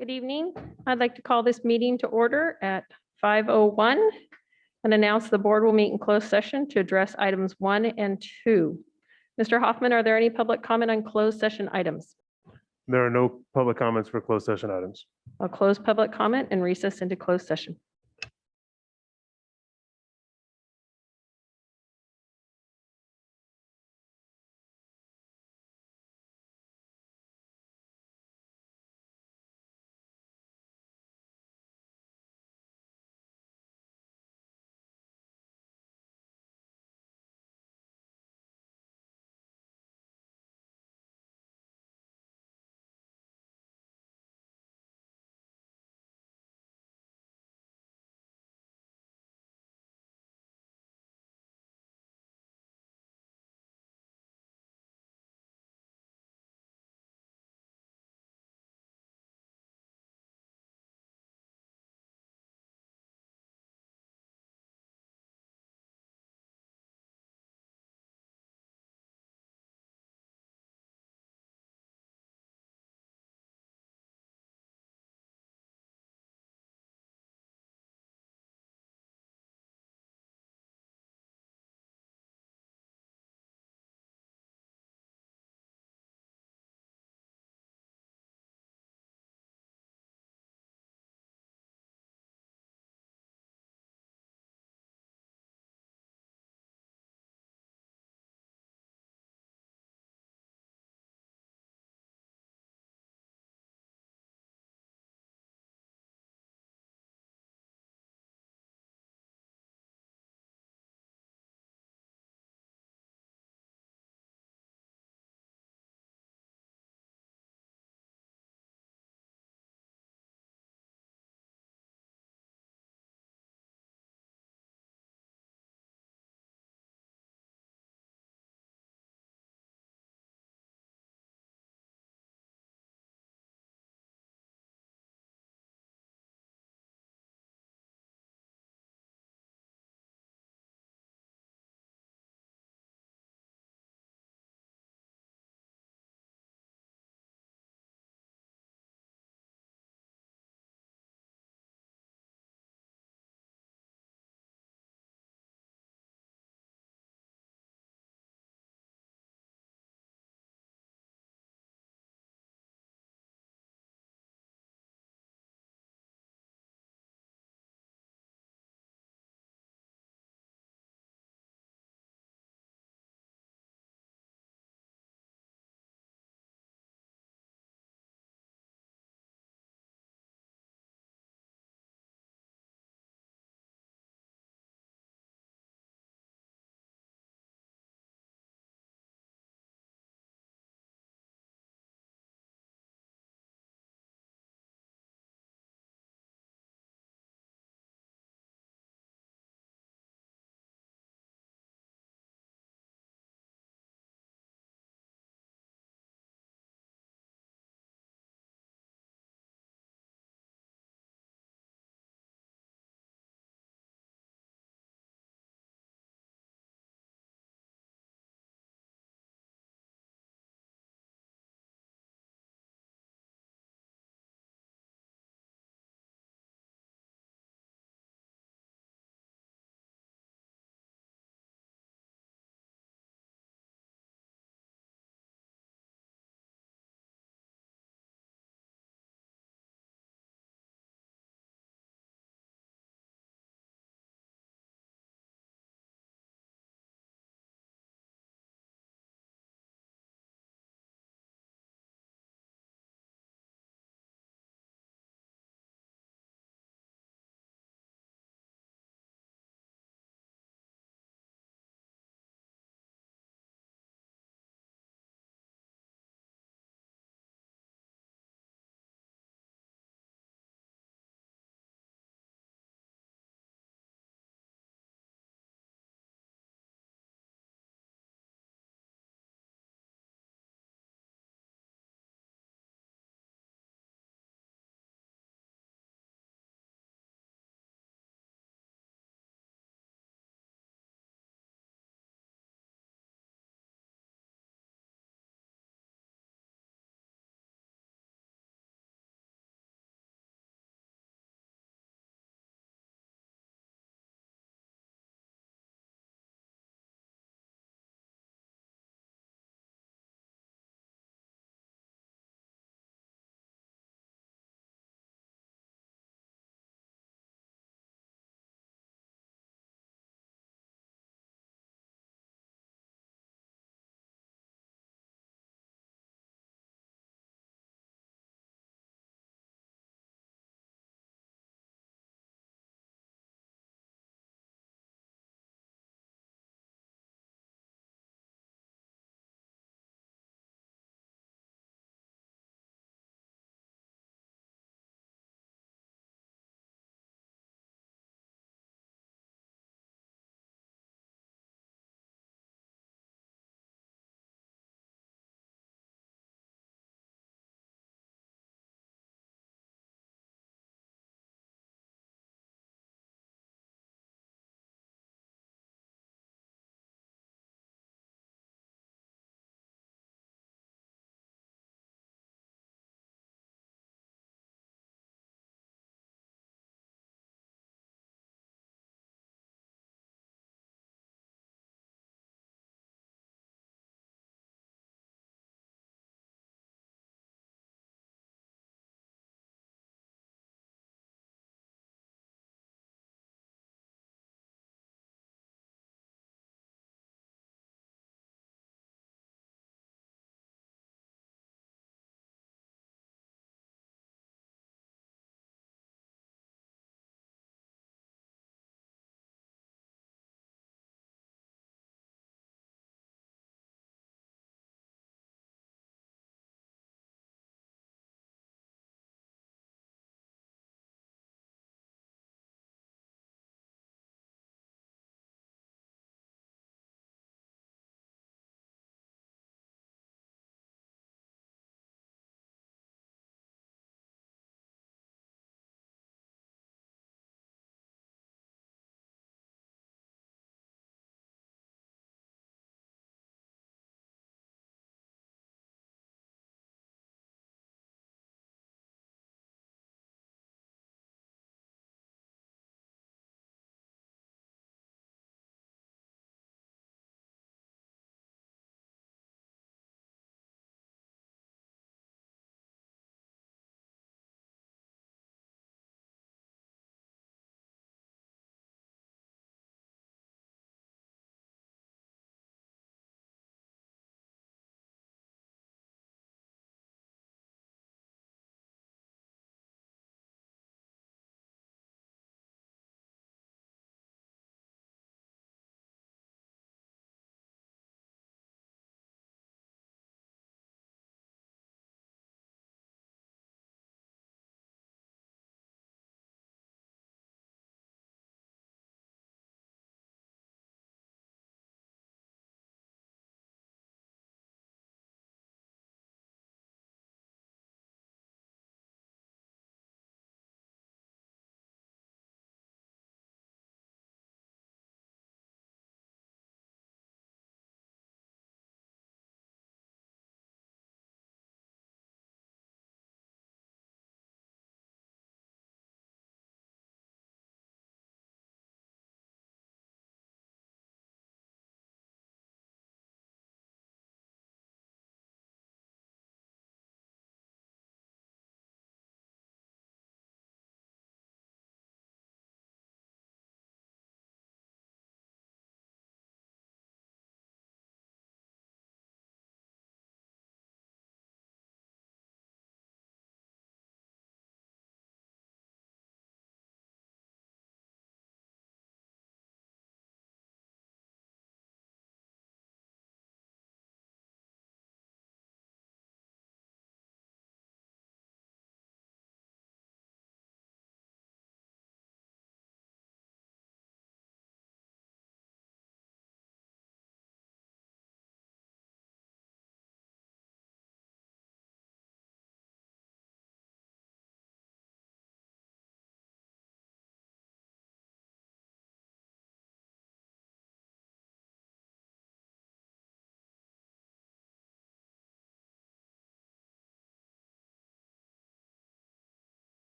Good evening. I'd like to call this meeting to order at 5:01 and announce the board will meet in closed session to address items 1 and 2. Mr. Hoffman, are there any public comment on closed session items? There are no public comments for closed session items. I'll close public comment and recess into closed session.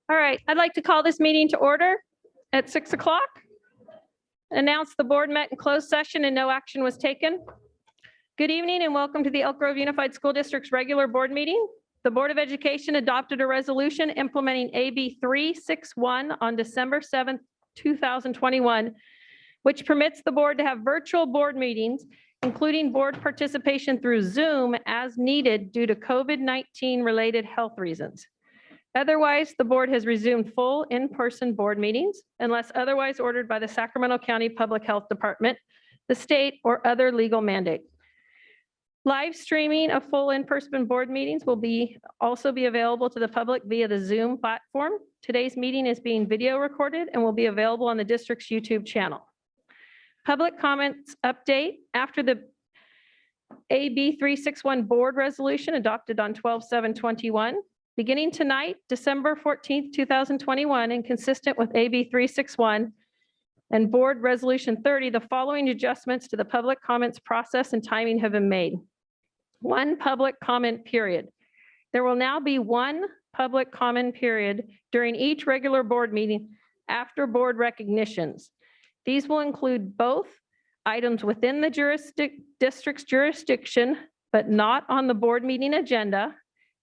All right, I'd like to call this meeting to order at 6 o'clock. Announce the board met in closed session and no action was taken. Good evening and welcome to the Elk Grove Unified School District's regular board meeting. The Board of Education adopted a resolution implementing AB 361 on December 7th, 2021, which permits the board to have virtual board meetings, including board participation through Zoom as needed due to COVID-19 related health reasons. Otherwise, the board has resumed full in-person board meetings unless otherwise ordered by the Sacramento County Public Health Department, the state, or other legal mandate. Live streaming of full in-person board meetings will also be available to the public via the Zoom platform. Today's meeting is being video recorded and will be available on the district's YouTube channel. Public comments update after the AB 361 board resolution adopted on 12/7/21. Beginning tonight, December 14th, 2021, and consistent with AB 361 and Board Resolution 30, the following adjustments to the public comments process and timing have been made. 1 public comment period. There will now be 1 public comment period during each regular board meeting after board recognitions. These will include both items within the district's jurisdiction, but not on the board meeting agenda,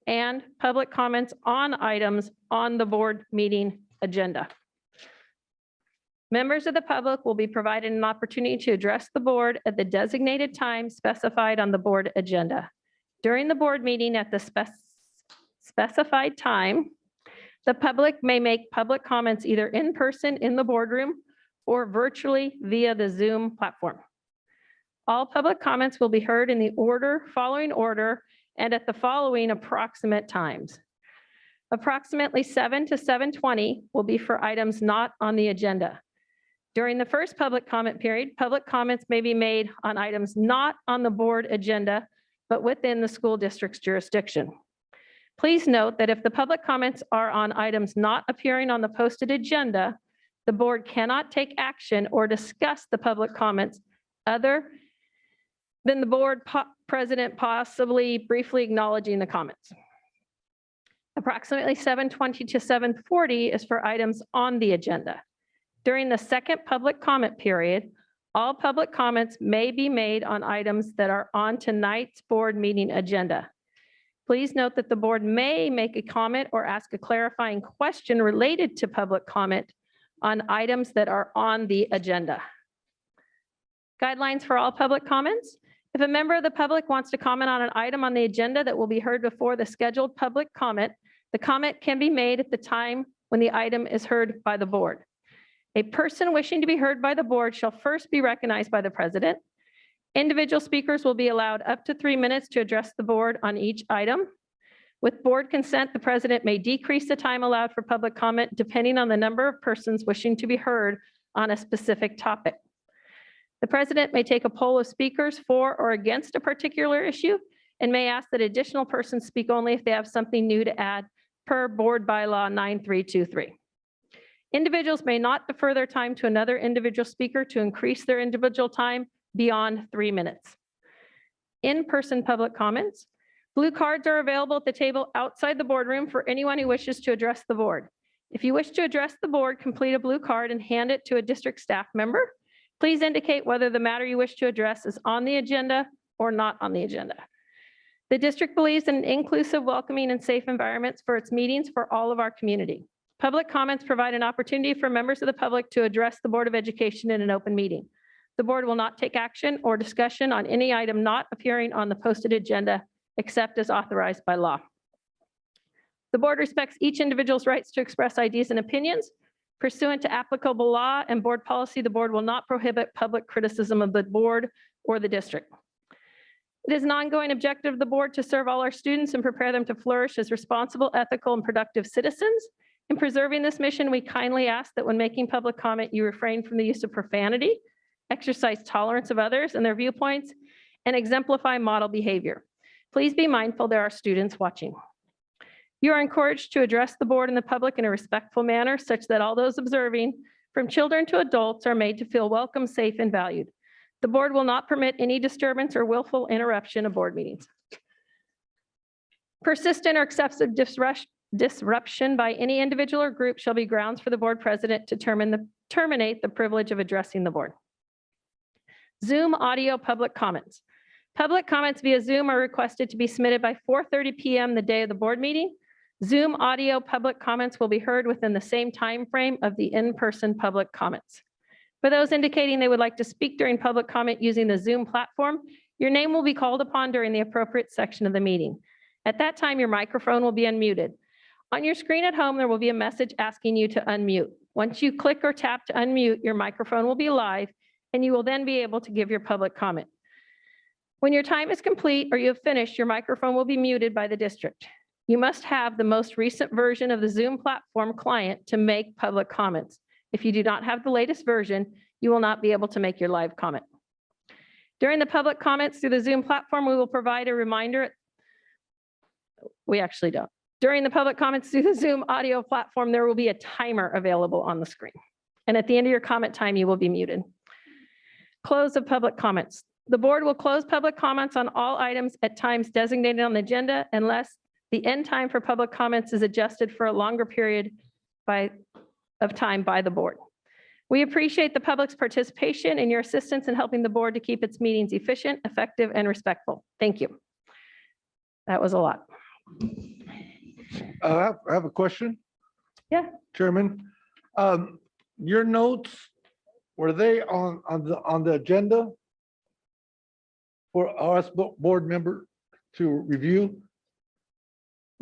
and public comments on items on the board meeting agenda. Members of the public will be provided an opportunity to address the board at the designated time specified on the board agenda. During the board meeting at the specified time, the public may make public comments either in person in the boardroom or virtually via the Zoom platform. All public comments will be heard in the following order and at the following approximate times. Approximately 7 to 7:20 will be for items not on the agenda. During the first public comment period, public comments may be made on items not on the board agenda, but within the school district's jurisdiction. Please note that if the public comments are on items not appearing on the posted agenda, the board cannot take action or discuss the public comments other than the board president possibly briefly acknowledging the comments. Approximately 7:20 to 7:40 is for items on the agenda. During the second public comment period, all public comments may be made on items that are on tonight's board meeting agenda. Please note that the board may make a comment or ask a clarifying question related to public comment on items that are on the agenda. Guidelines for all public comments. If a member of the public wants to comment on an item on the agenda that will be heard before the scheduled public comment, the comment can be made at the time when the item is heard by the board. A person wishing to be heard by the board shall first be recognized by the president. Individual speakers will be allowed up to 3 minutes to address the board on each item. With board consent, the president may decrease the time allowed for public comment depending on the number of persons wishing to be heard on a specific topic. The president may take a poll of speakers for or against a particular issue and may ask that additional persons speak only if they have something new to add per board bylaw 9323. Individuals may not defer their time to another individual speaker to increase their individual time beyond 3 minutes. In-person public comments. Blue cards are available at the table outside the boardroom for anyone who wishes to address the board. If you wish to address the board, complete a blue card and hand it to a district staff member. Please indicate whether the matter you wish to address is on the agenda or not on the agenda. The district believes in inclusive, welcoming, and safe environments for its meetings for all of our community. Public comments provide an opportunity for members of the public to address the Board of Education in an open meeting. The board will not take action or discussion on any item not appearing on the posted agenda except as authorized by law. The board respects each individual's rights to express ideas and opinions. Pursuant to applicable law and board policy, the board will not prohibit public criticism of the board or the district. It is an ongoing objective of the board to serve all our students and prepare them to flourish as responsible, ethical, and productive citizens. In preserving this mission, we kindly ask that when making public comment, you refrain from the use of profanity, exercise tolerance of others and their viewpoints, and exemplify model behavior. Please be mindful there are students watching. You are encouraged to address the board and the public in a respectful manner such that all those observing, from children to adults, are made to feel welcome, safe, and valued. The board will not permit any disturbance or willful interruption of board meetings. Persistent or excessive disruption by any individual or group shall be grounds for the board president to terminate the privilege of addressing the board. Zoom audio public comments. Public comments via Zoom are requested to be submitted by 4:30 p.m. the day of the board meeting. Zoom audio public comments will be heard within the same time frame of the in-person public comments. For those indicating they would like to speak during public comment using the Zoom platform, your name will be called upon during the appropriate section of the meeting. At that time, your microphone will be unmuted. On your screen at home, there will be a message asking you to unmute. Once you click or tap to unmute, your microphone will be live, and you will then be able to give your public comment. When your time is complete or you have finished, your microphone will be muted by the district. You must have the most recent version of the Zoom platform client to make public comments. If you do not have the latest version, you will not be able to make your live comment. During the public comments through the Zoom platform, we will provide a reminder. We actually don't. During the public comments through the Zoom audio platform, there will be a timer available on the screen. And at the end of your comment time, you will be muted. Close of public comments. The board will close public comments on all items at times designated on the agenda unless the end time for public comments is adjusted for a longer period of time by the board. We appreciate the public's participation and your assistance in helping the board to keep its meetings efficient, effective, and respectful. Thank you. That was a lot. I have a question. Yeah. Chairman, your notes, were they on the agenda for us board member to review?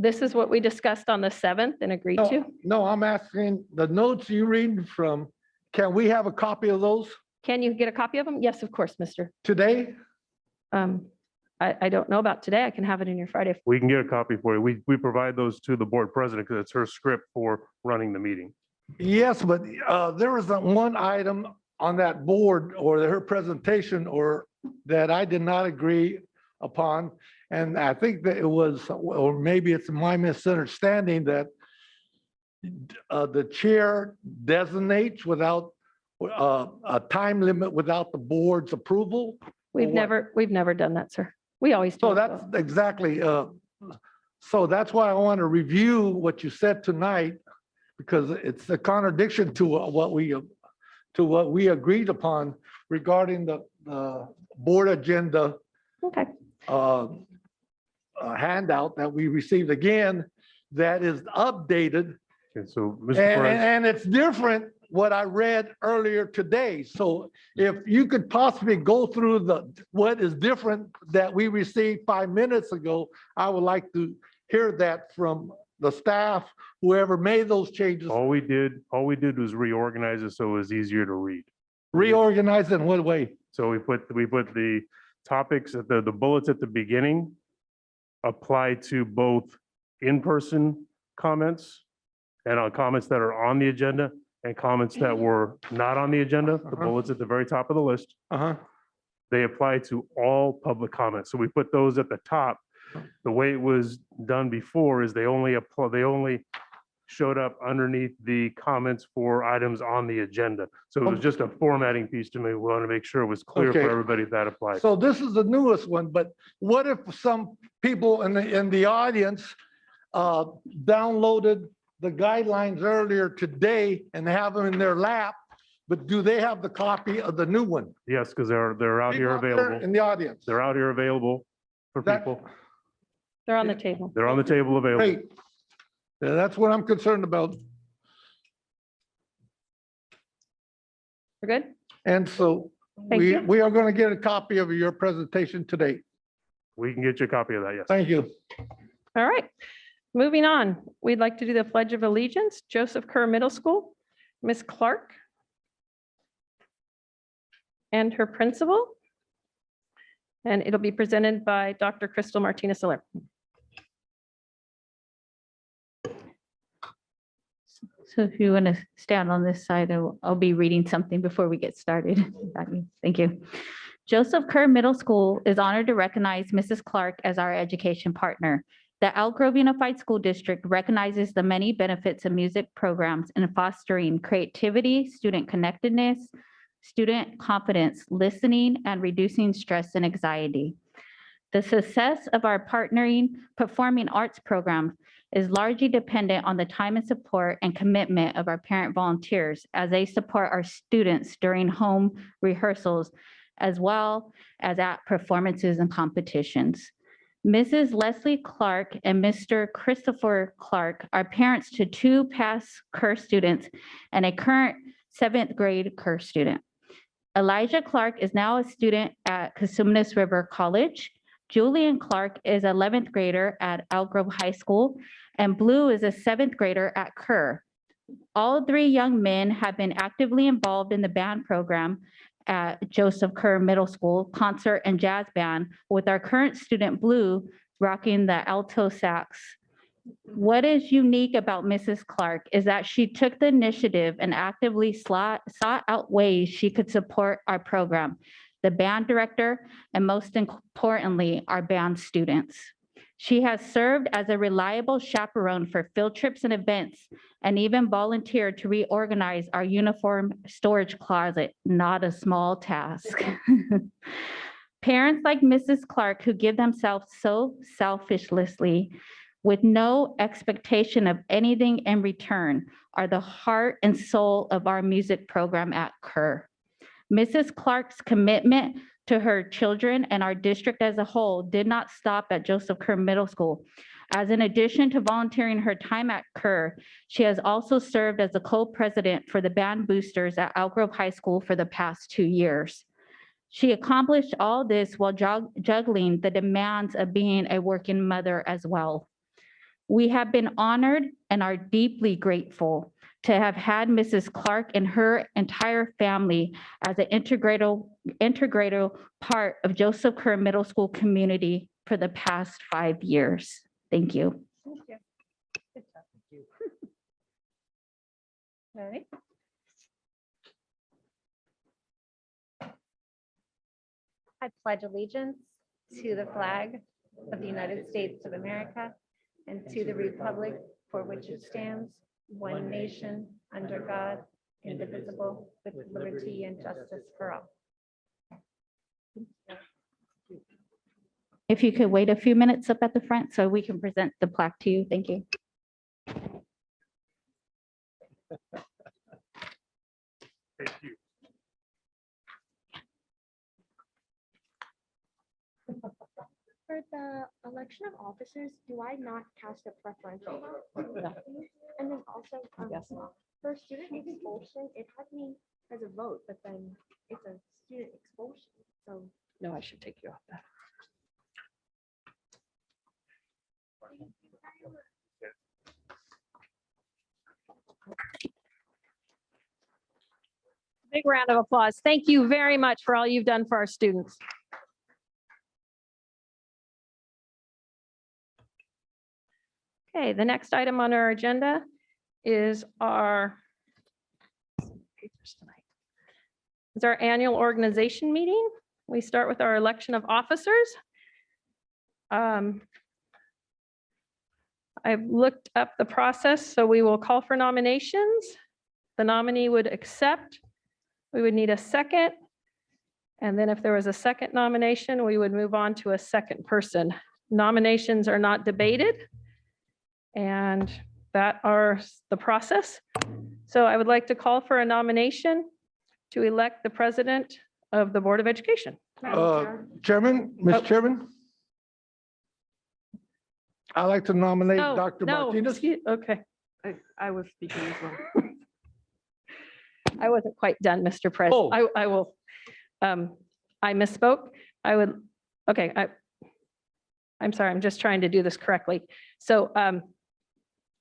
This is what we discussed on the 7th and agreed to. No, I'm asking the notes you read from, can we have a copy of those Can you get a copy of them? Yes, of course, mister. today? I don't know about today. I can have it in your Friday. We can get a copy for you. We provide those to the board president because it's her script for running the meeting. Yes, but there was that one item on that board or her presentation or that I did not agree upon. And I think that it was, or maybe it's my misunderstanding that the chair designates without a time limit without the board's approval. We've never done that, sir. We always do. So that's exactly, so that's why I want to review what you said tonight, because it's a contradiction to what we agreed upon regarding the board agenda Okay. handout that we received again, that is updated. And so, Mr. Perez, And it's different what I read earlier today. So if you could possibly go through what is different that we received 5 minutes ago, I would like to hear that from the staff, whoever made those changes. all we did was reorganize it so it was easier to read. Reorganize in what way? So we put the topics at the bullets at the beginning apply to both in-person comments and on comments that are on the agenda and comments that were not on the agenda, the bullets at the very top of the list. They apply to all public comments. So we put those at the top. The way it was done before is they only showed up underneath the comments for items on the agenda. So it was just a formatting piece to me. We want to make sure it was clear Okay. for everybody that applies. So this is the newest one, but what if some people in the audience downloaded the guidelines earlier today and have them in their lap, but do they have the copy of the new one? Yes, because they're out here People there available. in the audience. They're out here available for That- people. They're on the table. They're on the table available. Great. Yeah, that's what I'm concerned about. We're good? And so Thank you. we are going to get a copy of your presentation today. We can get you a copy of that, yes. Thank you. All right. Moving on, we'd like to do the Pledge of Allegiance. Joseph Kerr Middle School, Ms. Clark and her principal. And it'll be presented by Dr. Crystal Martinez-Soler. So if you want to stand on this side, I'll be reading something before we get started. Thank you. Joseph Kerr Middle School is honored to recognize Mrs. Clark as our education partner. The Elk Grove Unified School District recognizes the many benefits of music programs in fostering creativity, student connectedness, student confidence, listening, and reducing stress and anxiety. The success of our partnering performing arts program is largely dependent on the time and support and commitment of our parent volunteers as they support our students during home rehearsals, as well as at performances and competitions. Mrs. Leslie Clark and Mr. Christopher Clark are parents to 2 past Kerr students and a current 7th grade Kerr student. Elijah Clark is now a student at Cosumnes River College. Julian Clark is 11th grader at Elk Grove High School, and Blue is a 7th grader at Kerr. All 3 young men have been actively involved in the band program at Joseph Kerr Middle School concert and jazz band, with our current student Blue rocking the alto sax. What is unique about Mrs. Clark is that she took the initiative and actively sought out ways she could support our program, the band director, and most importantly, our band students. She has served as a reliable chaperone for field trips and events, and even volunteered to reorganize our uniform storage closet, not a small task. Parents like Mrs. Clark, who give themselves so selflessly with no expectation of anything in return, are the heart and soul of our music program at Kerr. Mrs. Clark's commitment to her children and our district as a whole did not stop at Joseph Kerr Middle School, as in addition to volunteering her time at Kerr, she has also served as a co-president for the band boosters at Elk Grove High School for the past 2 years. She accomplished all this while juggling the demands of being a working mother as well. We have been honored and are deeply grateful to have had Mrs. Clark and her entire family as an integral part of Joseph Kerr Middle School community for the past 5 years. Thank you. Thank you. Good job. Thank you. All right. I pledge allegiance to the flag of the United States of America and to the republic for which it stands, one nation, under God, indivisible, with liberty and justice for all. If you could wait a few minutes up at the front so we can present the plaque to you. Thank you. Thank you. For the election of officers, do I not cast a preferential vote? No. And then also, Yes, not. for student expulsion, it had me as a vote, but then it's a student expulsion, so. No, I should take you off that. Big round of applause. Thank you very much for all you've done for our students. Okay, the next item on our agenda is our annual organization meeting. We start with our election of officers. I've looked up the process, so we will call for nominations. The nominee would accept. We would need a second. And then if there was a second nomination, we would move on to a second person. Nominations are not debated. And that are the process. So I would like to call for a nomination to elect the president of the Board of Education. Chairman, Mr. Chairman. I'd like to nominate No, Dr. no, Martinez. okay. I was speaking as well. I wasn't quite done, Mr. President. Oh. I will, I misspoke. I would, okay, I'm sorry, I'm just trying to do this correctly. So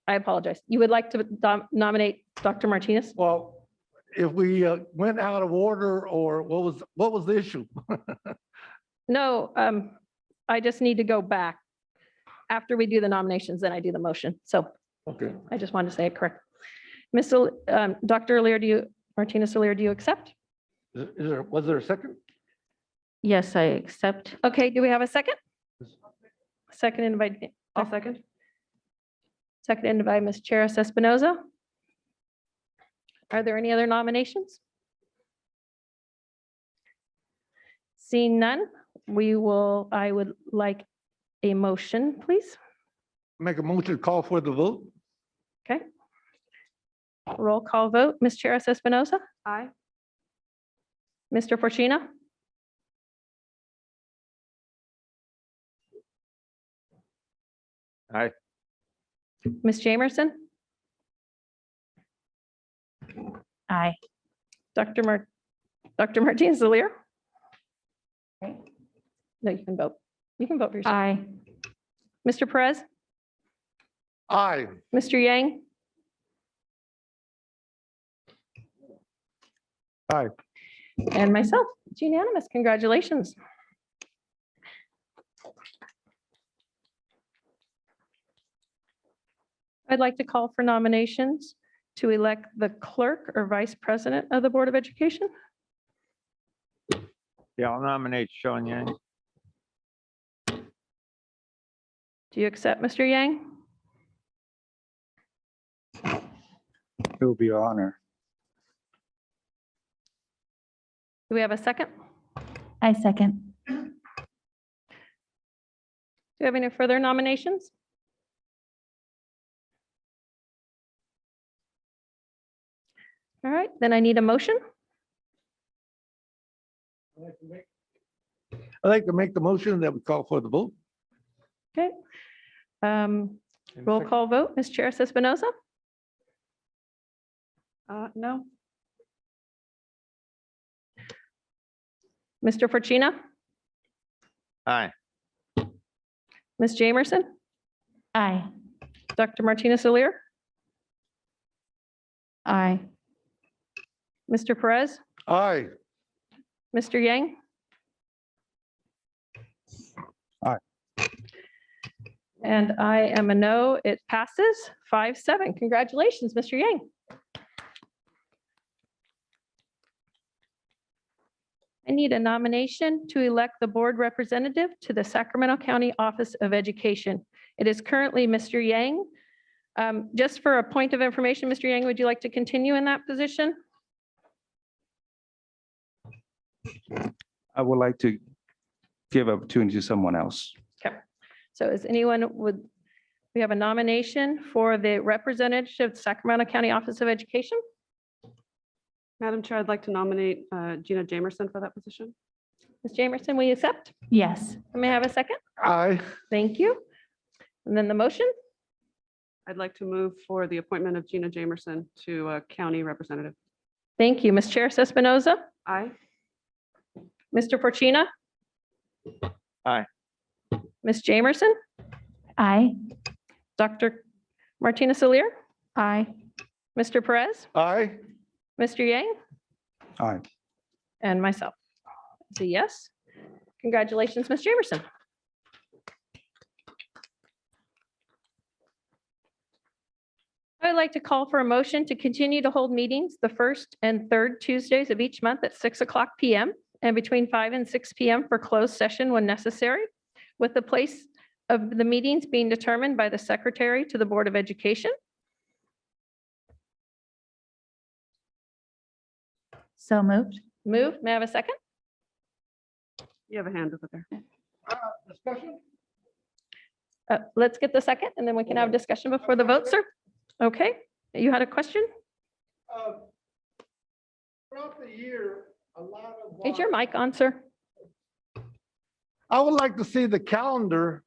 I apologize. You would like to nominate Dr. Martinez? Well, if we went out of order, or what was the issue? No, I just need to go back. After we do the nominations, then I do the motion. So Okay. I just wanted to say it correct. Dr. Martinez Alier, do you accept? Was there a second? Yes, I accept. Okay, do we have a second? Seconded by, I'll second. seconded by Ms. Charis Espinoza. Are there any other nominations? Seeing none, I would like a motion, please. Make a motion to call for the vote. Okay. Roll call vote. Ms. Charis Espinoza, Aye. Mr. Fortuna, Aye. Ms. Jamerson, Aye. Dr. Martinez Lear. No, you can vote. You can vote for yourself. Aye. Mr. Perez, Aye. Mr. Yang. Aye. And myself. It's unanimous. Congratulations. I'd like to call for nominations to elect the clerk or vice president of the Board of Education. Yeah, I'll nominate Sean Yang. Do you accept, Mr. Yang? It will be an honor. Do we have a second? I second. Do you have any further nominations? All right, then I need a motion. I'd like to make the motion that we call for the vote. Okay. Roll call vote. Ms. Charis Espinoza, No. Mr. Fortuna, Aye. Ms. Jamerson, Aye. Dr. Martinez Lear, Aye. Mr. Perez, Aye. Mr. Yang. Aye. And I am a no. It passes 5-7. Congratulations, Mr. Yang. I need a nomination to elect the board representative to the Sacramento County Office of Education. It is currently Mr. Yang. Just for a point of information, Mr. Yang, would you like to continue in that position? I would like to give opportunity to someone else. Okay. So is anyone we have a nomination for the representative of Sacramento County Office of Education? Madam Chair, I'd like to nominate Gina Jamerson for that position. Ms. Jamerson, will you accept? Yes. May I have a second? Aye. Thank you. And then the motion? I'd like to move for the appointment of Gina Jamerson to county representative. Thank you. Ms. Charis Espinoza, Aye. Mr. Fortuna? Aye. Ms. Jamerson, Aye. Dr. Martinez Lear, Aye. Mr. Perez, Aye. Mr. Yang, Aye. and myself. It's a yes. Congratulations, Ms. Jamerson. I would like to call for a motion to continue to hold meetings the first and third Tuesdays of each month at 6:00 PM and between 5 and 6 PM for closed session when necessary, with the place of the meetings being determined by the Secretary to the Board of Education. So moved. Moved. May I have a second? You have a hand over there. Discussion? Let's get the second and then we can have discussion before the vote, sir. Okay, you had a question? Throughout the year, a lot of. Is your mic on, sir? I would like to see the calendar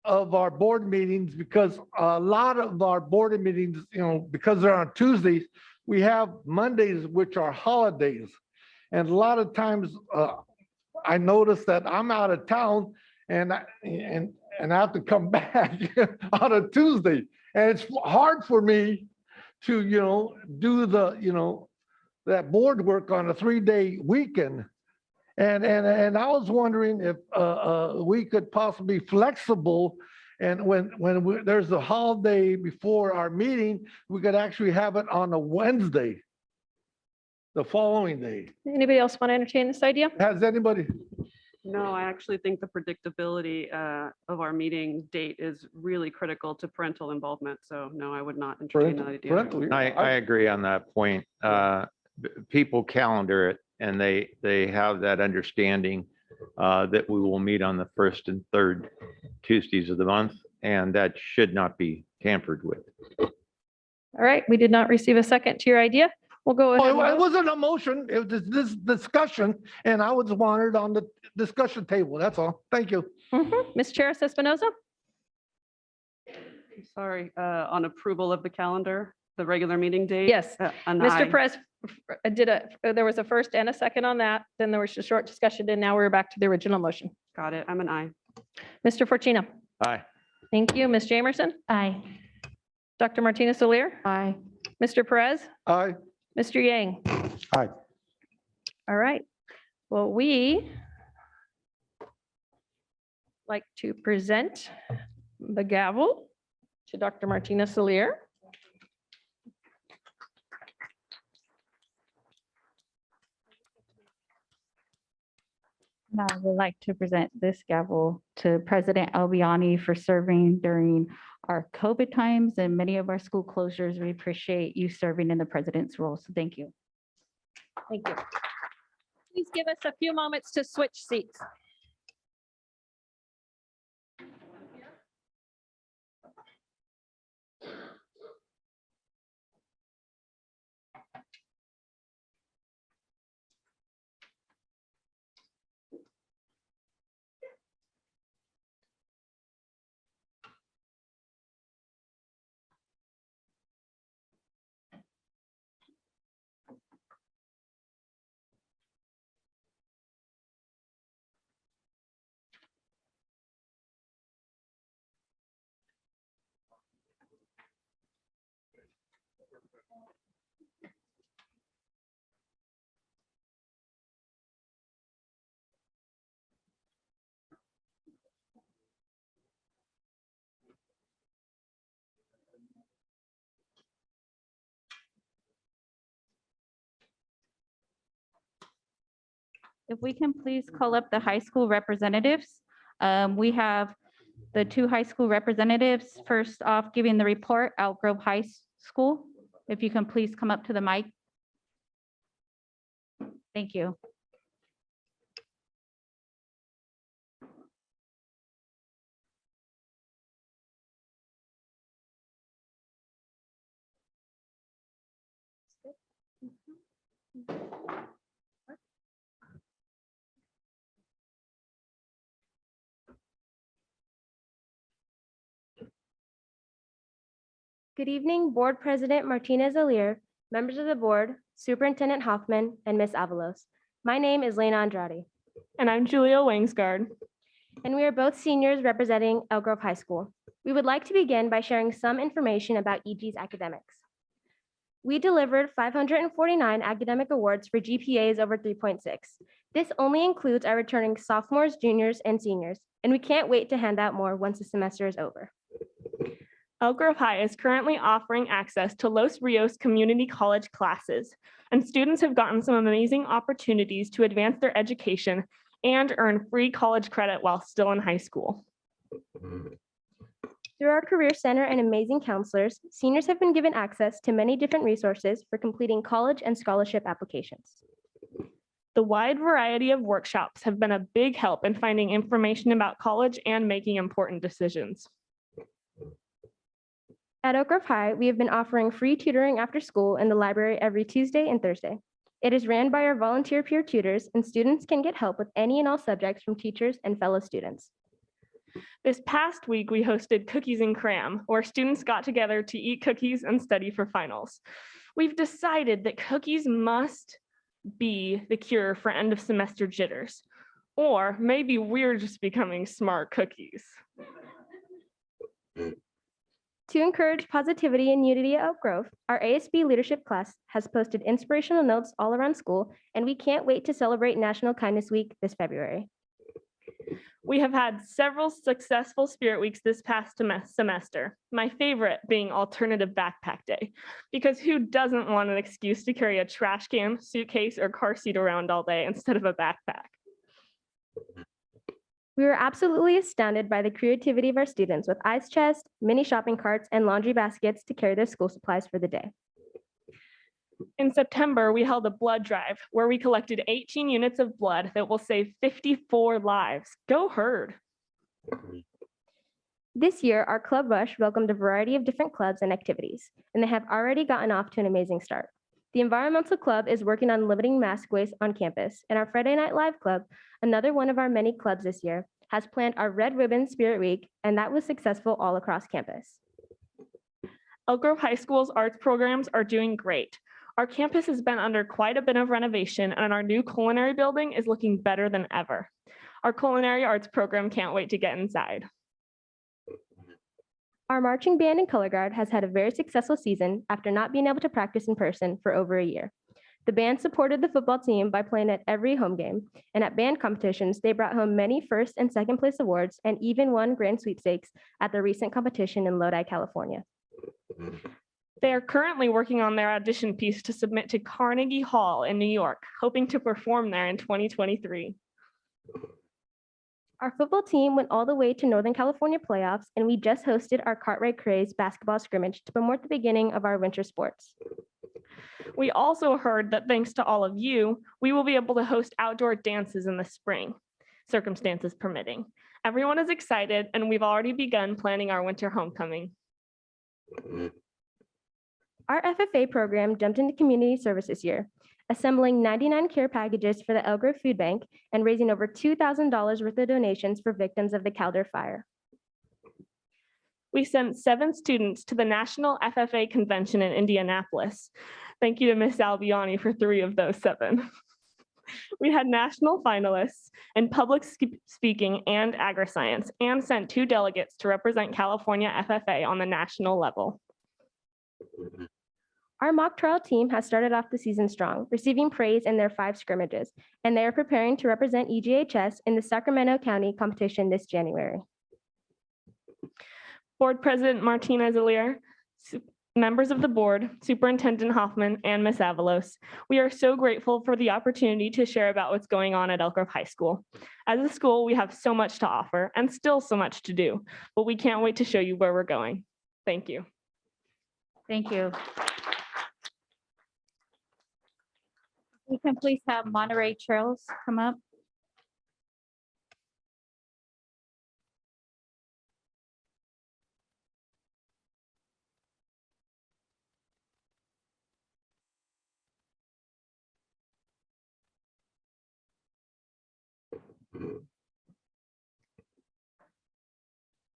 of our board meetings because a lot of our board meetings, because they're on Tuesdays, we have Mondays, which are holidays. And a lot of times, I notice that I'm out of town and I have to come back on a Tuesday. And it's hard for me to, do that board work on a 3-day weekend. And I was wondering if we could possibly be flexible. And when there's a holiday before our meeting, we could actually have it on a Wednesday, the following day. Anybody else want to entertain this idea? Has anybody? No, I actually think the predictability of our meeting date is really critical to parental involvement. So no, I would not entertain that idea. Parental. I agree on that point. People calendar it and they have that understanding that we will meet on the first and third Tuesdays of the month. and that should not be tampered with. All right, we did not receive a second to your idea. We'll go ahead. Oh, and it vote. wasn't a motion, it was this discussion, and I was wanted on the discussion table, that's all. Thank you. Ms. Charis Espinoza? Sorry, on approval of the calendar, the regular meeting date. Yes. An Mr. aye. Perez there was a first and a second on that. Then there was a short discussion and now we're back to the original motion. Got it. I'm an aye. Mr. Fortino? Aye. Thank you. Ms. Jamerson? Aye. Dr. Martinez Solir? Aye. Mr. Perez? Aye. Mr. Yang? Aye. All right. Well, we like to present the gavel to Dr. Martinez Solir. And I would like to present this gavel to President Albiani for serving during our COVID times and many of our school closures. We appreciate you serving in the president's role. So thank you. Thank you. Please give us a few moments to switch seats. If we can please call up the high school representatives. We have the two high school representatives. First off, giving the report, Elk Grove High School. If you can please come up to the mic. Thank you. Good evening, Board President Martinez Alier, members of the board, Superintendent Hoffman, and Ms. Avalos. My name is Lena Andrade. And I'm Julia Wangsgard. And we are both seniors representing Elk Grove High School. We would like to begin by sharing some information about EG's academics. We delivered 549 academic awards for GPAs over 3.6. This only includes our returning sophomores, juniors, and seniors, and we can't wait to hand out more once the semester is over. Elk Grove High is currently offering access to Los Rios Community College classes, and students have gotten some amazing opportunities to advance their education and earn free college credit while still in high school. Through our Career Center and amazing counselors, seniors have been given access to many different resources for completing college and scholarship applications. The wide variety of workshops have been a big help in finding information about college and making important decisions. At Oak Grove High, we have been offering free tutoring after school in the library every Tuesday and Thursday. It is ran by our volunteer peer tutors, and students can get help with any and all subjects from teachers and fellow students. This past week, we hosted Cookies and Cram, where students got together to eat cookies and study for finals. We've decided that cookies must be the cure for end of semester jitters, or maybe we're just becoming smart cookies. To encourage positivity and unity at Oak Grove, our ASB leadership class has posted inspirational notes all around school, and we can't wait to celebrate National Kindness Week this February. We have had several successful Spirit Weeks this past semester, my favorite being Alternative Backpack Day, because who doesn't want an excuse to carry a trash can, suitcase, or car seat around all day instead of a backpack? We were absolutely astounded by the creativity of our students with ice chests, mini shopping carts, and laundry baskets to carry their school supplies for the day. In September, we held a blood drive where we collected 18 units of blood that will save 54 lives. Go Herd. This year, our Club Rush welcomed a variety of different clubs and activities, and they have already gotten off to an amazing start. The Environmental Club is working on limiting mask waste on campus, and our Friday Night Live Club, another one of our many clubs this year, has planned our Red Ribbon Spirit Week, and that was successful all across campus. Elk Grove High School's arts programs are doing great. Our campus has been under quite a bit of renovation, and our new culinary building is looking better than ever. Our culinary arts program can't wait to get inside. Our marching band and color guard has had a very successful season after not being able to practice in person for over a year. The band supported the football team by playing at every home game, and at band competitions, they brought home many first and second place awards and even won grand sweepstakes at the recent competition in Lodi, California. They are currently working on their audition piece to submit to Carnegie Hall in New York, hoping to perform there in 2023. Our football team went all the way to Northern California playoffs, and we just hosted our Cartwright Craze basketball scrimmage to promote the beginning of our winter sports. We also heard that thanks to all of you, we will be able to host outdoor dances in the spring, circumstances permitting. Everyone is excited, and we've already begun planning our winter homecoming. Our FFA program jumped into community service this year, assembling 99 care packages for the Elk Grove Food Bank and raising over $2,000 worth of donations for victims of the Calder Fire. We sent 7 students to the National FFA Convention in Indianapolis. Thank you to Ms. Albiani for 3 of those 7. We had national finalists in public speaking and agri-science and sent 2 delegates to represent California FFA on the national level. Our mock trial team has started off the season strong, receiving praise in their 5 scrimmages, and they are preparing to represent EGHS in the Sacramento County competition this January. Board President Martinez Alier, members of the board, Superintendent Hoffman, and Ms. Avalos, we are so grateful for the opportunity to share about what's going on at Elk Grove High School. As a school, we have so much to offer and still so much to do, but we can't wait to show you where we're going. Thank you. Thank you. We can please have Monterey Trails come up.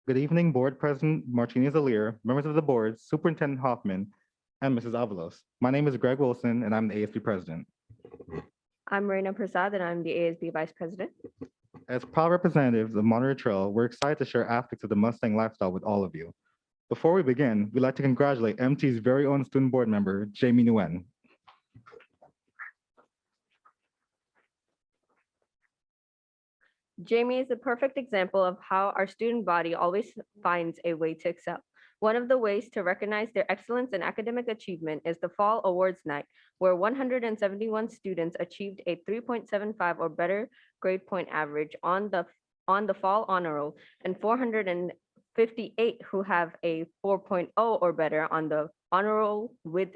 Good evening, Board President Martinez Alier, members of the board, Superintendent Hoffman, and Mrs. Avalos. My name is Greg Wilson, and I'm the ASB President. I'm Marina Prasad, and I'm the ASB Vice President. As proud representatives of Monterey Trail, we're excited to share aspects of the Mustang lifestyle with all of you. Before we begin, we'd like to congratulate MT's very own student board member, Jamie Nguyen. Jamie is a perfect example of how our student body always finds a way to excel. One of the ways to recognize their excellence in academic achievement is the Fall Awards Night, where 171 students achieved a 3.75 or better grade point average on the Fall Honor Roll, and 458 who have a 4.0 or better on the Honor Roll with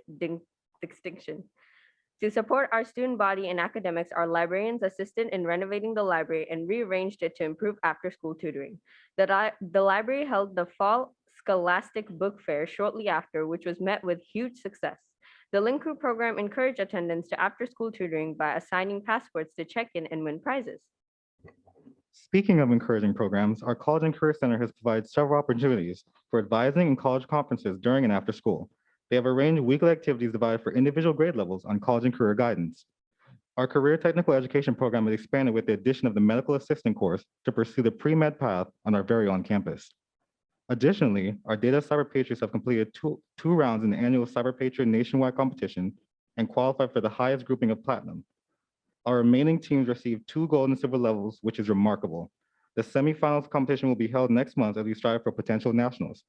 distinction. To support our student body in academics, our librarians assisted in renovating the library and rearranged it to improve after-school tutoring. The library held the Fall Scholastic Book Fair shortly after, which was met with huge success. The Link Crew program encouraged attendance to after-school tutoring by assigning passports to check in and win prizes. Speaking of encouraging programs, our College and Career Center has provided several opportunities for advising in college conferences during and after school. They have arranged weekly activities divided for individual grade levels on college and career guidance. Our career technical education program is expanded with the addition of the medical assistant course to pursue the pre-med path on our very own campus. Additionally, our Data Cyber Patriots have completed two rounds in the annual Cyber Patriot nationwide competition and qualified for the highest grouping of platinum. Our remaining teams received 2 gold and silver levels, which is remarkable. The semifinals competition will be held next month as we strive for potential nationals.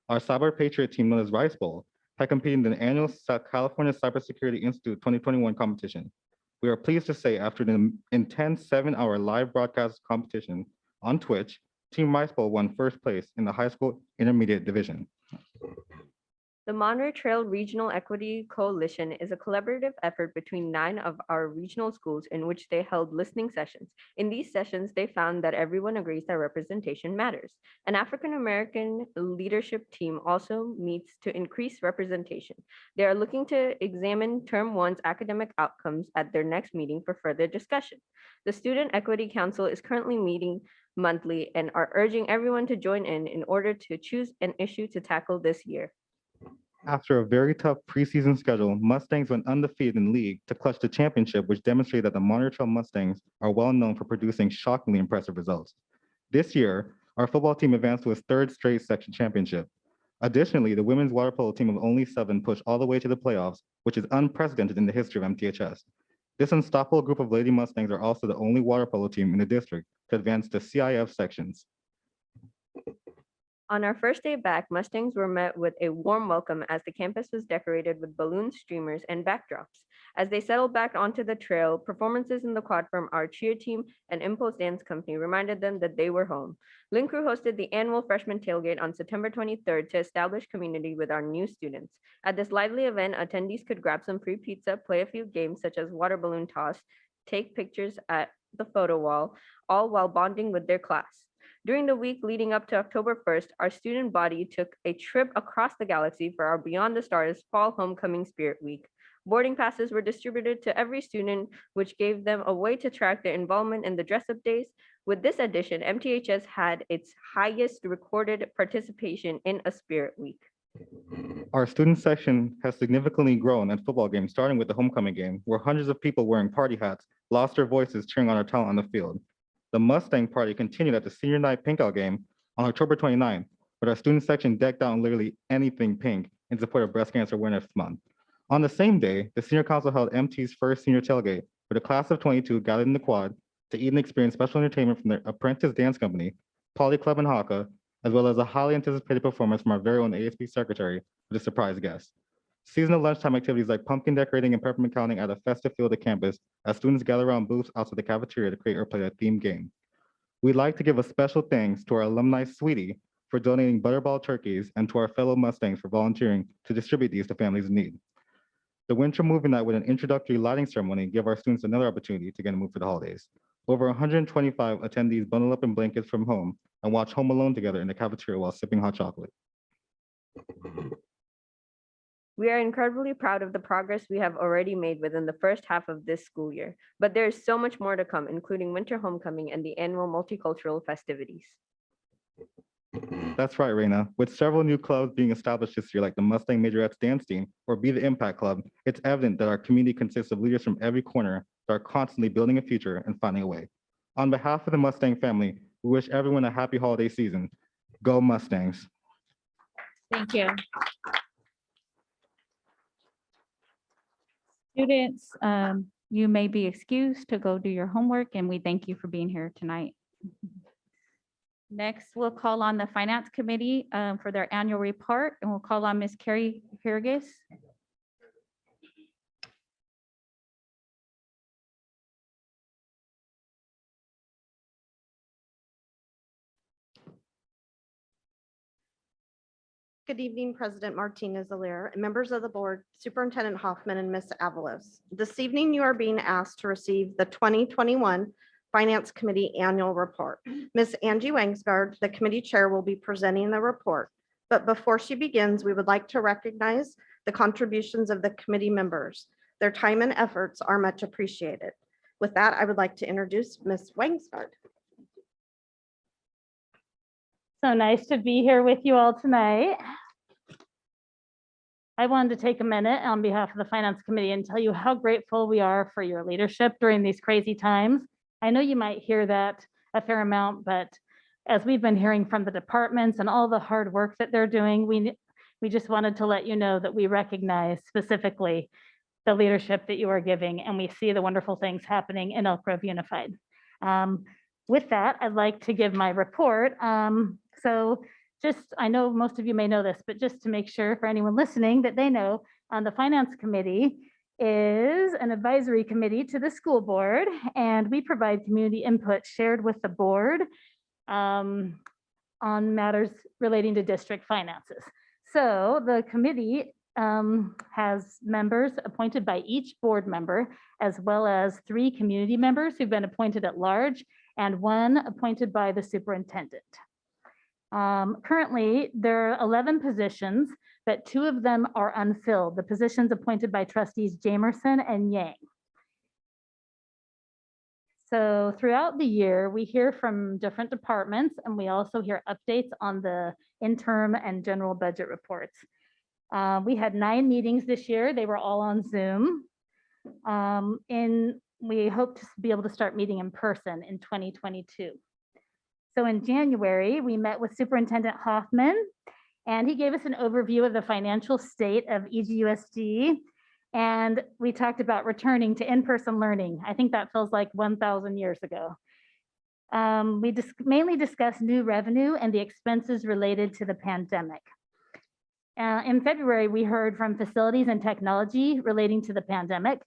Our Cyber Patriot team, known as Rice Bowl, had competed in the annual California Cybersecurity Institute 2021 competition. We are pleased to say after an intense 7-hour live broadcast competition on Twitch, Team Rice Bowl won first place in the high school intermediate division. The Monterey Trail Regional Equity Coalition is a collaborative effort between 9 of our regional schools in which they held listening sessions. In these sessions, they found that everyone agrees that representation matters. An African-American leadership team also meets to increase representation. They are looking to examine Term 1's academic outcomes at their next meeting for further discussion. The Student Equity Council is currently meeting monthly and are urging everyone to join in order to choose an issue to tackle this year. After a very tough preseason schedule, Mustangs went undefeated in league to clutch the championship, which demonstrated that the Monterey Trail Mustangs are well known for producing shockingly impressive results. This year, our football team advanced to its third straight section championship. Additionally, the women's water polo team of only 7 pushed all the way to the playoffs, which is unprecedented in the history of MTHS. This unstoppable group of Lady Mustangs are also the only water polo team in the district to advance to CIF sections. On our first day back, Mustangs were met with a warm welcome as the campus was decorated with balloon streamers and backdrops. As they settled back onto the trail, performances in the quad from our cheer team and Impulse Dance Company reminded them that they were home. Lynn Crew hosted the annual freshman tailgate on September 23rd to establish community with our new students. At this lively event, attendees could grab some free pizza, play a few games such as water balloon toss, take pictures at the photo wall, all while bonding with their class. During the week leading up to October 1st, our student body took a trip across the galaxy for our Beyond the Stars Fall Homecoming Spirit Week. Boarding passes were distributed to every student, which gave them a way to track their involvement in the dress-up days. With this addition, MTHS had its highest recorded participation in a Spirit Week. Our student section has significantly grown at football games, starting with the homecoming game, where hundreds of people wearing party hats lost their voices cheering on our talent on the field. The Mustang party continued at the senior night pink out game on October 29th, with our student section decked out in literally anything pink in support of Breast Cancer Awareness Month. On the same day, the senior council held MT's first senior tailgate, where the class of 22 gathered in the quad to eat and experience special entertainment from their apprentice dance company, Poly Club and Haka, as well as a highly anticipated performance from our very own ASB secretary with a surprise guest. Seasonal lunchtime activities like pumpkin decorating and peppermint counting at a festive field at campus as students gather around booths outside the cafeteria to create or play a themed game. We'd like to give a special thanks to our alumni Sweetie for donating butterball turkeys and to our fellow Mustangs for volunteering to distribute these to families in need. The winter movie night with an introductory lighting ceremony gave our students another opportunity to get in the mood for the holidays. Over 125 attendees bundled up in blankets from home and watched Home Alone together in the cafeteria while sipping hot chocolate. We are incredibly proud of the progress we have already made within the first half of this school year, but there is so much more to come, including winter homecoming and the annual multicultural festivities. That's right, Raina. With several new clubs being established this year, like the Mustang Majorettes Dance Team or Be the Impact Club, it's evident that our community consists of leaders from every corner that are constantly building a future and finding a way. On behalf of the Mustang family, we wish everyone a happy holiday season. Go Mustangs. Thank you. Students, you may be excused to go do your homework, and we thank you for being here tonight. Next, we'll call on the Finance Committee for their annual report, and we'll call on Ms. Carrie Hirgis. Good evening, President Martinez-Alaire, and members of the board, Superintendent Hoffman, and Ms. Avalos. This evening, you are being asked to receive the 2021 Finance Committee Annual Report. Ms. Angie Wangsgard, the committee chair, will be presenting the report. But before she begins, we would like to recognize the contributions of the committee members. Their time and efforts are much appreciated. With that, I would like to introduce Ms. Wangsgard. So nice to be here with you all tonight. I wanted to take a minute on behalf of the Finance Committee and tell you how grateful we are for your leadership during these crazy times. I know you might hear that a fair amount, but as we've been hearing from the departments and all the hard work that they're doing, we just wanted to let you know that we recognize specifically the leadership that you are giving, and we see the wonderful things happening in Elk Grove Unified. With that, I'd like to give my report. So just, I know most of you may know this, but just to make sure for anyone listening that they know, the Finance Committee is an advisory committee to the school board, and we provide community input shared with the board on matters relating to district finances. So the committee has members appointed by each board member, as well as 3 community members who've been appointed at large and 1 appointed by the superintendent. Currently, there are 11 positions, but 2 of them are unfilled, the positions appointed by trustees Jamerson and Yang. So throughout the year, we hear from different departments, and we also hear updates on the interim and general budget reports. We had 9 meetings this year. They were all on Zoom. And we hope to be able to start meeting in person in 2022. So in January, we met with Superintendent Hoffman, and he gave us an overview of the financial state of EGUSD. And we talked about returning to in-person learning. I think that feels like 1,000 years ago. We mainly discussed new revenue and the expenses related to the pandemic. In February, we heard from facilities and technology relating to the pandemic.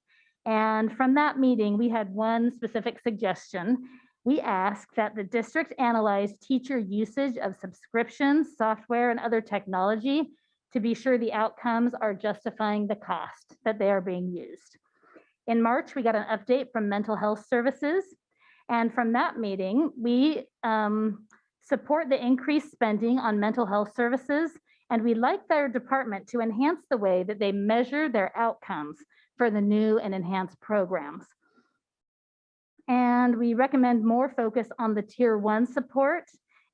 And from that meeting, we had one specific suggestion. We asked that the district analyze teacher usage of subscriptions, software, and other technology to be sure the outcomes are justifying the cost that they are being used. In March, we got an update from mental health services. And from that meeting, we support the increased spending on mental health services. And we'd like their department to enhance the way that they measure their outcomes for the new and enhanced programs. And we recommend more focus on the tier 1 support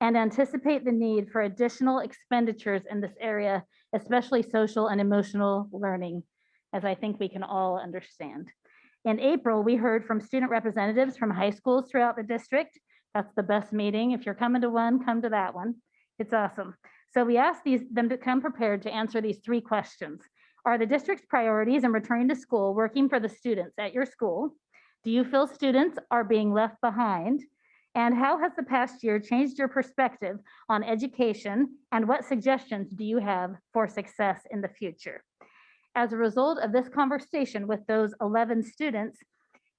and anticipate the need for additional expenditures in this area, especially social and emotional learning, as I think we can all understand. In April, we heard from student representatives from high schools throughout the district. That's the best meeting. If you're coming to one, come to that one. It's awesome. So we asked them to come prepared to answer these 3 questions. Are the district's priorities in returning to school working for the students at your school? Do you feel students are being left behind? And how has the past year changed your perspective on education? And what suggestions do you have for success in the future? As a result of this conversation with those 11 students,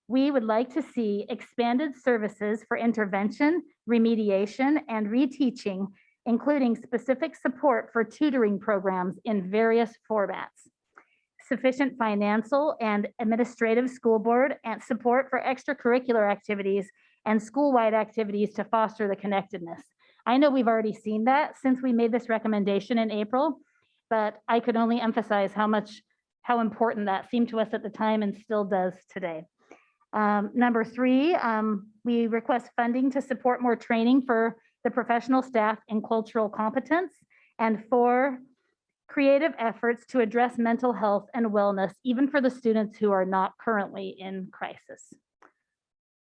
we would like to see expanded services for intervention, remediation, and reteaching, including specific support for tutoring programs in various formats, sufficient financial and administrative school board and support for extracurricular activities and school-wide activities to foster the connectedness. I know we've already seen that since we made this recommendation in April, but I could only emphasize how important that seemed to us at the time and still does today. Number 3, we request funding to support more training for the professional staff in cultural competence, and 4, creative efforts to address mental health and wellness, even for the students who are not currently in crisis.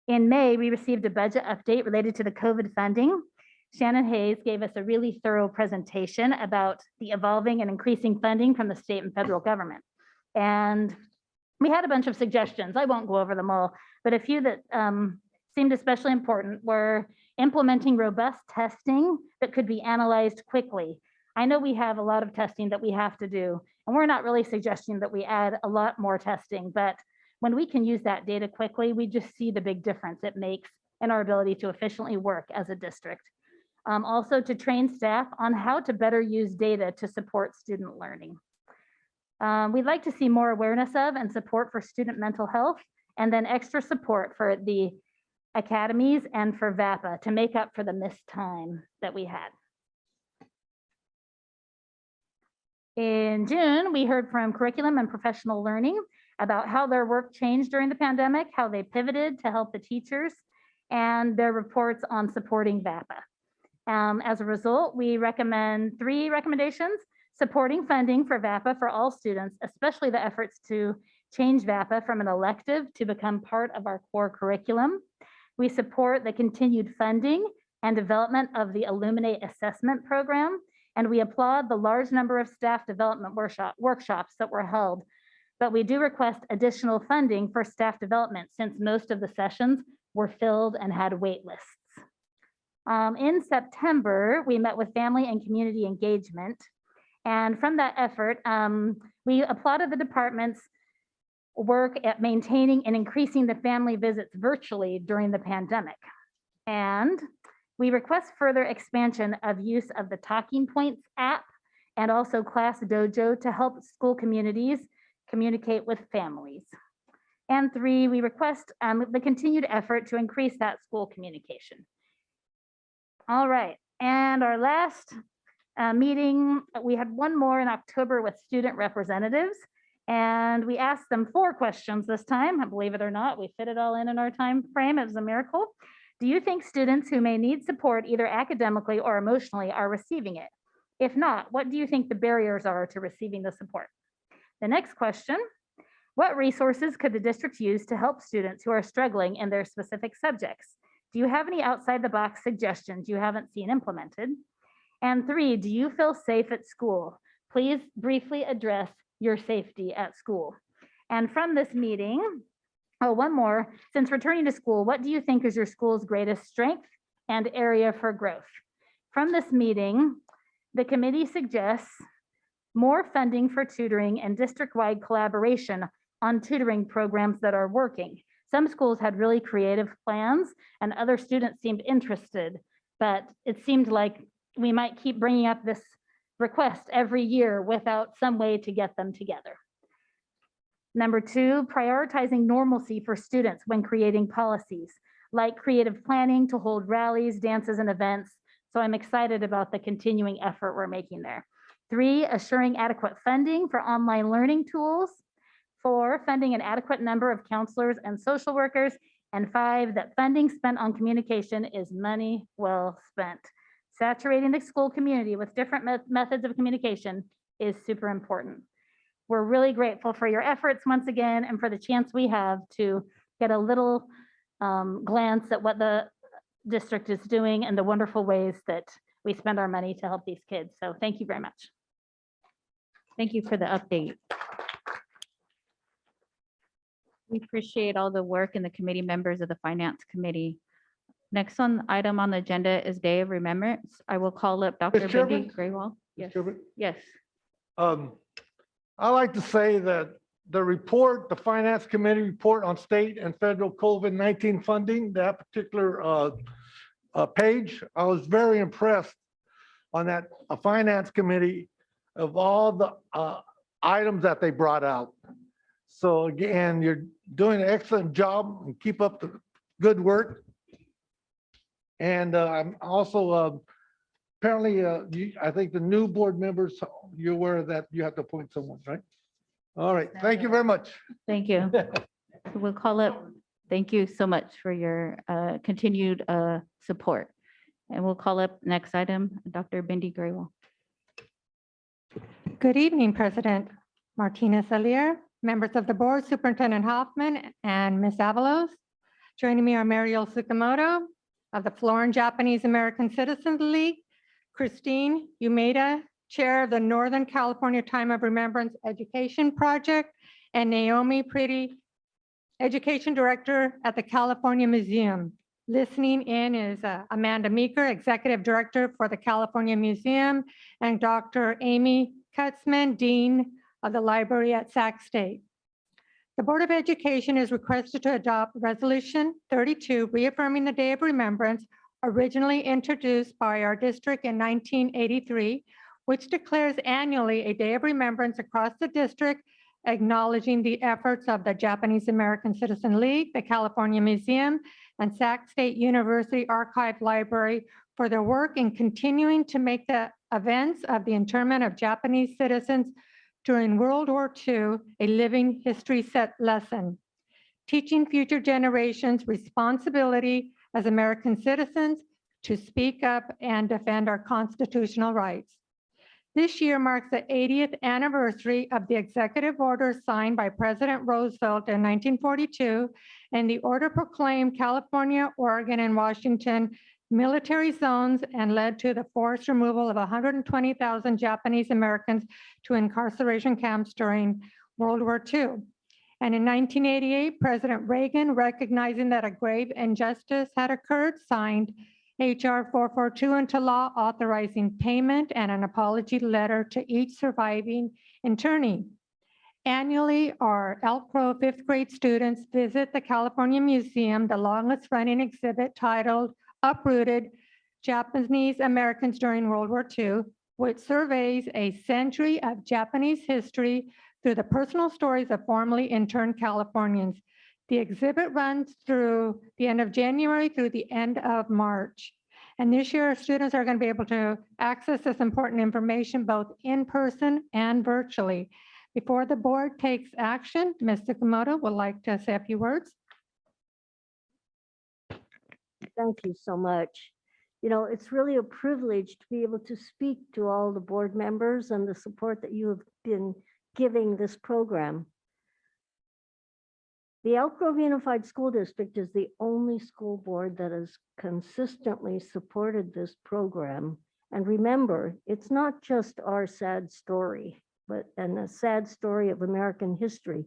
In May, we received a budget update related to the COVID funding. Shannon Hayes gave us a really thorough presentation about the evolving and increasing funding from the state and federal government. And we had a bunch of suggestions. I won't go over them all, but a few that seemed especially important were implementing robust testing that could be analyzed quickly. I know we have a lot of testing that we have to do, and we're not really suggesting that we add a lot more testing, but when we can use that data quickly, we just see the big difference it makes in our ability to efficiently work as a district. Also to train staff on how to better use data to support student learning. We'd like to see more awareness of and support for student mental health, and then extra support for the academies and for VAPA to make up for the missed time that we had. In June, we heard from Curriculum and Professional Learning about how their work changed during the pandemic, how they pivoted to help the teachers, and their reports on supporting VAPA. As a result, we recommend 3 recommendations: supporting funding for VAPA for all students, especially the efforts to change VAPA from an elective to become part of our core curriculum. We support the continued funding and development of the Illuminate Assessment Program, and we applaud the large number of staff development workshops that were held. But we do request additional funding for staff development since most of the sessions were filled and had wait lists. In September, we met with family and community engagement. And from that effort, we applauded the department's work at maintaining and increasing the family visits virtually during the pandemic. And we request further expansion of use of the Talking Points app and also Class Dojo to help school communities communicate with families. And 3, we request the continued effort to increase that school communication. All right, and our last meeting, we had one more in October with student representatives, and we asked them 4 questions this time. Believe it or not, we fit it all in our time frame. It was a miracle. Do you think students who may need support either academically or emotionally are receiving it? If not, what do you think the barriers are to receiving the support? The next question, what resources could the district use to help students who are struggling in their specific subjects? Do you have any outside the box suggestions you haven't seen implemented? And 3, do you feel safe at school? Please briefly address your safety at school. And from this meeting, oh, one more, since returning to school, what do you think is your school's greatest strength and area for growth? From this meeting, the committee suggests more funding for tutoring and district-wide collaboration on tutoring programs that are working. Some schools had really creative plans and other students seemed interested, but it seemed like we might keep bringing up this request every year without some way to get them together. Number 2, prioritizing normalcy for students when creating policies, like creative planning to hold rallies, dances, and events. So I'm excited about the continuing effort we're making there. 3, assuring adequate funding for online learning tools. 4, funding an adequate number of counselors and social workers. And 5, that funding spent on communication is money well spent. Saturating the school community with different methods of communication is super important. We're really grateful for your efforts once again and for the chance we have to get a little glance at what the district is doing and the wonderful ways that we spend our money to help these kids. So thank you very much. Thank you for the update. We appreciate all the work and the committee members of the Finance Committee. Next item on the agenda is Day of Remembrance. I will call up Dr. Mr. Chairman? Bindi Graywall. Yes. Chairman? Yes. I like to say that the report, the Finance Committee report on state and federal COVID-19 funding, that particular page, I was very impressed on that Finance Committee of all the items that they brought out. So again, you're doing an excellent job and keep up the good work. And I'm also apparently, I think the new board members, you're aware that you have to appoint someone, right? All right, thank you very much. Thank you. We'll call up. Thank you so much for your continued support. And we'll call up next item, Dr. Bindi Graywall. Good evening, President Martinez-Alier, members of the board, Superintendent Hoffman, and Ms. Avalos. Joining me are Mariel Tsukamoto of the Florin Japanese American Citizens League, Christine Umeda, Chair of the Northern California Time of Remembrance Education Project, and Naomi Pretty, Education Director at the California Museum. Listening in is Amanda Meeker, Executive Director for the California Museum, and Dr. Amy Kutzman, Dean of the Library at Sac State. The Board of Education is requested to adopt Resolution 32, reaffirming the Day of Remembrance, originally introduced by our district in 1983, which declares annually a Day of Remembrance across the district, acknowledging the efforts of the Japanese American Citizen League, the California Museum, and Sac State University Archive Library for their work in continuing to make the events of the internment of Japanese citizens during World War II a living history set lesson, teaching future generations responsibility as American citizens to speak up and defend our constitutional rights. This year marks the 80th anniversary of the executive order signed by President Roosevelt in 1942, and the order proclaimed California, Oregon, and Washington military zones and led to the forced removal of 120,000 Japanese Americans to incarceration camps during World War II. And in 1988, President Reagan, recognizing that a grave injustice had occurred, signed HR 442 into law, authorizing payment and an apology letter to each surviving internee. Annually, our Elk Grove fifth grade students visit the California Museum, the longest running exhibit titled Uprooted Japanese Americans During World War II, which surveys a century of Japanese history through the personal stories of formerly interned Californians. The exhibit runs through the end of January through the end of March. And this year, students are going to be able to access this important information both in person and virtually. Before the board takes action, Ms. Tsukamoto would like to say a few words. Thank you so much. You know, it's really a privilege to be able to speak to all the board members and the support that you have been giving this program. The Elk Grove Unified School District is the only school board that has consistently supported this program. And remember, it's not just our sad story, and a sad story of American history.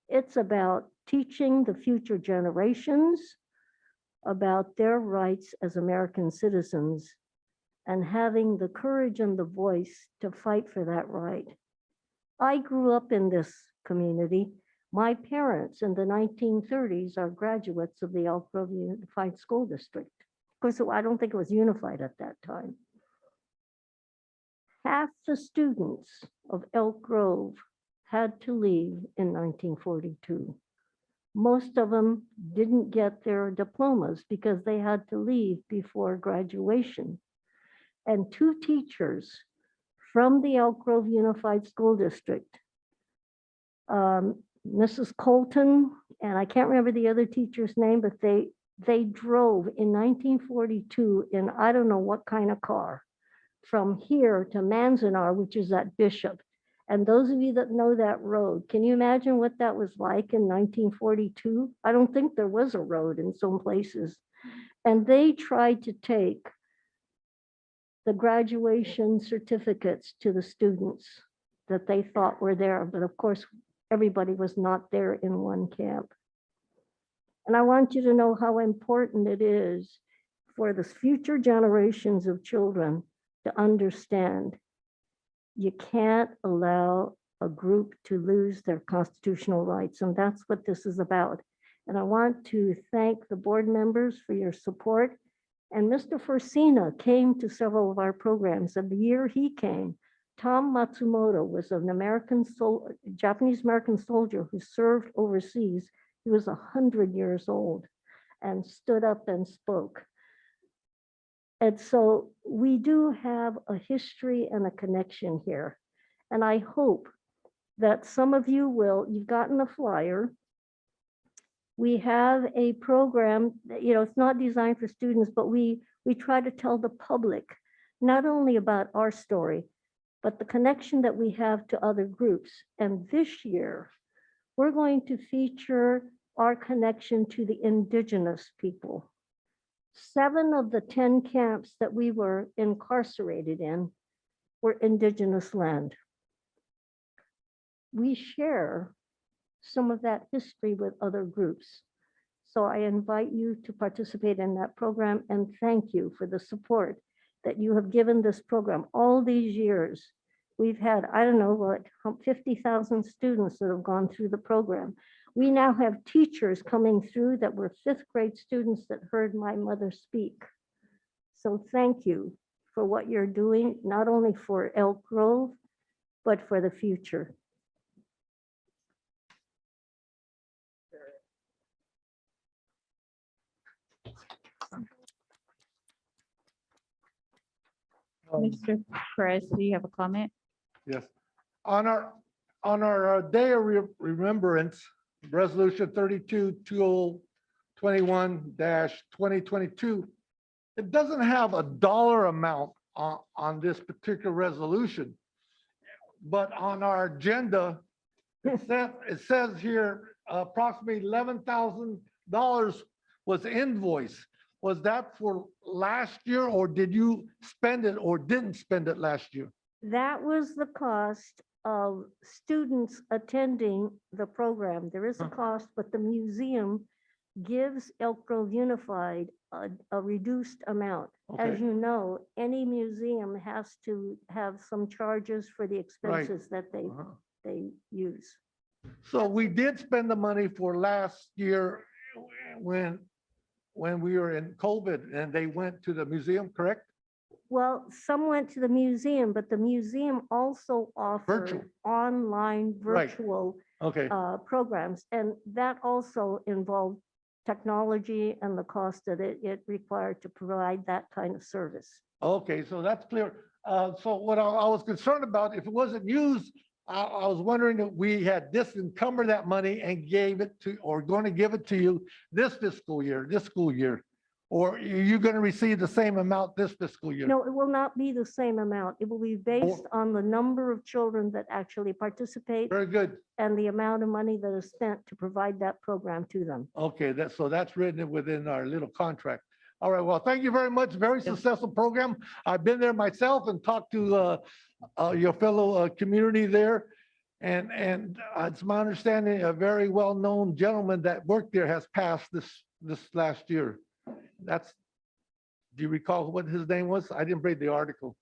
It's about teaching the future generations about their rights as American citizens and having the courage and the voice to fight for that right. I grew up in this community. My parents in the 1930s are graduates of the Elk Grove Unified School District. Of course, I don't think it was unified at that time. Half the students of Elk Grove had to leave in 1942. Most of them didn't get their diplomas because they had to leave before graduation. And two teachers from the Elk Grove Unified School District, Mrs. Colton, and I can't remember the other teacher's name, but they drove in 1942 in I don't know what kind of car from here to Manzanar, which is at Bishop. And those of you that know that road, can you imagine what that was like in 1942? I don't think there was a road in some places. And they tried to take the graduation certificates to the students that they thought were there. But of course, everybody was not there in one camp. And I want you to know how important it is for the future generations of children to understand you can't allow a group to lose their constitutional rights. And that's what this is about. And I want to thank the board members for your support. And Mr. Forsina came to several of our programs. And the year he came, Tom Matsumoto was an Japanese-American soldier who served overseas. He was 100 years old and stood up and spoke. And so we do have a history and a connection here. And I hope that some of you will, you've gotten a flyer. We have a program that, you know, it's not designed for students, but we try to tell the public not only about our story, but the connection that we have to other groups. And this year, we're going to feature our connection to the indigenous people. 7 of the 10 camps that we were incarcerated in were indigenous land. We share some of that history with other groups. So I invite you to participate in that program and thank you for the support that you have given this program all these years. We've had, I don't know, what, 50,000 students that have gone through the program. We now have teachers coming through that were 5th grade students that heard my mother speak. So thank you for what you're doing, not only for Elk Grove, but for the future. Mr. Perez, do you have a comment? Yes. On our day of remembrance, Resolution 32-2021-2022, it doesn't have a dollar amount on this particular resolution. But on our agenda, it says here approximately $11,000 was invoice. Was that for last year, or did you spend it or didn't spend it last year? That was the cost of students attending the program. There is a cost, but the museum gives Elk Grove Unified a reduced amount. As Okay. you know, any museum has to have some charges for the expenses that they use. So we did spend the money for last year when we were in COVID and they went to the museum, correct? Well, some went to the museum, but the museum also offered Virtual. online Right. virtual Okay, programs. And that also involved technology and the cost that it required to provide that kind of service. okay, so that's clear. So what I was concerned about, if it wasn't used, I was wondering if we had disencumbered that money and gave it to, or going to give it to you this fiscal year, this school year. Or are you going to receive the same amount this fiscal year? No, it will not be the same amount. It will be based on the number of children that actually participate Very good. and the amount of money that is spent to provide that program to them. Okay, so that's written within our little contract. All right, well, thank you very much. Very successful program. I've been there myself and talked to your fellow community there. And it's my understanding, a very well-known gentleman that worked there has passed this last year. Do you recall what his name was? I didn't read the article.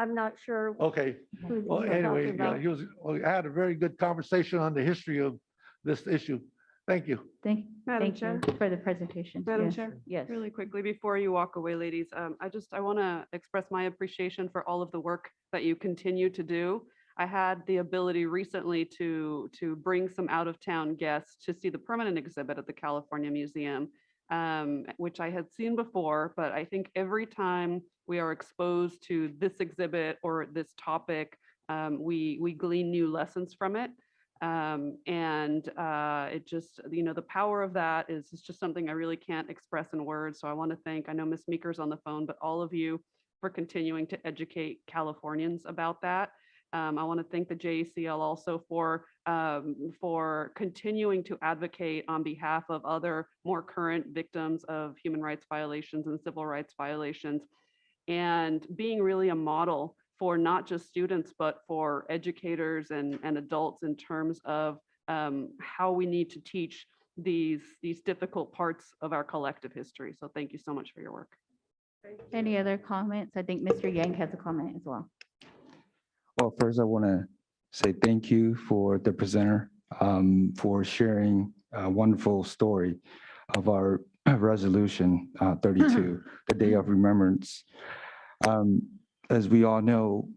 I'm not sure. Okay. who Well, you're anyway, talking about. I had a very good conversation on the history of this issue. Thank you. Thank Madam you Chair. for the presentation. Madam Yes, Chair, Yes. really quickly before you walk away, ladies, I want to express my appreciation for all of the work that you continue to do. I had the ability recently to bring some out-of-town guests to see the permanent exhibit at the California Museum, which I had seen before, but I think every time we are exposed to this exhibit or this topic, we glean new lessons from it. It just, the power of that is just something I really can't express in words. So I want to thank, I know Ms. Meeker's on the phone, but all of you for continuing to educate Californians about that. I want to thank the JACL also for continuing to advocate on behalf of other more current victims of human rights violations and civil rights violations, and being really a model for not just students, but for educators and adults in terms of how we need to teach these difficult parts of our collective history. So thank you so much for your work. Any other comments? I think Mr. Yang has a comment as well. Well, first I want to say thank you for the presenter for sharing a wonderful story of our resolution 32, the Day of Remembrance. As we all know,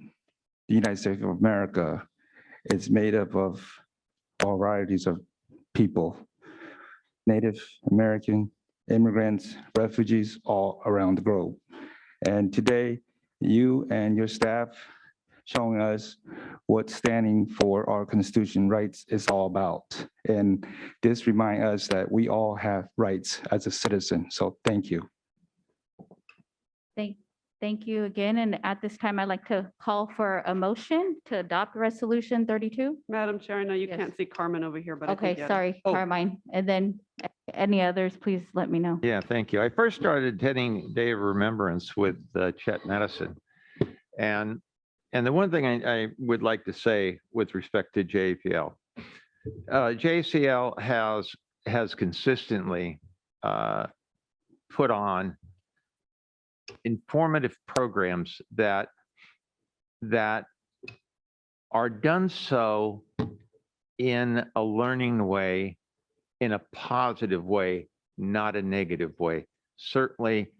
the United States of America is made up of all varieties of people, Native American, immigrants, refugees, all around the globe. And today, you and your staff showing us what standing for our constitution rights is all about. And this reminds us that we all have rights as a citizen. So thank you. Thank you again. And at this time, I'd like to call for a motion to adopt Resolution 32. Madam Chair, I know you Yes. can't see Carmen over here, but I Okay, think, yeah. sorry, Carmine. And then any others, please let me know. Yeah, thank you. I first started attending Day of Remembrance with Chet Medicine. And the one thing I would like to say with respect to JPL, JCL has consistently put on informative programs that are done so in a learning way, in a positive way, not a negative way. Certainly,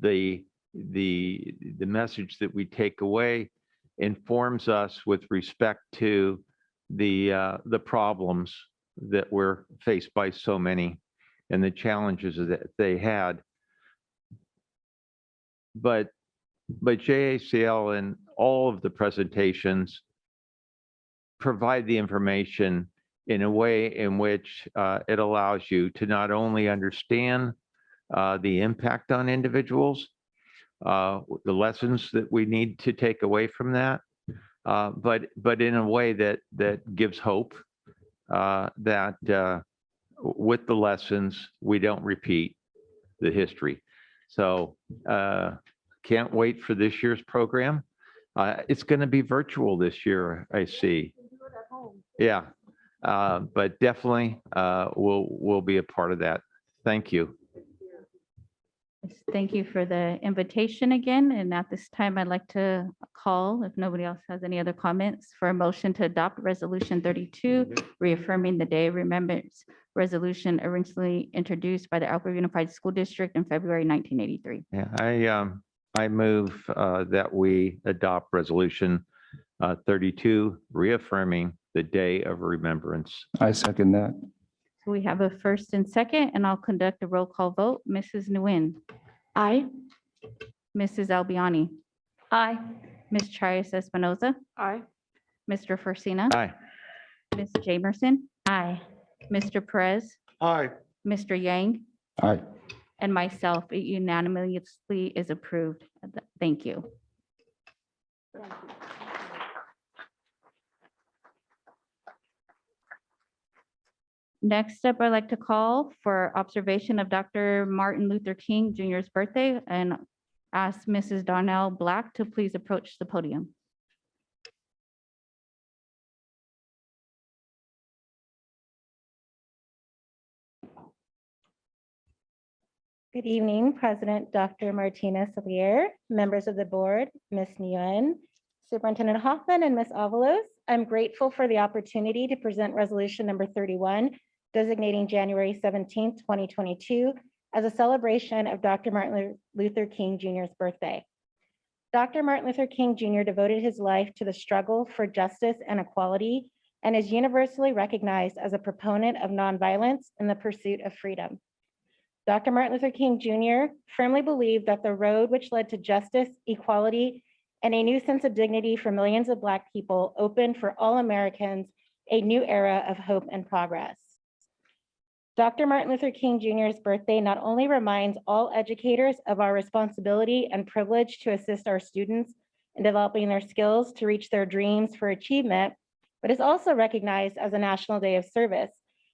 the message that we take away informs us with respect to the problems that were faced by so many and the challenges that they had. But JACL and all of the presentations provide the information in a way in which it allows you to not only understand the impact on individuals, the lessons that we need to take away from that, but in a way that gives hope that with the lessons, we don't repeat the history. So can't wait for this year's program. It's going to be virtual this year, I see. Yeah, but definitely we'll be a part of that. Thank you. Thank you for the invitation again. And at this time, I'd like to call, if nobody else has any other comments, for a motion to adopt Resolution 32, reaffirming the Day of Remembrance resolution originally introduced by the Elk Grove Unified School District in February 1983. Yeah, I move that we adopt Resolution 32, reaffirming the Day of Remembrance. I second that. So we have a first and second, and I'll conduct a roll call vote. Mrs. Nguyen. Aye. Mrs. Albiani. Aye. Ms. Trias Espinoza. Aye. Mr. Forcina. Aye. Ms. Jamerson. Aye. Mr. Perez. Aye. Mr. Yang. Aye. And myself, it unanimously is approved. Thank you. Next up, I'd like to call for observation of Dr. Martin Luther King Jr.'s birthday and ask Mrs. Darnell Black to please approach the podium. Good evening, President Dr. Martina Salier, members of the board, Ms. Nguyen, Superintendent Hoffman, and Ms. Avalos. I'm grateful for the opportunity to present resolution number 31, designating January 17th, 2022 as a celebration of Dr. Martin Luther King Jr.'s birthday. Dr. Martin Luther King Jr. devoted his life to the struggle for justice and equality and is universally recognized as a proponent of nonviolence in the pursuit of freedom. Dr. Martin Luther King Jr. firmly believed that the road which led to justice, equality, and a new sense of dignity for millions of Black people opened for all Americans a new era of hope and progress. Dr. Martin Luther King Jr.'s birthday not only reminds all educators of our responsibility and privilege to assist our students in developing their skills to reach their dreams for achievement, but is also recognized as a National Day of Service,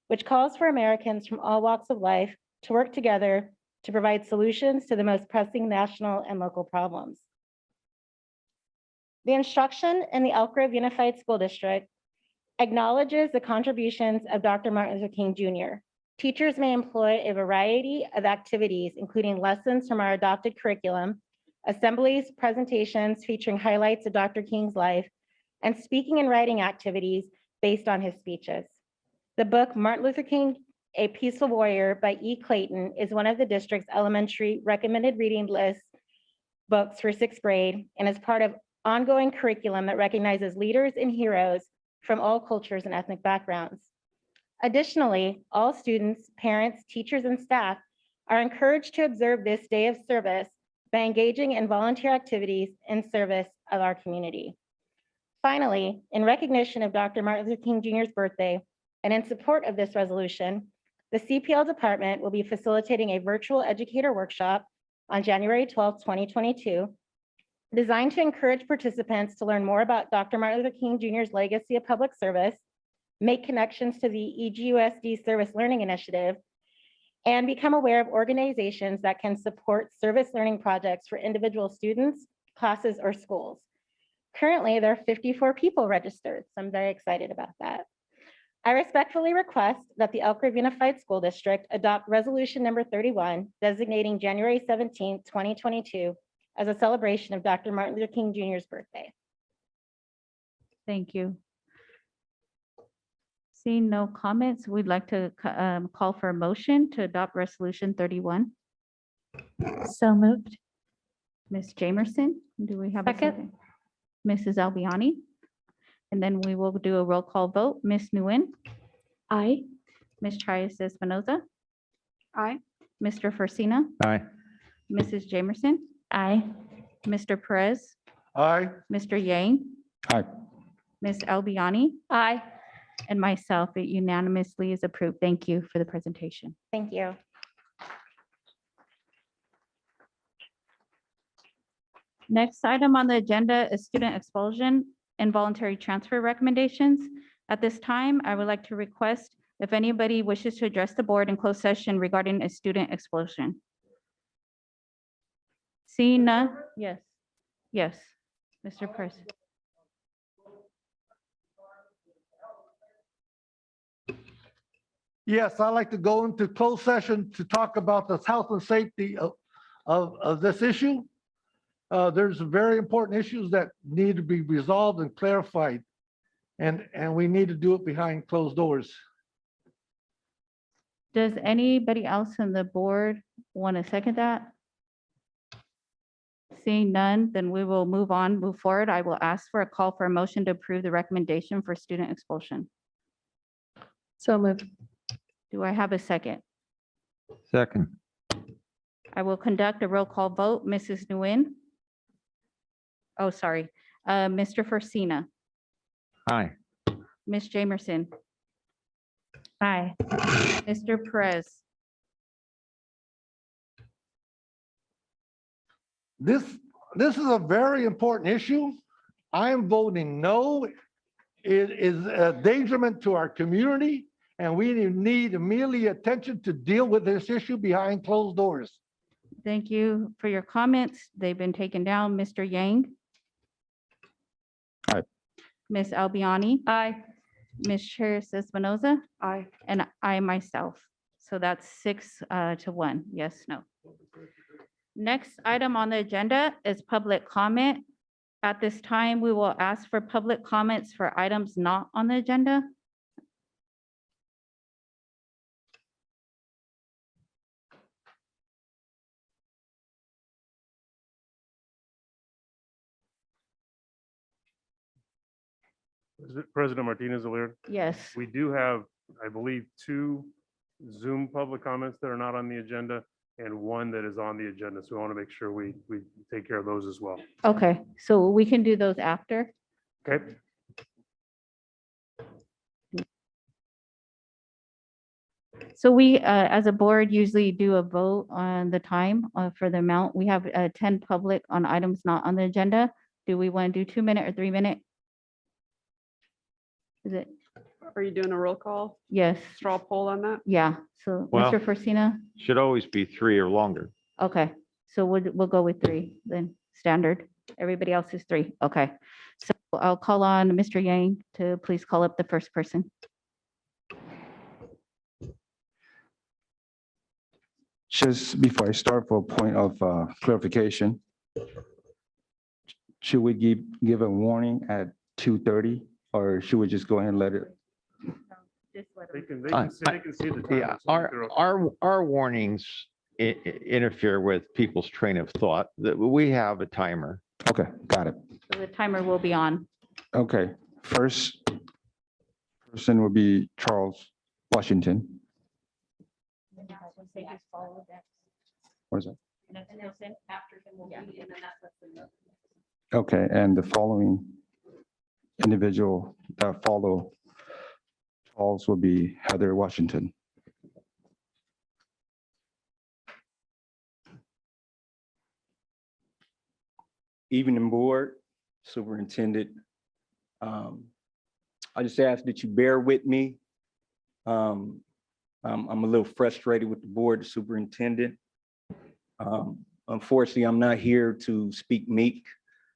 which calls for Americans from all walks of life to work together to provide solutions to the most pressing national and local problems. The instruction in the Elk Grove Unified School District acknowledges the contributions of Dr. Martin Luther King Jr. Teachers may employ a variety of activities, including lessons from our adopted curriculum, assemblies, presentations featuring highlights of Dr. King's life, and speaking and writing activities based on his speeches. The book, Martin Luther King, A Peaceful Warrior by E. Clayton, is one of the district's elementary recommended reading list books for 6th grade and is part of ongoing curriculum that recognizes leaders and heroes from all cultures and ethnic backgrounds. Additionally, all students, parents, teachers, and staff are encouraged to observe this day of service by engaging in volunteer activities in service of our community. Finally, in recognition of Dr. Martin Luther King Jr.'s birthday and in support of this resolution, the CPL department will be facilitating a virtual educator workshop on January 12, 2022, designed to encourage participants to learn more about Dr. Martin Luther King Jr.'s legacy of public service, make connections to the EGUSD Service Learning Initiative, and become aware of organizations that can support service learning projects for individual students, classes, or schools. Currently, there are 54 people registered, so I'm very excited about that. I respectfully request that the Elk Grove Unified School District adopt resolution number 31, designating January 17, 2022 as a celebration of Dr. Martin Luther King Jr.'s birthday. Thank you. Seeing no comments, we'd like to call for a motion to adopt resolution 31. So moved. Ms. Jamerson, do we have a Second. second? Mrs. Albiani? And then we will do a roll call vote. Ms. Nguyen? Aye. Ms. Trias Espinoza? Aye. Mr. Forcina? Aye. Mrs. Jamerson? Aye. Mr. Perez? Aye. Mr. Yang? Aye. Ms. Albiani? Aye. And myself, it unanimously is approved. Thank you for the presentation. Thank you. Next item on the agenda is student expulsion and voluntary transfer recommendations. At this time, I would like to request if anybody wishes to address the board in closed session regarding a student expulsion. Seeing none, yes, yes, Mr. Perez. Yes, I'd like to go into closed session to talk about the health and safety of this issue. There's very important issues that need to be resolved and clarified, and we need to do it behind closed doors. Does anybody else on the board want to second that? Seeing none, then we will move forward. I will ask for a call for a motion to approve the recommendation for student expulsion. So moved. Do I have a second? Second. I will conduct a roll call vote. Mrs. Nguyen? Oh, sorry. Mr. Forcina, Aye. Ms. Jamerson, Aye. Mr. Perez, This is a very important issue. I am voting no. It is a endangerment to our community, and we need immediate attention to deal with this issue behind closed doors. thank you for your comments. They've been taken down. Mr. Yang? Aye. Ms. Albiani? Aye. Ms. Cheris Espinoza? Aye. And I myself. So that's 6-1. Yes, no. Next item on the agenda is public comment. At this time, we will ask for public comments for items not on the agenda. President Martinez-Alier, Yes. we do have, I believe, 2 Zoom public comments that are not on the agenda and 1 that is on the agenda. So we want to make sure we take care of those as well. Okay, so we can do those after. Okay? So we, as a board, usually do a vote on the time for the amount. We have 10 public on items not on the agenda. Do we want to do 2-minute or 3-minute? Is it? Are you doing a roll call? Yes, Straw poll on that? yeah. So Well- Mr. Forcina, Should always be 3 or longer. okay. So we'll go with 3 then, standard. Everybody else is 3. Okay. So I'll call on Mr. Yang to please call up the first person. Just before I start, for a point of clarification, should we give a warning at 2:30, or should we just go ahead and let it? They can see the time. Yeah, our warnings interfere with people's train of thought. That we have a timer. Okay, got it. So the timer will be on. Okay, first person will be Charles Washington. What is that? Okay, and the following individual that follow Charles will be Heather Washington. Evening Board, Superintendent. I just ask that you bear with me. I'm a little frustrated with the board, the superintendent. Unfortunately, I'm not here to speak meek.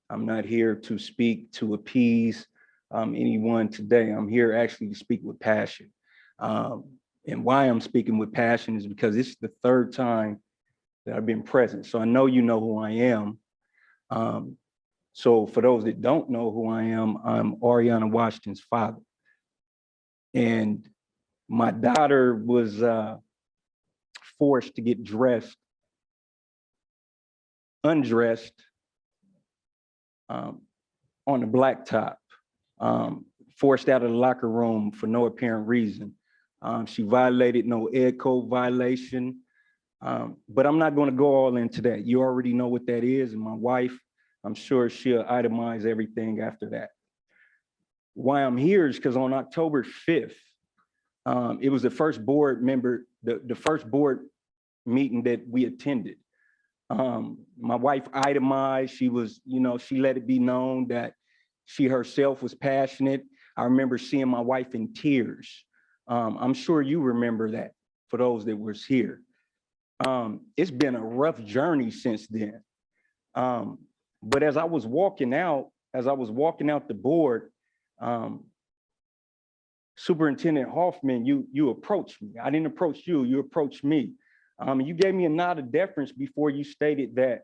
I'm not here to speak to appease anyone today. I'm here actually to speak with passion. And why I'm speaking with passion is because this is the 3rd time that I've been present. So I know you know who I am. So for those that don't know who I am, I'm Ariana Washington's father. And my daughter was forced to get undressed on the blacktop, forced out of the locker room for no apparent reason. She violated no ed code violation, but I'm not going to go all into that. You already know what that is, and my wife, I'm sure she'll itemize everything after that. Why I'm here is because on October 5th, it was the first board member, the first board meeting that we attended. My wife itemized, she was, she let it be known that she herself was passionate. I remember seeing my wife in tears. I'm sure you remember that for those that was here. It's been a rough journey since then. But as I was walking out the board, Superintendent Hoffman, you approached me. I didn't approach you, you approached me. You gave me a nod of deference before you stated that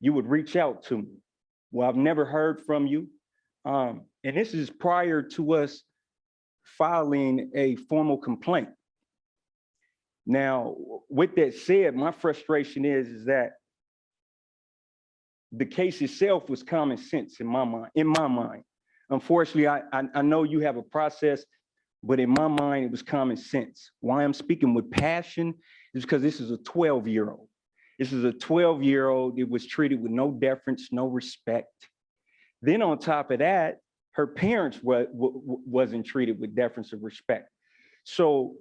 you would reach out to me. Well, I've never heard from you. And this is prior to us filing a formal complaint. Now, with that said, my frustration is that the case itself was common sense in my mind. Unfortunately, I know you have a process, but in my mind, it was common sense. Why I'm speaking with passion is because this is a 12-year-old. This is a 12-year-old that was treated with no deference, no respect. Then on top of that, her parents wasn't treated with deference or respect. So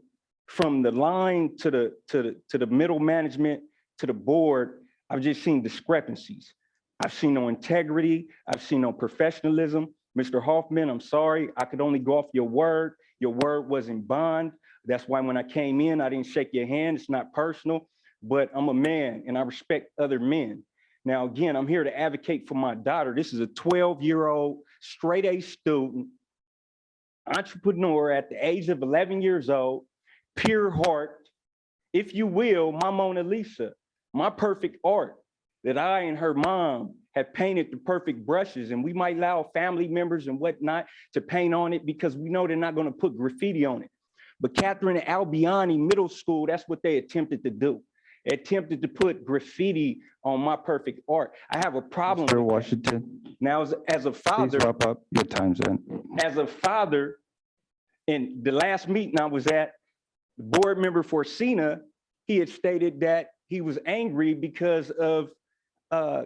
from the line to the middle management to the board, I've just seen discrepancies. I've seen no integrity. I've seen no professionalism. Mr. Hoffman, I'm sorry, I could only go off your word. Your word wasn't bond. That's why when I came in, I didn't shake your hand. It's not personal, but I'm a man and I respect other men. Now, again, I'm here to advocate for my daughter. This is a 12-year-old straight A student, entrepreneur at the age of 11 years old, pure heart, if you will, my Mona Lisa, my perfect art that I and her mom have painted the perfect brushes, and we might allow family members and whatnot to paint on it because we know they're not going to put graffiti on it. But Catherine Albiani Middle School, that's what they attempted to do. They attempted to put graffiti on my perfect art. I have a problem Mr. with Washington, that. Now, as a please father, wrap up. Your time's in. as a father, in the last meeting I was at, the board member for Cena, he had stated that he was angry because of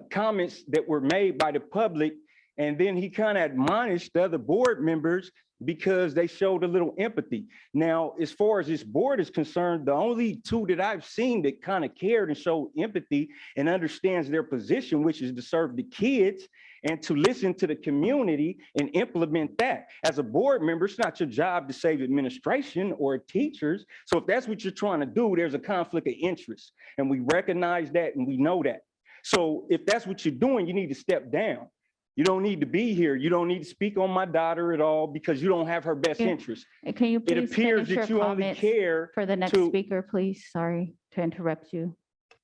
comments that were made by the public. And then he kind of admonished the other board members because they showed a little empathy. Now, as far as this board is concerned, the only two that I've seen that kind of cared and showed empathy and understands their position, which is to serve the kids and to listen to the community and implement that. As a board member, it's not your job to save administration or teachers. So if that's what you're trying to do, there's a conflict of interest. And we recognize that and we know that. So if that's what you're doing, you need to step down. You don't need to be here. You don't need to speak on my daughter at all because you don't have her best interest. Can you It please appears finish that your you only comments care for the next to- speaker, please? Sorry to interrupt you.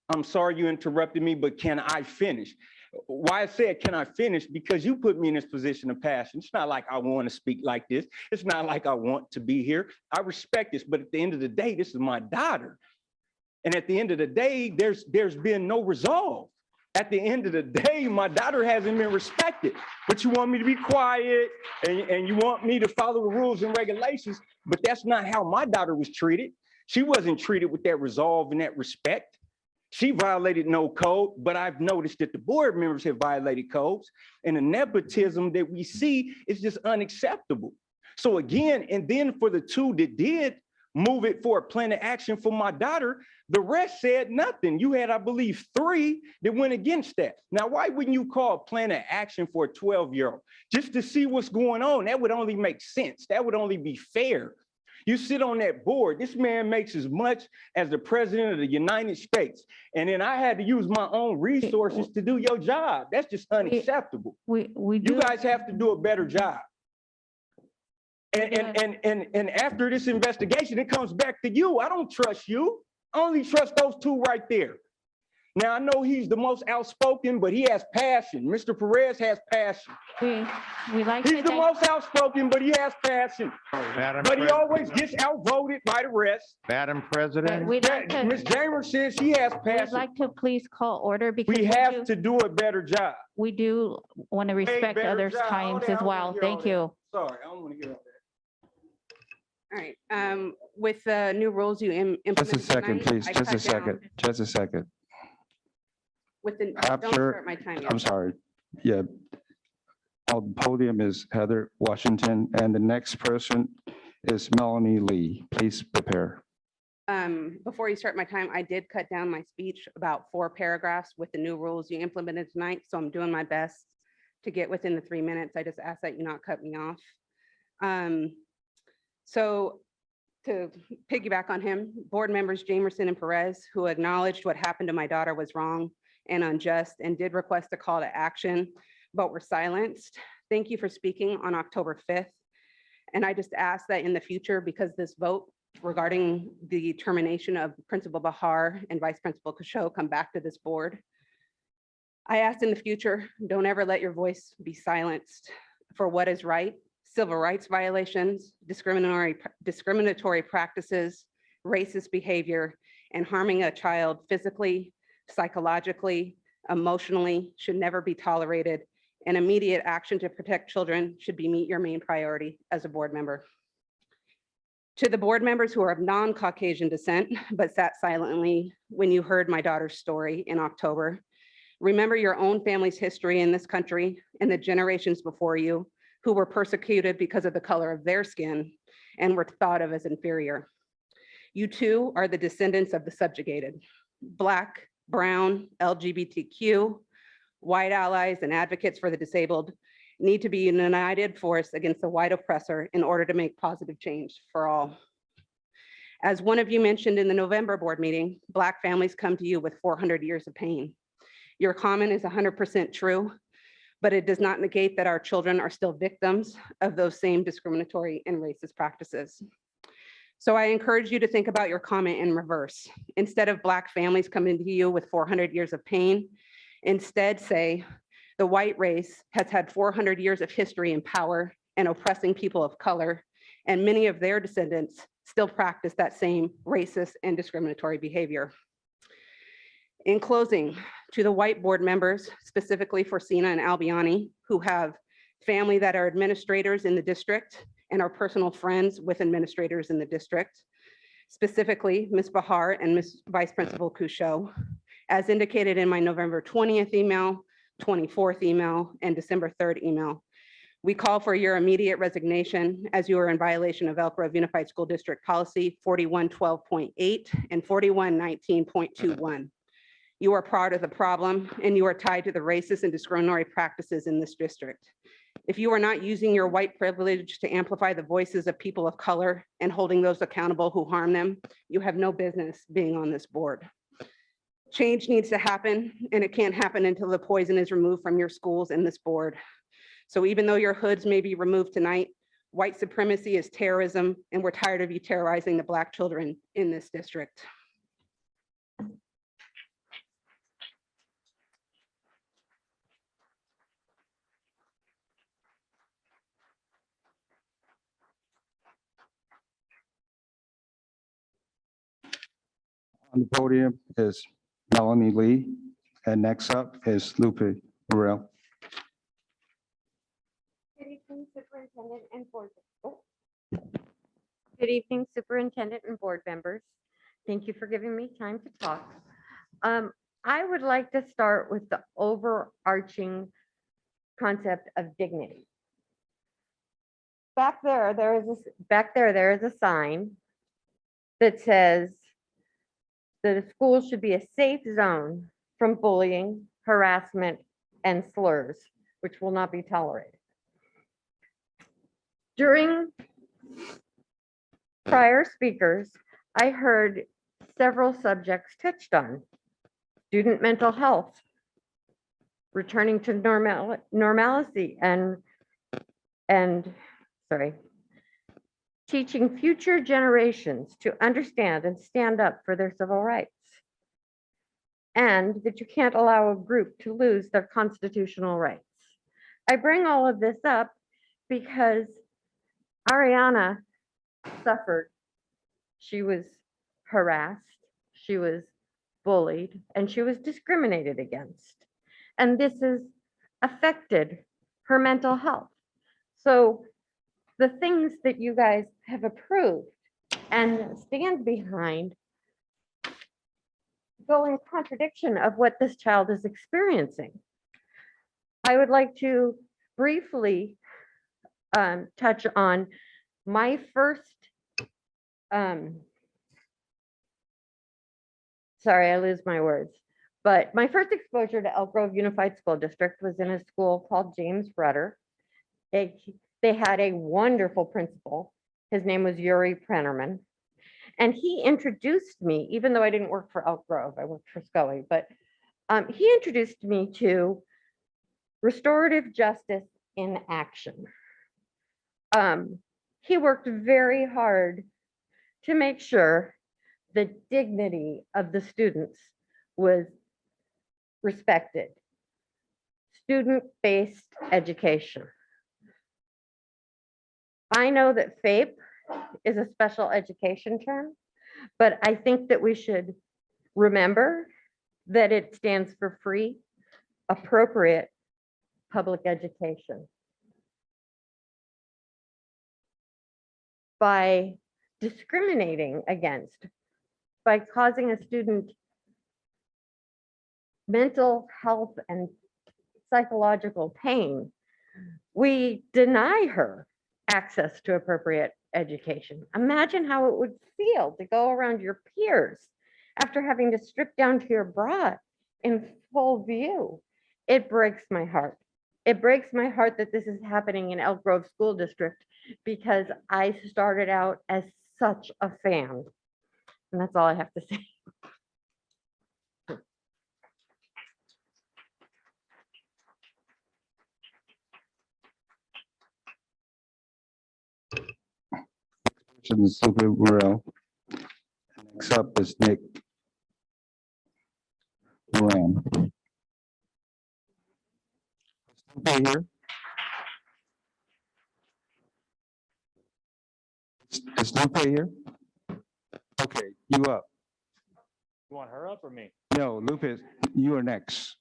I'm sorry you interrupted me, but can I finish? Why I said, can I finish? Because you put me in this position of passion. It's not like I want to speak like this. It's not like I want to be here. I respect this, but at the end of the day, this is my daughter. And at the end of the day, there's been no resolve. At the end of the day, my daughter hasn't been respected. But you want me to be quiet and you want me to follow the rules and regulations, but that's not how my daughter was treated. She wasn't treated with that resolve and that respect. She violated no code, but I've noticed that the board members have violated codes, and the nepotism that we see is just unacceptable. So again, and then for the two that did move it for a plan of action for my daughter, the rest said nothing. You had, I believe, 3 that went against that. Now, why wouldn't you call a plan of action for a 12-year-old? Just to see what's going on. That would only make sense. That would only be fair. You sit on that board, this man makes as much as the president of the United States. And then I had to use my own resources to do your job. That's just unacceptable. We do. You guys have to do a better job. And after this investigation, it comes back to you. I don't trust you. I only trust those 2 right there. Now, I know he's the most outspoken, but he has passion. Mr. Perez has passion. We like He's the most outspoken, but he has passion. But he always gets outvoted by the rest. Madam President. We'd like to, Ms. Jamer says she has we'd passion. like to please call order because We have to do a better job. we do want to respect better others' job. times I as don't well. wanna hear Thank all you. Sorry, I don't want to hear all that. All right, with the new rules you implemented. Just a second, tonight, please. I Just a cut down second. Just a second. With the, don't After, start my time yet. I'm sorry. Yeah. On the podium is Heather Washington, and the next person is Melanie Lee. Please prepare. Before you start my time, I did cut down my speech about 4 paragraphs with the new rules you implemented tonight. So I'm doing my best to get within the 3 minutes. I just ask that you not cut me off. So to piggyback on him, board members Jamerson and Perez, who acknowledged what happened to my daughter was wrong and unjust and did request a call to action, but were silenced. Thank you for speaking on October 5th. And I just ask that in the future, because this vote regarding the termination of Principal Bahar and Vice Principal Kasho come back to this board. I ask in the future, don't ever let your voice be silenced for what is right. Civil rights violations, discriminatory practices, racist behavior, and harming a child physically, psychologically, emotionally should never be tolerated, and immediate action to protect children should be meet your main priority as a board member. To the board members who are of non-Caucasian descent, but sat silently when you heard my daughter's story in October, remember your own family's history in this country and the generations before you who were persecuted because of the color of their skin and were thought of as inferior. You too are the descendants of the subjugated. Black, brown, LGBTQ, white allies and advocates for the disabled need to be a united force against the white oppressor in order to make positive change for all. As one of you mentioned in the November board meeting, Black families come to you with 400 years of pain. Your comment is 100% true, but it does not negate that our children are still victims of those same discriminatory and racist practices. So I encourage you to think about your comment in reverse. Instead of Black families coming to you with 400 years of pain, instead say, the white race has had 400 years of history in power and oppressing people of color, and many of their descendants still practice that same racist and discriminatory behavior. In closing, to the white board members, specifically for Sina and Albiani, who have family that are administrators in the district and are personal friends with administrators in the district, specifically Ms. Bahar and Ms. Vice Principal Couchot, as indicated in my November 20th email, 24th email, and December 3rd email. We call for your immediate resignation as you are in violation of Elk Grove Unified School District Policy 4112.8 and 4119.21. You are part of the problem and you are tied to the racist and discriminatory practices in this district. If you are not using your white privilege to amplify the voices of people of color and holding those accountable who harm them, you have no business being on this board. Change needs to happen, and it can't happen until the poison is removed from your schools and this board. So even though your hoods may be removed tonight, white supremacy is terrorism, and we're tired of you terrorizing the Black children in this district. On the podium is Melanie Lee, and next up is Lupe Burrell. Good evening, Superintendent and board. Good evening, Superintendent and board members. Thank you for giving me time to talk. I would like to start with the overarching concept of dignity. Back there, there is a sign that says that a school should be a safe zone from bullying, harassment, and slurs, which will not be tolerated. During prior speakers, I heard several subjects touched on: student mental health, returning to normalcy, and teaching future generations to understand and stand up for their civil rights, and that you can't allow a group to lose their constitutional rights. I bring all of this up because Ariana suffered. She was harassed, she was bullied, and she was discriminated against. And this has affected her mental health. So the things that you guys have approved and stand behind go in contradiction of what this child is experiencing. I would like to briefly touch on my first, sorry, I lose my words, but my first exposure to Elk Grove Unified School District was in a school called James Rudder. They had a wonderful principal. His name was Yuri Prennerman. And he introduced me, even though I didn't work for Elk Grove, I worked for Scully, but he introduced me to restorative justice in action. He worked very hard to make sure the dignity of the students was respected. Student-based education. I know that FAPE is a special education term, but I think that we should remember that it stands for free, appropriate public education. By discriminating against, by causing a student mental health and psychological pain, we deny her access to appropriate education. Imagine how it would feel to go around your peers after having to strip down to your bra in full view. It breaks my heart. It breaks my heart that this is happening in Elk Grove School District because I started out as such a fan. And that's all I have to say. Sylvia Wilhelm. Next up is Nick Moran. Stay here. Is Lupe here? Okay, you up. You want her up or me? No, Lupe, you are next.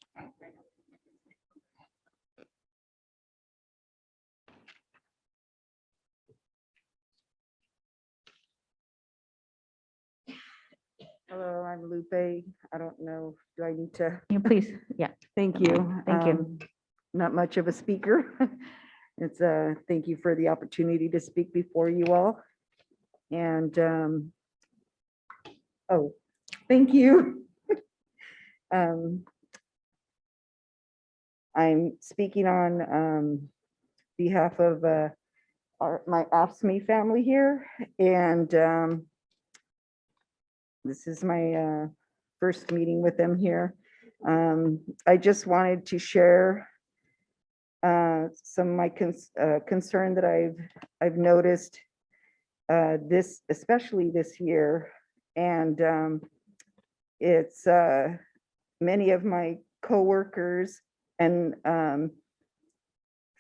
Hello, I'm Lupe. I don't know, do I need to? Please, yeah. Thank you. Thank you. Not much of a speaker. It's thank you for the opportunity to speak before you all. And oh, thank you. I'm speaking on behalf of my AFSCME family here, and this is my first meeting with them here. I just wanted to share some of my concern that I've noticed especially this year, and it's many of my coworkers and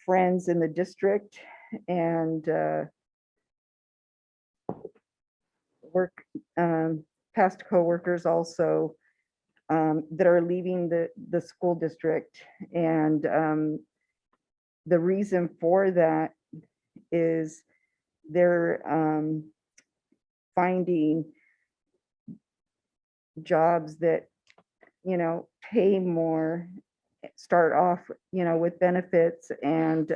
friends in the district and past coworkers also that are leaving the school district. And the reason for that is they're finding jobs that, pay more, start off, with benefits and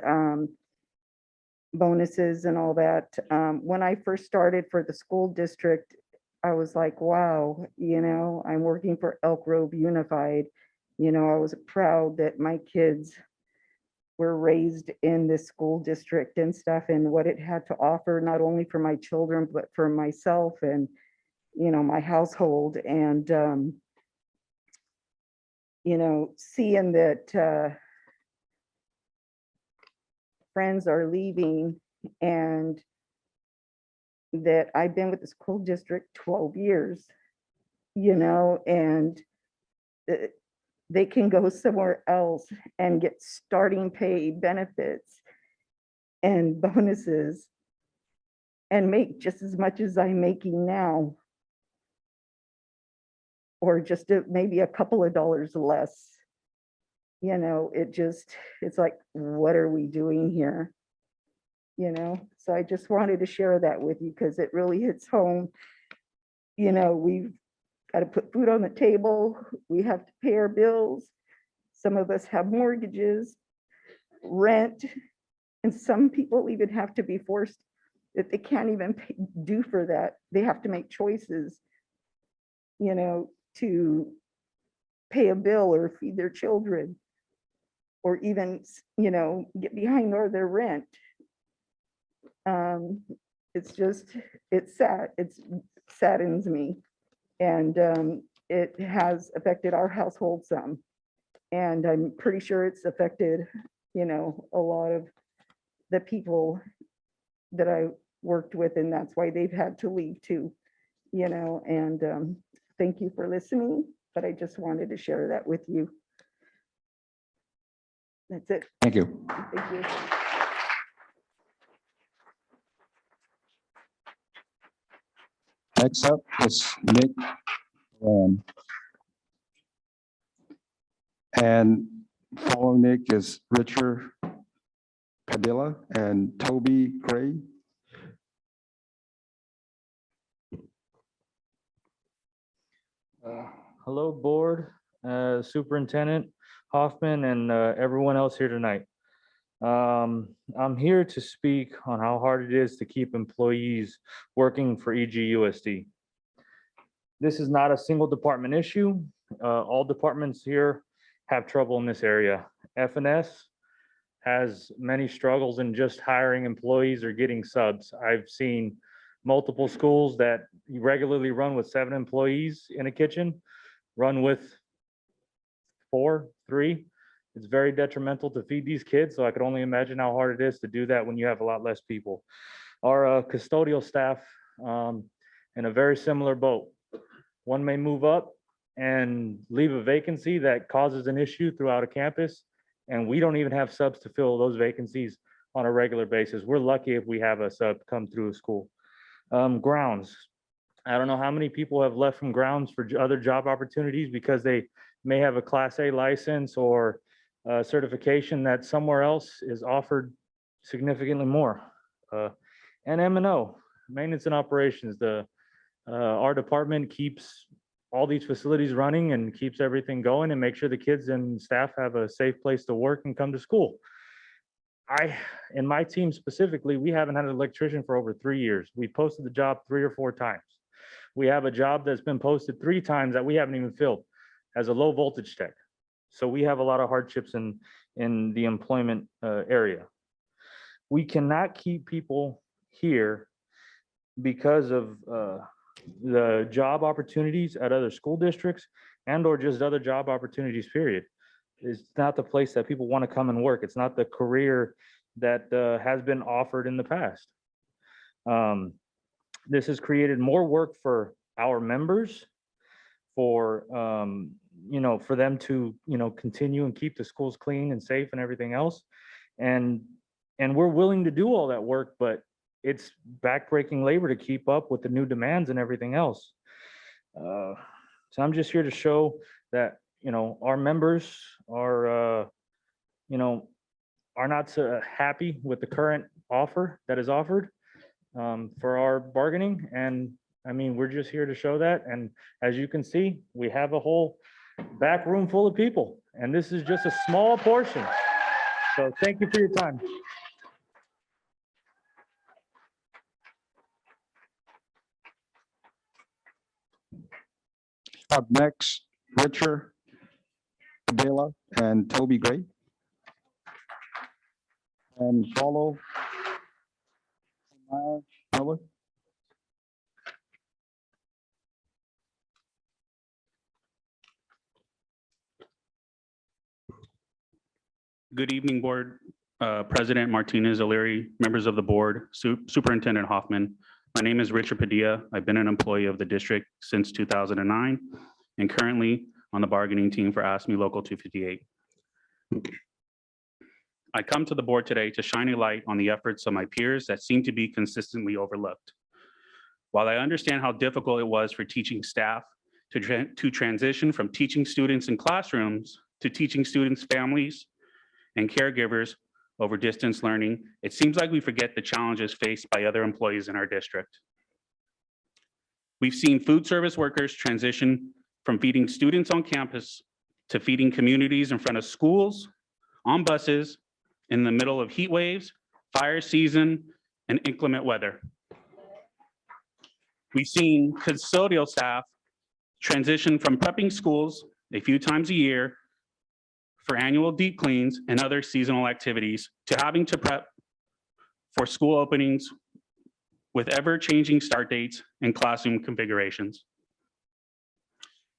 bonuses and all that. When I first started for the school district, I was like, wow, I'm working for Elk Grove Unified. I was proud that my kids were raised in this school district and stuff, and what it had to offer, not only for my children, but for myself and, my household. And, seeing that friends are leaving and that I've been with the school district 12 years, and they can go somewhere else and get starting pay, benefits, and bonuses and make just as much as I'm making now, or just maybe a couple of dollars less. It's like, what are we doing here? So I just wanted to share that with you because it really hits home. We've got to put food on the table. We have to pay our bills. Some of us have mortgages, rent, and some people even have to be forced that they can't even do for that. They have to make choices, to pay a bill or feed their children, or even, get behind on their rent. It's sad. It saddens me. And it has affected our household some. And I'm pretty sure it's affected, a lot of the people that I worked with, and that's why they've had to leave too, and thank you for listening, but I just wanted to share that with you. That's it. Thank you. Thank you. Next up is Nick. And Following Nick is Richard Padilla and Toby Gray. Hello, Board, Superintendent Hoffman, and everyone else here tonight. I'm here to speak on how hard it is to keep employees working for EGUSD. This is not a single department issue. All departments here have trouble in this area. F&S has many struggles in just hiring employees or getting subs. I've seen multiple schools that regularly run with 7 employees in a kitchen, run with 4, 3. It's very detrimental to feed these kids, so I could only imagine how hard it is to do that when you have a lot less people. Our custodial staff in a very similar boat. One may move up and leave a vacancy that causes an issue throughout a campus, and we don't even have subs to fill those vacancies on a regular basis. We're lucky if we have a sub come through a school. Grounds. I don't know how many people have left from grounds for other job opportunities because they may have a Class A license or certification that somewhere else is offered significantly more. And M&O, maintenance and operations. Our department keeps all these facilities running and keeps everything going and make sure the kids and staff have a safe place to work and come to school. In my team specifically, we haven't had an electrician for over 3 years. We posted the job 3 or 4 times. We have a job that's been posted 3 times that we haven't even filled as a low voltage tech. So we have a lot of hardships in the employment area. We cannot keep people here because of the job opportunities at other school districts and or just other job opportunities, period. It's not the place that people want to come and work. It's not the career that has been offered in the past. This has created more work for our members, for for them to continue and keep the schools clean and safe and everything else. And we're willing to do all that work, but it's backbreaking labor to keep up with the new demands and everything else. So I'm just here to show that our members are not so happy with the current offer that is offered for our bargaining. And I mean, we're just here to show that. And as you can see, we have a whole back room full of people, and this is just a small portion. So thank you for your time. Up next, Richard Padilla and Toby Gray. And follow Miller. Good evening, Board President Martinez O'Leary, members of the board, Superintendent Hoffman. My name is Richard Padilla. I've been an employee of the district since 2009 and currently on the bargaining team for ASME Local 258. I come to the board today to shine a light on the efforts of my peers that seem to be consistently overlooked. While I understand how difficult it was for teaching staff to transition from teaching students in classrooms to teaching students' families and caregivers over distance learning, it seems like we forget the challenges faced by other employees in our district. We've seen food service workers transition from feeding students on campus to feeding communities in front of schools, on buses, in the middle of heat waves, fire season, and inclement weather. We've seen custodial staff transition from prepping schools a few times a year for annual deep cleans and other seasonal activities to having to prep for school openings with ever-changing start dates and classroom configurations.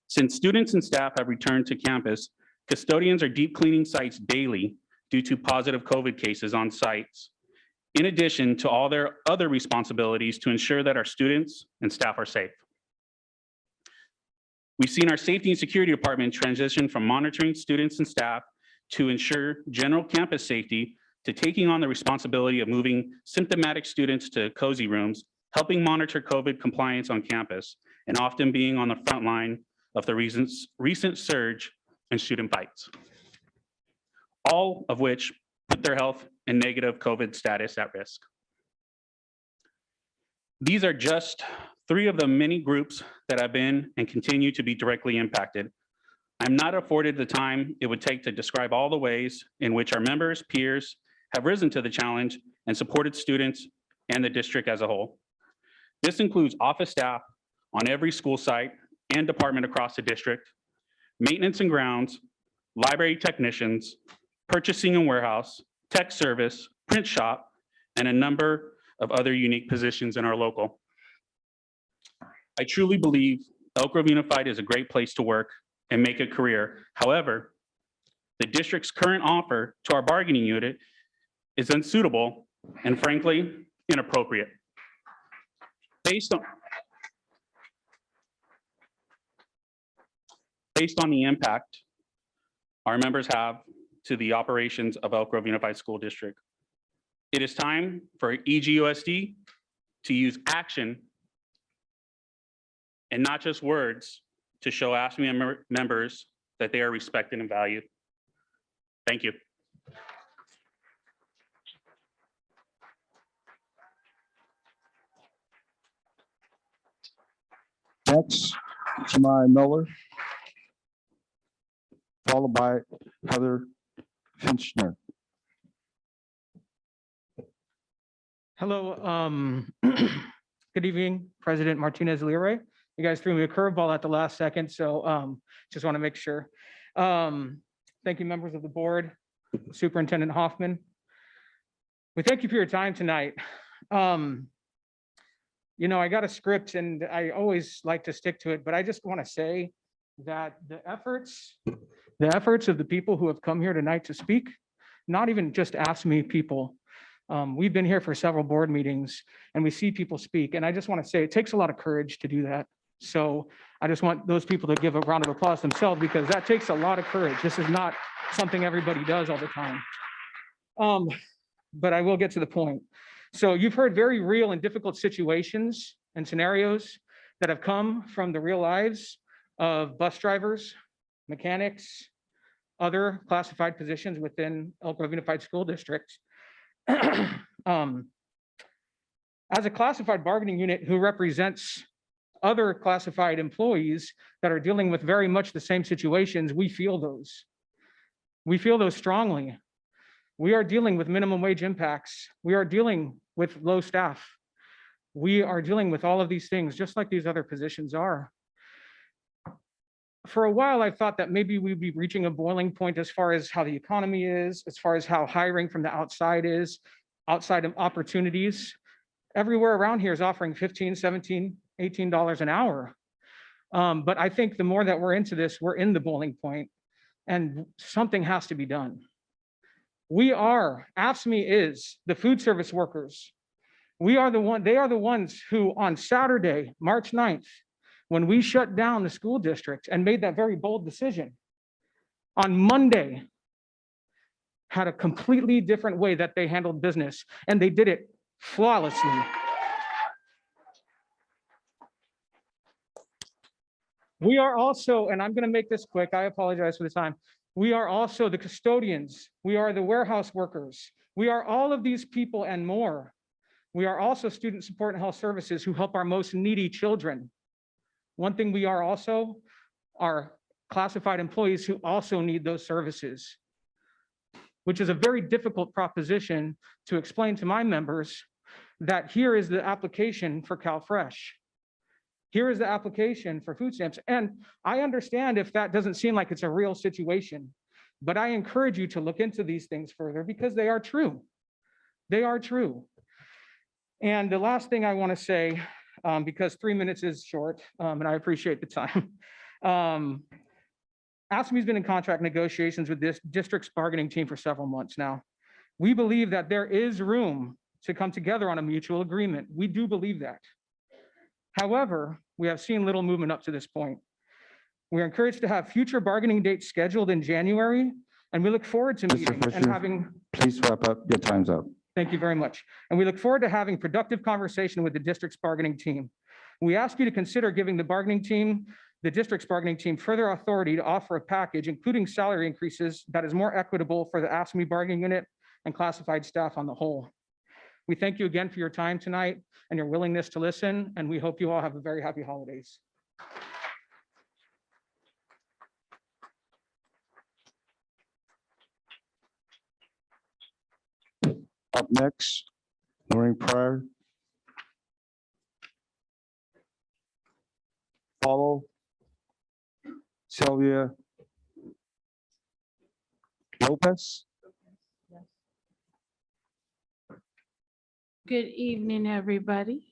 Since students and staff have returned to campus, custodians are deep cleaning sites daily due to positive COVID cases on sites, in addition to all their other responsibilities to ensure that our students and staff are safe. We've seen our safety and security department transition from monitoring students and staff to ensure general campus safety to taking on the responsibility of moving symptomatic students to cozy rooms, helping monitor COVID compliance on campus, and often being on the front line of the recent surge in student bites. all of which put their health and negative COVID status at risk. These are just 3 of the many groups that have been and continue to be directly impacted. I'm not afforded the time it would take to describe all the ways in which our members, peers have risen to the challenge and supported students and the district as a whole. This includes office staff on every school site and department across the district, maintenance and grounds, library technicians, purchasing and warehouse, tech service, print shop, and a number of other unique positions in our local. I truly believe Elk Grove Unified is a great place to work and make a career. However, the district's current offer to our bargaining unit is unsuitable and frankly inappropriate. Based on the impact our members have to the operations of Elk Grove Unified School District, it is time for EGUSD to use action and not just words to show AFSCME members that they are respected and valued. Thank you. Next, Jemai Miller, followed by Heather Finchner. Hello, good evening, President Martinez Leroy. You guys threw me a curveball at the last second, so just want to make sure. Thank you, members of the board, Superintendent Hoffman. We thank you for your time tonight. You know, I got a script and I always like to stick to it, but I just want to say that the efforts of the people who have come here tonight to speak, not even just AFSCME people. We've been here for several board meetings and we see people speak. And I just want to say it takes a lot of courage to do that. So I just want those people to give a round of applause themselves because that takes a lot of courage. This is not something everybody does all the time. But I will get to the point. So you've heard very real and difficult situations and scenarios that have come from the real lives of bus drivers, mechanics, other classified positions within Elk Grove Unified School District. As a classified bargaining unit who represents other classified employees that are dealing with very much the same situations, we feel those. We feel those strongly. We are dealing with minimum wage impacts. We are dealing with low staff. We are dealing with all of these things, just like these other positions are. For a while, I thought that maybe we'd be reaching a boiling point as far as how the economy is, as far as how hiring from the outside is, outside of opportunities. Everywhere around here is offering $15, $17, $18 an hour. But I think the more that we're into this, we're in the boiling point and something has to be done. AFSCME is the food service workers. They are the ones who on Saturday, March 9th, when we shut down the school district and made that very bold decision, on Monday, had a completely different way that they handled business, and they did it flawlessly. We are also, and I'm going to make this quick, I apologize for the time. We are also the custodians. We are the warehouse workers. We are all of these people and more. We are also student support and health services who help our most needy children. One thing we are also are classified employees who also need those services, which is a very difficult proposition to explain to my members that here is the application for CalFresh. Here is the application for food stamps. And I understand if that doesn't seem like it's a real situation, but I encourage you to look into these things further because they are true. They are true. And the last thing I want to say, because 3 minutes is short, and I appreciate the time. AFSCME's been in contract negotiations with this district's bargaining team for several months now. We believe that there is room to come together on a mutual agreement. We do believe that. However, we have seen little movement up to this point. We are encouraged to have future bargaining dates scheduled in January, and we look forward to meeting and having. Please wrap up. Your time's up. Thank you very much. And we look forward to having productive conversation with the district's bargaining team. We ask you to consider giving the bargaining team the district's bargaining team further authority to offer a package, including salary increases that is more equitable for the ASME bargaining unit and classified staff on the whole. We thank you again for your time tonight and your willingness to listen, and we hope you all have a very happy holidays. Up next, Noreen Pryor. Follow Sylvia Lopez. Good evening, everybody.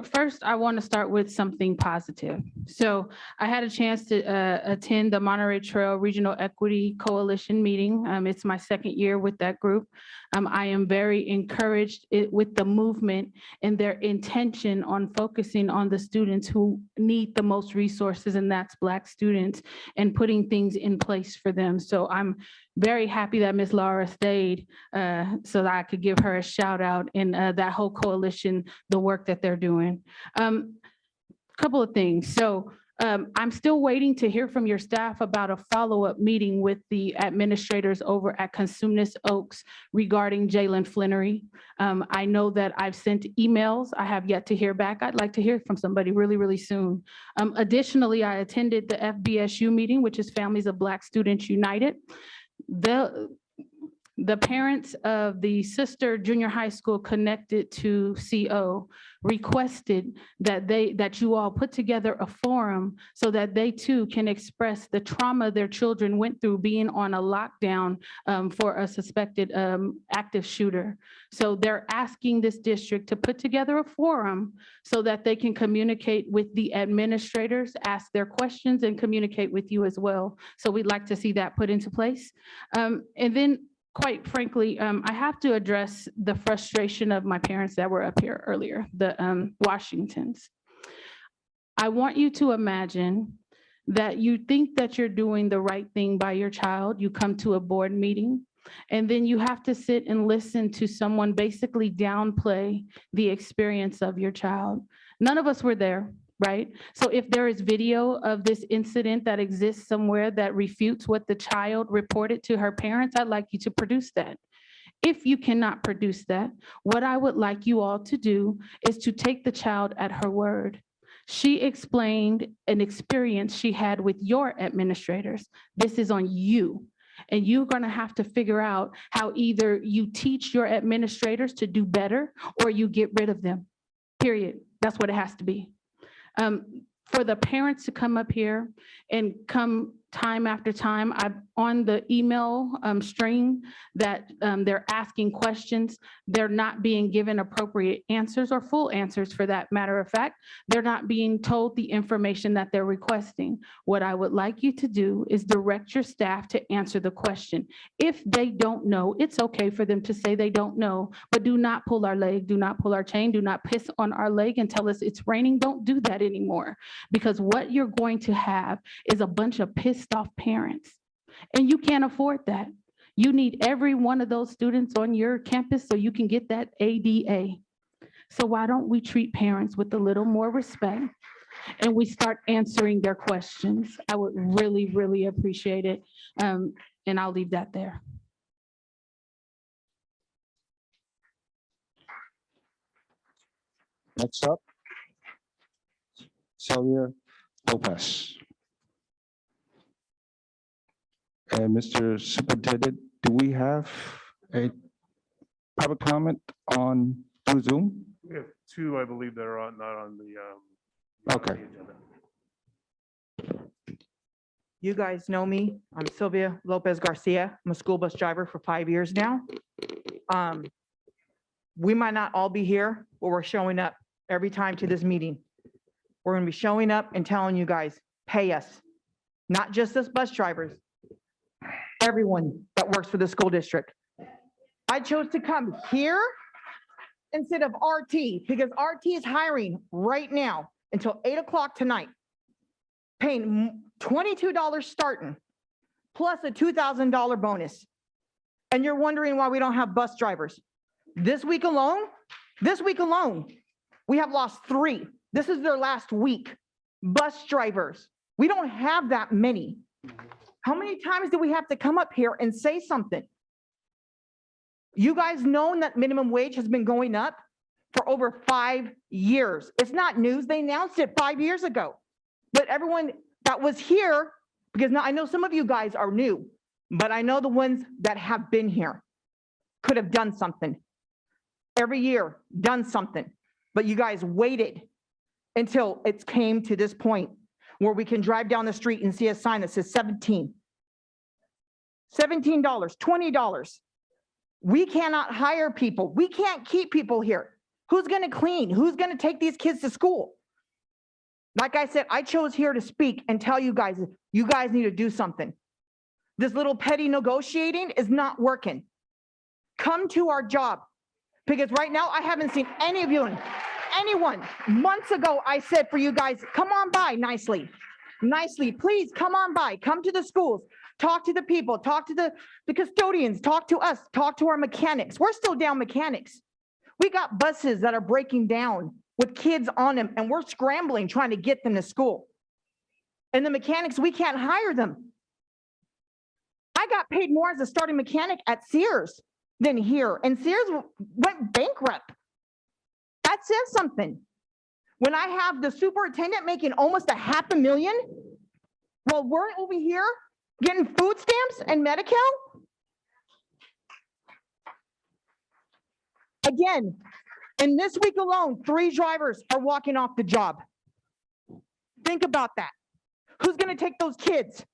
First, I want to start with something positive. So I had a chance to attend the Monterey Trail Regional Equity Coalition meeting. It's my second year with that group. I am very encouraged with the movement and their intention on focusing on the students who need the most resources, and that's Black students, and putting things in place for them. So I'm very happy that Ms. Laura stayed so that I could give her a shout out in that whole coalition, the work that they're doing. Couple of things. So I'm still waiting to hear from your staff about a follow-up meeting with the administrators over at Consumnes Oaks regarding Jalen Flannery. I know that I've sent emails. I have yet to hear back. I'd like to hear from somebody really, really soon. Additionally, I attended the FBSU meeting, which is Families of Black Students United. The parents of the sister junior high school connected to CO requested that you all put together a forum so that they too can express the trauma their children went through being on a lockdown for a suspected active shooter. So they're asking this district to put together a forum so that they can communicate with the administrators, ask their questions, and communicate with you as well. So we'd like to see that put into place. And then, quite frankly, I have to address the frustration of my parents that were up here earlier, the Washingtons. I want you to imagine that you think that you're doing the right thing by your child. You come to a board meeting, and then you have to sit and listen to someone basically downplay the experience of your child. None of us were there, right? So if there is video of this incident that exists somewhere that refutes what the child reported to her parents, I'd like you to produce that. If you cannot produce that, what I would like you all to do is to take the child at her word. She explained an experience she had with your administrators. This is on you. And you're going to have to figure out how either you teach your administrators to do better or you get rid of them, period. That's what it has to be. For the parents to come up here and come time after time, I'm on the email string that they're asking questions. They're not being given appropriate answers or full answers, for that matter of fact. They're not being told the information that they're requesting. What I would like you to do is direct your staff to answer the question. If they don't know, it's okay for them to say they don't know, but do not pull our leg, do not pull our chain, do not piss on our leg and tell us it's raining. Don't do that anymore, because what you're going to have is a bunch of pissed off parents, and you can't afford that. You need every one of those students on your campus so you can get that ADA. So why don't we treat parents with a little more respect and we start answering their questions? I would really, really appreciate it. And I'll leave that there. Next up, Sylvia Lopez. And Mr. Superintendent, do we have a public comment on through Zoom? We have two, I believe, that are not on the Okay. agenda. You guys know me. I'm Sylvia Lopez Garcia. I'm a school bus driver for 5 years now. We might not all be here, but we're showing up every time to this meeting. We're gonna be showing up and telling you guys, pay us. Not just us bus drivers, everyone that works for the school district. I chose to come here instead of RT because RT is hiring right now until 8 o'clock tonight, paying $22 starting, plus a $2,000 bonus. And you're wondering why we don't have bus drivers. This week alone, we have lost 3. This is their last week bus drivers. We don't have that many. How many times do we have to come up here and say something? You guys know that minimum wage has been going up for over 5 years. It's not news. They announced it 5 years ago. But everyone that was here, because now I know some of you guys are new, but I know the ones that have been here could have done something. Every year, done something. But you guys waited until it came to this point where we can drive down the street and see a sign that says 17. $17, $20. We cannot hire people. We can't keep people here. Who's gonna clean? Who's gonna take these kids to school? Like I said, I chose here to speak and tell you guys need to do something. This little petty negotiating is not working. Come to our job. Because right now, I haven't seen any of you, anyone. Months ago, I said for you guys, come on by nicely. Nicely, please come on by. Come to the schools. Talk to the people. Talk to the custodians. Talk to us. Talk to our mechanics. We're still down mechanics. We got buses that are breaking down with kids on them, and we're scrambling trying to get them to school. And the mechanics, we can't hire them. I got paid more as a starting mechanic at Sears than here, and Sears went bankrupt. That says something. When I have the superintendent making almost $500,000, while we're over here getting food stamps and Medi-Cal. Again, in this week alone, 3 drivers are walking off the job. Think about that. Who's gonna take those kids?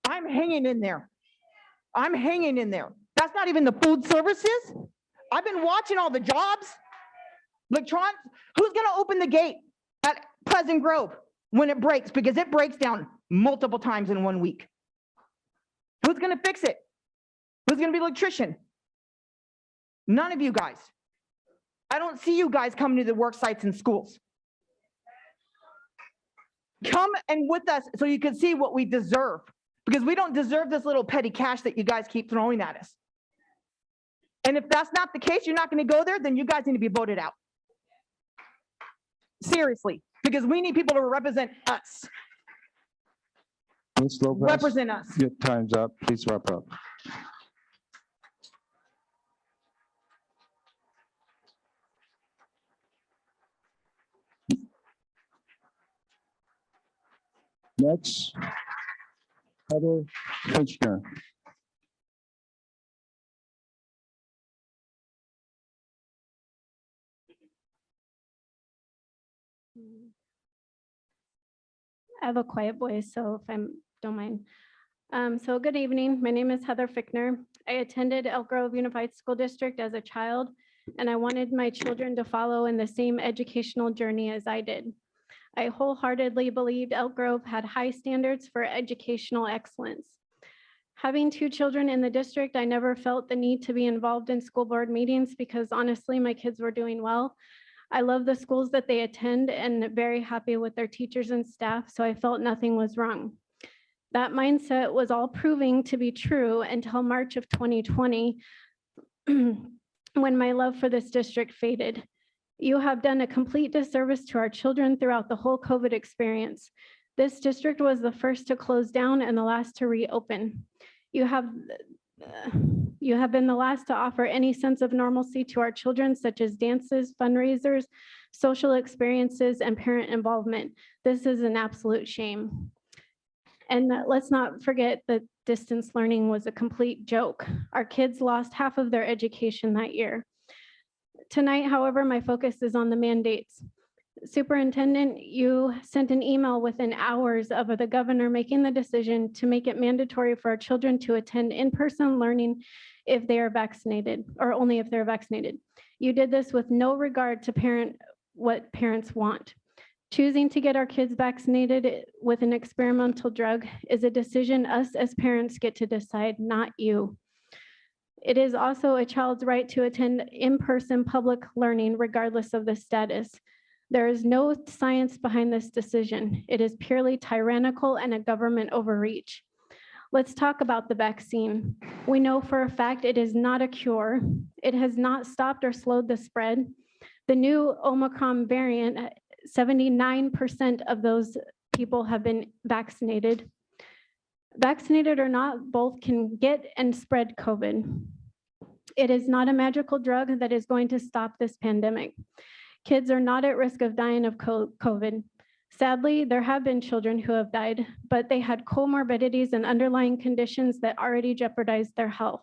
I'm hanging in there. I'm hanging in there. That's not even the food services. I've been watching all the jobs. Electronics, who's gonna open the gate at Pleasant Grove when it breaks? Because it breaks down multiple times in 1 week. Who's gonna fix it? Who's gonna be the electrician? None of you guys. I don't see you guys coming to the work sites and schools. Come and with us so you can see what we deserve, because we don't deserve this little petty cash that you guys keep throwing at us. And if that's not the case, you're not going to go there, then you guys need to be voted out. Seriously, because we need people to represent us. Ms. Lopez, Represent us. your time's up. Please wrap up. Next, Heather Fitchner. I have a quiet voice, so if I don't mind. So good evening. My name is Heather Fickner. I attended Elk Grove Unified School District as a child, and I wanted my children to follow in the same educational journey as I did. I wholeheartedly believed Elk Grove had high standards for educational excellence. Having 2 children in the district, I never felt the need to be involved in school board meetings because honestly, my kids were doing well. I love the schools that they attend and very happy with their teachers and staff, so I felt nothing was wrong. That mindset was all proving to be true until March of 2020, when my love for this district faded. You have done a complete disservice to our children throughout the whole COVID experience. This district was the first to close down and the last to reopen. You have been the last to offer any sense of normalcy to our children, such as dances, fundraisers, social experiences, and parent involvement. This is an absolute shame. And let's not forget that distance learning was a complete joke. Our kids lost half of their education that year. Tonight, however, my focus is on the mandates. Superintendent, you sent an email within hours of the governor making the decision to make it mandatory for our children to attend in-person learning if they are vaccinated, or only if they're vaccinated. You did this with no regard to what parents want. Choosing to get our kids vaccinated with an experimental drug is a decision us as parents get to decide, not you. It is also a child's right to attend in-person public learning regardless of the status. There is no science behind this decision. It is purely tyrannical and a government overreach. Let's talk about the vaccine. We know for a fact it is not a cure. It has not stopped or slowed the spread. The new Omicron variant 79% of those people have been vaccinated. Vaccinated or not, both can get and spread COVID. It is not a magical drug that is going to stop this pandemic. Kids are not at risk of dying of COVID. Sadly, there have been children who have died, but they had comorbidities and underlying conditions that already jeopardized their health.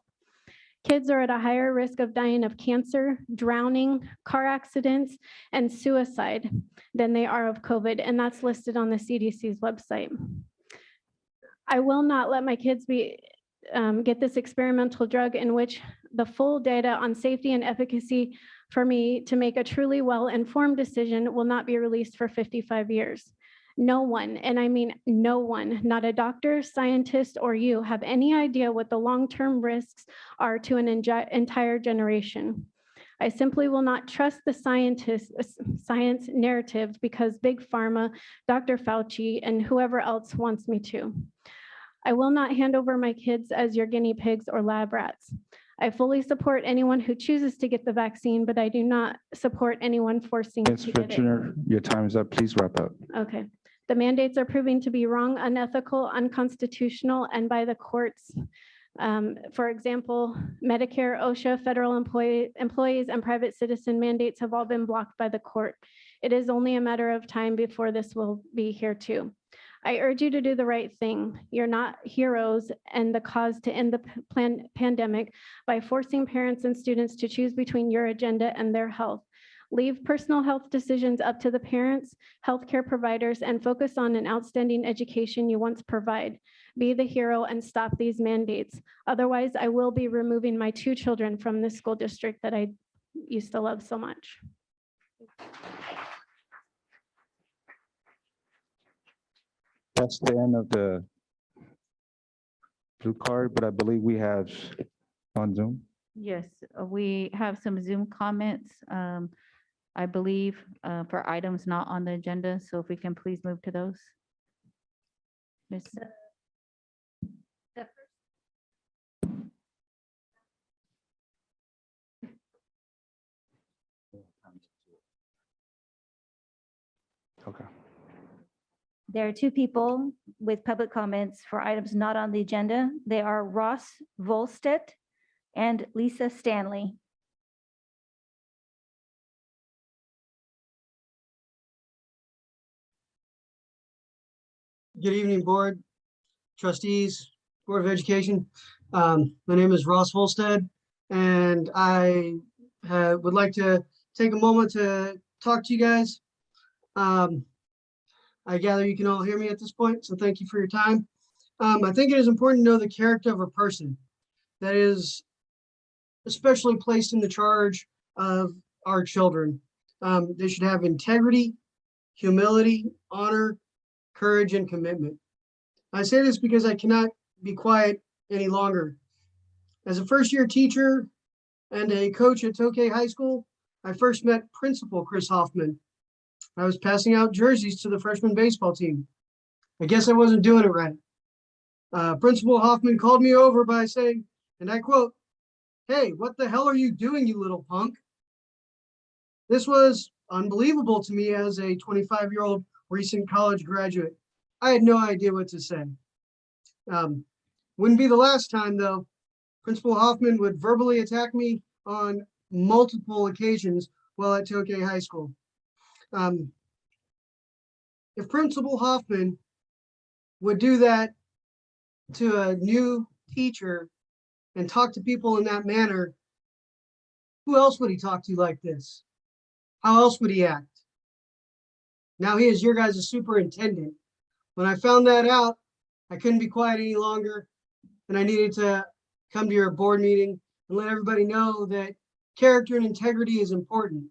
Kids are at a higher risk of dying of cancer, drowning, car accidents, and suicide than they are of COVID, and that's listed on the CDC's website. I will not let my kids get this experimental drug in which the full data on safety and efficacy for me to make a truly well-informed decision will not be released for 55 years. No one, and I mean no one, not a doctor, scientist, or you, have any idea what the long-term risks are to an entire generation. I simply will not trust the science narrative because Big Pharma, Dr. Fauci, and whoever else wants me to. I will not hand over my kids as your guinea pigs or lab rats. I fully support anyone who chooses to get the vaccine, but I do not support anyone forcing Ms. to get it. Fitchner, your time is up. Please wrap up. Okay. The mandates are proving to be wrong, unethical, unconstitutional, and by the courts. For example, Medicare, OSHA, federal employees, and private citizen mandates have all been blocked by the court. It is only a matter of time before this will be here too. I urge you to do the right thing. You're not heroes and the cause to end the pandemic by forcing parents and students to choose between your agenda and their health. Leave personal health decisions up to the parents, healthcare providers, and focus on an outstanding education you once provide. Be the hero and stop these mandates. Otherwise, I will be removing my 2 children from this school district that I used to love so much. That's the end of the blue card, but I believe we have on Zoom. Yes, we have some Zoom comments, I believe, for items not on the agenda. So if we can please move to those. Ms. Okay. There are 2 people with public comments for items not on the agenda. They are Ross Volstead and Lisa Stanley. Good evening, Board, Trustees, Board of Education. My name is Ross Volstead, and I would like to take a moment to talk to you guys. I gather you can all hear me at this point, so thank you for your time. I think it is important to know the character of a person that is especially placed in the charge of our children. They should have integrity, humility, honor, courage, and commitment. I say this because I cannot be quiet any longer. As a first-year teacher and a coach at Tokay High School, I first met Principal Chris Hoffman. I was passing out jerseys to the freshman baseball team. I guess I wasn't doing it right. Principal Hoffman called me over by saying, and I quote, "Hey, what the hell are you doing, you little punk?" This was unbelievable to me as a 25-year-old recent college graduate. I had no idea what to say. Wouldn't be the last time though. Principal Hoffman would verbally attack me on multiple occasions while at Tokay High School. If Principal Hoffman would do that to a new teacher and talk to people in that manner, who else would he talk to like this? How else would he act? Now he is your guys' superintendent. When I found that out, I couldn't be quiet any longer, and I needed to come to your board meeting and let everybody know that character and integrity is important.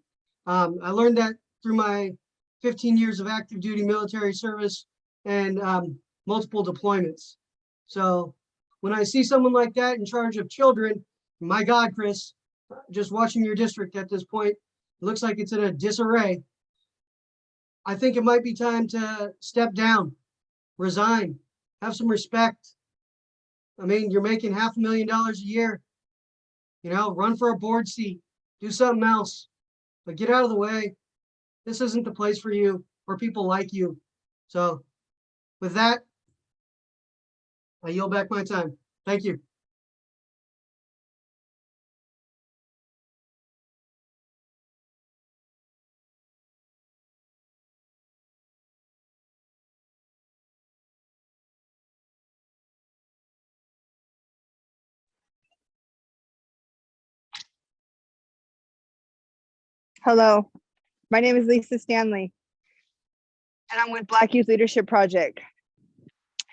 I learned that through my 15 years of active duty military service and multiple deployments. So when I see someone like that in charge of children, my God, Chris, just watching your district at this point, it looks like it's in a disarray. I think it might be time to step down, resign, have some respect. I mean, you're making $500,000 a year, you know, run for a board seat, do something else, but get out of the way. This isn't the place for you or people like you. So with that, I yield back my time. Thank you. Hello, my name is Lisa Stanley, and I'm with Black Youth Leadership Project.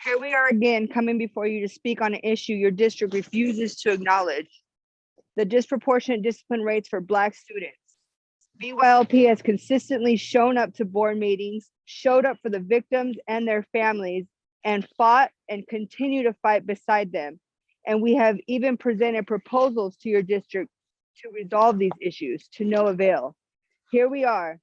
Here we are again, coming before you to speak on an issue your district refuses to acknowledge: the disproportionate discipline rates for Black students. BYLP has consistently shown up to board meetings, showed up for the victims and their families, and fought and continue to fight beside them. And we have even presented proposals to your district to resolve these issues, to no avail. Here we are.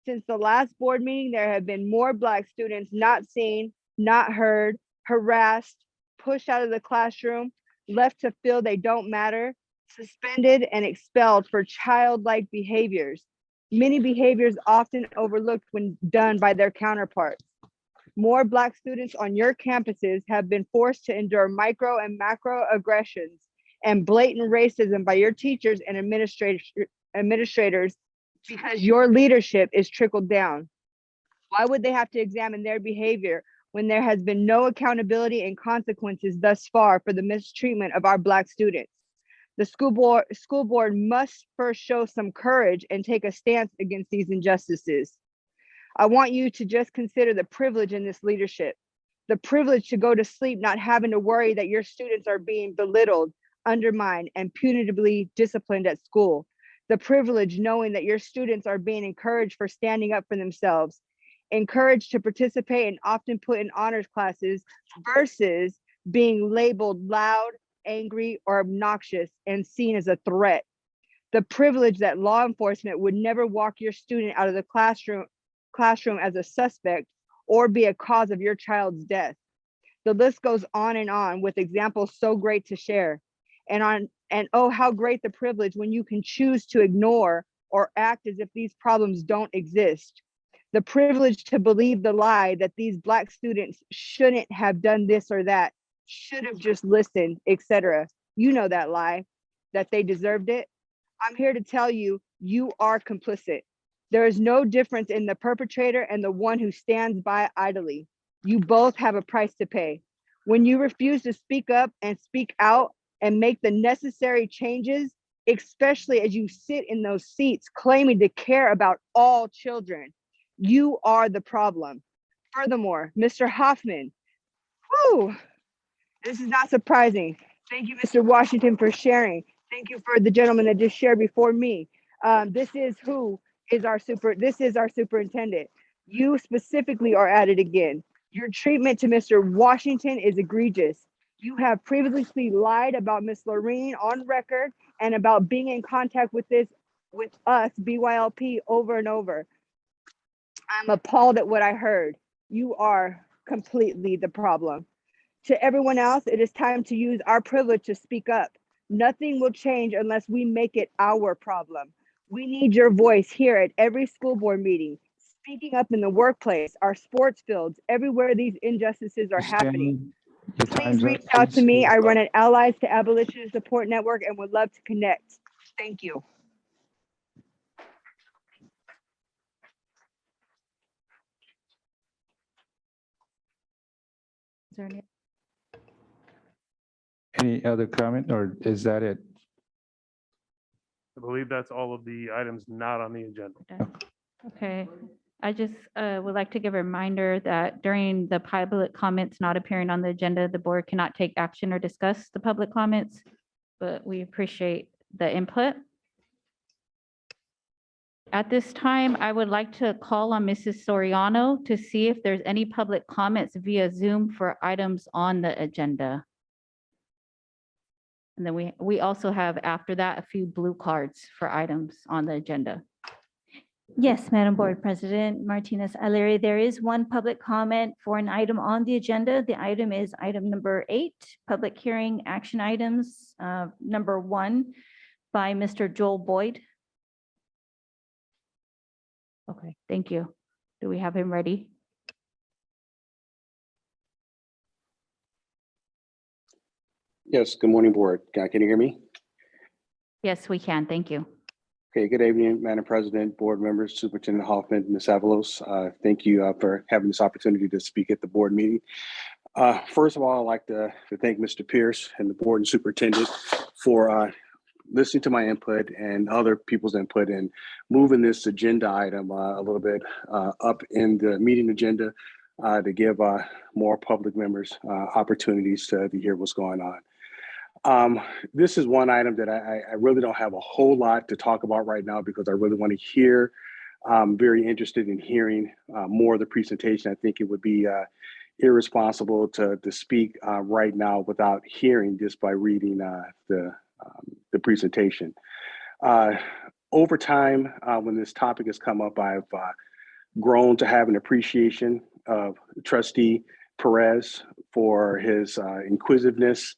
Since the last board meeting, there have been more Black students not seen, not heard, harassed, pushed out of the classroom, left to feel they don't matter, suspended and expelled for childlike behaviors. Many behaviors often overlooked when done by their counterparts. More Black students on your campuses have been forced to endure micro and macro aggressions and blatant racism by your teachers and administrators because your leadership is trickled down. Why would they have to examine their behavior when there has been no accountability and consequences thus far for the mistreatment of our Black students? The school board must first show some courage and take a stance against these injustices. I want you to just consider the privilege in this leadership, the privilege to go to sleep not having to worry that your students are being belittled, undermined, and punitively disciplined at school. The privilege knowing that your students are being encouraged for standing up for themselves, encouraged to participate and often put in honors classes versus being labeled loud, angry, or obnoxious and seen as a threat. The privilege that law enforcement would never walk your student out of the classroom as a suspect or be a cause of your child's death. The list goes on with examples so great to share. And oh, how great the privilege when you can choose to ignore or act as if these problems don't exist. The privilege to believe the lie that these Black students shouldn't have done this or that, should have just listened, etc. You know that lie, that they deserved it. I'm here to tell you, you are complicit. There is no difference in the perpetrator and the one who stands by idly. You both have a price to pay. When you refuse to speak up and speak out and make the necessary changes, especially as you sit in those seats claiming to care about all children, you are the problem. Furthermore, Mr. Hoffman, this is not surprising. Thank you, Mr. Washington, for sharing. Thank you for the gentleman that just shared before me. This is our superintendent. You specifically are at it again. Your treatment to Mr. Washington is egregious. You have previously lied about Miss Lorene on record and about being in contact with us, BYLP, over and over. I'm appalled at what I heard. You are completely the problem. To everyone else, it is time to use our privilege to speak up. Nothing will change unless we make it our problem. We need your voice here at every school board meeting, speaking up in the workplace, our sports fields, everywhere these injustices are happening. Please reach out to me. I run an Allies to Abolition Support Network and would love to connect. Thank you. Is there any- Any other comment, or is that it? I believe that's all of the items not on the agenda. Okay, I just would like to give a reminder that during the public comments not appearing on the agenda, the board cannot take action or discuss the public comments, but we appreciate the input. At this time, I would like to call on Mrs. Soriano to see if there's any public comments via Zoom for items on the agenda. And then we also have after that a few blue cards for items on the agenda. Yes, Madam Board President Martinez Alegre, there is one public comment for an item on the agenda. The item is item number 8, public hearing action items, number 1 by Mr. Joel Boyd. Okay, thank you. Do we have him ready? Yes, good morning, board. Can you hear me? Yes, we can. Thank you. Okay, good evening, Madam President, board members, Superintendent Hoffman, Ms. Avalos. Thank you for having this opportunity to speak at the board meeting. First of all, I'd like to thank Mr. Pierce and the board and superintendent for listening to my input and other people's input and moving this agenda item a little bit up in the meeting agenda to give more public members opportunities to hear what's going on. This is one item that I really don't have a whole lot to talk about right now because I really want to hear. I'm very interested in hearing more of the presentation. I think it would be irresponsible to speak right now without hearing just by reading the presentation. Over time, when this topic has come up, I've grown to have an appreciation of Trustee Perez for his inquisitiveness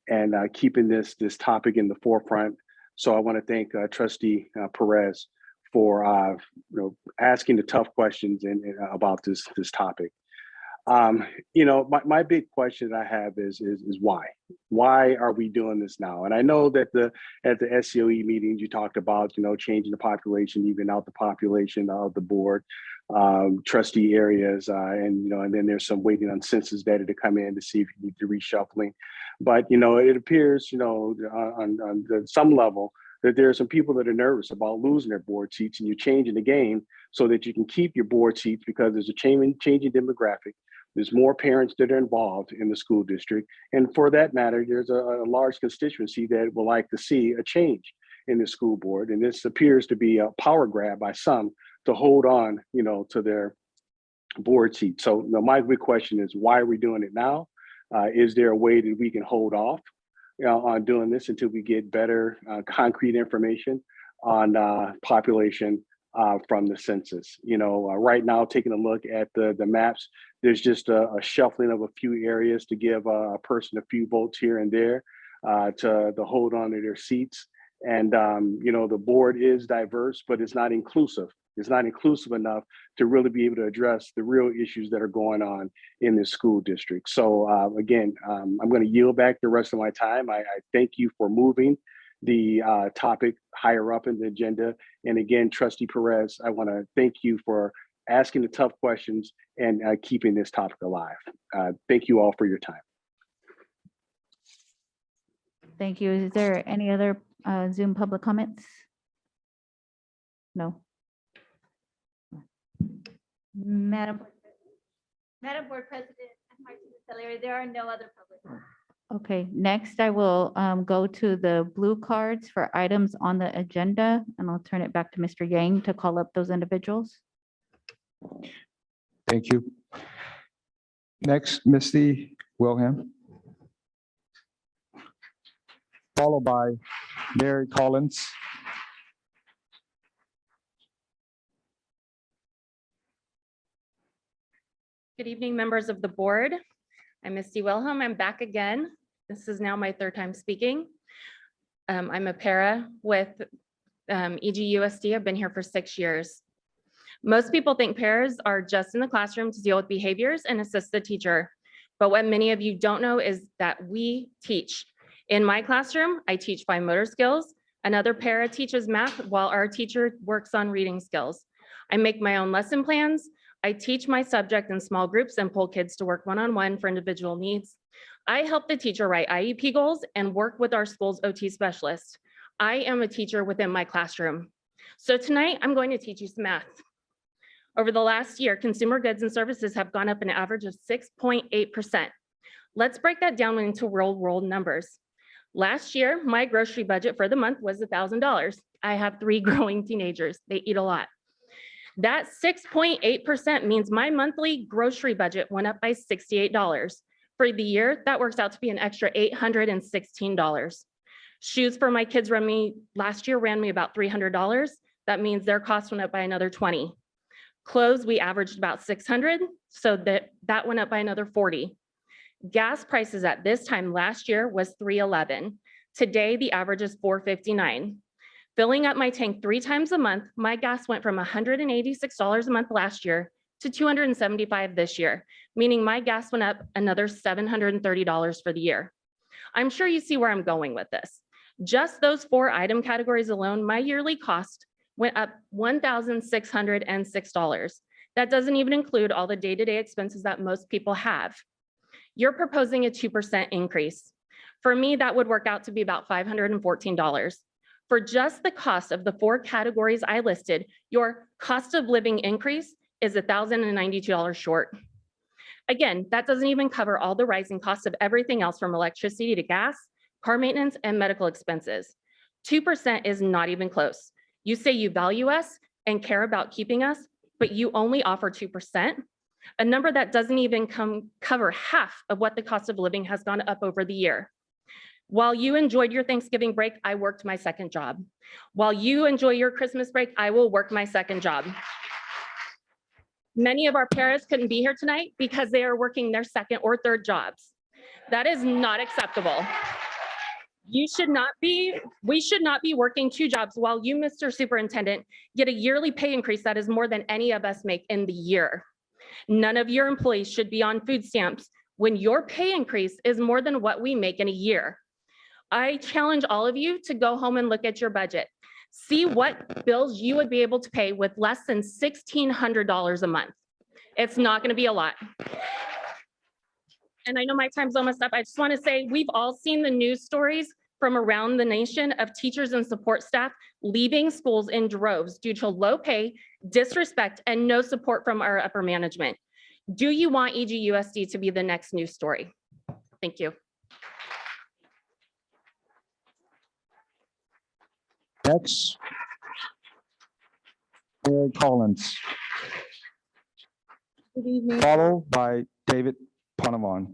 and keeping this topic in the forefront. So I want to thank Trustee Perez for asking the tough questions about this topic. My big question I have is why? Why are we doing this now? And I know that at the SCOE meetings you talked about changing the population, even out the population of the board, trustee areas, and then there's some waiting on census data to come in to see if you need to reshuffling. But it appears on some level that there are some people that are nervous about losing their board seats, and you're changing the game so that you can keep your board seats because there's a changing demographic. There's more parents that are involved in the school district. And for that matter, there's a large constituency that would like to see a change in the school board. And this appears to be a power grab by some to hold on, to their board seat. So my big question is, why are we doing it now? Is there a way that we can hold off on doing this until we get better concrete information on population from the census? Right now, taking a look at the maps, there's just a shuffling of a few areas to give a person a few votes here and there to hold on to their seats. And, the board is diverse, but it's not inclusive. It's not inclusive enough to really be able to address the real issues that are going on in this school district. So again, I'm going to yield back the rest of my time. I thank you for moving the topic higher up in the agenda. And again, Trustee Perez, I want to thank you for asking the tough questions and keeping this topic alive. Thank you all for your time. Thank you. Is there any other Zoom public comments? No. Madam Board President, there are no other public. Okay, next I will go to the blue cards for items on the agenda, and I'll turn it back to Mr. Yang to call up those individuals. Thank you. Next, Misty Wilhelm. Followed by Mary Collins. Good evening, members of the board. I'm Misty Wilhelm. I'm back again. This is now my third time speaking. I'm a para with EGUSD. I've been here for 6 years. Most people think paras are just in the classroom to deal with behaviors and assist the teacher. But what many of you don't know is that we teach. In my classroom, I teach fine motor skills. Another para teaches math while our teacher works on reading skills. I make my own lesson plans. I teach my subject in small groups and pull kids to work one-on-one for individual needs. I help the teacher write IEP goals and work with our school's OT specialist. I am a teacher within my classroom. So tonight I'm going to teach you some math. Over the last year, consumer goods and services have gone up an average of 6.8%. Let's break that down into real world numbers. Last year, my grocery budget for the month was $1,000. I have 3 growing teenagers. They eat a lot. That 6.8% means my monthly grocery budget went up by $68. For the year, that works out to be an extra $816. Shoes for my kids last year ran me about $300. That means their cost went up by another $20. Clothes, we averaged about $600, so that went up by another $40. Gas prices at this time last year was $3.11. Today, the average is $4.59. Filling up my tank 3 times a month, my gas went from $186 a month last year to $275 this year, meaning my gas went up another $730 for the year. I'm sure you see where I'm going with this. Just those 4 item categories alone, my yearly cost went up $1,606. That doesn't even include all the day-to-day expenses that most people have. You're proposing a 2% increase. For me, that would work out to be about $514. For just the cost of the 4 categories I listed, your cost of living increase is $1,092 short. Again, that doesn't even cover all the rising costs of everything else from electricity to gas, car maintenance, and medical expenses. 2% is not even close. You say you value us and care about keeping us, but you only offer 2%, a number that doesn't even cover half of what the cost of living has gone up over the year. While you enjoyed your Thanksgiving break, I worked my second job. While you enjoy your Christmas break, I will work my second job. Many of our parents couldn't be here tonight because they are working their second or third jobs. That is not acceptable. We should not be working 2 jobs while you, Mr. Superintendent, get a yearly pay increase that is more than any of us make in the year. None of your employees should be on food stamps when your pay increase is more than what we make in a year. I challenge all of you to go home and look at your budget. See what bills you would be able to pay with less than $1,600 a month. It's not going to be a lot. And I know my time's almost up. I just want to say we've all seen the news stories from around the nation of teachers and support staff leaving schools in droves due to low pay, disrespect, and no support from our upper management. Do you want EGUSD to be the next news story? Thank you. Next, Eric Collins, Good evening. followed by David Panavon.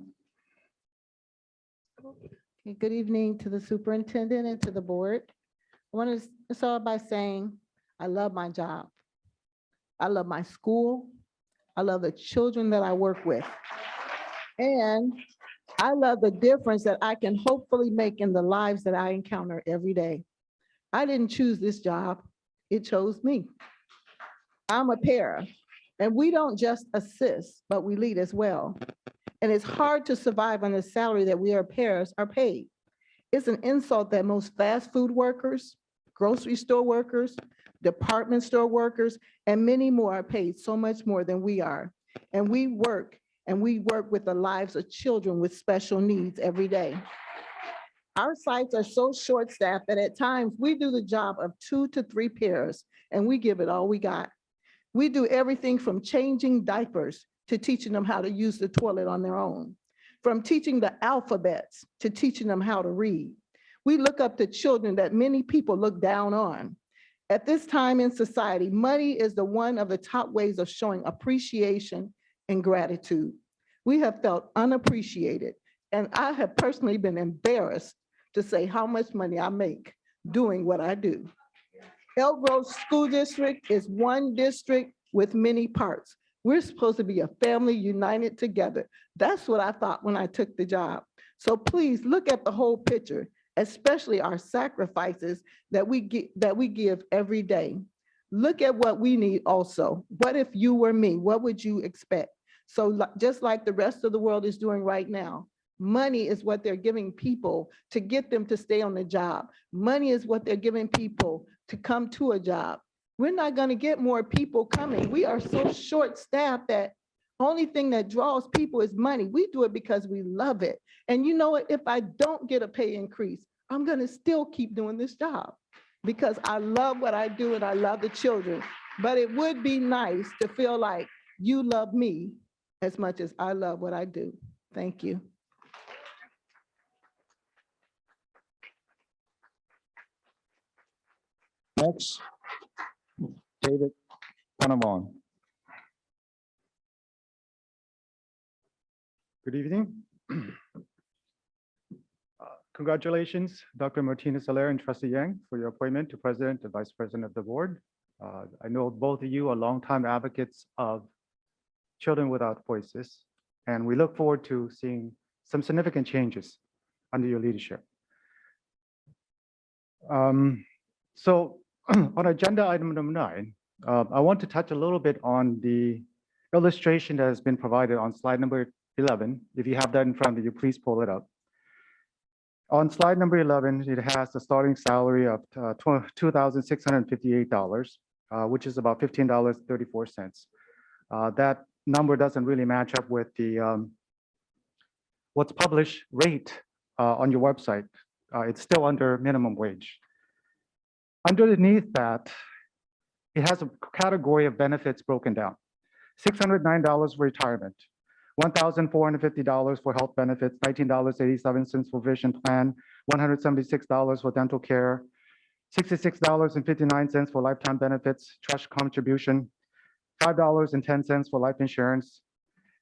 Okay, good evening to the superintendent and to the board. I want to start by saying I love my job. I love my school. I love the children that I work with. And I love the difference that I can hopefully make in the lives that I encounter every day. I didn't choose this job. It chose me. I'm a para, and we don't just assist, but we lead as well. And it's hard to survive on the salary that we paras are paid. It's an insult that most fast food workers, grocery store workers, department store workers, and many more are paid so much more than we are. And we work with the lives of children with special needs every day. Our sites are so short-staffed that at times we do the job of 2 to 3 paras, and we give it all we got. We do everything from changing diapers to teaching them how to use the toilet on their own, from teaching the alphabets to teaching them how to read. We look up to children that many people look down on. At this time in society, money is one of the top ways of showing appreciation and gratitude. We have felt unappreciated, and I have personally been embarrassed to say how much money I make doing what I do. Elk Grove School District is one district with many parts. We're supposed to be a family united together. That's what I thought when I took the job. So please look at the whole picture, especially our sacrifices that we give every day. Look at what we need also. What if you were me? What would you expect? So just like the rest of the world is doing right now, money is what they're giving people to get them to stay on the job. Money is what they're giving people to come to a job. We're not going to get more people coming. We are so short-staffed that only thing that draws people is money. We do it because we love it. And you know what? If I don't get a pay increase, I'm going to still keep doing this job because I love what I do and I love the children. But it would be nice to feel like you love me as much as I love what I do. Thank you. Next, David Panavon. Good evening. Congratulations, Dr. Martinez-Alaire and Trustee Yang, for your appointment to President and Vice President of the Board. I know both of you are longtime advocates of children without voices, and we look forward to seeing some significant changes under your leadership. So on agenda item number 9, I want to touch a little bit on the illustration that has been provided on slide number 11. If you have that in front of you, please pull it up. On slide number 11, it has the starting salary of $2,658, which is about $15.34. That number doesn't really match up with the what's published rate on your website. It's still under minimum wage. Underneath that, it has a category of benefits broken down. $609 for retirement, $1,450 for health benefits, $19.87 for vision plan, $176 for dental care, $66.59 for lifetime benefits, trust contribution, $5.10 for life insurance.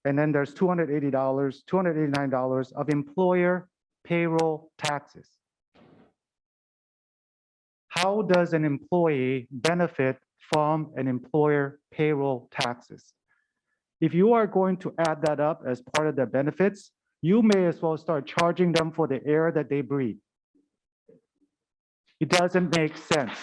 And then there's $289 of employer payroll taxes. How does an employee benefit from an employer payroll taxes? If you are going to add that up as part of their benefits, you may as well start charging them for the air that they breathe. It doesn't make sense.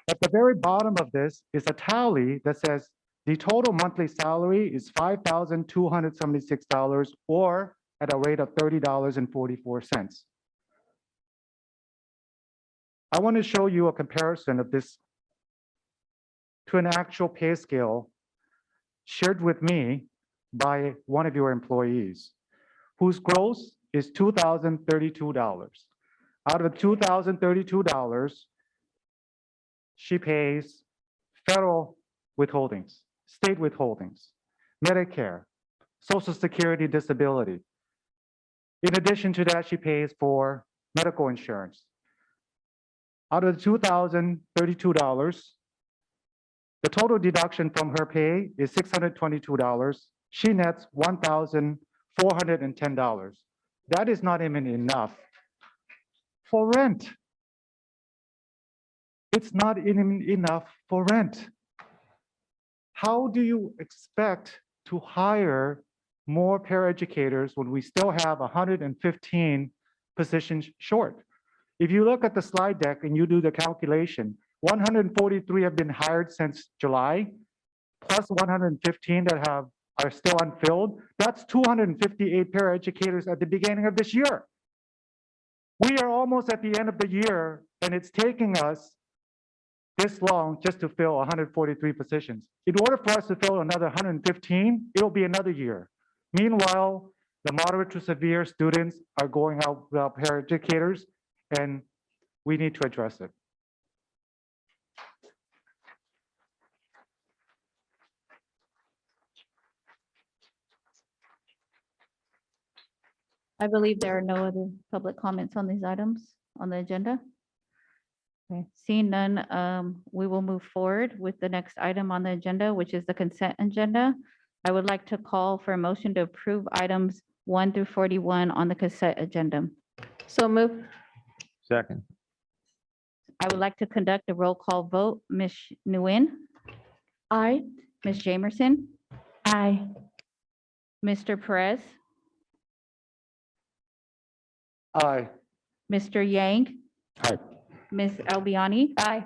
At the very bottom of this is a tally that says the total monthly salary is $5,276 or at a rate of $30.44. I want to show you a comparison of this to an actual pay scale shared with me by one of your employees, whose gross is $2,032. Out of $2,032, she pays federal withholdings, state withholdings, Medicare, Social Security disability. In addition to that, she pays for medical insurance. Out of the $2,032, the total deduction from her pay is $622. She nets $1,410. That is not even enough for rent. It's not even enough for rent. How do you expect to hire more paraeducators when we still have 115 positions short? If you look at the slide deck and you do the calculation, 143 have been hired since July, plus 115 that are still unfilled. That's 258 paraeducators at the beginning of this year. We are almost at the end of the year, and it's taking us this long just to fill 143 positions. In order for us to fill another 115, it'll be another year. Meanwhile, the moderate to severe students are going out without paraeducators, and we need to address it. I believe there are no other public comments on these items on the agenda. Okay, seeing none, we will move forward with the next item on the agenda, which is the consent agenda. I would like to call for a motion to approve items 1 through 41 on the consent agenda. So move. Second. I would like to conduct a roll call vote. Ms. Nguyen? Aye. Ms. Jamerson? Aye. Mr. Perez? Aye. Mr. Yang? Aye. Ms. Albiani? Aye.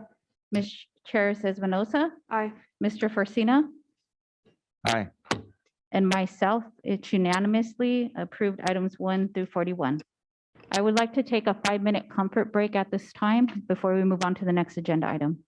Ms. Chair says Venosa? Aye. Mr. Forcina? Aye. And myself, it's unanimously approved items 1 through 41. I would like to take a 5-minute comfort break at this time before we move on to the next agenda item.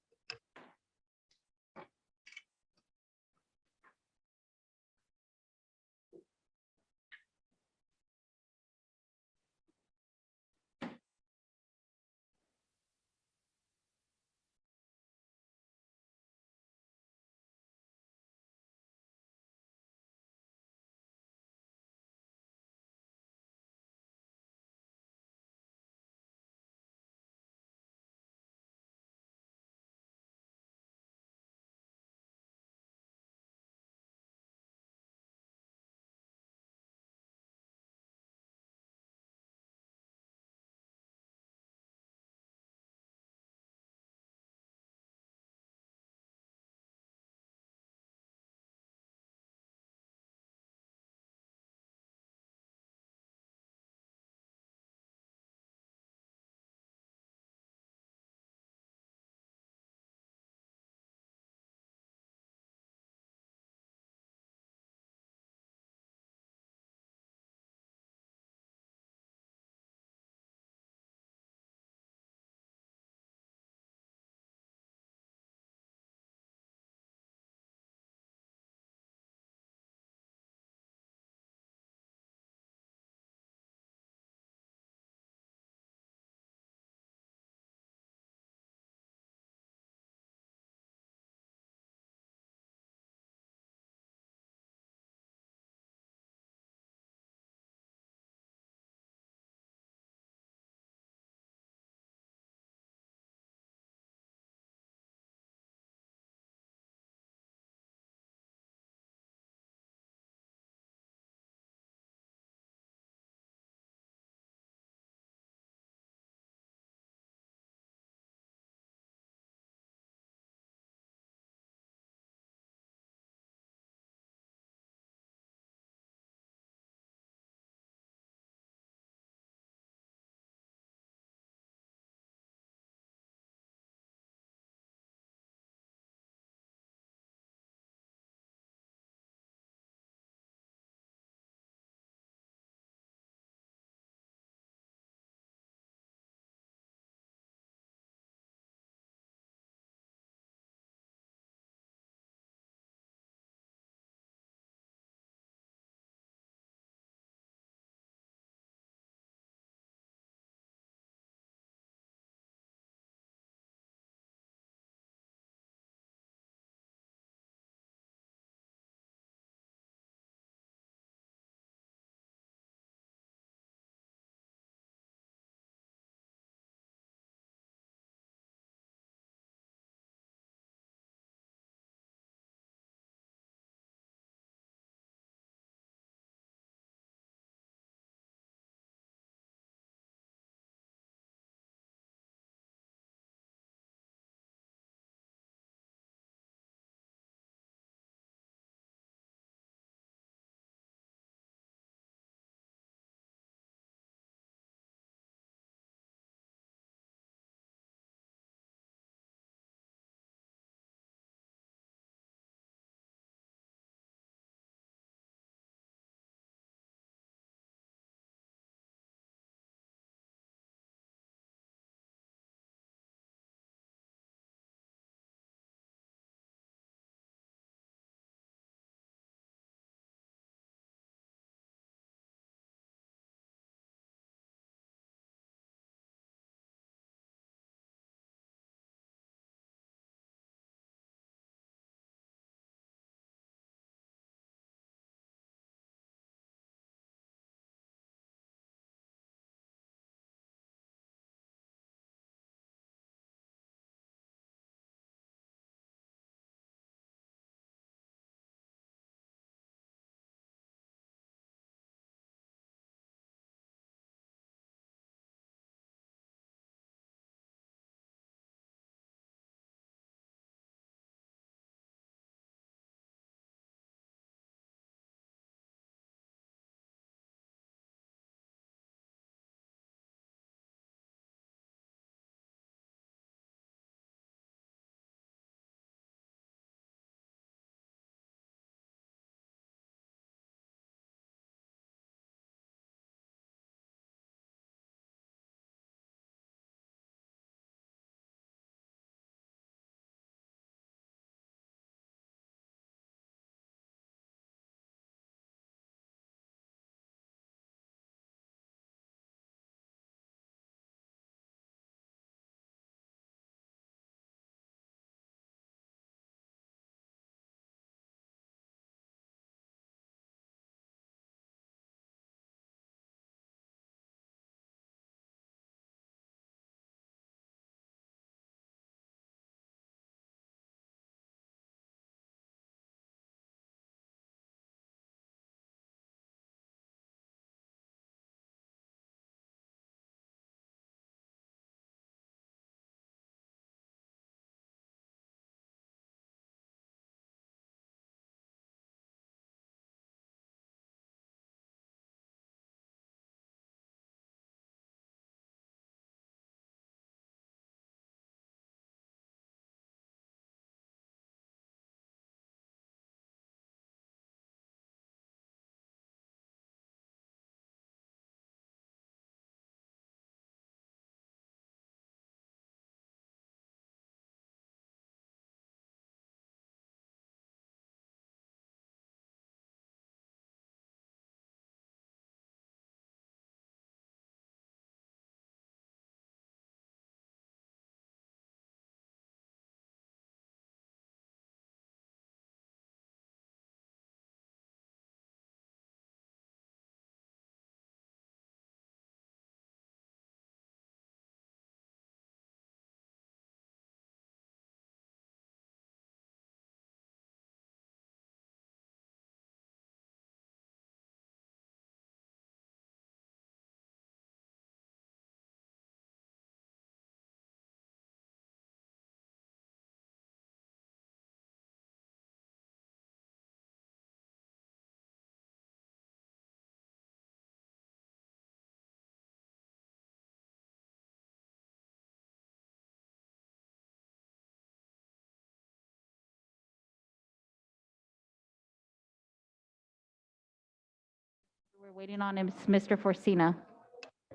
we're waiting on is Mr. Forcina.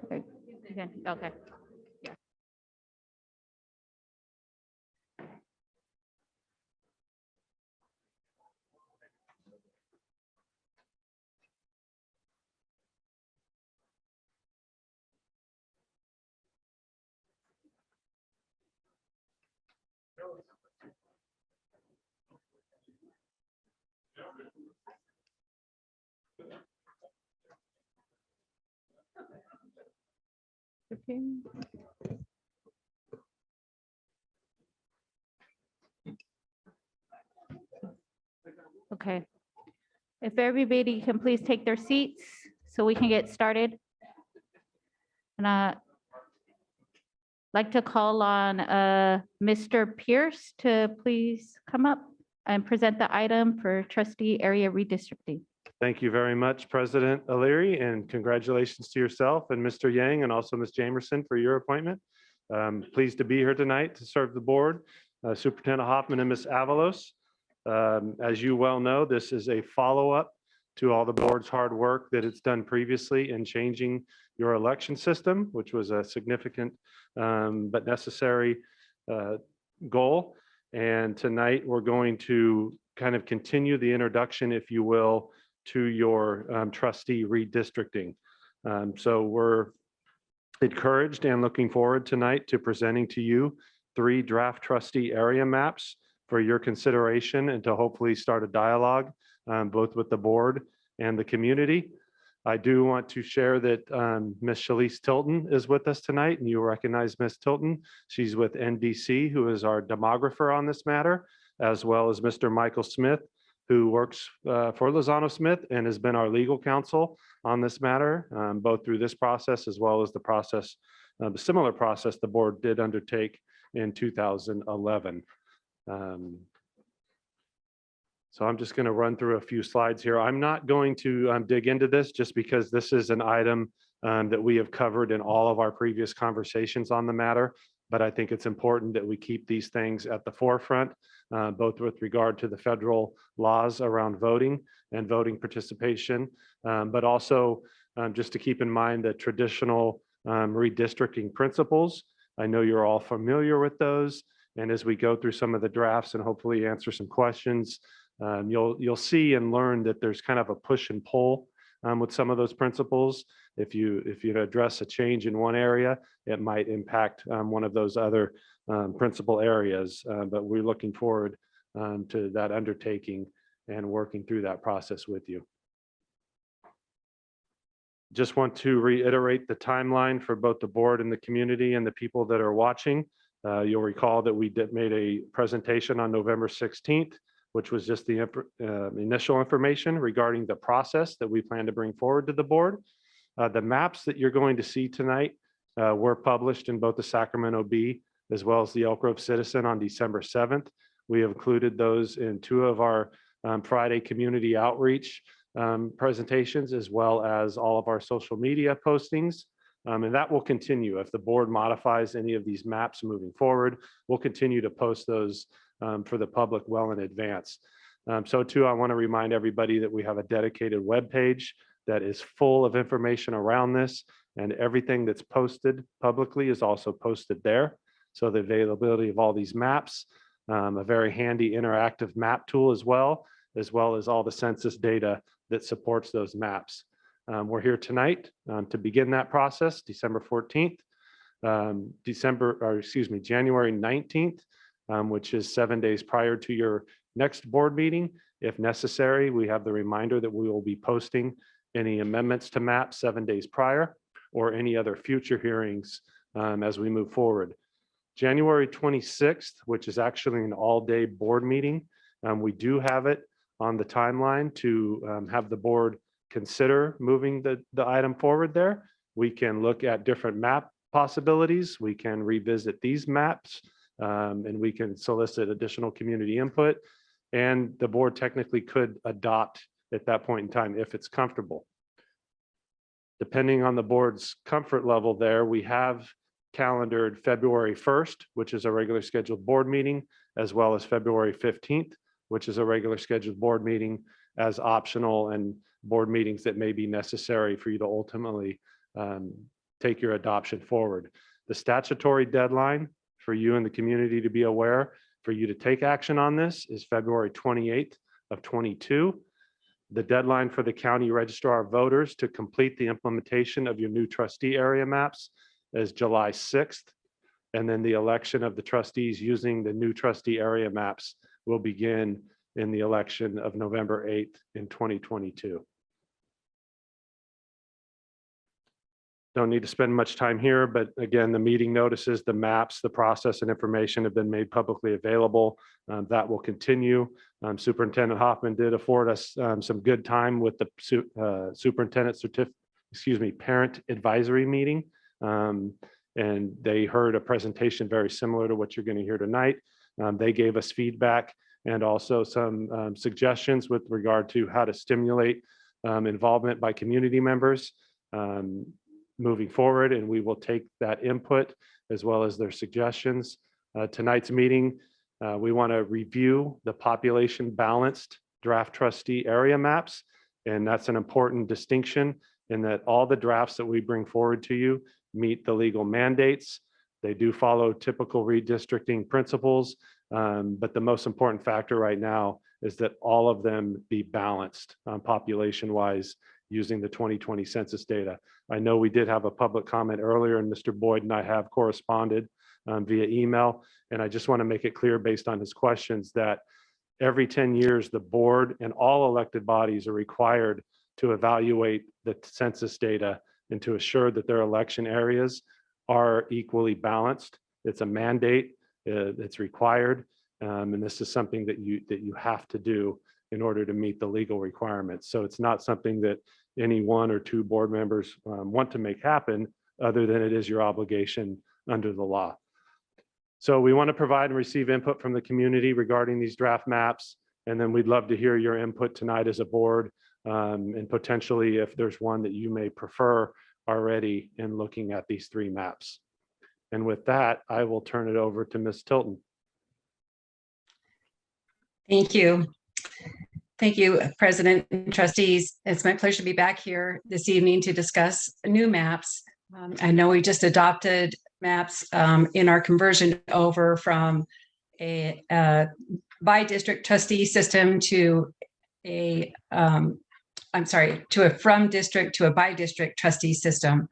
Okay. Okay. Yeah. Okay. Okay. If everybody can please take their seats so we can get started. And I'd like to call on Mr. Pierce to please come up and present the item for trustee area redistricting. Thank you very much, President O'Leary, and congratulations to yourself and Mr. Yang and also Ms. Jamerson for your appointment. Pleased to be here tonight to serve the board, Superintendent Hoffman and Ms. Avalos. As you well know, this is a follow-up to all the board's hard work that it's done previously in changing your election system, which was a significant but necessary goal. And tonight we're going to kind of continue the introduction, if you will, to your trustee redistricting. So we're encouraged and looking forward tonight to presenting to you 3 draft trustee area maps for your consideration and to hopefully start a dialogue both with the board and the community. I do want to share that Ms. Shalise Tilton is with us tonight, and you'll recognize Ms. Tilton. She's with NDC, who is our demographer on this matter, as well as Mr. Michael Smith, who works for Lozano Smith and has been our legal counsel on this matter, both through this process as well as the process, the similar process the board did undertake in 2011. So I'm just going to run through a few slides here. I'm not going to dig into this just because this is an item that we have covered in all of our previous conversations on the matter. But I think it's important that we keep these things at the forefront, both with regard to the federal laws around voting and voting participation, but also just to keep in mind the traditional redistricting principles. I know you're all familiar with those. And as we go through some of the drafts and hopefully answer some questions, you'll see and learn that there's kind of a push and pull with some of those principles. If you address a change in one area, it might impact one of those other principal areas. But we're looking forward to that undertaking and working through that process with you. Just want to reiterate the timeline for both the board and the community and the people that are watching. You'll recall that we made a presentation on November 16th, which was just the initial information regarding the process that we plan to bring forward to the board. The maps that you're going to see tonight were published in both the Sacramento Bee as well as the Elk Grove Citizen on December 7th. We have included those in 2 of our Friday community outreach presentations, as well as all of our social media postings. And that will continue. If the board modifies any of these maps moving forward, we'll continue to post those for the public well in advance. So too, I want to remind everybody that we have a dedicated web page that is full of information around this, and everything that's posted publicly is also posted there. So the availability of all these maps, a very handy interactive map tool as well as all the census data that supports those maps. We're here tonight to begin that process, December 14th, January 19th, which is 7 days prior to your next board meeting. If necessary, we have the reminder that we will be posting any amendments to maps 7 days prior or any other future hearings as we move forward. January 26th, which is actually an all-day board meeting, we do have it on the timeline to have the board consider moving the item forward there. We can look at different map possibilities. We can revisit these maps and we can solicit additional community input. And the board technically could adopt at that point in time if it's comfortable. Depending on the board's comfort level there, we have calendared February 1st, which is a regular scheduled board meeting, as well as February 15th, which is a regular scheduled board meeting, as optional and board meetings that may be necessary for you to ultimately take your adoption forward. The statutory deadline for you and the community to be aware, for you to take action on this, is February 28th of 22. The deadline for the county registrar of voters to complete the implementation of your new trustee area maps is July 6th. And then the election of the trustees using the new trustee area maps will begin in the election of November 8th in 2022. Don't need to spend much time here, but again, the meeting notices, the maps, the process and information have been made publicly available. That will continue. Superintendent Hoffman did afford us some good time with the superintendent parent advisory meeting. And they heard a presentation very similar to what you're going to hear tonight. They gave us feedback and also some suggestions with regard to how to stimulate involvement by community members moving forward, and we will take that input as well as their suggestions. Tonight's meeting, we want to review the population balanced draft trustee area maps, and that's an important distinction in that all the drafts that we bring forward to you meet the legal mandates. They do follow typical redistricting principles, but the most important factor right now is that all of them be balanced population-wise using the 2020 census data. I know we did have a public comment earlier, and Mr. Boyd and I have corresponded via email, and I just want to make it clear based on his questions that every 10 years, the board and all elected bodies are required to evaluate the census data and to assure that their election areas are equally balanced. It's a mandate, it's required, and this is something that you have to do in order to meet the legal requirements. So it's not something that any one or two board members want to make happen, other than it is your obligation under the law. So we want to provide and receive input from the community regarding these draft maps, and then we'd love to hear your input tonight as a board, and potentially if there's one that you may prefer already in looking at these three maps. And with that, I will turn it over to Ms. Tilton. Thank you. Thank you, President and trustees. It's my pleasure to be back here this evening to discuss new maps. I know we just adopted maps in our conversion over from a by district trustee system to a from district to a by district trustee system.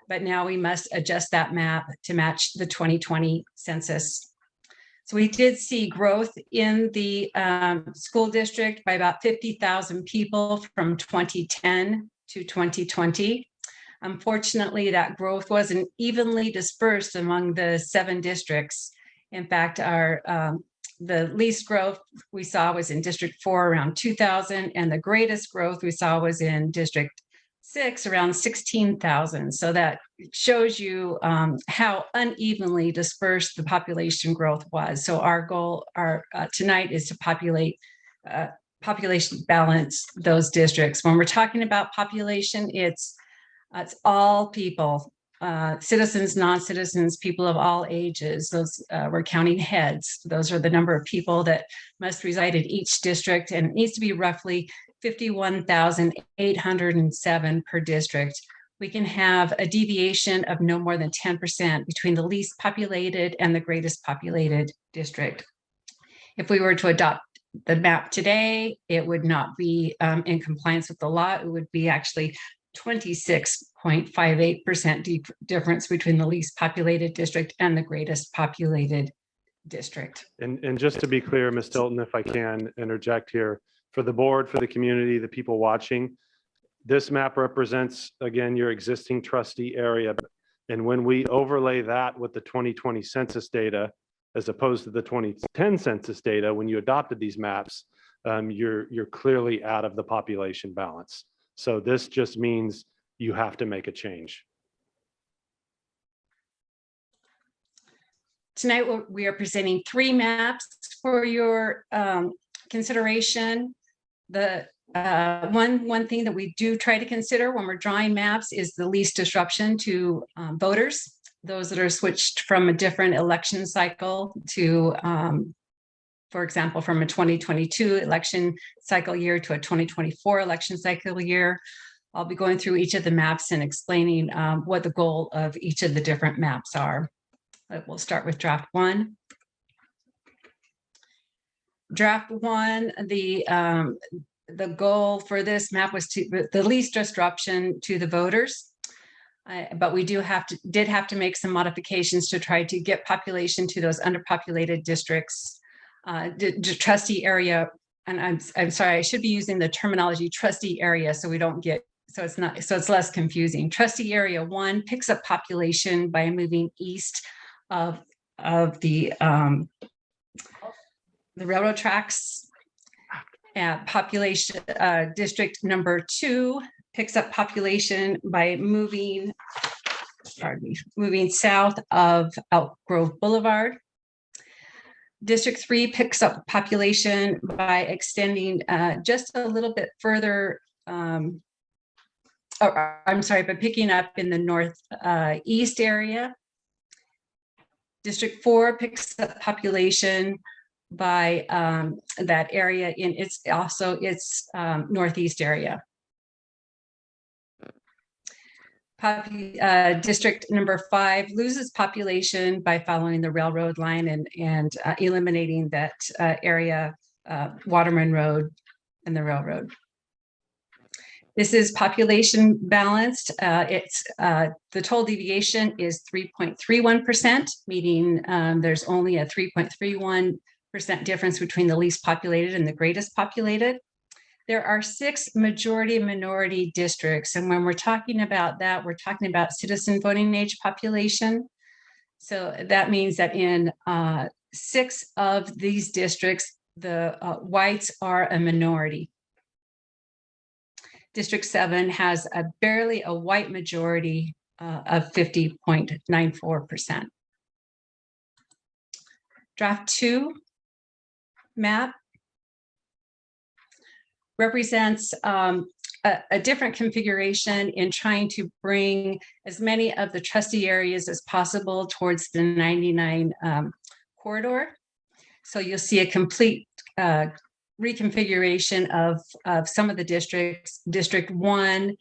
But now we must adjust that map to match the 2020 census. So we did see growth in the school district by about 50,000 people from 2010 to 2020. Unfortunately, that growth wasn't evenly dispersed among the 7 districts. In fact, the least growth we saw was in District 4, around 2,000, and the greatest growth we saw was in District 6, around 16,000. So that shows you how unevenly dispersed the population growth was. So our goal tonight is to population balance those districts. When we're talking about population, it's all people, citizens, non-citizens, people of all ages. Those we're counting heads. Those are the number of people that must reside in each district, and it needs to be roughly 51,807 per district. We can have a deviation of no more than 10% between the least populated and the greatest populated district. If we were to adopt the map today, it would not be in compliance with the law. It would be actually 26.58% difference between the least populated district and the greatest populated district. And just to be clear, Ms. Tilton, if I can interject here, for the board, for the community, the people watching, this map represents, again, your existing trustee area. And when we overlay that with the 2020 census data, as opposed to the 2010 census data, when you adopted these maps, you're clearly out of the population balance. So this just means you have to make a change. Tonight, we are presenting 3 maps for your consideration. The one thing that we do try to consider when we're drawing maps is the least disruption to voters, those that are switched from a different election cycle to for example, from a 2022 election cycle year to a 2024 election cycle year. I'll be going through each of the maps and explaining what the goal of each of the different maps are. But we'll start with draft one. Draft one, the goal for this map was to the least disruption to the voters. But we did have to make some modifications to try to get population to those underpopulated districts, trustee area. And I'm sorry, I should be using the terminology trustee area so we don't get, so it's less confusing. Trustee area 1 picks up population by moving east of the railroad tracks. Population district number 2 picks up population by moving south of Elk Grove Boulevard. District 3 picks up population by extending just a little bit further, by picking up in the northeast area. District 4 picks up population by that area in its northeast area. District number 5 loses population by following the railroad line and eliminating that area, Waterman Road and the railroad. This is population balanced. The total deviation is 3.31%, meaning there's only a 3.31% difference between the least populated and the greatest populated. There are 6 majority minority districts. And when we're talking about that, we're talking about citizen voting age population. So that means that in 6 of these districts, the whites are a minority. District 7 has barely a white majority of 50.94%. Draft 2 map represents a different configuration in trying to bring as many of the trustee areas as possible towards the 99 corridor. So you'll see a complete reconfiguration of some of the districts. District 1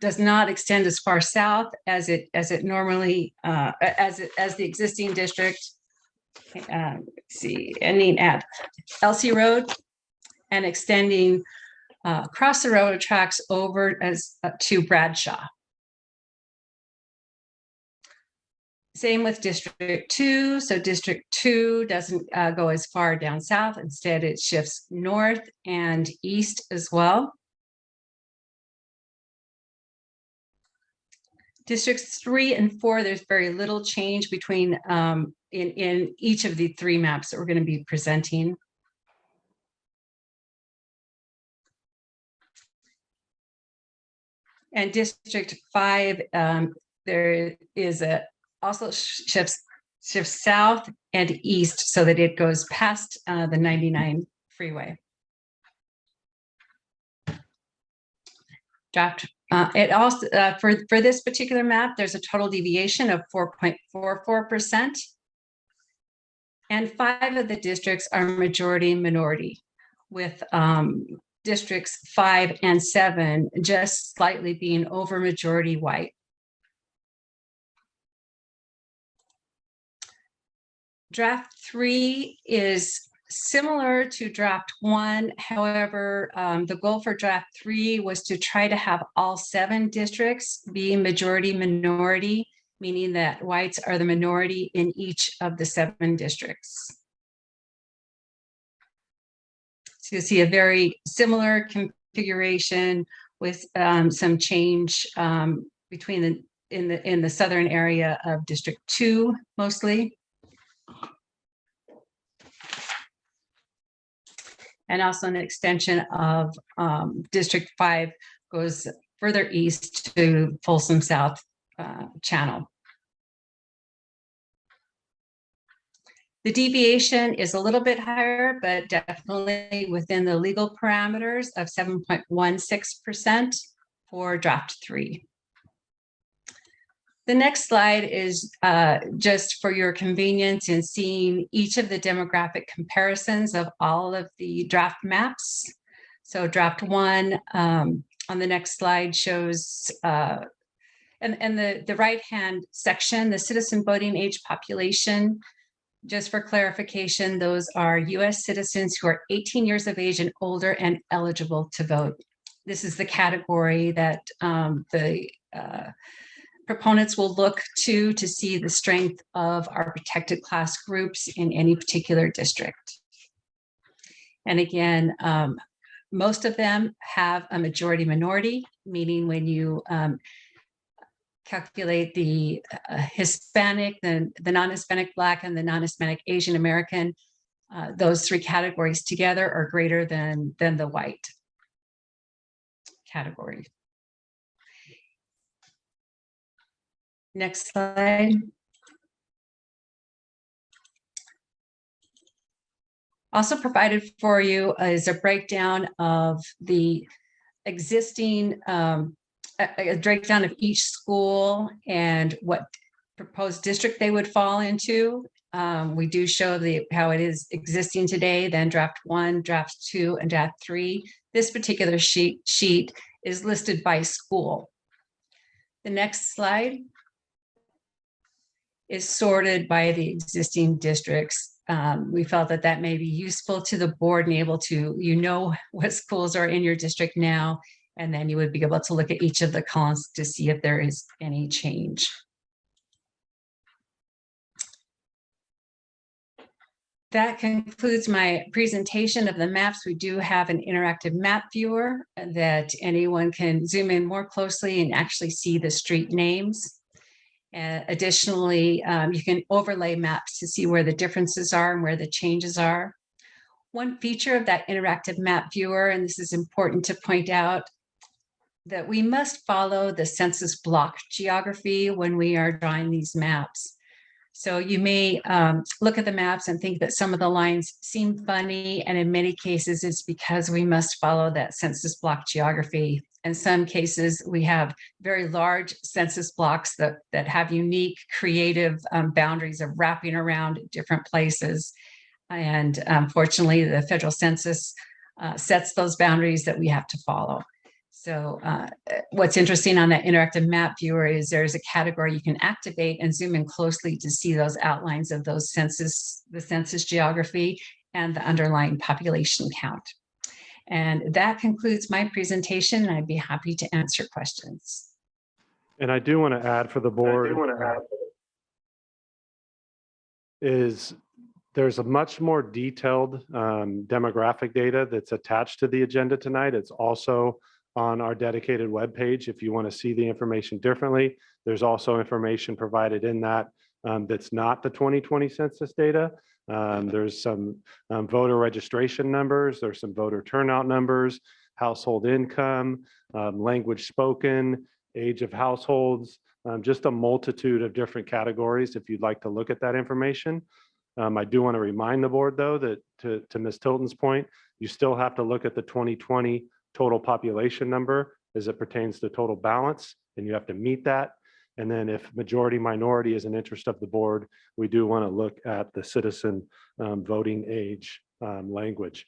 does not extend as far south as it normally as the existing district. Ending at Elsie Road and extending across the railroad tracks over to Bradshaw. Same with District 2. So District 2 doesn't go as far down south. Instead, it shifts north and east as well. Districts 3 and 4, there's very little change between in each of the 3 maps that we're going to be presenting. And District 5, there is also shifts south and east so that it goes past the 99 freeway. Draft. It also for this particular map, there's a total deviation of 4.44%. And 5 of the districts are majority minority, with districts 5 and 7 just slightly being over majority white. Draft 3 is similar to draft 1. However, the goal for draft 3 was to try to have all 7 districts be majority minority, meaning that whites are the minority in each of the 7 districts. So you'll see a very similar configuration with some change between in the southern area of District 2 mostly. And also an extension of District 5 goes further east to Folsom South Channel. The deviation is a little bit higher, but definitely within the legal parameters of 7.16% for draft 3. The next slide is just for your convenience in seeing each of the demographic comparisons of all of the draft maps. So draft 1 on the next slide shows, and the right-hand section, the citizen voting age population, just for clarification, those are US citizens who are 18 years of age and older and eligible to vote. This is the category that the proponents will look to see the strength of our protected class groups in any particular district. And again, most of them have a majority minority, meaning when you calculate the Hispanic, the non-Hispanic Black, and the non-Hispanic Asian American, those 3 categories together are greater than the white category. Next slide. Also provided for you is a breakdown of the existing, a breakdown of each school and what proposed district they would fall into. We do show how it is existing today, then draft 1, draft 2, and draft 3. This particular sheet is listed by school. The next slide is sorted by the existing districts. We felt that may be useful to the board and able to, what schools are in your district now, and then you would be able to look at each of the columns to see if there is any change. That concludes my presentation of the maps. We do have an interactive map viewer that anyone can zoom in more closely and actually see the street names. Additionally, you can overlay maps to see where the differences are and where the changes are. One feature of that interactive map viewer, and this is important to point out, that we must follow the census block geography when we are drawing these maps. So you may look at the maps and think that some of the lines seem funny, and in many cases it's because we must follow that census block geography. In some cases, we have very large census blocks that have unique creative boundaries of wrapping around different places. And unfortunately, the federal census sets those boundaries that we have to follow. So what's interesting on that interactive map viewer is there's a category you can activate and zoom in closely to see those outlines of those the census geography and the underlying population count. And that concludes my presentation, and I'd be happy to answer questions. And I do want to add for the board is there's a much more detailed demographic data that's attached to the agenda tonight. It's also on our dedicated webpage. If you want to see the information differently, there's also information provided in that that's not the 2020 census data. There's some voter registration numbers, there's some voter turnout numbers, household income, language spoken, age of households, just a multitude of different categories if you'd like to look at that information. I do want to remind the board, though, that to Ms. Tilton's point, you still have to look at the 2020 total population number as it pertains to total balance, and you have to meet that. And then if majority minority is an interest of the board, we do want to look at the citizen voting age language.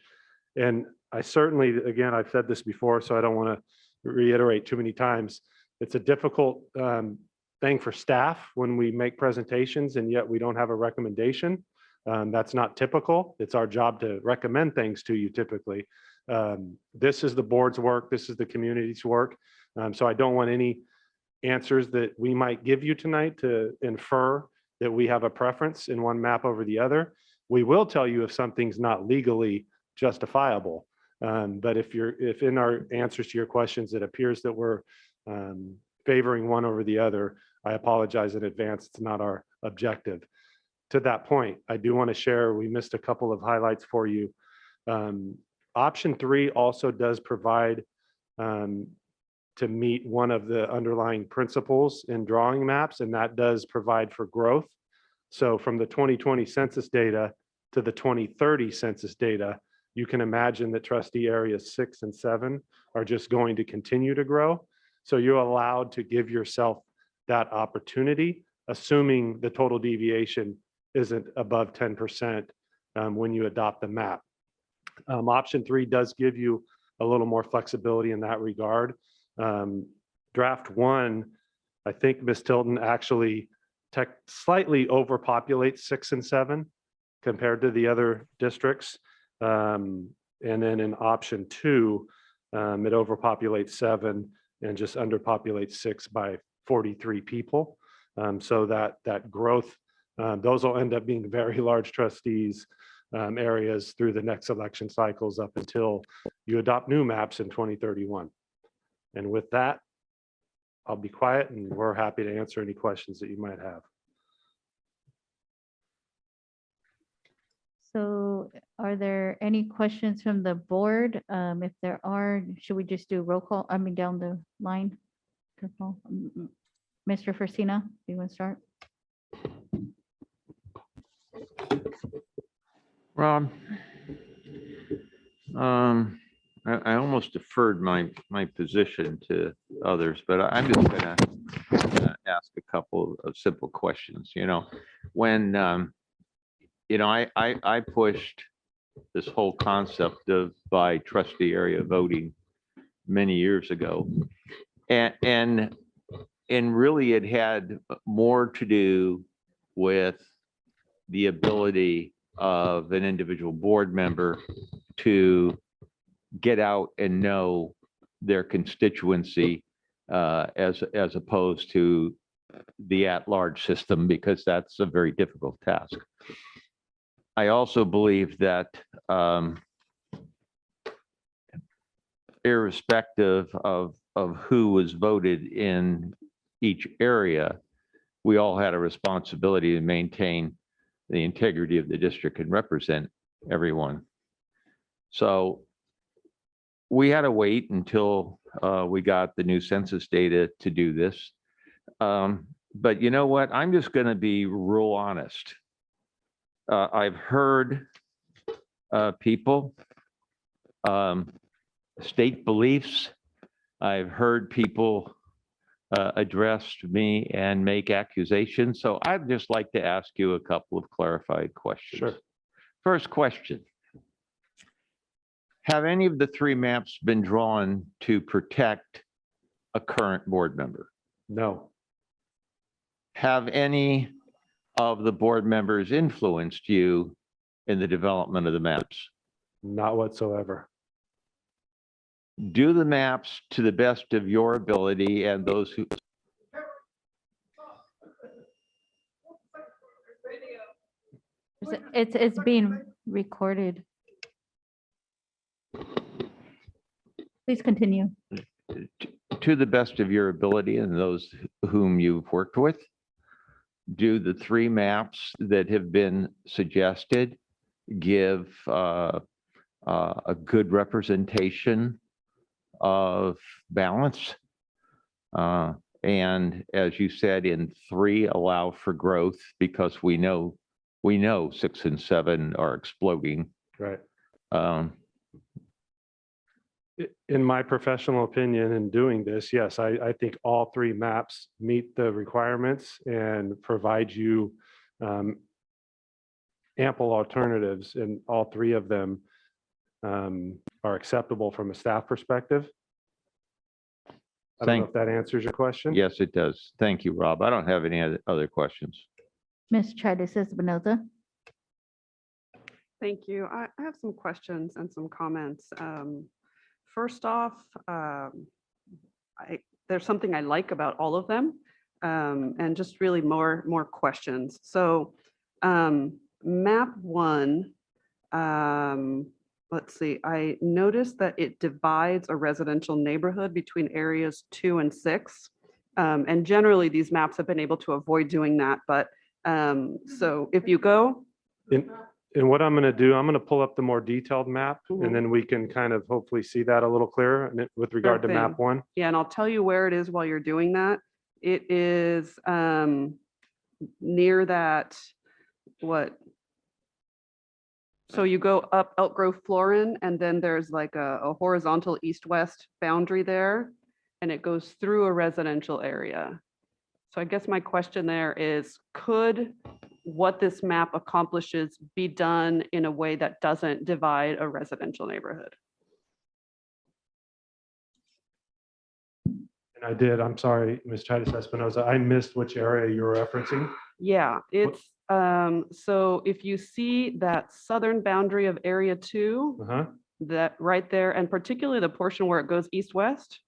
And I certainly, again, I've said this before, so I don't want to reiterate too many times. It's a difficult thing for staff when we make presentations and yet we don't have a recommendation. That's not typical. It's our job to recommend things to you typically. This is the board's work. This is the community's work. So I don't want any answers that we might give you tonight to infer that we have a preference in one map over the other. We will tell you if something's not legally justifiable. But if in our answers to your questions, it appears that we're favoring one over the other, I apologize in advance. It's not our objective. To that point, I do want to share, we missed a couple of highlights for you. Option 3 also does provide to meet one of the underlying principles in drawing maps, and that does provide for growth. So from the 2020 census data to the 2030 census data, you can imagine that trustee areas 6 and 7 are just going to continue to grow. So you're allowed to give yourself that opportunity, assuming the total deviation isn't above 10% when you adopt the map. Option 3 does give you a little more flexibility in that regard. Draft 1, I think Ms. Tilton actually slightly overpopulates 6 and 7 compared to the other districts. And then in option 2, it overpopulates 7 and just underpopulates 6 by 43 people. So that growth, those will end up being very large trustees areas through the next election cycles up until you adopt new maps in 2031. And with that, I'll be quiet and we're happy to answer any questions that you might have. So are there any questions from the board? If there are, should we just do roll call? I mean, down the line? Mr. Fursina, do you want to start? Rob, I almost deferred my position to others, but I'm just gonna ask a couple of simple questions. You know, when you know, I pushed this whole concept of by trustee area voting many years ago, and really it had more to do with the ability of an individual board member to get out and know their constituency as opposed to the at-large system, because that's a very difficult task. I also believe that irrespective of who was voted in each area, we all had a responsibility to maintain the integrity of the district and represent everyone. So we had to wait until we got the new census data to do this. But you know what? I'm just going to be real honest. I've heard people state beliefs. I've heard people address me and make accusations. So I'd just like to ask you a couple of clarified questions. Sure. First question. Have any of the 3 maps been drawn to protect a current board member? No. Have any of the board members influenced you in the development of the maps? Not whatsoever. Do the maps to the best of your ability and those who. It's being recorded. Please continue. To the best of your ability and those whom you've worked with, do the 3 maps that have been suggested give a good representation of balance? And as you said, in 3 allow for growth, because we know 6 and 7 are exploding. Right. In my professional opinion, in doing this, yes, I think all 3 maps meet the requirements and provide you ample alternatives, and all 3 of them are acceptable from a staff perspective. I don't know if that answers your question. Yes, it does. Thank you, Rob. I don't have any other questions. Ms. Tritis Espinoza. Thank you. I have some questions and some comments. First off, there's something I like about all of them, and just really more questions. So map 1, let's see, I noticed that it divides a residential neighborhood between areas 2 and 6. And generally these maps have been able to avoid doing that. But so if you go. And what I'm going to do, I'm going to pull up the more detailed map, and then we can kind of hopefully see that a little clearer with regard to map 1. Yeah, and I'll tell you where it is while you're doing that. It is near that, what? So you go up Elk Grove Florin, and then there's like a horizontal east-west boundary there, and it goes through a residential area. So I guess my question there is, could what this map accomplishes be done in a way that doesn't divide a residential neighborhood? And I did, I'm sorry, Ms. Titus Espinoza, I missed which area you're referencing. Yeah, it's, so if you see that southern boundary of Area 2, Uh-huh. that right there, and particularly the portion where it goes east-west,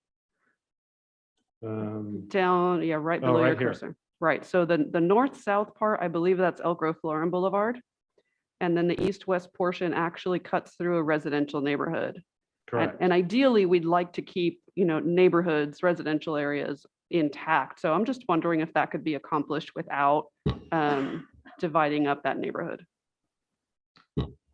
down, yeah, right Oh, below your right here. cursor. Right, so the north-south part, I believe that's Elk Grove Florin Boulevard. And then the east-west portion actually cuts through a residential neighborhood. Correct. And ideally, we'd like to keep, neighborhoods, residential areas intact. So I'm just wondering if that could be accomplished without dividing up that neighborhood.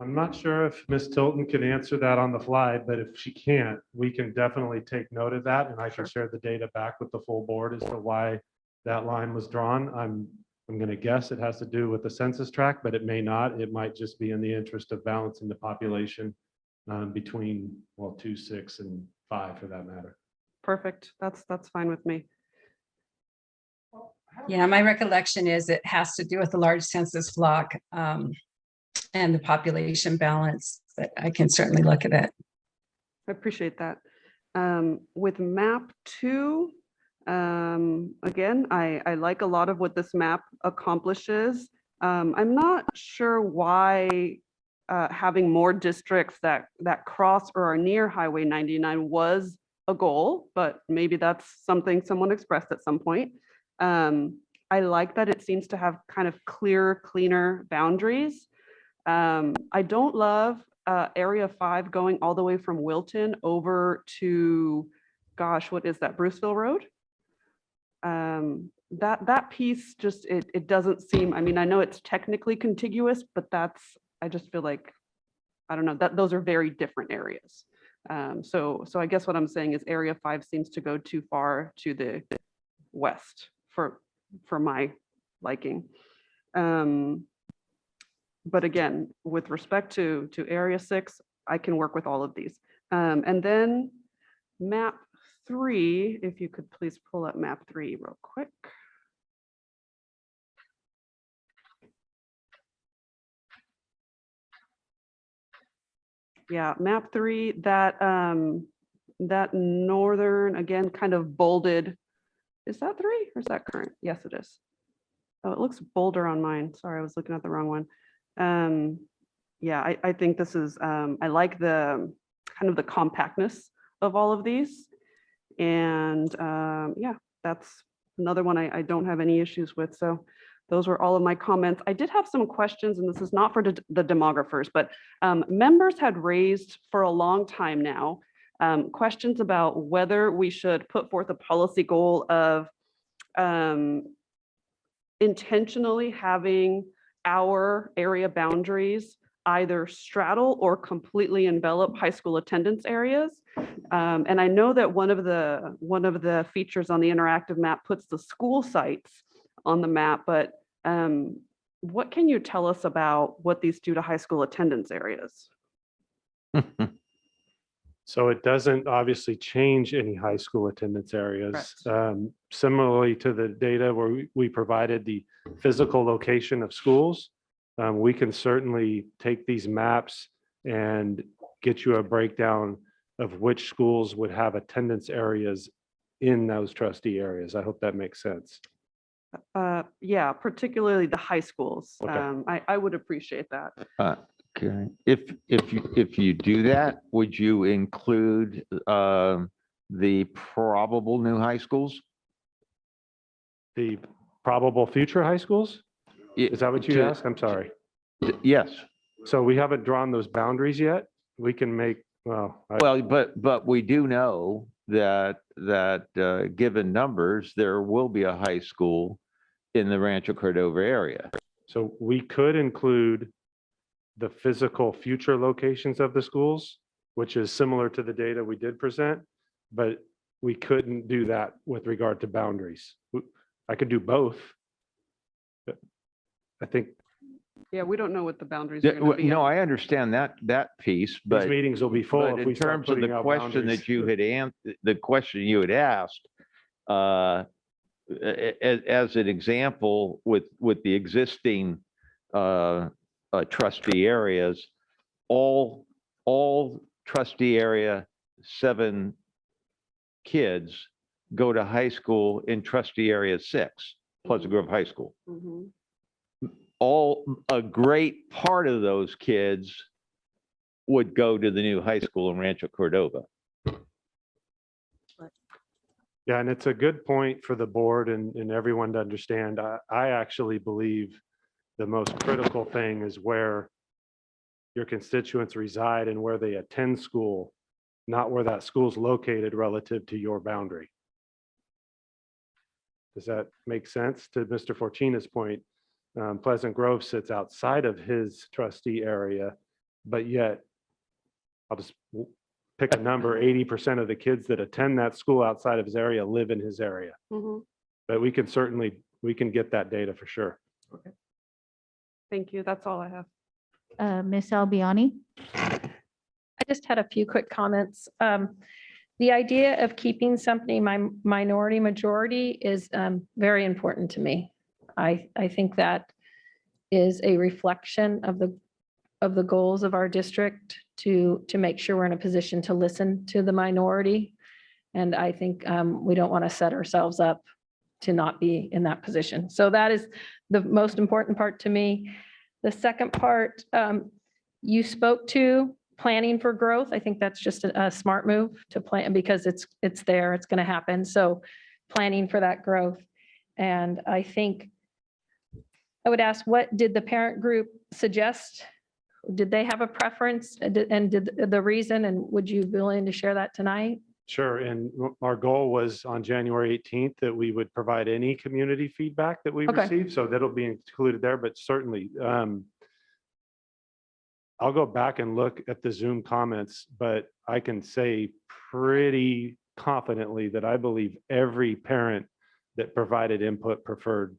I'm not sure if Ms. Tilton can answer that on the fly, but if she can't, we can definitely take note of that, and I can share the data back with the full board as to why that line was drawn. I'm going to guess it has to do with the census tract, but it may not. It might just be in the interest of balancing the population between, well, 2, 6, and 5 for that matter. Perfect. That's fine with me. Yeah, my recollection is it has to do with the large census block and the population balance, but I can certainly look at it. I appreciate that. With map 2, again, I like a lot of what this map accomplishes. I'm not sure why having more districts that cross or are near Highway 99 was a goal, but maybe that's something someone expressed at some point. I like that it seems to have kind of clearer, cleaner boundaries. I don't love Area 5 going all the way from Wilton over to, gosh, what is that, Bruceville Road? That piece just, it doesn't seem, I mean, I know it's technically contiguous, but I just feel like, I don't know, those are very different areas. So I guess what I'm saying is Area 5 seems to go too far to the west for my liking. But again, with respect to Area 6, I can work with all of these. And then map 3, if you could please pull up map 3 real quick. Yeah, map 3, that northern, again, kind of bolded. Is that 3 or is that current? Yes, it is. Oh, it looks bolder on mine. Sorry, I was looking at the wrong one. Yeah, I think this is, I like the kind of the compactness of all of these. And yeah, that's another one I don't have any issues with. So those were all of my comments. I did have some questions, and this is not for the demographers, but members had raised for a long time now questions about whether we should put forth a policy goal of intentionally having our area boundaries either straddle or completely envelop high school attendance areas. And I know that one of the features on the interactive map puts the school sites on the map, but what can you tell us about what these do to high school attendance areas? So it doesn't obviously change any high school attendance areas. Similarly to the data where we provided the physical location of schools, we can certainly take these maps and get you a breakdown of which schools would have attendance areas in those trustee areas. I hope that makes sense. Yeah, particularly the high schools. Okay. I would appreciate that. Okay, if you do that, would you include the probable new high schools? The probable future high schools? Is that what you asked? I'm sorry. Yes. So we haven't drawn those boundaries yet. We can make, well. But we do know that given numbers, there will be a high school in the Rancho Cordova area. So we could include the physical future locations of the schools, which is similar to the data we did present, but we couldn't do that with regard to boundaries. I could do both. But I think Yeah, we don't know what the boundaries are going to be. No, I understand that piece, but these meetings will be full if in we start terms of putting the out question boundaries. that you had the question you had asked, as an example, with the existing trustee areas, all trustee area 7 kids go to high school in trustee area 6, Pleasant Grove High School. A great part of those kids would go to the new high school in Rancho Cordova. Yeah, and it's a good point for the board and everyone to understand. I actually believe the most critical thing is where your constituents reside and where they attend school, not where that school's located relative to your boundary. Does that make sense? To Mr. Fortina's point, Pleasant Grove sits outside of his trustee area, but yet, I'll just pick a number, 80% of the kids that attend that school outside of his area live in his area. But we can get that data for sure. Okay. Thank you. That's all I have. Ms. Albiani? I just had a few quick comments. The idea of keeping something minority majority is very important to me. I think that is a reflection of the goals of our district to make sure we're in a position to listen to the minority. And I think we don't want to set ourselves up to not be in that position. So that is the most important part to me. The second part, you spoke to planning for growth. I think that's just a smart move to plan because it's there, it's going to happen. So planning for that growth. And I think I would ask, what did the parent group suggest? Did they have a preference and did the reason, and would you be willing to share that tonight? Sure, and our goal was on January 18th that we would provide any community feedback that we Okay. received, so that'll be included there, but certainly, I'll go back and look at the Zoom comments, but I can say pretty confidently that I believe every parent that provided input preferred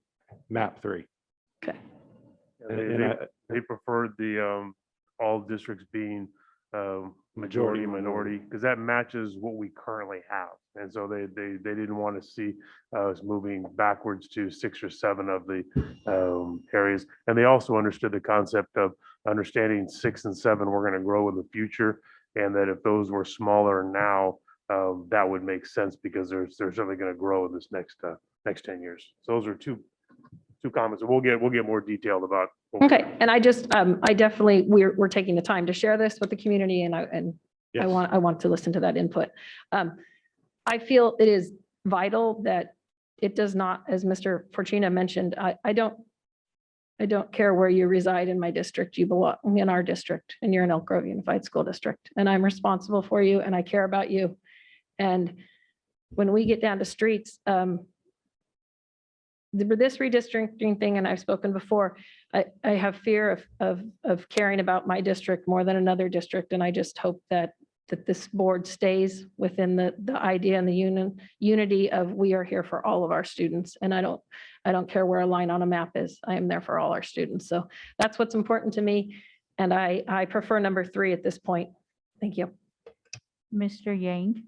map 3. Okay. They preferred the all districts being majority minority, because that matches what we currently have. And so they didn't want to see us moving backwards to 6 or 7 of the areas. And they also understood the concept of understanding 6 and 7 were going to grow in the future, and that if those were smaller now, that would make sense because they're certainly going to grow in this next 10 years. So those are two comments. We'll get more detailed about. Okay, and I just, I definitely, we're taking the time to share this with the community, and I Yes. want to listen to that input. I feel it is vital that it does not, as Mr. Fortuna mentioned, I don't care where you reside in my district, you belong in our district, and you're an Elk Grove Unified School District, and I'm responsible for you, and I care about you. And when we get down to streets, this redistricting thing, and I've spoken before, I have fear of caring about my district more than another district. And I just hope that this board stays within the idea and the unity of we are here for all of our students. And I don't care where a line on a map is. I am there for all our students. So that's what's important to me. And I prefer number 3 at this point. Thank you. Mr. Yang?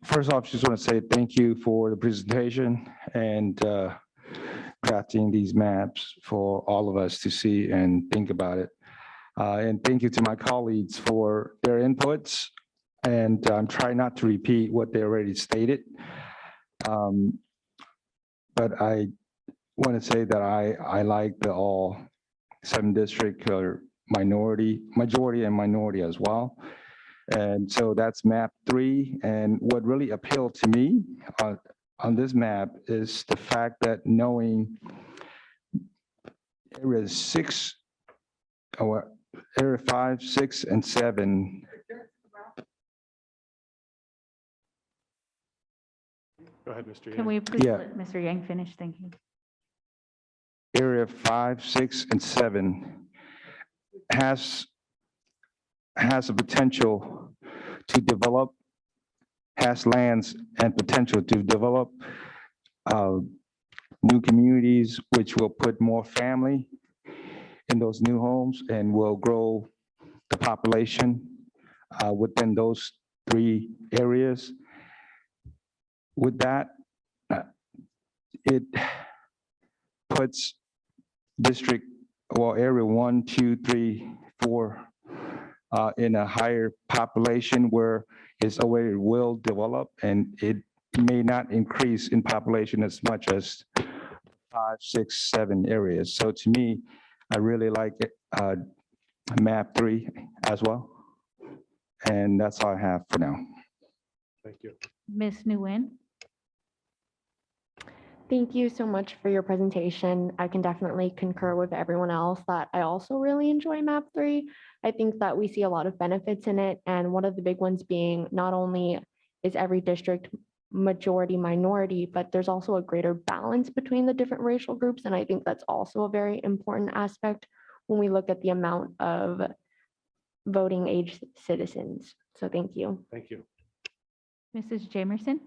First off, just want to say thank you for the presentation and crafting these maps for all of us to see and think about it. And thank you to my colleagues for their inputs. And I'm trying not to repeat what they already stated. But I want to say that I like the all 7 district or majority and minority as well. And so that's map 3. And what really appealed to me on this map is the fact that knowing area 6 or area 5, 6, and 7. Go ahead, Mr. Yang. Can we please Yeah. let Mr. Yang finish? Thank you. Area 5, 6, and 7 has a potential to develop, has lands and potential to develop new communities, which will put more family in those new homes and will grow the population within those 3 areas. With that, it puts district, well, area 1, 2, 3, 4 in a higher population where it's already well developed, and it may not increase in population as much as 5, 6, 7 areas. So to me, I really like it, map 3 as well. And that's all I have for now. Thank you. Ms. Nguyen? Thank you so much for your presentation. I can definitely concur with everyone else that I also really enjoy map 3. I think that we see a lot of benefits in it. And one of the big ones being not only is every district majority minority, but there's also a greater balance between the different racial groups. And I think that's also a very important aspect when we look at the amount of voting age citizens. So thank you. Thank you. Mrs. Jamerson?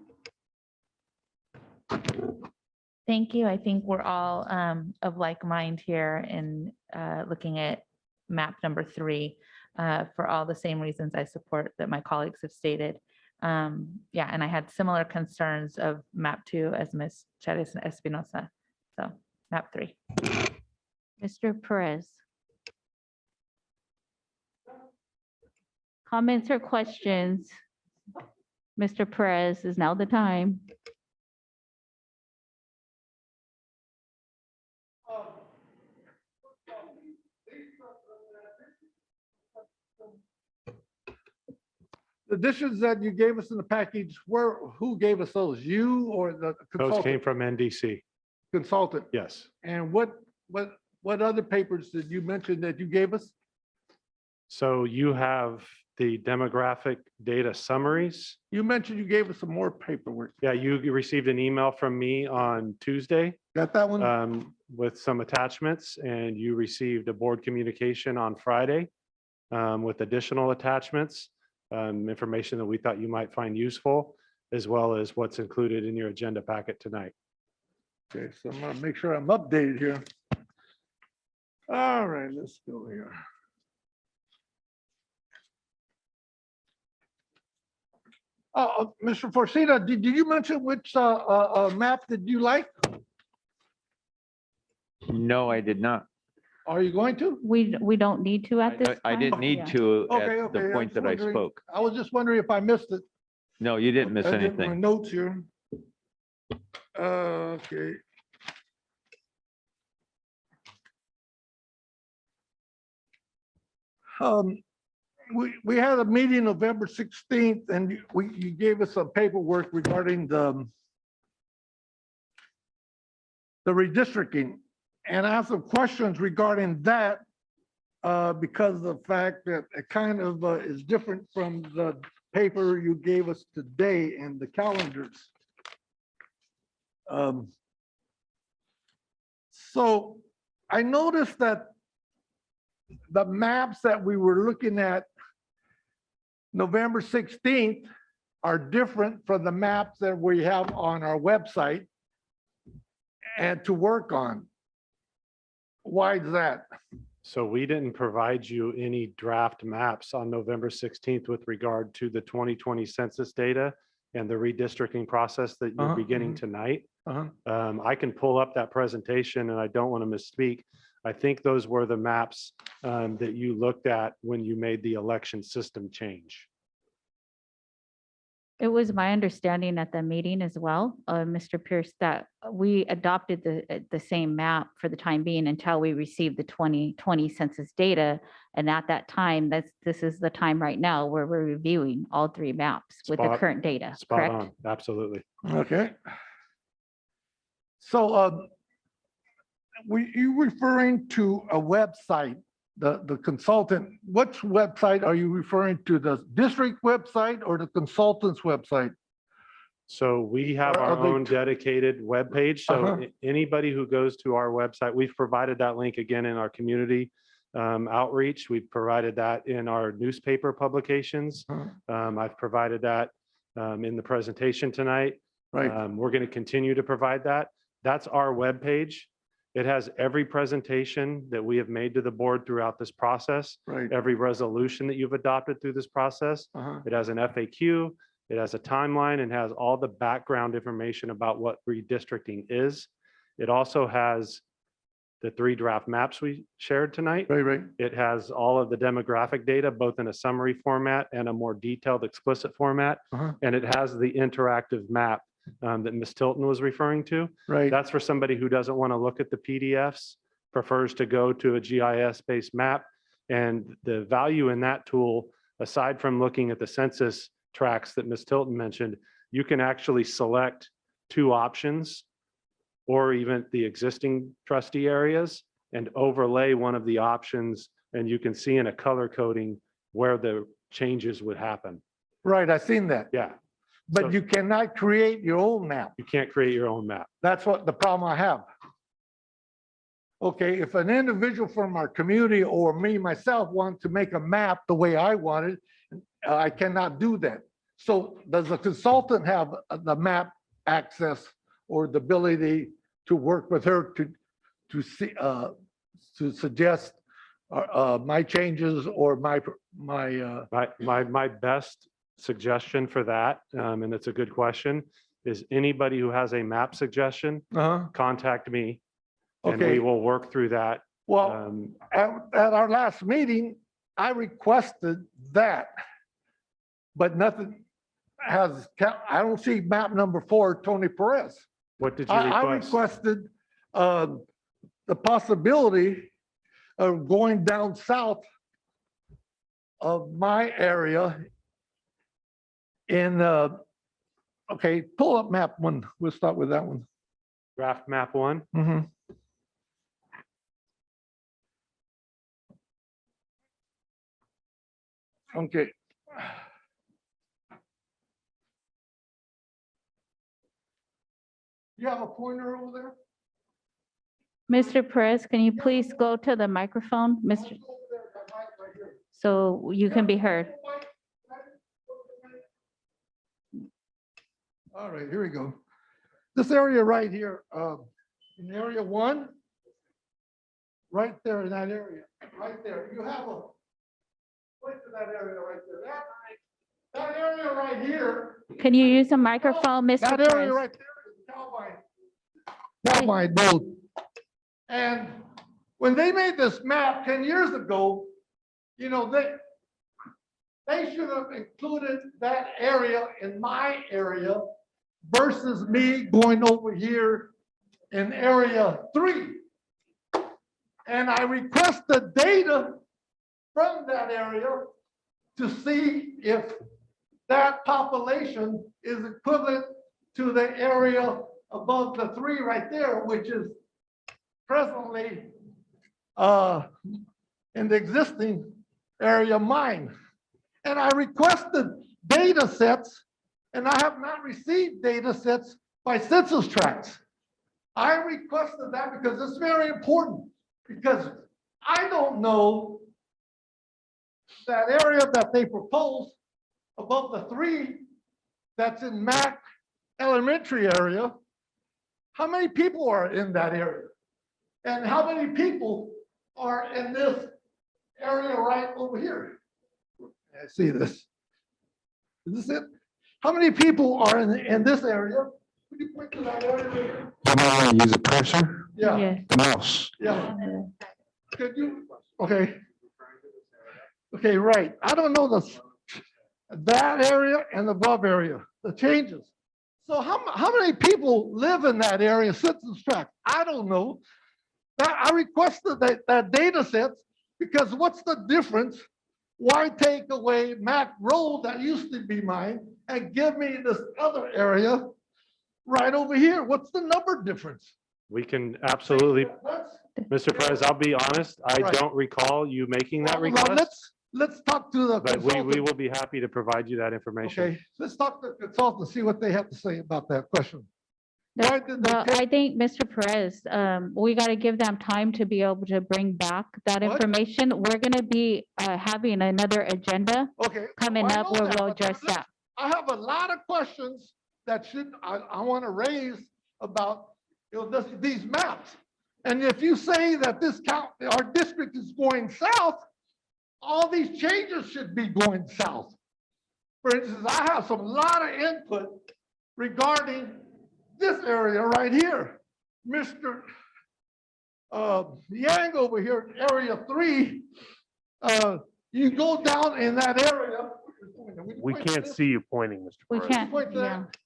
Thank you. I think we're all of like mind here in looking at map number 3 for all the same reasons I support that my colleagues have stated. Yeah, and I had similar concerns of map 2 as Ms. Chavez Espinosa. So map 3. Mr. Perez? Comments or questions? Mr. Perez, is now the time. The dishes that you gave us in the package, who gave us those? You or the Those came consultant? from NDC. Consultant. Yes. And what other papers did you mention that you gave us? So you have the demographic data summaries. You mentioned you gave us some more paperwork. Yeah, you received an email from me on Tuesday. Got that one? With some attachments, and you received a board communication on Friday with additional attachments, information that we thought you might find useful, as well as what's included in your agenda packet tonight. Okay, so I'm gonna make sure I'm updated here. All right, let's go here. Mr. Forcita, did you mention which map did you like? No, I did not. Are you going to? We don't need to at this time. I didn't Yeah. need to Okay, at the okay, point was that I wondering- spoke. I was just wondering if I missed it. No, you didn't miss I did my anything. notes here. Okay. We had a meeting November 16th, and you gave us some paperwork regarding the redistricting. And I have some questions regarding that because of the fact that it kind of is different from the paper you gave us today and the calendars. So I noticed that the maps that we were looking at November 16th are different from the maps that we have on our website and to work on. Why is that? So we didn't provide you any draft maps on November 16th with regard to the 2020 census data and the redistricting process that you're beginning tonight. I can pull up that presentation, and I don't want to misspeak. I think those were the maps that you looked at when you made the election system change. It was my understanding at the meeting as well, Mr. Pierce, that we adopted the same map for the time being until we received the 2020 census data. And at that time, this is the time right now where we're reviewing all 3 maps with the current data, Spot correct? on, absolutely. Okay. So were you referring to a website, the consultant? Which website are you referring to? The district website or the consultant's website? So we have Or our are they own dedicated webpage. So anybody who goes to our website, we've provided that link again in our community outreach. We've provided that in our newspaper publications. I've provided that in the presentation tonight. Right. We're going to continue to provide that. That's our webpage. It has every presentation that we have made to the board throughout this process, Right. every resolution that you've adopted through this process. It has an FAQ. It has a timeline and has all the background information about what redistricting is. It also has the 3 draft maps we shared tonight. Right. It has all of the demographic data, both in a summary format and a more detailed explicit format. And it has the interactive map that Ms. Tilton was referring to. Right. That's for somebody who doesn't want to look at the PDFs, prefers to go to a GIS-based map. And the value in that tool, aside from looking at the census tracks that Ms. Tilton mentioned, you can actually select 2 options or even the existing trustee areas and overlay one of the options, and you can see in a color coding where the changes would happen. Right, I seen that. Yeah. But So you cannot create your own map. you can't create your own map. That's what the problem I have. Okay, if an individual from our community or me, myself, want to make a map the way I want it, I cannot do that. So does the consultant have the map access or the ability to work with her to see, to suggest my changes or my My best suggestion for that, and it's a good question, is anybody who has a map suggestion, contact me. And we Okay. will work through that. Well, at our last meeting, I requested that, but nothing has, I don't see map number 4, Tony Perez. What did you I request? requested the possibility of going down south of my area in, okay, pull up map 1. We'll start with that one. Draft map 1. Okay. You have a pointer over there? Mr. Perez, can you please go to the microphone, Mr. So you can be heard. All right, here we go. This area right here, in area 1, right there in that area, right there, you have a, point to that area right there. That area right here, Can you use a microphone, Mr. that area Perez? right there is Cowbine Road. And when they made this map 10 years ago, you know, they should have included that area in my area versus me going over here in area 3. And I requested data from that area to see if that population is equivalent to the area above the 3 right there, which is presently in the existing area mine. And I requested data sets, and I have not received data sets by census tracts. I requested that because it's very important, because I don't know that area that they proposed above the 3 that's in Mac Elementary area, how many people are in that area? And how many people are in this area right over here? I see this. Is this it? How many people are in this area? Could you point to that area right here? Use a cursor, Yeah, mouse. yeah. Could you, okay. Okay, right. I don't know that area and the above area, the changes. So how many people live in that area, census tract? I don't know. I requested that data set because what's the difference? Why take away Mac Road that used to be mine and give me this other area right over here? What's the number difference? We can absolutely, Mr. Perez, I'll be honest, I Right. don't recall you making that Well, request, let's talk to the but we consultant. will be happy to provide you that information. Okay, let's talk to the consultant, see what they have to say about that question. Why did they Well, take- I think, Mr. Perez, we got to give them time to be able to bring back that What? information. We're going to be having another agenda Okay. coming I up know where that, we'll but address let's- that. I have a lot of questions that I want to raise about, you know, these maps. And if you say that our district is going south, all these changes should be going south. For instance, I have some lot of input regarding this area right here. Mr. Yang over here, area 3, you go down in that area. We can't see you pointing, Mr. We Perez. can't, Point to yeah. that.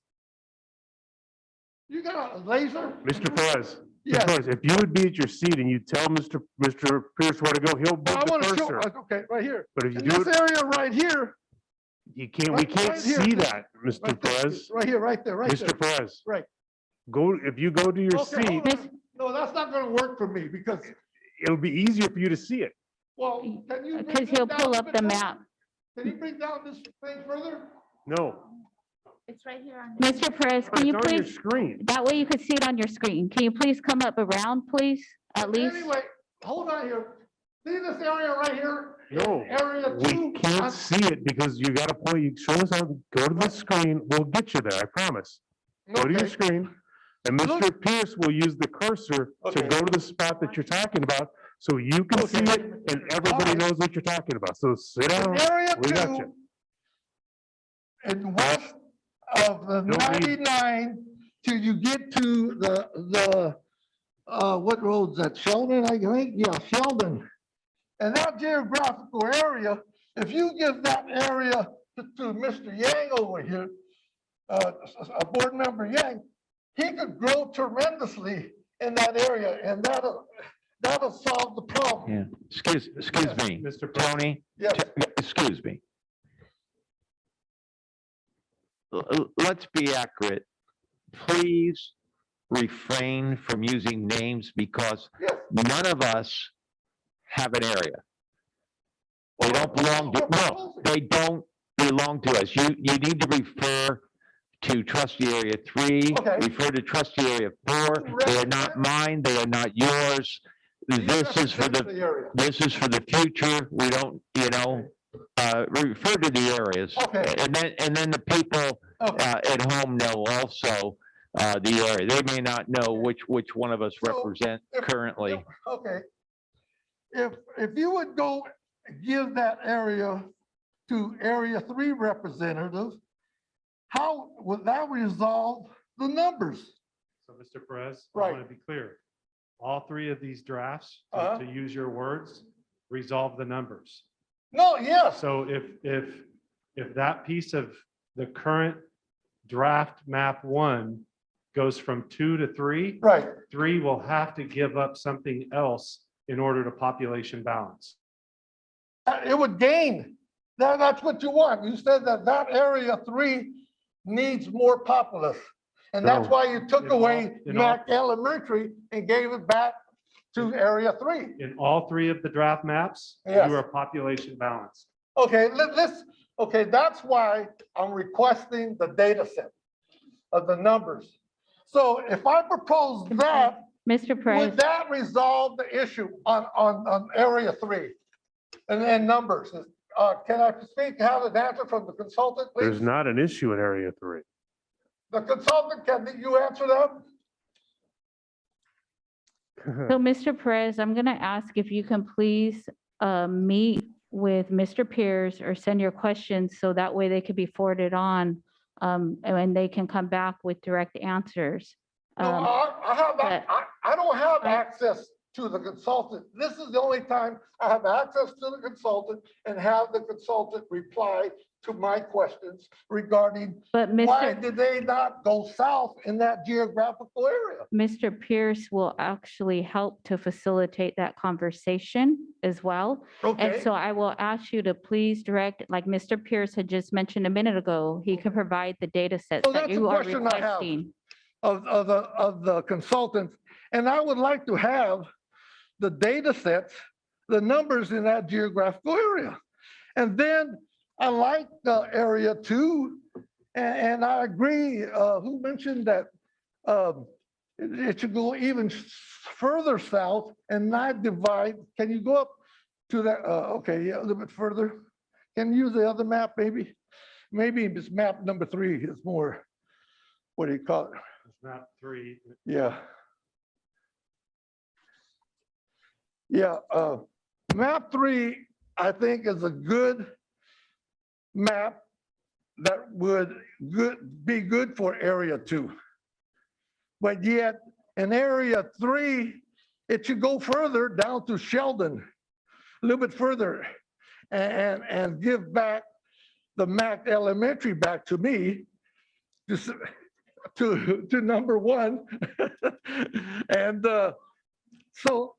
You got a laser? Mr. Perez, Yes. Mr. Perez, if you would be at your seat and you tell Mr. Pierce where to go, he'll I move want the to show, cursor. okay, right here. But if you In do this it, area right here, you can't, we right- can't right here. see that, Mr. right there, Perez. right here, right there, right there. Mr. Perez, Right. go, if you go to your Okay, seat, hold on. No, that's not gonna work for me because, it'll be easier for you to see it. well, can you? bring Because this he'll down pull a up bit the further? map. Can you bring down this thing further? No. It's right here on. Mr. Perez, can you It's on your please, screen. that way you could see it on your screen. Can you please come up around, please, at least? Anyway, hold on here. See this area right here? No, Area we 2? can't see it because you gotta point, you show us how, go to the screen, we'll get you there, I promise. Go to your Okay. screen, and Mr. Pierce will use the cursor to Okay. go to the spot that you're talking about, so you can see Okay. it and everybody Alright. knows what you're talking about. So sit down, In area we got 2, you. and west of the Don't need- 99 till you get to the what road's that? Sheldon, I think? Yeah, Sheldon. And that geographical area, if you give that area to Mr. Yang over here, board member Yang, he could grow tremendously in that area, and that'll solve the problem. Yeah, excuse me, Mr. President. Tony, Yes. excuse me. Let's be accurate. Please refrain from using names because Yes. none of us have an area. They don't belong to, no, they don't belong to us. You need to refer to trustee area 3, Okay. refer to trustee area 4. They are not mine, they are not yours. This is for Represent the, area. this is for the future. We don't, refer to the areas. Okay. And then the people Okay. at home know also the area. They may not know which one of us So, represent if- currently. Okay. If you would go give that area to area 3 representative, how would that resolve the numbers? So, Mr. Perez, I Right. want to be clear. All 3 of these drafts, Uh-huh. to use your words, resolve the numbers. No, yes, So if that piece of the current draft map 1 goes from 2 to 3, right. 3 will have to give up something else in order to population balance. It would gain. That's what you want. You said that area 3 needs more populace. And that's No. why you took In all- away in all- Mac Elementary and gave it back to area 3. In all 3 of the draft maps, Yes. you are population balanced. Okay, okay, that's why I'm requesting the data set of the numbers. So if I propose that, Mr. Perez, would that resolve the issue on area 3? And then numbers, can I have an answer from the consultant, please? There's not an issue in area 3. The consultant, can you answer that? so Mr. Perez, I'm going to ask if you can please meet with Mr. Pierce or send your questions so that way they could be forwarded on and they can come back with direct answers. No, I don't have I- access to the consultant. This is the only time I have access to the consultant and have the consultant reply to my questions regarding But why Mr. did they not go south in that geographical area? Mr. Pierce will actually help to facilitate that conversation as well. And Okay, so I will ask you to please direct, like Mr. Pierce had just mentioned a minute ago, he can provide the data sets So that that's a you are question I have. requesting. of the consultants. And I would like to have the data sets, the numbers in that geographical area. And then I like the area 2, and I agree, who mentioned that it should go even further south and not divide. Can you go up to that? Okay, yeah, a little bit further. Can you use the other map, maybe? Maybe this map number 3 is more, what do you call it? Map 3. Yeah. Yeah, map 3, I think is a good map that would be good for area 2. But yet in area 3, it should go further down to Sheldon, a little bit further, and give back the Mac Elementary back to me, to number 1. And so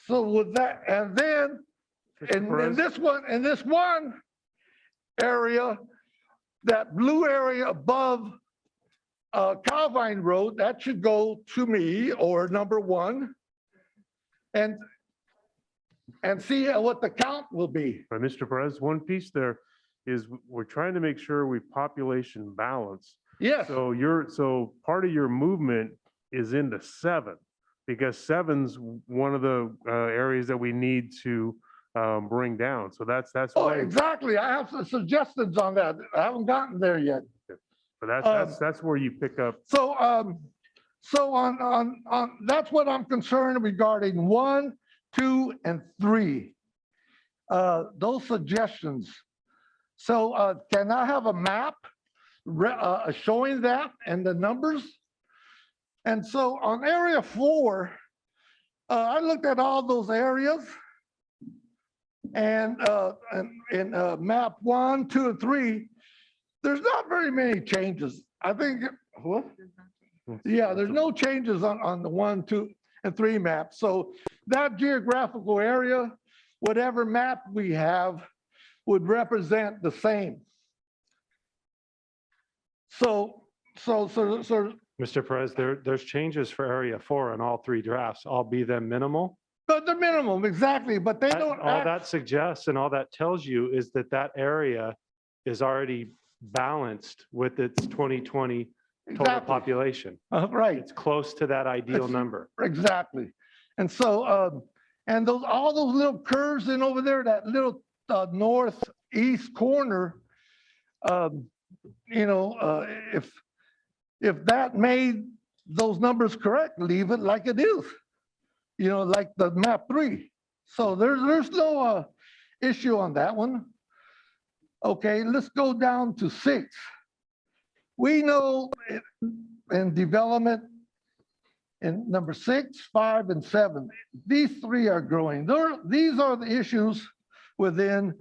with that, and then in this one area, that blue area above Calvine Road, that should go to me, or number 1, and see what the count will be. But Mr. Perez, one piece there is we're trying to make sure we population balance. Yes. So part of your movement is into 7, because 7's one of the areas that we need to bring down. So that's Oh, why. exactly. I have some suggestions on that. I haven't gotten there yet. But that's where you pick up. So on that's what I'm concerned regarding 1, 2, and 3. Those suggestions. So can I have a map showing that and the numbers? And so on area 4, I looked at all those areas, and in map 1, 2, and 3, there's not very many changes. I think, what? Yeah, there's no changes on the 1, 2, and 3 map. So that geographical area, whatever map we have, would represent the same. So Mr. Perez, there's changes for area 4 in all 3 drafts, all be them minimal. but the minimum, exactly, but they don't All act. that suggests and all that tells you is that area is already balanced with its 2020 total Exactly. population. Right. It's close to that ideal number. Exactly. And so, and all those little curves in over there, that little northeast corner, if that made those numbers correct, leave it like it is, like the map 3. So there's no issue on that one. Okay, let's go down to 6. We know in development, in number 6, 5, and 7, these 3 are growing. These are the issues within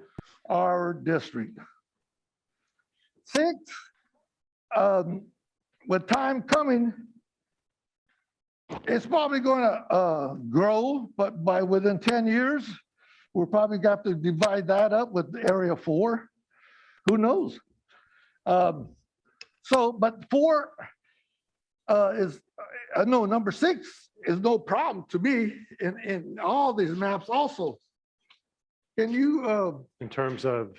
our district. 6, with time coming, it's probably going to grow, but within 10 years, we'll probably have to divide that up with area 4. Who knows? But 4 number 6 is no problem to me in all these maps also. Can you? In terms of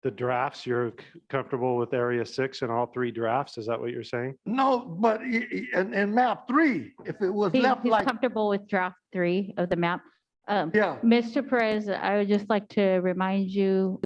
the drafts, you're comfortable with area 6 in all 3 drafts? Is that what you're saying? No, but in map 3, if it was He's left like, comfortable with draft 3 of the map. yeah, Mr. Perez, I would just like to remind you,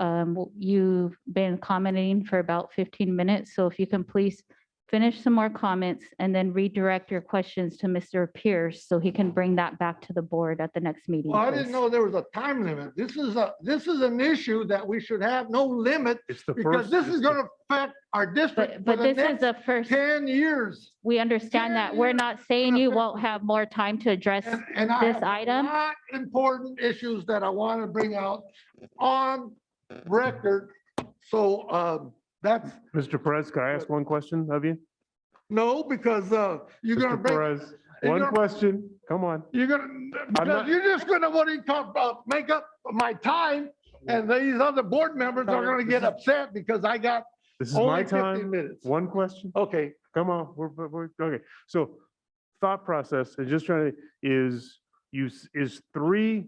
you've been commenting for about 15 minutes. So if you can please finish some more comments and then redirect your questions to Mr. Pierce so he can bring that back to the board at the next meeting. well, I didn't please. know there was a time limit. This is an issue that we should have no limit, It's the because first. this is going to affect our district But for the this is next the first, 10 years. we understand that. We're not saying you won't have more time to address And I this have a item. lot important issues that I want to bring out on record. So that's, Mr. Perez, can I ask one question of you? no, because you're going to Mr. bring, Perez, you're one gonna- question, come on. you're going to, because not- you're just going to make up my time, and these other board members are going to get upset because I got This is my only 15 time. minutes. One question? Okay. Come on, we're, okay. So thought process, and just trying to, is 3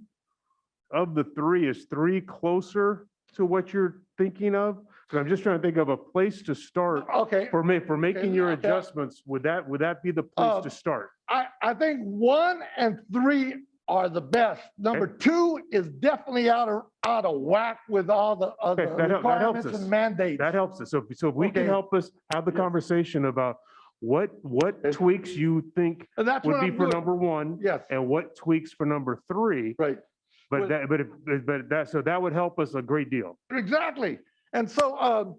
of the 3, is 3 closer to what you're thinking of? Because I'm just trying to think of a place to start Okay. for making your Okay. adjustments. Would that be the place to start? I think 1 and 3 are the best. Number 2 is definitely out of whack with all the other Okay, that helps requirements us. and mandates. That helps us. So if we can Okay. help us have the conversation about what tweaks you think And that's would what be I'm for doing. number 1. Yes. And what tweaks for number 3. Right. But that would help us a great deal. Exactly. And so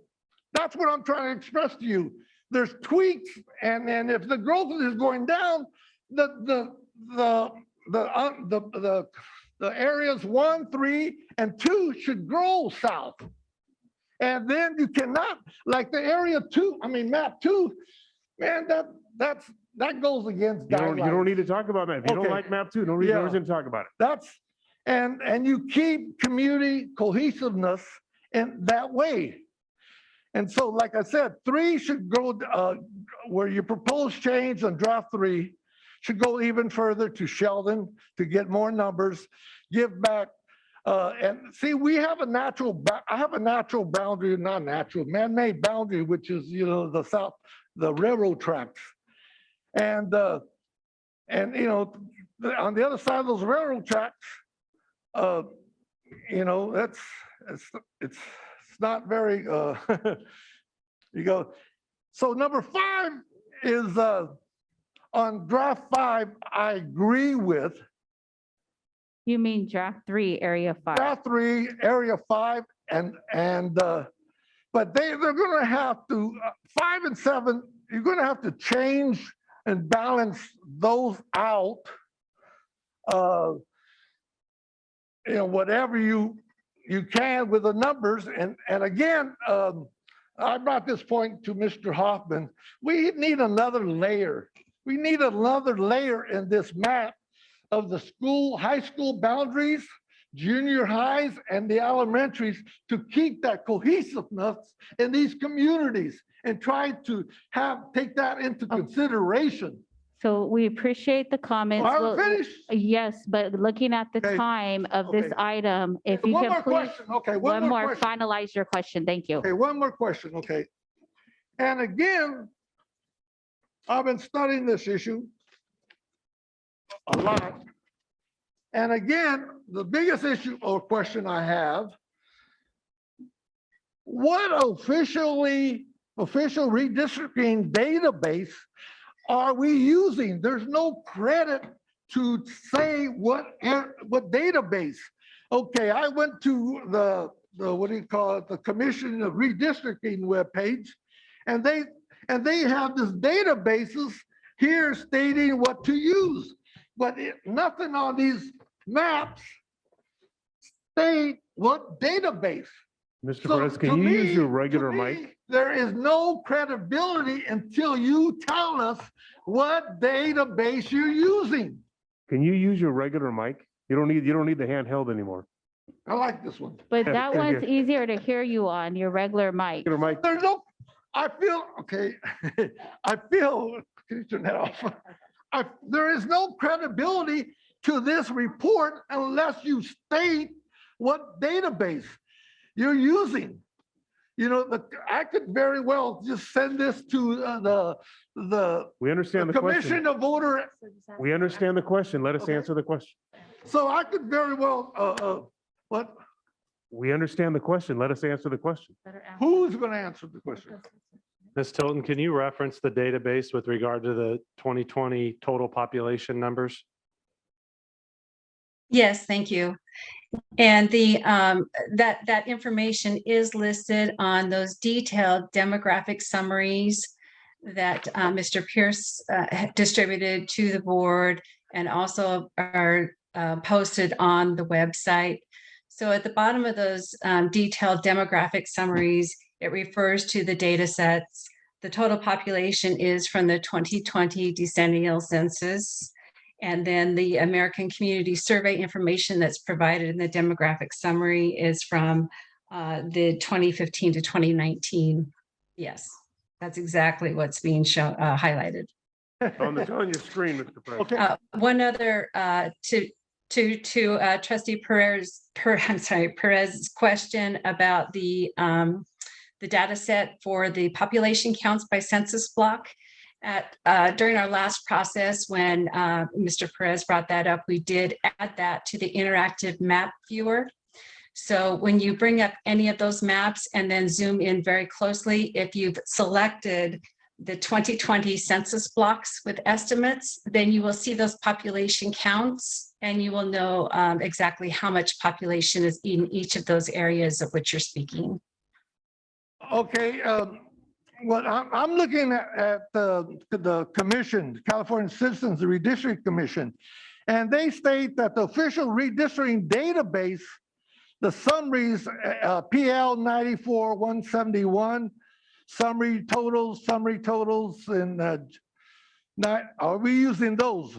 that's what I'm trying to express to you. There's tweaks, and then if the growth is going down, the areas 1, 3, and 2 should grow south. And then you cannot, like the area 2, I mean map 2, man, that goes against You don't guidelines. need to talk about that. If you don't Okay. like map 2, no reason to talk about it. That's, and you keep community cohesiveness in that way. And so, like I said, 3 should go, where you propose change on draft 3 should go even further to Sheldon to get more numbers, give back. And see, we have a natural, I have a natural boundary, not natural, man-made boundary, which is, you know, the south, the railroad tracks. And you know, on the other side of those railroad tracks, you know, it's not very, you go. So number 5 is on draft 5, I agree with. You mean draft 3, area 5? Draft 3, area 5, but they're going to have to 5 and 7. You're going to have to change and balance those out. You know, whatever you can with the numbers, and again, I brought this point to Mr. Hoffman. We need another layer. We need another layer in this map of the school, high school boundaries, junior highs, and the elementaries to keep that cohesiveness in these communities and try to take that into consideration. So we appreciate the comments. I We'll- finished. Yes, but looking at the Okay. time of this Okay. item, if you One can more please, question. Okay, one more, question. finalize your question. Thank you. Okay, one more question, okay. And again, I've been studying this issue a lot. And again, the biggest issue or question I have, what official redistricting database are we using? There's no credit to say what database. Okay, I went to the what do you call it, the Commission of Redistricting webpage, and they have this databases here stating what to use, but nothing on these maps state what database. Mr. So Perez, to can you use me- your regular to mic? me, There is no credibility until you tell us what database you're using. Can you use your regular mic? You don't need the handheld anymore. I like this one. But Yeah, that yeah, one's yeah. easier to hear you on your regular mic. Regular mic. There's no, I feel, okay, I feel, can you turn that off? There is no credibility to this report unless you state what database you're using. You know, I could very well just send this to the We understand the question. Commission of Voter. We understand the question. Let us Okay. answer the question. So I could very well, what, We understand the question. Let us answer the question. who's going to answer the question? Ms. Tilton, can you reference the database with regard to the 2020 total population numbers? Yes, thank you. And that information is listed on those detailed demographic summaries that Mr. Pierce distributed to the board and also are posted on the website. So at the bottom of those detailed demographic summaries, it refers to the data sets. The total population is from the 2020 decennial census. And then the American Community Survey information that's provided in the demographic summary is from the 2015 to 2019. Yes, that's exactly what's being shown, highlighted. On your screen, Mr. President. One other to Trustee Perez's question about the data set for the population counts by census block. During our last process, when Mr. Perez brought that up, we did add that to the interactive map viewer. So when you bring up any of those maps and then zoom in very closely, if you've selected the 2020 census blocks with estimates, then you will see those population counts and you will know exactly how much population is in each of those areas of which you're speaking. Okay, well, I'm looking at the commission, California Citizens Redistricting Commission, and they state that the official redistricting database, the summaries, PL 94-171, summary totals, and are we using those?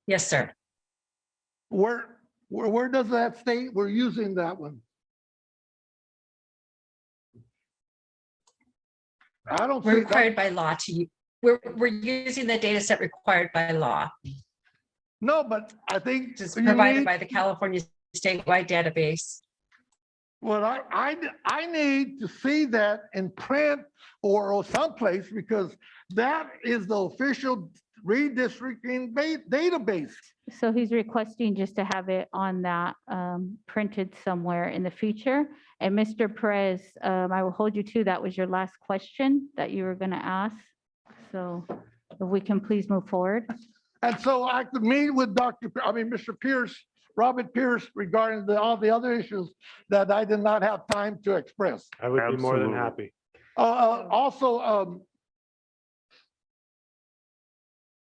Yes, sir. Where does that state we're using that one? I don't We're see required that. by law to, we're using the data set required by law. No, but I think It's you provided need- by the California statewide database. Well, I need to see that in print or someplace because that is the official redistricting database. So he's requesting just to have it on that printed somewhere in the future. And Mr. Perez, I will hold you to, that was your last question that you were going to ask. So if we can please move forward. And so I could meet with Mr. Pierce, Robert Pierce, regarding all the other issues that I did not have time to express. I would be more than Absolutely. happy. Also,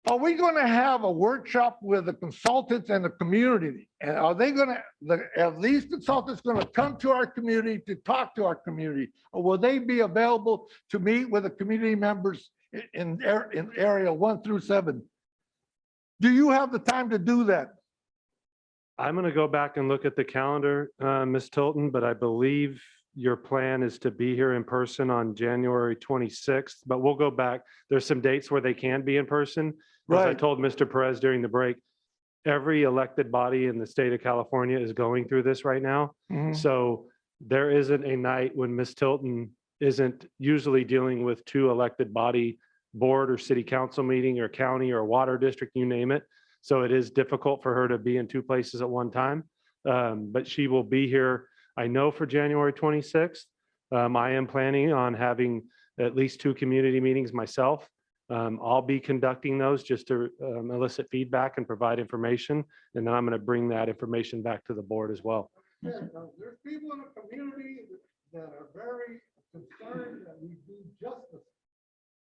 are we going to have a workshop with the consultants and the community? And are these consultants going to come to our community to talk to our community? Or will they be available to meet with the community members in area 1 through 7? Do you have the time to do that? I'm going to go back and look at the calendar, Ms. Tilton, but I believe your plan is to be here in person on January 26th, but we'll go back. There's some dates where they can be in person. As I Right. told Mr. Perez during the break, every elected body in the state of California is going through this right now. Mhm. So there isn't a night when Ms. Tilton isn't usually dealing with 2 elected body board or city council meeting or county or water district, you name it. So it is difficult for her to be in 2 places at one time. But she will be here, I know, for January 26th. I am planning on having at least 2 community meetings myself. I'll be conducting those just to elicit feedback and provide information. And then I'm going to bring that information back to the board as well. There's people in the community that are very concerned that we do justice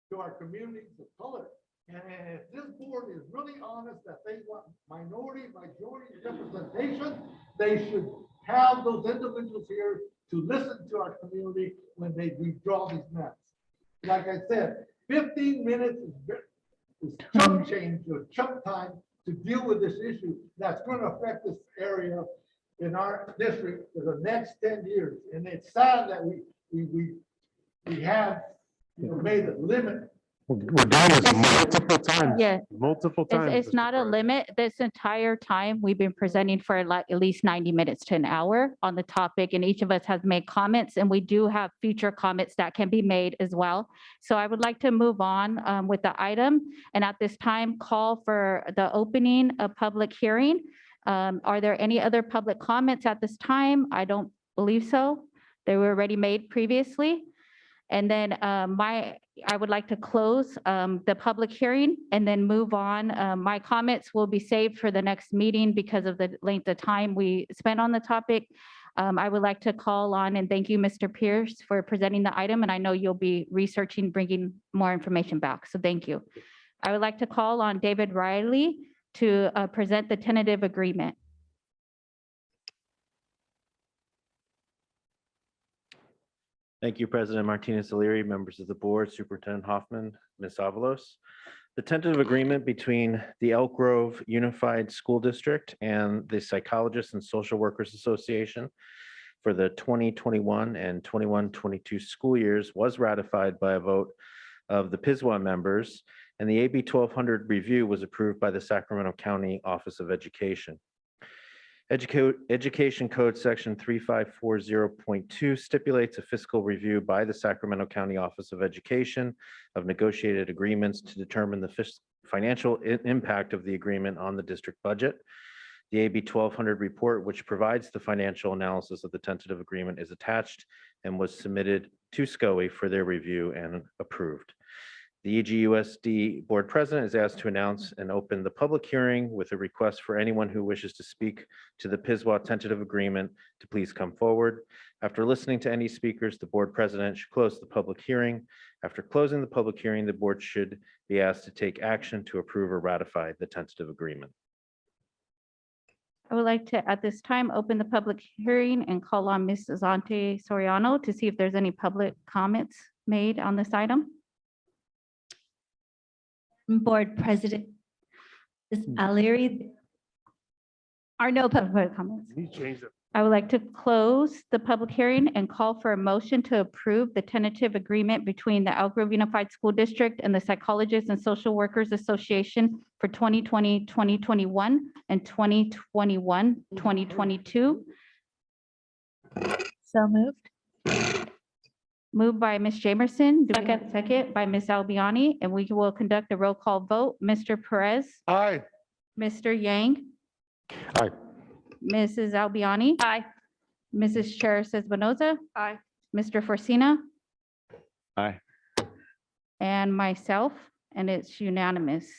to our communities of color. And if this board is really honest that they want majority representation, they should have those individuals here to listen to our community when they redraw these maps. Like I said, 15 minutes is chunk change or chunk time to deal with this issue that's going to affect this area in our district for the next 10 years. And it's sad that we have made a limit. We're doing this multiple times. Yeah. Multiple times. It's Mr. not a Perez. limit. This entire time, we've been presenting for like at least 90 minutes to an hour on the topic, and each of us has made comments, and we do have future comments that can be made as well. So I would like to move on with the item, and at this time, call for the opening of public hearing. Are there any other public comments at this time? I don't believe so. They were already made previously. And then I would like to close the public hearing and then move on. My comments will be saved for the next meeting because of the length of time we spent on the topic. I would like to call on and thank you, Mr. Pierce, for presenting the item. And I know you'll be researching, bringing more information back. So thank you. I would like to call on David Riley to present the tentative agreement. Thank you, President Martinez-O'Leary, members of the board, Superintendent Hoffman, Ms. Avalos. The tentative agreement between the Elk Grove Unified School District and the Psychologists and Social Workers Association for the 2021 and 21-22 school years was ratified by a vote of the PISWA members, and the AB 1200 review was approved by the Sacramento County Office of Education. Education Code Section 3540.2 stipulates a fiscal review by the Sacramento County Office of Education of negotiated agreements to determine the financial impact of the agreement on the district budget. The AB 1200 report, which provides the financial analysis of the tentative agreement, is attached and was submitted to SCOE for their review and approved. The EGUSD Board President is asked to announce and open the public hearing with a request for anyone who wishes to speak to the PSWA tentative agreement to please come forward. After listening to any speakers, the Board President should close the public hearing. After closing the public hearing, the board should be asked to take action to approve or ratify the tentative agreement. I would like to, at this time, open the public hearing and call on Ms. Zante Soriano to see if there's any public comments made on this item. Board President, Ms. O'Leary. Are no public comments. He changed it. I would like to close the public hearing and call for a motion to approve the tentative agreement between the Elk Grove Unified School District and the Psychologists and Social Workers Association for 2020, 2021, and 2021, 2022. So moved. Moved by Ms. Jamerson, do we have a second by Ms. Albiani, and we will conduct a roll call vote. Mr. Perez, Aye. Mr. Yang, Aye. Mrs. Albiani. Aye. Mrs. Chair Espinoza, Aye. Mr. Forcina, Aye. and myself, and it's unanimous.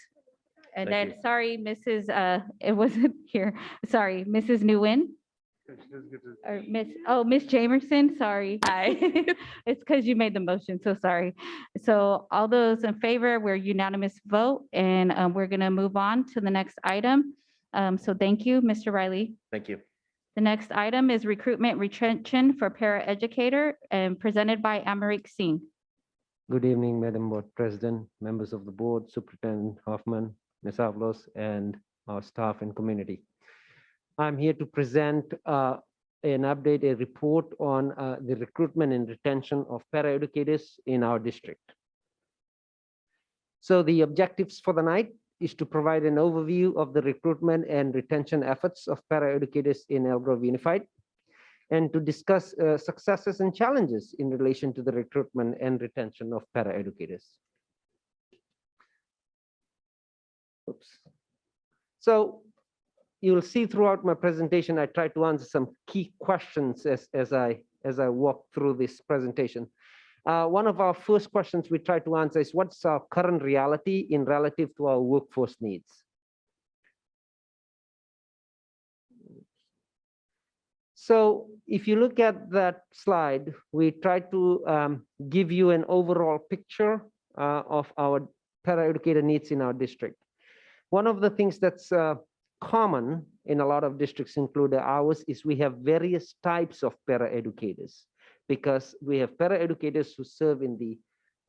And Thank then, sorry, Mrs., it wasn't here, sorry, Mrs. Nguyen, or Miss Jamerson, sorry. Aye. It's because you made the motion, so sorry. So all those in favor, we're unanimous vote, and we're gonna move on to the next item. So thank you, Mr. Riley. Thank you. The next item is recruitment retention for paraeducator and presented by Amerik Singh. Good evening, Madam Board President, members of the board, Superintendent Hoffman, Ms. Avalos, and our staff and community. I'm here to present an update, a report on the recruitment and retention of paraeducators in our district. So the objectives for the night is to provide an overview of the recruitment and retention efforts of paraeducators in Elk Grove Unified, and to discuss successes and challenges in relation to the recruitment and retention of paraeducators. Oops. So you'll see throughout my presentation, I try to answer some key questions as I walk through this presentation. One of our first questions we try to answer is, what's our current reality in relative to our workforce needs? So if you look at that slide, we try to give you an overall picture of our paraeducator needs in our district. One of the things that's common in a lot of districts, including ours, is we have various types of paraeducators, because we have paraeducators who serve in the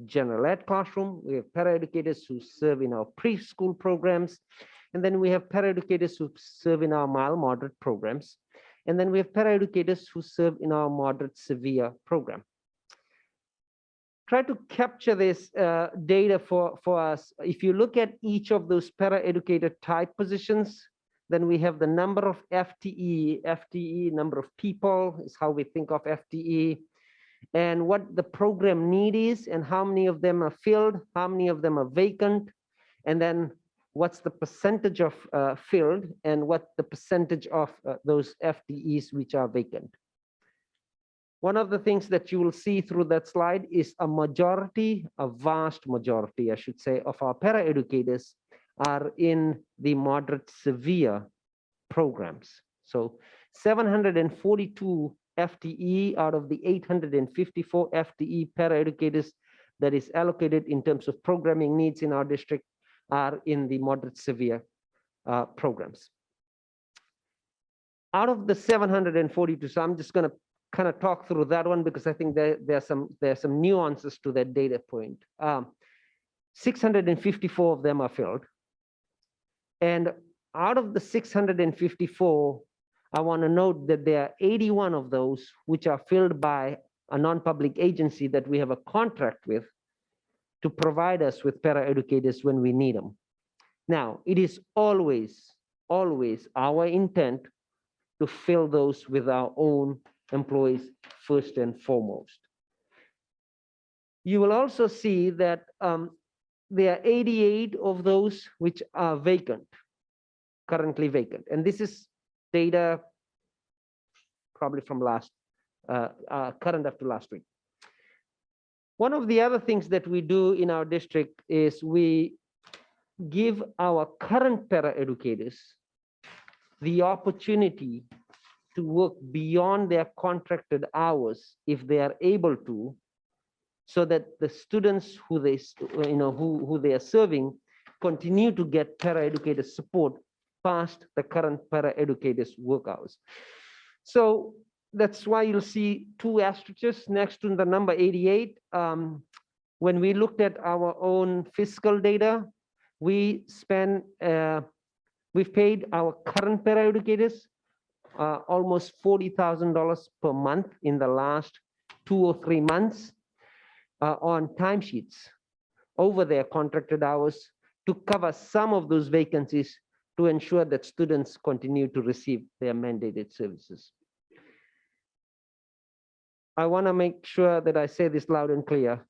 general ed classroom, we have paraeducators who serve in our preschool programs, and then we have paraeducators who serve in our mild moderate programs, and then we have paraeducators who serve in our moderate severe program. Try to capture this data for us. If you look at each of those paraeducator type positions, then we have the number of FTE, number of people is how we think of FTE, and what the program need is, and how many of them are filled, how many of them are vacant, and then what's the percentage of filled, and what the percentage of those FTEs which are vacant. One of the things that you will see through that slide is a majority, a vast majority, I should say, of our paraeducators are in the moderate severe programs. So 742 FTE out of the 854 FTE paraeducators that is allocated in terms of programming needs in our district are in the moderate severe programs. Out of the 742, so I'm just going to kind of talk through that one because I think there's some nuances to that data point. 654 of them are filled. And out of the 654, I want to note that there are 81 of those which are filled by a non-public agency that we have a contract with to provide us with paraeducators when we need them. Now, it is always our intent to fill those with our own employees first and foremost. You will also see that there are 88 of those which are vacant, currently vacant. And this is data probably from current up to last week. One of the other things that we do in our district is we give our current paraeducators the opportunity to work beyond their contracted hours if they are able to, so that the students who they are serving continue to get paraeducator support past the current paraeducators' work hours. So that's why you'll see two asterisks next to the number 88. When we looked at our own fiscal data, we've paid our current paraeducators almost $40,000 per month in the last 2 or 3 months on timesheets over their contracted hours to cover some of those vacancies to ensure that students continue to receive their mandated services. I want to make sure that I say this loud and clear.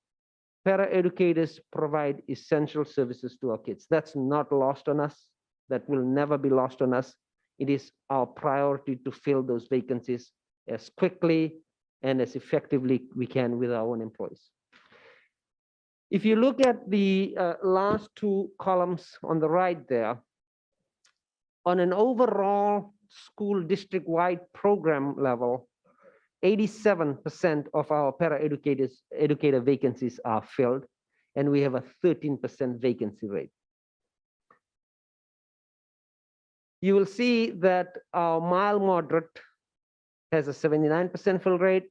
Paraeducators provide essential services to our kids. That's not lost on us. That will never be lost on us. It is our priority to fill those vacancies as quickly and as effectively we can with our own employees. If you look at the last two columns on the right there, on an overall school district-wide program level, 87% of our educator vacancies are filled, and we have a 13% vacancy rate. You will see that our mild moderate has a 79% fill rate.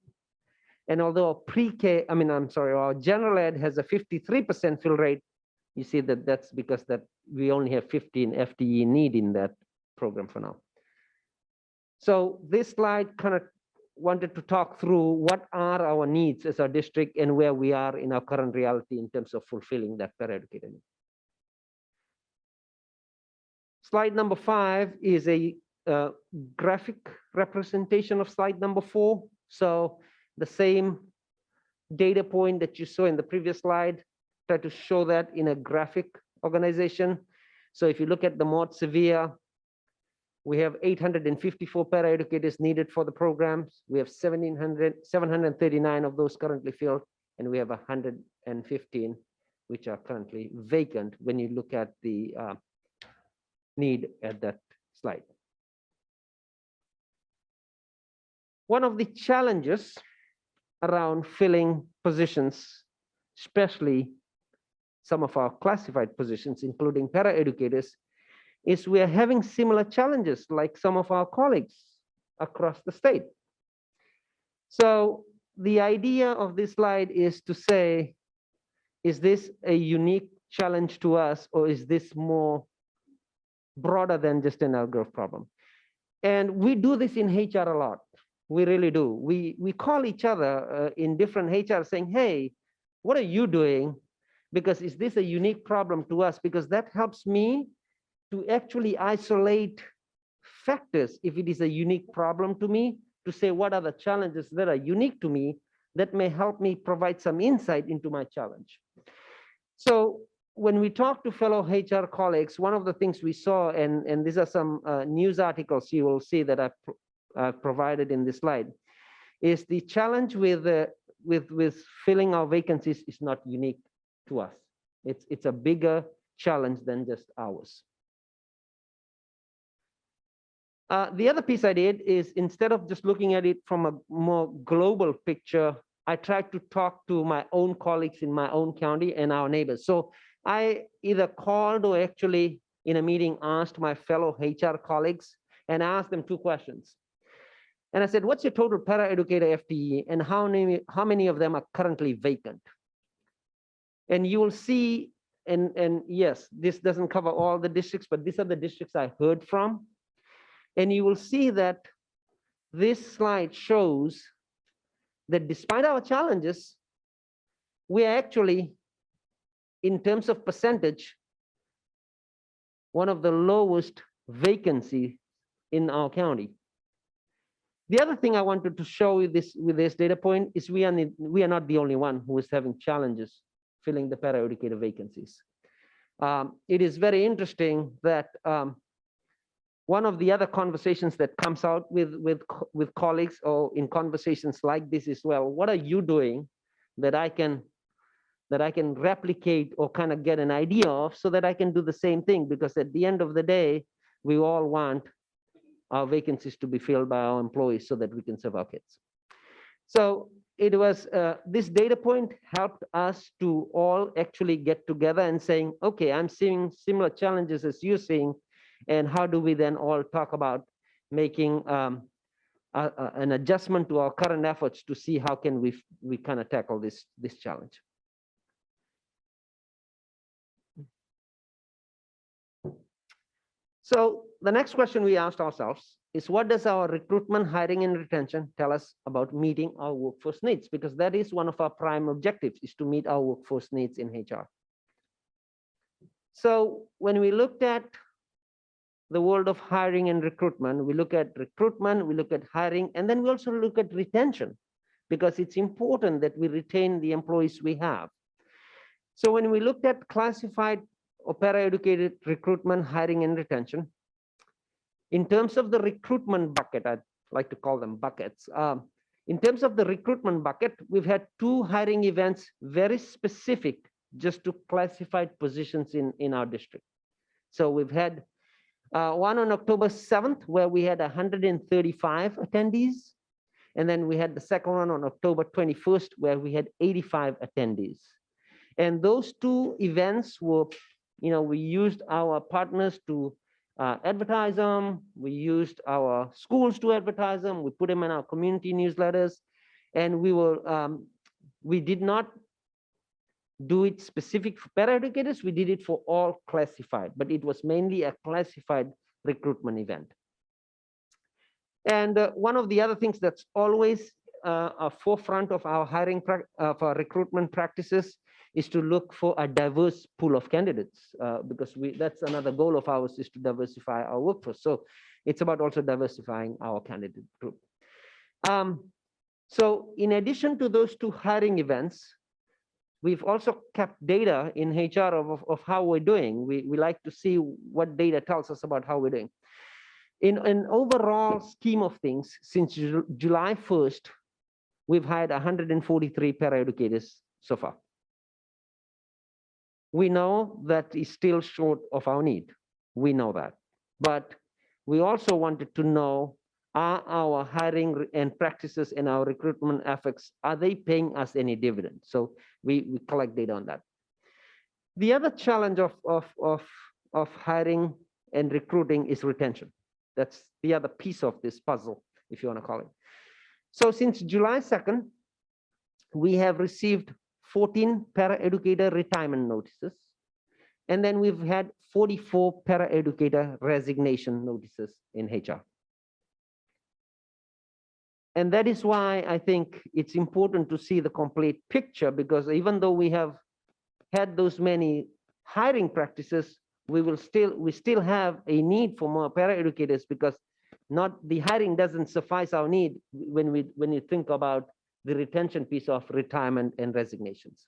And although our general ed has a 53% fill rate, you see that that's because that we only have 15 FTE need in that program for now. So this slide kind of wanted to talk through what are our needs as our district and where we are in our current reality in terms of fulfilling that paraeducator need. Slide number 5 is a graphic representation of slide number 4. So the same data point that you saw in the previous slide, try to show that in a graphic organization. So if you look at the more severe, we have 854 paraeducators needed for the programs. We have 739 of those currently filled, and we have 115 which are currently vacant when you look at the need at that slide. One of the challenges around filling positions, especially some of our classified positions, including paraeducators, is we are having similar challenges like some of our colleagues across the state. So the idea of this slide is to say, is this a unique challenge to us, or is this more broader than just an outgrowth problem? And we do this in HR a lot. We really do. We call each other in different HR saying, hey, what are you doing? Because is this a unique problem to us? Because that helps me to actually isolate factors if it is a unique problem to me, to say what are the challenges that are unique to me that may help me provide some insight into my challenge. So when we talk to fellow HR colleagues, one of the things we saw, and these are some news articles you will see that I've provided in this slide, is the challenge with filling our vacancies is not unique to us. It's a bigger challenge than just ours. The other piece I did is, instead of just looking at it from a more global picture, I tried to talk to my own colleagues in my own county and our neighbors. So I either called or actually in a meeting asked my fellow HR colleagues and asked them 2 questions. And I said, what's your total paraeducator FTE and how many of them are currently vacant? And you will see, and yes, this doesn't cover all the districts, but these are the districts I heard from. And you will see that this slide shows that despite our challenges, we are actually, in terms of percentage, one of the lowest vacancy in our county. The other thing I wanted to show you with this data point is we are not the only one who is having challenges filling the paraeducator vacancies. It is very interesting that one of the other conversations that comes out with colleagues or in conversations like this is, well, what are you doing that I can that I can replicate or kind of get an idea of so that I can do the same thing. Because at the end of the day, we all want our vacancies to be filled by our employees so that we can serve our kids. So it was, this data point helped us to all actually get together and saying, okay, I'm seeing similar challenges as you're seeing, and how do we then all talk about making an adjustment to our current efforts to see how can we kind of tackle this challenge. So the next question we asked ourselves is, what does our recruitment, hiring, and retention tell us about meeting our workforce needs? Because that is one of our prime objectives, is to meet our workforce needs in HR. So when we looked at the world of hiring and recruitment, we look at recruitment, we look at hiring, and then we also look at retention, because it's important that we retain the employees we have. So when we looked at classified or paraeducated recruitment, hiring, and retention, in terms of the recruitment bucket, I'd like to call them buckets. In terms of the recruitment bucket, we've had 2 hiring events very specific just to classified positions in our district. So we've had one on October 7th, where we had 135 attendees. And then we had the second one on October 21st, where we had 85 attendees. And those 2 events were, we used our partners to advertise them. We used our schools to advertise them. We put them in our community newsletters. And we did not do it specific for paraeducators. We did it for all classified, but it was mainly a classified recruitment event. And one of the other things that's always a forefront of our of our recruitment practices is to look for a diverse pool of candidates, because that's another goal of ours, is to diversify our workforce. So it's about also diversifying our candidate group. So in addition to those 2 hiring events, we've also kept data in HR of how we're doing. We like to see what data tells us about how we're doing. In an overall scheme of things, since July 1st, we've hired 143 paraeducators so far. We know that is still short of our need. We know that. But we also wanted to know, are our hiring and practices and our recruitment efforts, are they paying us any dividends? So we collect data on that. The other challenge of hiring and recruiting is retention. That's the other piece of this puzzle, if you want to call it. So since July 2nd, we have received 14 paraeducator retirement notices. And then we've had 44 paraeducator resignation notices in HR. And that is why I think it's important to see the complete picture, because even though we have had those many hiring practices, we still have a need for more paraeducators, because the hiring doesn't suffice our need when you think about the retention piece of retirement and resignations.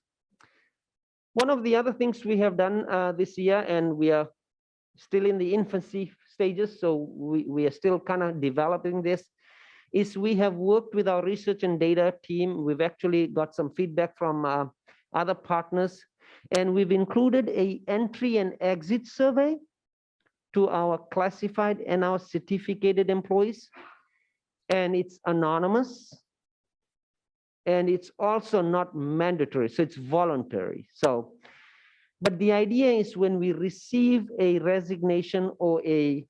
One of the other things we have done this year, and we are still in the infancy stages, so we are still kind of developing this, is we have worked with our research and data team. We've actually got some feedback from other partners, and we've included an entry and exit survey to our classified and our certificated employees. And it's anonymous. And it's also not mandatory, so it's voluntary. So, but the idea is when we receive a resignation or a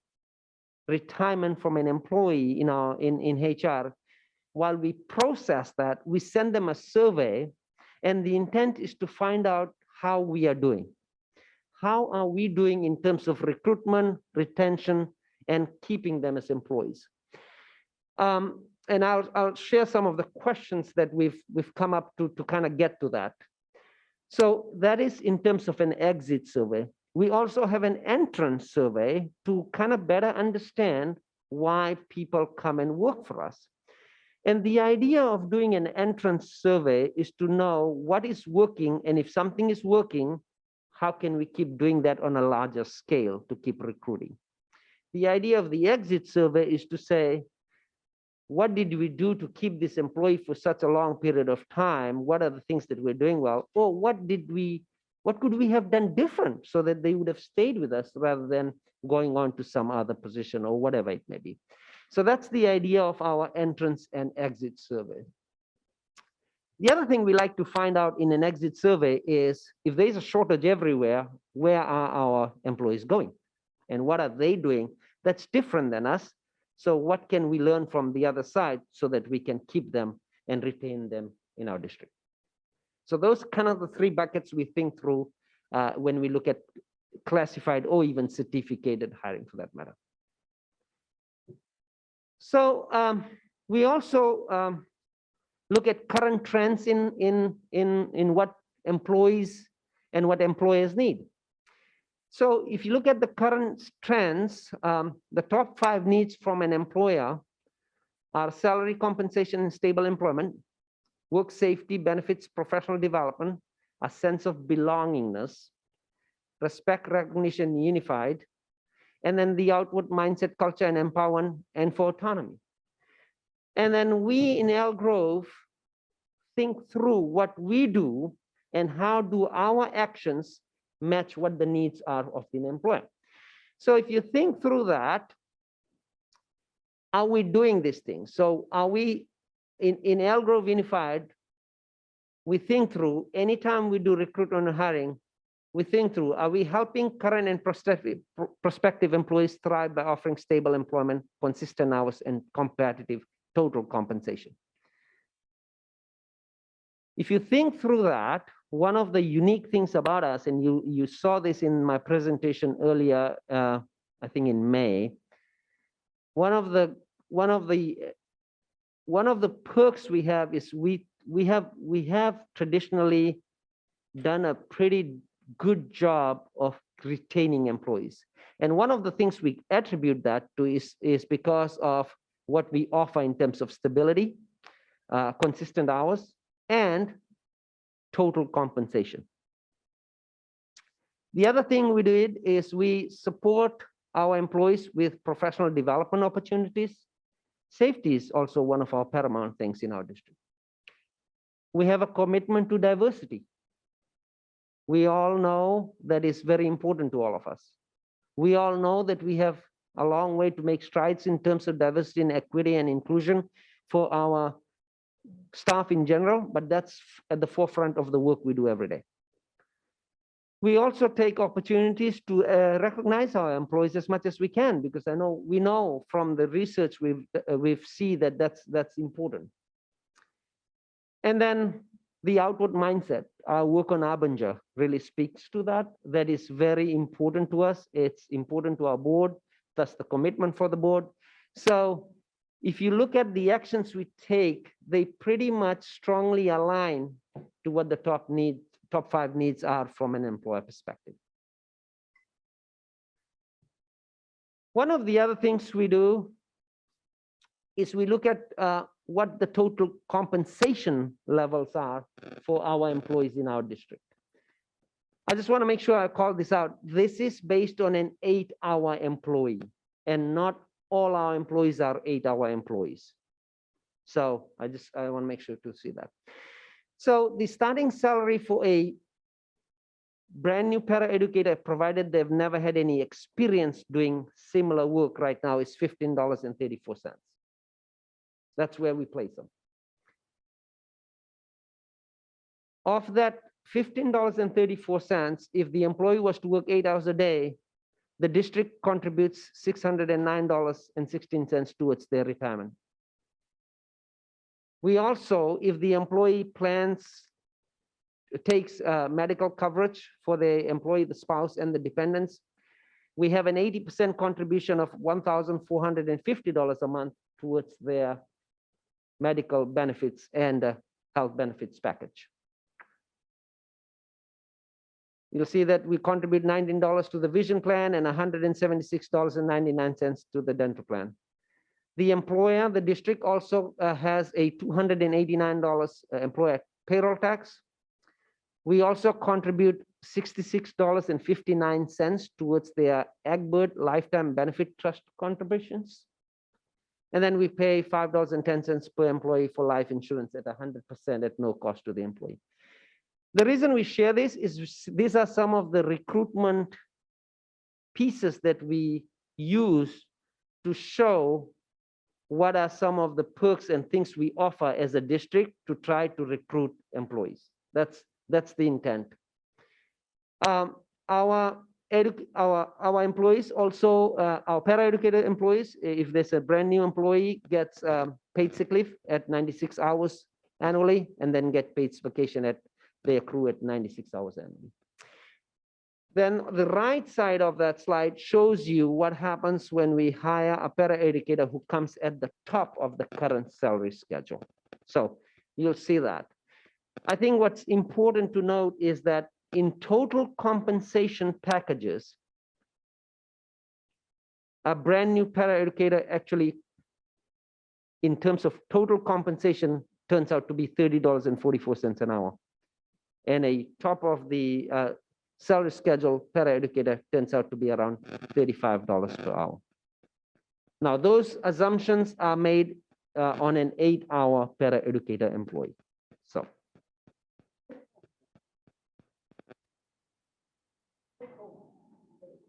retirement from an employee in HR, while we process that, we send them a survey, and the intent is to find out how we are doing. How are we doing in terms of recruitment, retention, and keeping them as employees? And I'll share some of the questions that we've come up to kind of get to that. So that is in terms of an exit survey. We also have an entrance survey to kind of better understand why people come and work for us. And the idea of doing an entrance survey is to know what is working, and if something is working, how can we keep doing that on a larger scale to keep recruiting? The idea of the exit survey is to say, what did we do to keep this employee for such a long period of time? What are the things that we're doing well? Or what could we have done different so that they would have stayed with us rather than going on to some other position or whatever it may be. So that's the idea of our entrance and exit survey. The other thing we like to find out in an exit survey is if there's a shortage everywhere, where are our employees going? And what are they doing that's different than us? So what can we learn from the other side so that we can keep them and retain them in our district? So those kind of the three buckets we think through when we look at classified or even certificated hiring for that matter. So we also look at current trends in what employees and what employers need. So if you look at the current trends, the top 5 needs from an employer are salary, compensation, and stable employment, work safety, benefits, professional development, a sense of belongingness, respect, recognition, unified, and then the outward mindset, culture, and empowerment, and for autonomy. And then we in Elk Grove think through what we do and how do our actions match what the needs are of the employer. So if you think through that, are we doing these things? So are we in Elk Grove Unified, we think through anytime we do recruitment and hiring, we think through, are we helping current and prospective employees thrive by offering stable employment, consistent hours, and competitive total compensation? If you think through that, one of the unique things about us, and you saw this in my presentation earlier, I think in May, one of the perks we have is we have traditionally done a pretty good job of retaining employees. And one of the things we attribute that to is because of what we offer in terms of stability, consistent hours, and total compensation. The other thing we did is we support our employees with professional development opportunities. Safety is also one of our paramount things in our district. We have a commitment to diversity. We all know that is very important to all of us. We all know that we have a long way to make strides in terms of diversity and equity and inclusion for our staff in general, but that's at the forefront of the work we do every day. We also take opportunities to recognize our employees as much as we can, because we know from the research we've seen that that's important. And then the outward mindset, our work on Abenja really speaks to that. That is very important to us. It's important to our board. That's the commitment for the board. So if you look at the actions we take, they pretty much strongly align to what the top 5 needs are from an employer perspective. One of the other things we do is we look at what the total compensation levels are for our employees in our district. I just want to make sure I call this out. This is based on an 8-hour employee, and not all our employees are 8-hour employees. So I want to make sure to see that. So the starting salary for a brand new paraeducator, provided they've never had any experience doing similar work right now, is $15.34. That's where we place them. Of that $15.34, if the employee was to work 8 hours a day, the district contributes $609.16 towards their retirement. We also, if the employee takes medical coverage for the employee, the spouse, and the dependents, we have an 80% contribution of $1,450 a month towards their medical benefits and health benefits package. You'll see that we contribute $19 to the vision plan and $176.99 to the dental plan. The employer, the district, also has a $289 employer payroll tax. We also contribute $66.59 towards their Egbert Lifetime Benefit Trust contributions. And then we pay $5.10 per employee for life insurance at 100% at no cost to the employee. The reason we share this is these are some of the recruitment pieces that we use to show what are some of the perks and things we offer as a district to try to recruit employees. That's the intent. Our employees also, our paraeducator employees, if there's a brand new employee, gets paid sick leave at 96 hours annually, and then get paid vacation at they accrue at 96 hours annually. Then the right side of that slide shows you what happens when we hire a paraeducator who comes at the top of the current salary schedule. So you'll see that. I think what's important to note is that in total compensation packages, a brand new paraeducator actually, in terms of total compensation, turns out to be $30.44 an hour. And a top of the salary schedule paraeducator turns out to be around $35 per hour. Now, those assumptions are made on an 8-hour paraeducator employee. So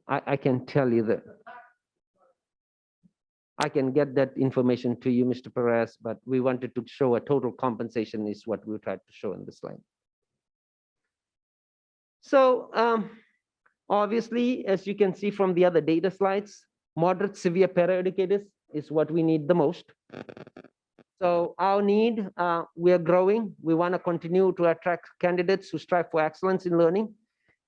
I can tell you that I can get that information to you, Mr. Perez, but we wanted to show a total compensation is what we tried to show in the slide. So obviously, as you can see from the other data slides, moderate severe paraeducators is what we need the most. So our need, we are growing. We want to continue to attract candidates who strive for excellence in learning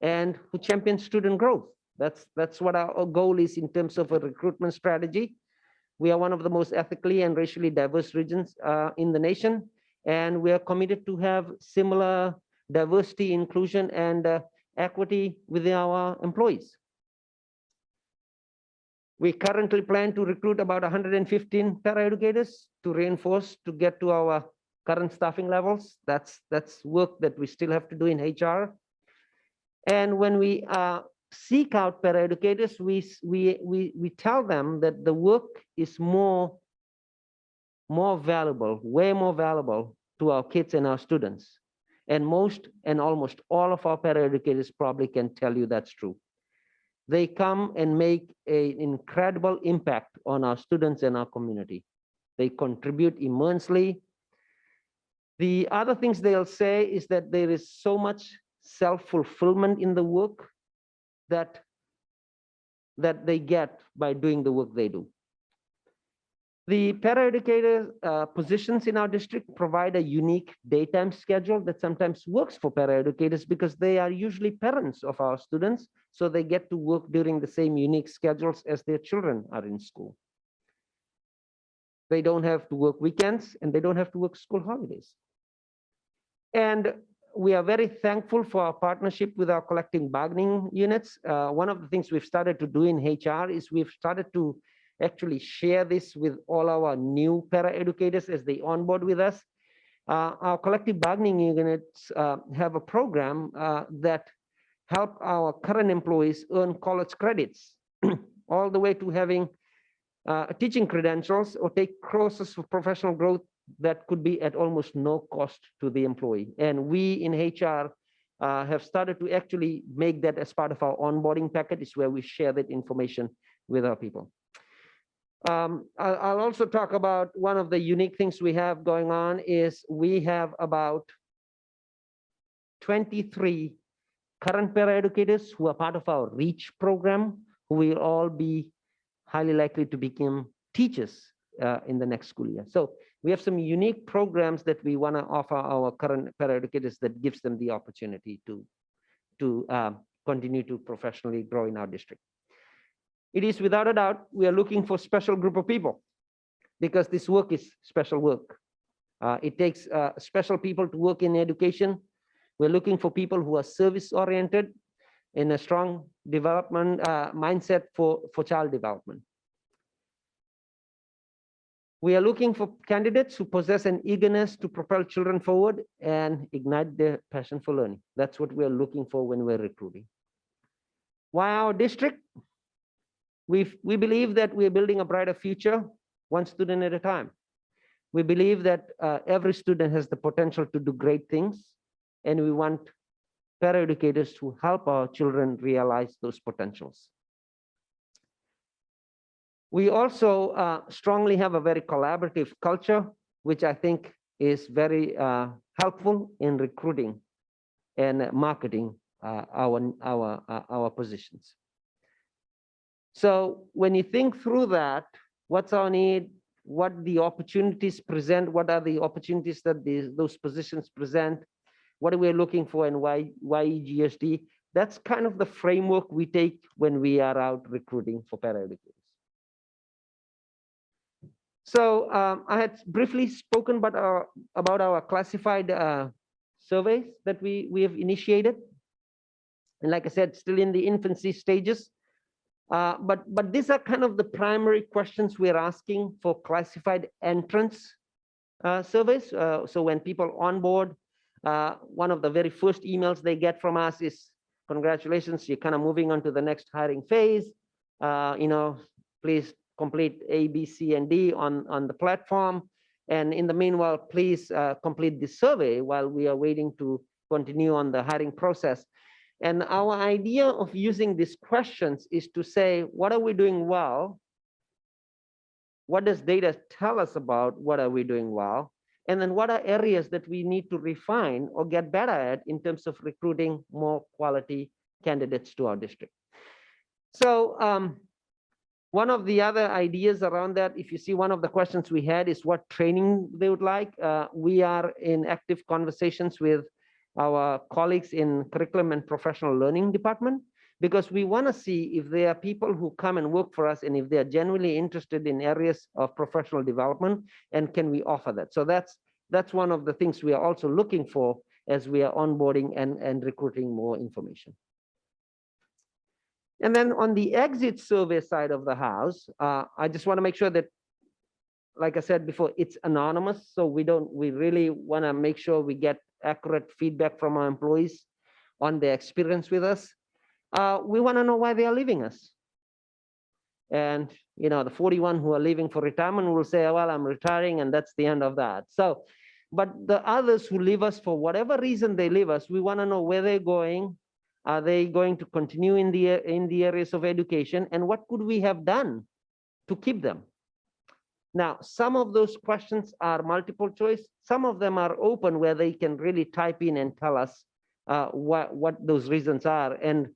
and who champion student growth. That's what our goal is in terms of a recruitment strategy. We are one of the most ethically and racially diverse regions in the nation, and we are committed to have similar diversity, inclusion, and equity within our employees. We currently plan to recruit about 115 paraeducators to reinforce to get to our current staffing levels. That's work that we still have to do in HR. And when we seek out paraeducators, we tell them that the work is more valuable, way more valuable to our kids and our students. And most and almost all of our paraeducators probably can tell you that's true. They come and make an incredible impact on our students and our community. They contribute immensely. The other things they'll say is that there is so much self-fulfillment in the work that they get by doing the work they do. The paraeducator positions in our district provide a unique daytime schedule that sometimes works for paraeducators because they are usually parents of our students, so they get to work during the same unique schedules as their children are in school. They don't have to work weekends and they don't have to work school holidays. And we are very thankful for our partnership with our collective bargaining units. One of the things we've started to do in HR is we've started to actually share this with all our new paraeducators as they onboard with us. Our collective bargaining units have a program that help our current employees earn college credits, all the way to having teaching credentials or take courses for professional growth that could be at almost no cost to the employee. And we in HR have started to actually make that as part of our onboarding package, where we share that information with our people. I'll also talk about one of the unique things we have going on is we have about 23 current paraeducators who are part of our REACH program, who will all be highly likely to become teachers in the next school year. So we have some unique programs that we want to offer our current paraeducators that gives them the opportunity to continue to professionally grow in our district. It is without a doubt, we are looking for a special group of people because this work is special work. It takes special people to work in education. We're looking for people who are service-oriented in a strong development mindset for child development. We are looking for candidates who possess an eagerness to propel children forward and ignite their passion for learning. That's what we're looking for when we're recruiting. Why our district? We believe that we're building a brighter future one student at a time. We believe that every student has the potential to do great things, and we want paraeducators to help our children realize those potentials. We also strongly have a very collaborative culture, which I think is very helpful in recruiting and marketing our positions. So when you think through that, what's our need, what the opportunities present, what are the opportunities that those positions present, what are we looking for, and why EGSD? That's kind of the framework we take when we are out recruiting for paraeducators. So I had briefly spoken about our classified surveys that we have initiated. And like I said, still in the infancy stages. But these are kind of the primary questions we're asking for classified entrance surveys. So when people onboard, one of the very first emails they get from us is, congratulations, you're kind of moving on to the next hiring phase. Please complete A, B, C, and D on the platform. And in the meanwhile, please complete this survey while we are waiting to continue on the hiring process. And our idea of using these questions is to say, what are we doing well? What does data tell us about what are we doing well? And then what are areas that we need to refine or get better at in terms of recruiting more quality candidates to our district? So one of the other ideas around that, if you see one of the questions we had is what training they would like. We are in active conversations with our colleagues in curriculum and professional learning department, because we want to see if there are people who come and work for us and if they are genuinely interested in areas of professional development, and can we offer that. So that's one of the things we are also looking for as we are onboarding and recruiting more information. And then on the exit survey side of the house, I just want to make sure that, like I said before, it's anonymous. So we really want to make sure we get accurate feedback from our employees on their experience with us. We want to know why they are leaving us. And the 41 who are leaving for retirement will say, well, I'm retiring, and that's the end of that. So, but the others who leave us for whatever reason they leave us, we want to know where they're going. Are they going to continue in the areas of education, and what could we have done to keep them? Now, some of those questions are multiple choice. Some of them are open, where they can really type in and tell us what those reasons are. And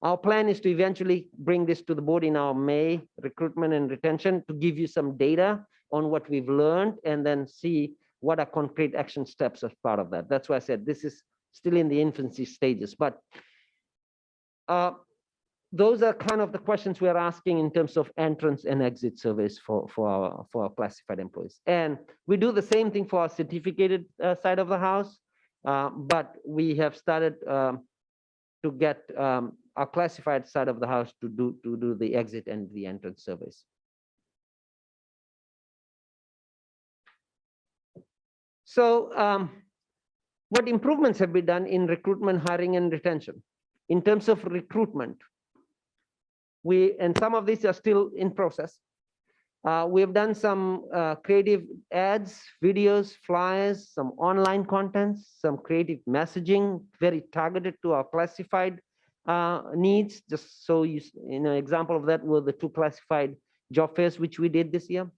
our plan is to eventually bring this to the board in our May recruitment and retention to give you some data on what we've learned, and then see what are concrete action steps as part of that. That's why I said this is still in the infancy stages. But those are kind of the questions we are asking in terms of entrance and exit surveys for our classified employees. And we do the same thing for our certificated side of the house, but we have started to get our classified side of the house to do the exit and the entrance surveys. So what improvements have been done in recruitment, hiring, and retention? In terms of recruitment, and some of these are still in process. We have done some creative ads, videos, flyers, some online contents, some creative messaging, very targeted to our classified needs. Just so example of that were the 2 classified job fairs which we did this year.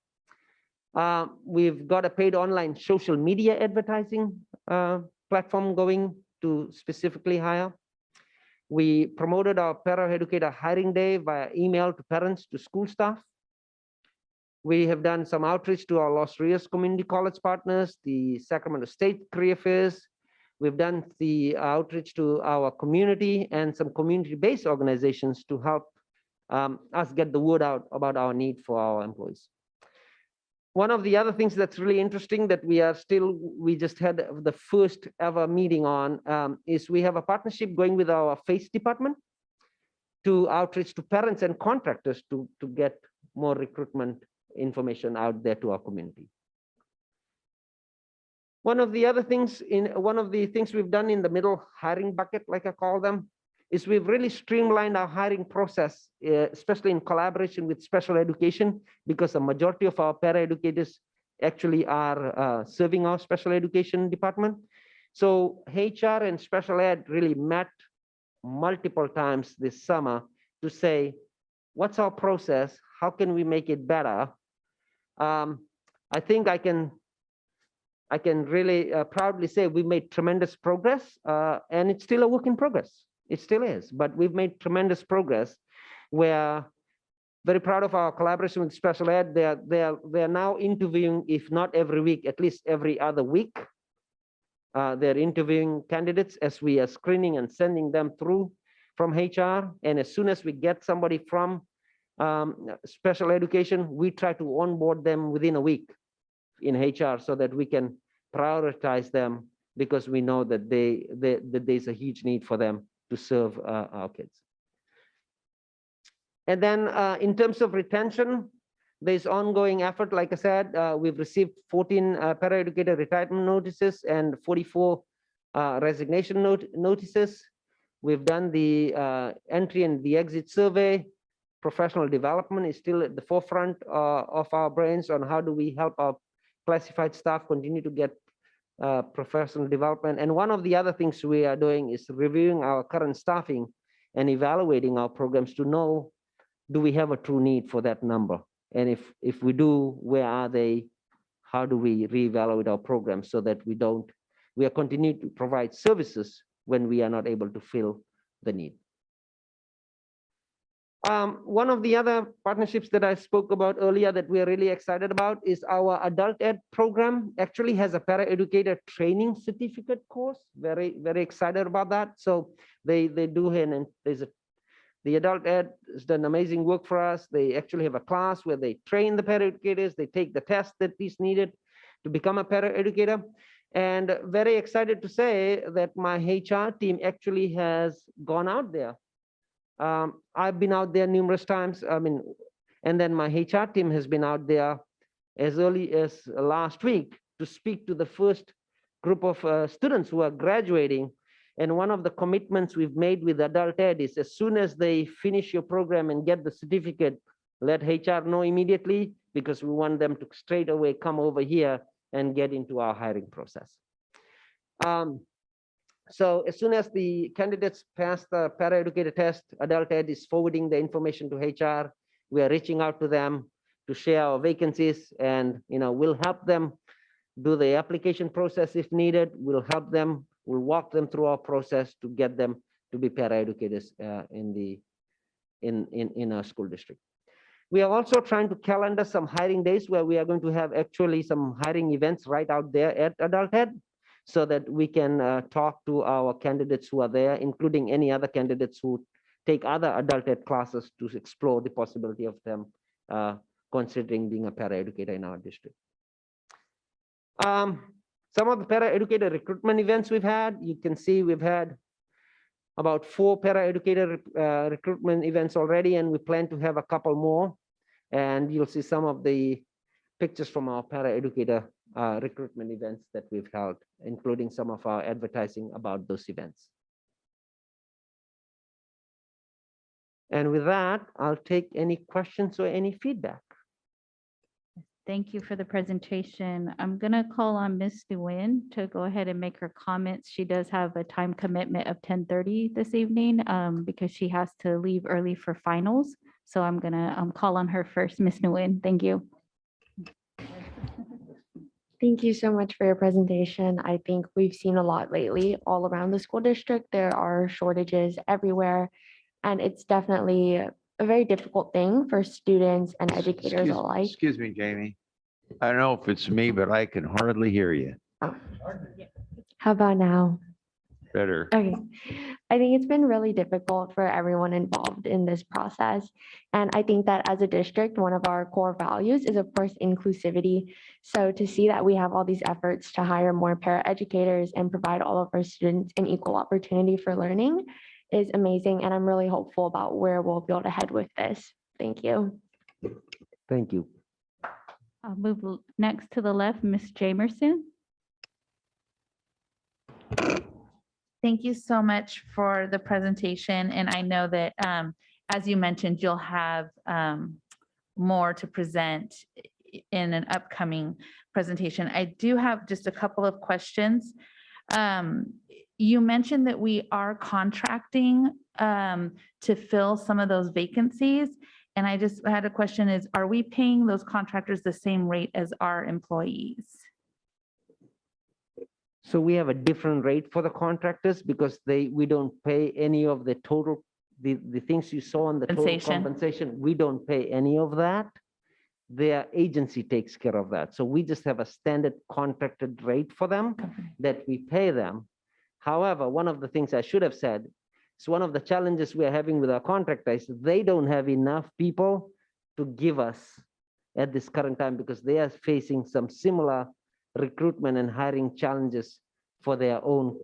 We've got a paid online social media advertising platform going to specifically hire. We promoted our paraeducator hiring day via email to parents, to school staff. We have done some outreach to our Los Rios Community College partners, the Sacramento State Career Fairs. We've done the outreach to our community and some community-based organizations to help us get the word out about our need for our employees. One of the other things that's really interesting that we just had the first ever meeting on is we have a partnership going with our FACE department to outreach to parents and contractors to get more recruitment information out there to our community. One of the things we've done in the middle hiring bucket, like I call them, is we've really streamlined our hiring process, especially in collaboration with special education, because the majority of our paraeducators actually are serving our special education department. So HR and special ed really met multiple times this summer to say, what's our process? How can we make it better? I think I can really proudly say we made tremendous progress, and it's still a work in progress. It still is, but we've made tremendous progress. We're very proud of our collaboration with special ed. They're now interviewing, if not every week, at least every other week. They're interviewing candidates as we are screening and sending them through from HR. And as soon as we get somebody from special education, we try to onboard them within a week in HR so that we can prioritize them, because we know that that there's a huge need for them to serve our kids. And then in terms of retention, there's ongoing effort. Like I said, we've received 14 paraeducator retirement notices and 44 resignation notices. We've done the entry and the exit survey. Professional development is still at the forefront of our brains on how do we help our classified staff continue to get professional development. And one of the other things we are doing is reviewing our current staffing and evaluating our programs to know, do we have a true need for that number? And if we do, where are they? How do we reevaluate our programs so that we are continuing to provide services when we are not able to fill the need? One of the other partnerships that I spoke about earlier that we are really excited about is our adult ed program. Actually has a paraeducator training certificate course. Very, very excited about that. So they do, and the adult ed has done amazing work for us. They actually have a class where they train the paraeducators. They take the test that is needed to become a paraeducator. And very excited to say that my HR team actually has gone out there. I've been out there numerous times. And then my HR team has been out there as early as last week to speak to the first group of students who are graduating. And one of the commitments we've made with adult ed is as soon as they finish your program and get the certificate, let HR know immediately, because we want them to straight away come over here and get into our hiring process. So as soon as the candidates pass the paraeducator test, adult ed is forwarding the information to HR. We are reaching out to them to share our vacancies, and we'll help them do the application process if needed. We'll help them. We'll walk them through our process to get them to be paraeducators in our school district. We are also trying to calendar some hiring days where we are going to have actually some hiring events right out there at adult ed, so that we can talk to our candidates who are there, including any other candidates who take other adult ed classes, to explore the possibility of them considering being a paraeducator in our district. Some of the paraeducator recruitment events we've had, you can see we've had about 4 paraeducator recruitment events already, and we plan to have a couple more. And you'll see some of the pictures from our paraeducator recruitment events that we've held, including some of our advertising about those events. And with that, I'll take any questions or any feedback. Thank you for the presentation. I'm going to call on Misty Wilhelm to go ahead and make her comments. She does have a time commitment of 10:30 this evening because she has to leave early for finals. So I'm going to call on her first. Ms. Nguyen, thank you. Thank you so much for your presentation. I think we've seen a lot lately all around the school district. There are shortages everywhere, and it's definitely a very difficult thing for students and educators alike. Excuse me, Jamie. I don't know if it's me, but I can hardly hear you. Oh. How about now? Better. Okay. I think it's been really difficult for everyone involved in this process. And I think that as a district, one of our core values is, of course, inclusivity. So to see that we have all these efforts to hire more paraeducators and provide all of our students an equal opportunity for learning is amazing. And I'm really hopeful about where we'll be able to head with this. Thank you. Thank you. I'll move next to the left, Ms. Jamerson. Thank you so much for the presentation. And I know that, as you mentioned, you'll have more to present in an upcoming presentation. I do have just a couple of questions. You mentioned that we are contracting to fill some of those vacancies. And I just had a question is, are we paying those contractors the same rate as our employees? So we have a different rate for the contractors because we don't pay any of the total, the things you saw on the total Compensation. compensation. We don't pay any of that. Their agency takes care of that. So we just have a standard contracted rate for them that we pay them. However, one of the things I should have said is one of the challenges we are having with our contractors, they don't have enough people to give us at this current time because they are facing some similar recruitment and hiring challenges for their own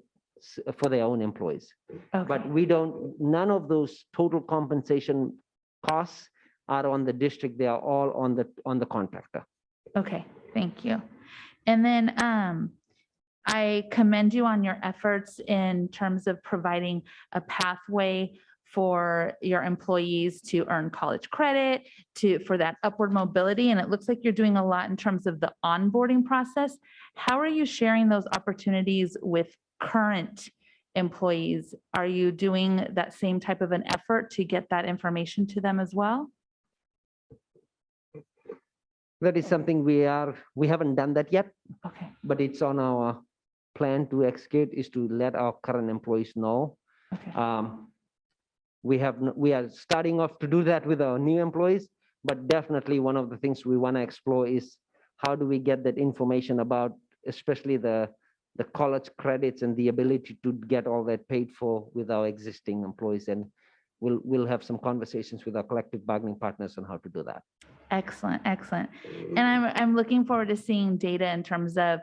employees. Okay. But none of those total compensation costs are on the district. They are all on the contractor. Okay, thank you. And then I commend you on your efforts in terms of providing a pathway for your employees to earn college credit, for that upward mobility. And it looks like you're doing a lot in terms of the onboarding process. How are you sharing those opportunities with current employees? Are you doing that same type of an effort to get that information to them as well? That is something we haven't done that yet. Okay. But it's on our plan to execute is to let our current employees know. Okay. We are starting off to do that with our new employees, but definitely one of the things we want to explore is how do we get that information about, especially the college credits and the ability to get all that paid for with our existing employees. And we'll have some conversations with our collective bargaining partners on how to do that. Excellent, excellent. And I'm looking forward to seeing data in terms of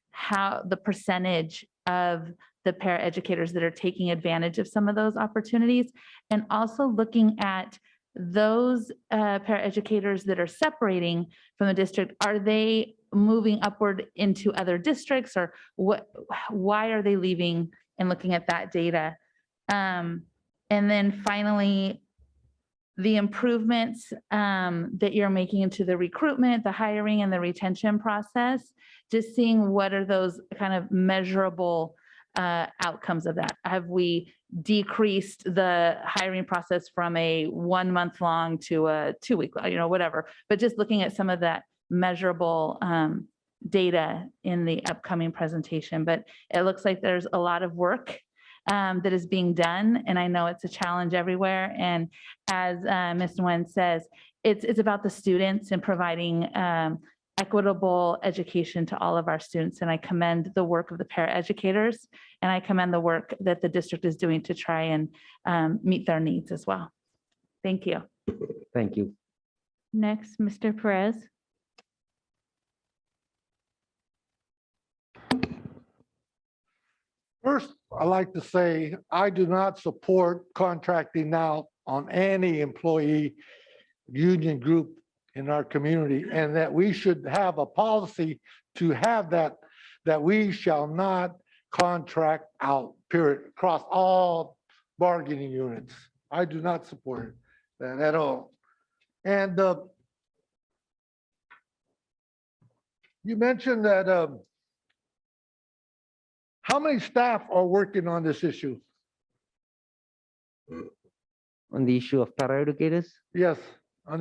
how the percentage of the paraeducators that are taking advantage of some of those opportunities, and also looking at those paraeducators that are separating from the district. Are they moving upward into other districts, or why are they leaving, and looking at that data? And then finally, the improvements that you're making into the recruitment, the hiring, and the retention process, just seeing what are those kind of measurable outcomes of that. Have we decreased the hiring process from a 1 month long to a 2 week, whatever, but just looking at some of that measurable data in the upcoming presentation. But it looks like there's a lot of work that is being done, and I know it's a challenge everywhere. And as Ms. Nguyen says, it's about the students and providing equitable education to all of our students. And I commend the work of the paraeducators, and I commend the work that the district is doing to try and meet their needs as well. Thank you. Thank you. Next, Mr. Perez. First, I'd like to say I do not support contracting out on any employee union group in our community, and that we should have a policy to have that we shall not contract out, period, across all bargaining units. I do not support that at all. And you mentioned that how many staff are working on this issue? On the issue of paraeducators? Yes, on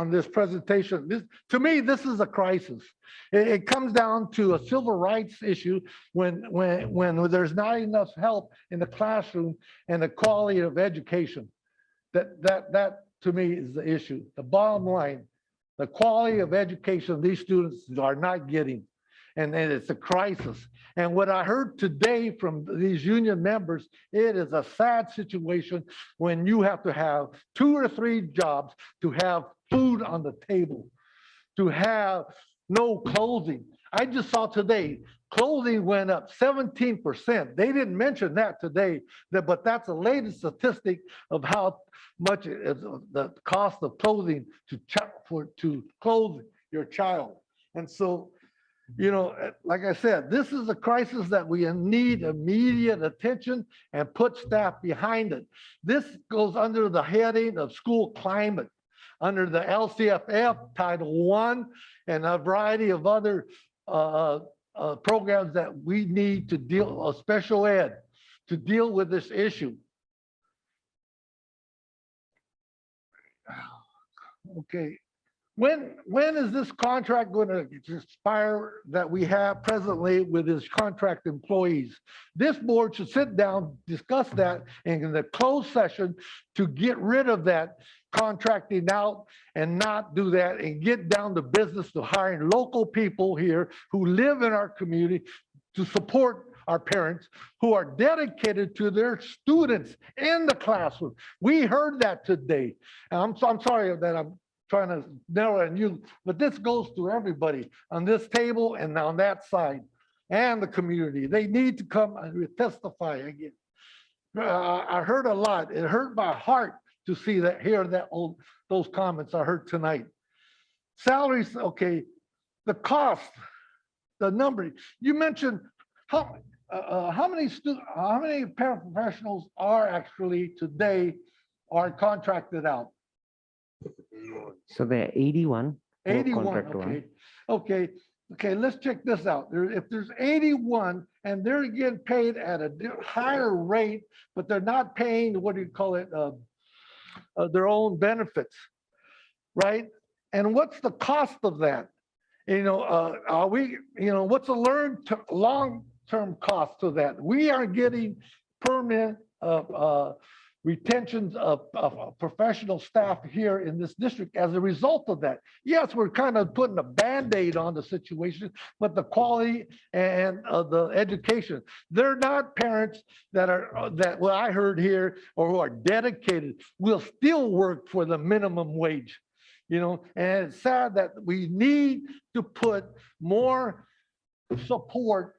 this presentation. To me, this is a crisis. It comes down to a civil rights issue when there's not enough help in the classroom and the quality of education. That to me is the issue. The bottom line, the quality of education these students are not getting. And it's a crisis. And what I heard today from these union members, it is a sad situation when you have to have 2 or 3 jobs to have food on the table, to have no clothing. I just saw today, clothing went up 17%. They didn't mention that today, but that's the latest statistic of how much is the cost of clothing to clothe your child. And so You know, like I said, this is a crisis that we need immediate attention and put staff behind it. This goes under the heading of school climate, under the LCFF Title I, and a variety of other programs that we need to deal, special ed, to deal with this issue. Okay. When is this contract going to expire that we have presently with his contract employees? This board should sit down, discuss that in the closed session to get rid of that contracting out and not do that and get down to business to hiring local people here who live in our community to support our parents who are dedicated to their students in the classroom. We heard that today. And I'm sorry that I'm trying to narrow it on you, but this goes to everybody on this table and on that side and the community. They need to come and testify again. I heard a lot. It hurt my heart to see that, hear that those comments I heard tonight. Salaries, okay, the cost, the number. You mentioned how many paraprofessionals are actually today are contracted out? So there are 81. 81, contract one. okay, let's check this out. If there's 81 and they're getting paid at a higher rate, but they're not paying, what do you call it, their own benefits, right? And what's the cost of that? You know, are we, you know, what's the long-term cost to that? We are getting permanent retentions of professional staff here in this district as a result of that. Yes, we're kind of putting a Band-Aid on the situation, but the quality and the education, they're not parents that are, that what I heard here, or who are dedicated, will still work for the minimum wage. You know, and it's sad that we need to put more support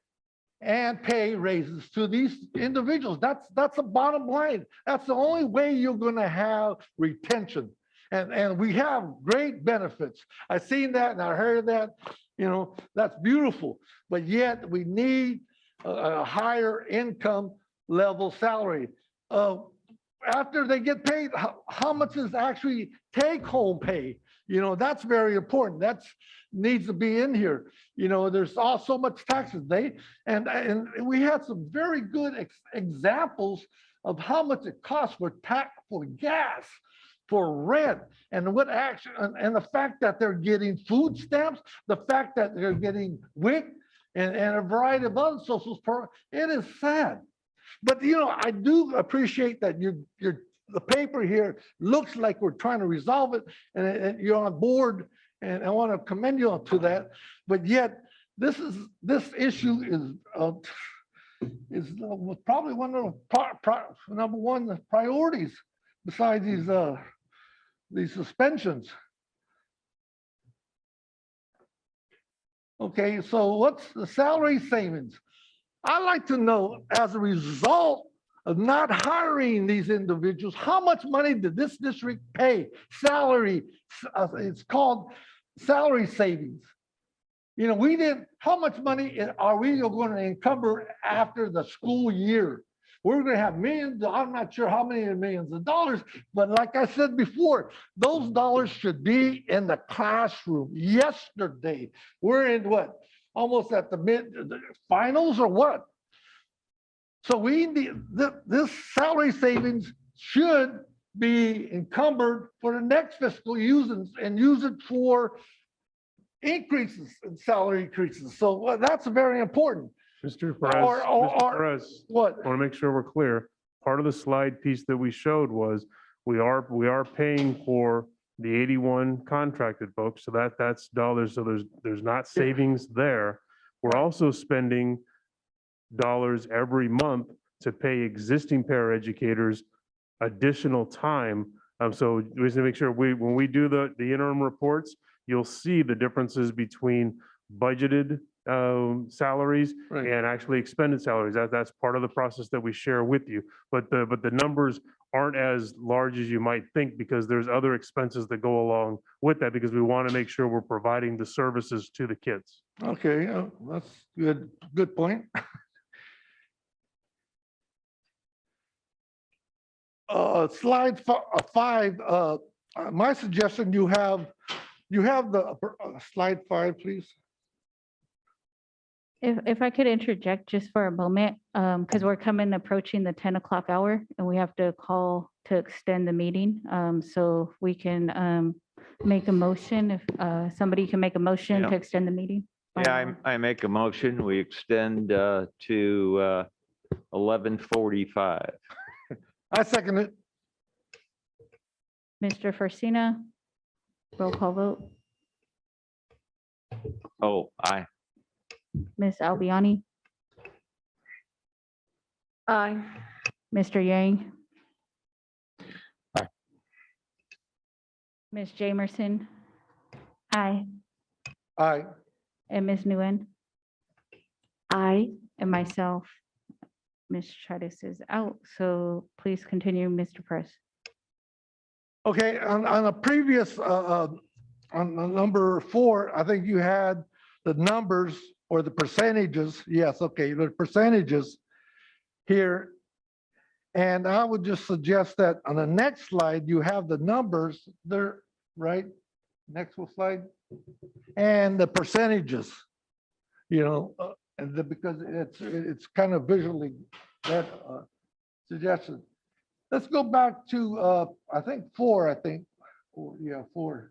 and pay raises to these individuals. That's the bottom line. That's the only way you're going to have retention. And we have great benefits. I've seen that and I heard that, you know, that's beautiful. But yet we need a higher income level salary. After they get paid, how much is actually take home pay? You know, that's very important. That's needs to be in here. You know, there's all so much taxes. And we had some very good examples of how much it costs for gas, for rent, and what action, and the fact that they're getting food stamps, the fact that they're getting WIC and a variety of other social programs. It is sad. But, you know, I do appreciate that the paper here looks like we're trying to resolve it, and you're on board, and I want to commend you to that. But yet, this issue is probably one of the number one priorities besides these suspensions. Okay, so what's the salary savings? I'd like to know, as a result of not hiring these individuals, how much money did this district pay? Salary, it's called salary savings. You know, we didn't, how much money are we going to encumber after the school year? We're going to have millions, I'm not sure how many millions of dollars, but like I said before, those dollars should be in the classroom. Yesterday, we're in what? Almost at the finals or what? So we need this salary savings should be encumbered for the next fiscal use and use it for increases in salary increases. So that's very important. Mr. Perez, Mr. Perez, what? I want to make sure we're clear. Part of the slide piece that we showed was we are paying for the 81 contracted folks, so that's dollars. So there's not savings there. We're also spending dollars every month to pay existing paraeducators additional time. So we need to make sure when we do the interim reports, you'll see the differences between budgeted salaries Right. and actually expended salaries. That's part of the process that we share with you. But the numbers aren't as large as you might think because there's other expenses that go along with that because we want to make sure we're providing the services to the kids. Okay, that's good point. Slide 5, my suggestion, you have the slide 5, please. If I could interject just for a moment, because we're approaching the 10 o'clock hour and we have to call to extend the meeting. So we can make a motion if somebody can make a motion Yeah. to extend the meeting. Yeah, I make a motion, we extend to 11:45. I second it. Mr. Forcina, roll call vote. Oh, aye. Ms. Albiani, Aye. Mr. Yang. Aye. Ms. Jamerson. Aye. Aye. And Ms. Nguyen. Aye. And myself, Ms. Chavez is out. So please continue, Mr. Press. Okay, on a previous, on number 4, I think you had the numbers or the percentages. Yes, okay, the percentages here. And I would just suggest that on the next slide, you have the numbers there, right? Next slide. And the percentages, and because it's kind of visually that suggestion. Let's go back to, I think 4, yeah, 4.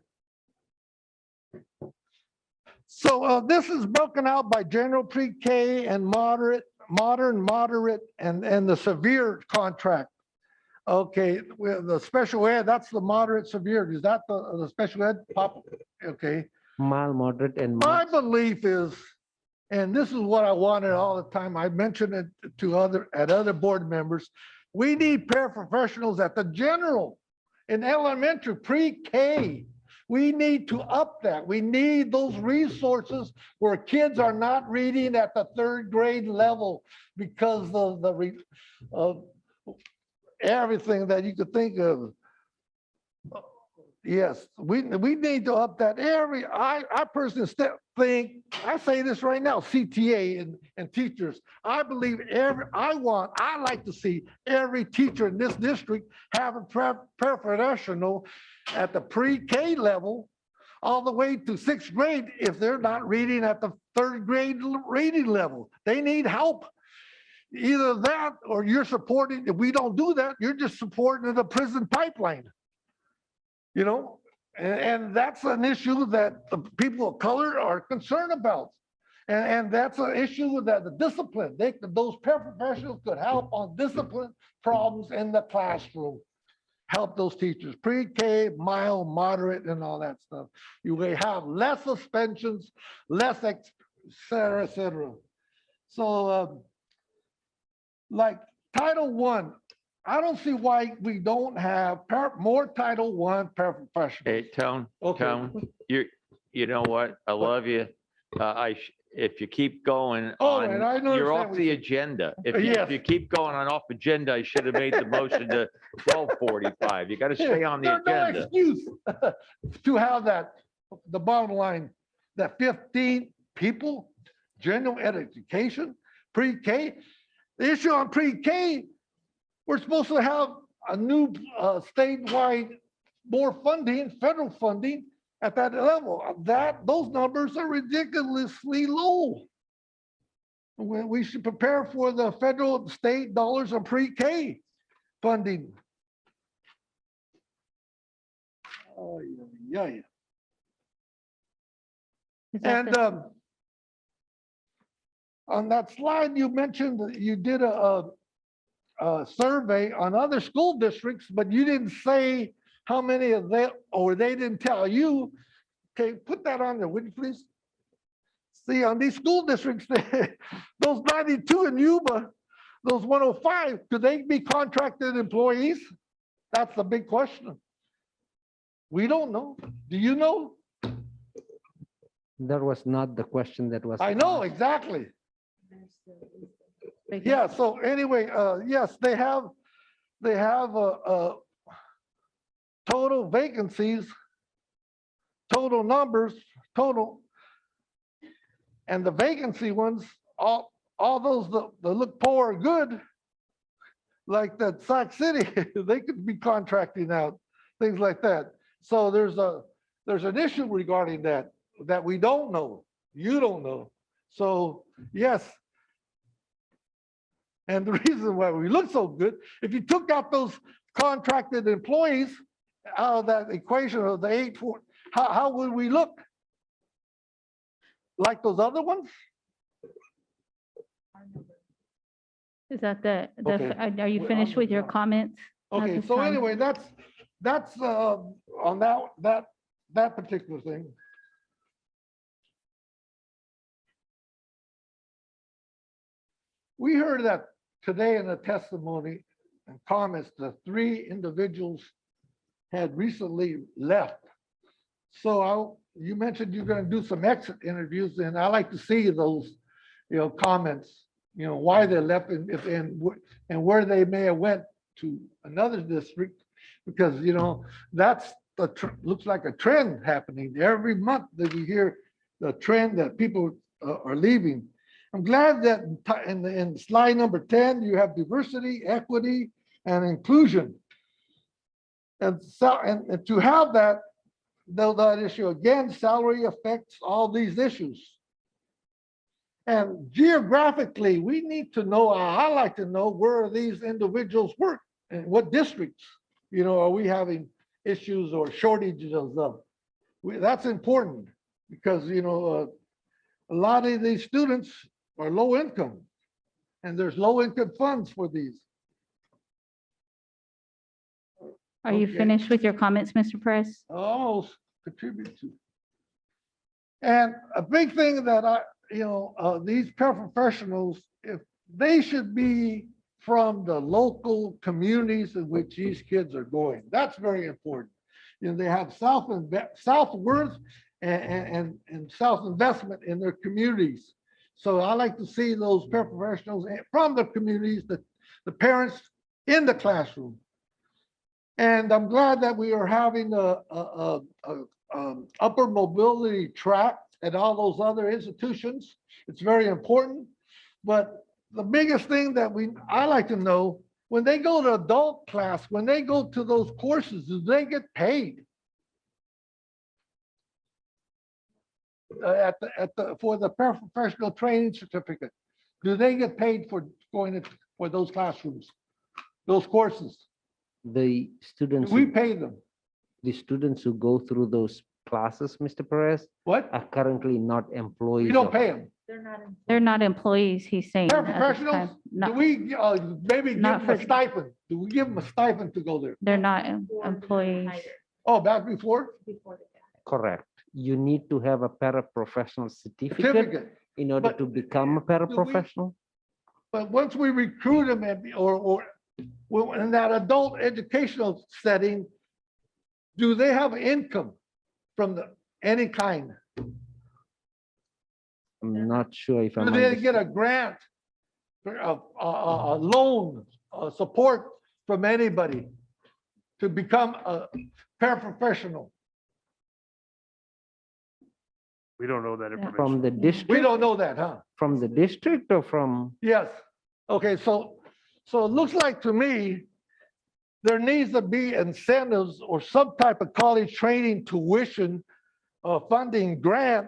So this is broken out by general pre-K and modern, moderate, and the severe contract. Okay, with the special ed, that's the moderate severe. Is that the special ed pop? Okay. Mild, moderate, and My mild. belief is, and this is what I wanted all the time, I mentioned it to other board members, we need paraprofessionals at the general, in elementary, pre-K. We need to up that. We need those resources where kids are not reading at the 3rd grade level because of everything that you could think of. Yes, we need to up that. I personally think, I say this right now, CTA and teachers, I believe I like to see every teacher in this district have a paraprofessional at the pre-K level all the way to 6th grade if they're not reading at the 3rd grade reading level. They need help. Either that or you're supporting, if we don't do that, you're just supporting the prison pipeline. And that's an issue that the people of color are concerned about. And that's an issue that the discipline, those paraprofessionals could help on discipline problems in the classroom. Help those teachers, pre-K, mild, moderate, and all that stuff. You may have less suspensions, less, et cetera, et cetera. So like Title I, I don't see why we don't have more Title I paraprofessionals. Hey, Tone, Okay. Tone, you know what? I love you. If you keep going Oh, on, and I understand you're off what the you- agenda. Yes. If you keep going on off agenda, I should have made the motion to 12:45. You got to stay on the There's no agenda. excuse to have that, the bottom line, that 15 people, general ed education, pre-K. The issue on pre-K, we're supposed to have a new statewide more funding, federal funding at that level. Those numbers are ridiculously low. We should prepare for the federal state dollars on pre-K funding. Oh, yeah. Is that And the- on that slide, you mentioned that you did a survey on other school districts, but you didn't say how many of them, or they didn't tell you. Okay, put that on there, would you please? See, on these school districts, those 92 in Yuba, those 105, could they be contracted employees? That's the big question. We don't know. Do you know? That was not the question that was. I know, asked. exactly. Yeah, so anyway, yes, they have total vacancies, total numbers, total. And the vacancy ones, all those that look poor or good, like that Sac City, they could be contracting out, things like that. So there's an issue regarding that we don't know. You don't know. So yes. And the reason why we look so good, if you took out those contracted employees out of that equation of the 8, 4, how would we look? Like those other ones? Is that Okay. are you finished with your comments? at Okay, this so time? anyway, that's on that particular thing. We heard that today in the testimony and comments, the 3 individuals had recently left. So you mentioned you're going to do some exit interviews, and I like to see those, comments, why they left and where they may have went to another district, because that's looks like a trend happening every month that we hear the trend that people are leaving. I'm glad that in slide number 10 you have diversity, equity, and inclusion, and to have that issue again, salary affects all these issues. And geographically, we need to know, I like to know where these individuals work and what districts, are we having issues or shortages of. That's important because, a lot of these students are low income and there's low income funds for these. Are you Okay. finished with your comments, Mr. Perez? Almost contribute to. And a big thing that these paraprofessionals, if they should be from the local communities in which these kids are going. That's very important. They have self-worth and self-investment in their communities. So I like to see those paraprofessionals from the communities, the parents in the classroom. And I'm glad that we are having a upper mobility track at all those other institutions. It's very important. But the biggest thing that I like to know, when they go to adult class, when they go to those courses, do they get paid? For the paraprofessional training certificate, do they get paid for going for those classrooms, those courses? The students. We pay them. The students who go through those classes, Mr. Perez, What? are currently not employees. We don't of- pay them. They're not employees, he's saying. at this Paraprofessionals, time. do Not- we maybe give not them a for- stipend? Do we give them a stipend to go there? They're not employees. Oh, back before? Correct. You need to have a paraprofessional certificate Certificate. in order But to become a paraprofessional. But once we recruit them or in that adult educational setting, do they have income from any kind? I'm not sure if I'm. Do they get a grant, a loan, support from anybody to become a paraprofessional? We don't know that information. From the We district, don't know that, huh? from the district or from, Yes. Okay, so it looks like to me, there needs to be incentives or some type of college training tuition funding grant.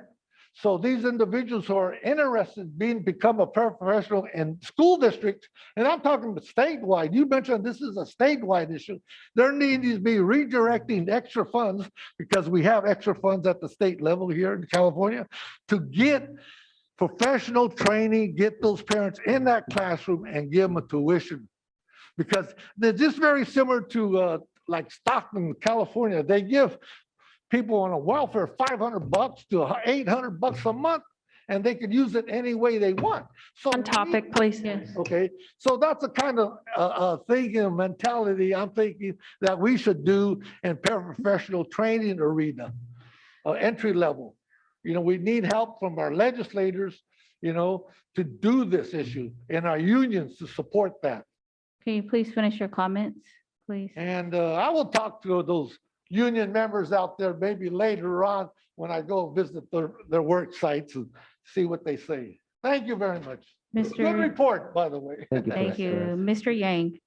So these individuals who are interested in become a paraprofessional in school districts, and I'm talking about statewide. You mentioned this is a statewide issue. There needs to be redirecting extra funds because we have extra funds at the state level here in California to get professional training, get those parents in that classroom and give them a tuition. Because they're just very similar to like Stockton, California. They give people on a welfare $500 to $800 a month, and they can use it any way they want. So On topic, please. okay, so that's the kind of thinking mentality I'm thinking that we should do in paraprofessional training arena, entry level. We need help from our legislators, to do this issue and our unions to support that. Can you please finish your comments, please? And I will talk to those union members out there maybe later on when I go visit their work sites and see what they say. Thank you very much. Good Mr. report, by the way. Thank you, Mr. Yang.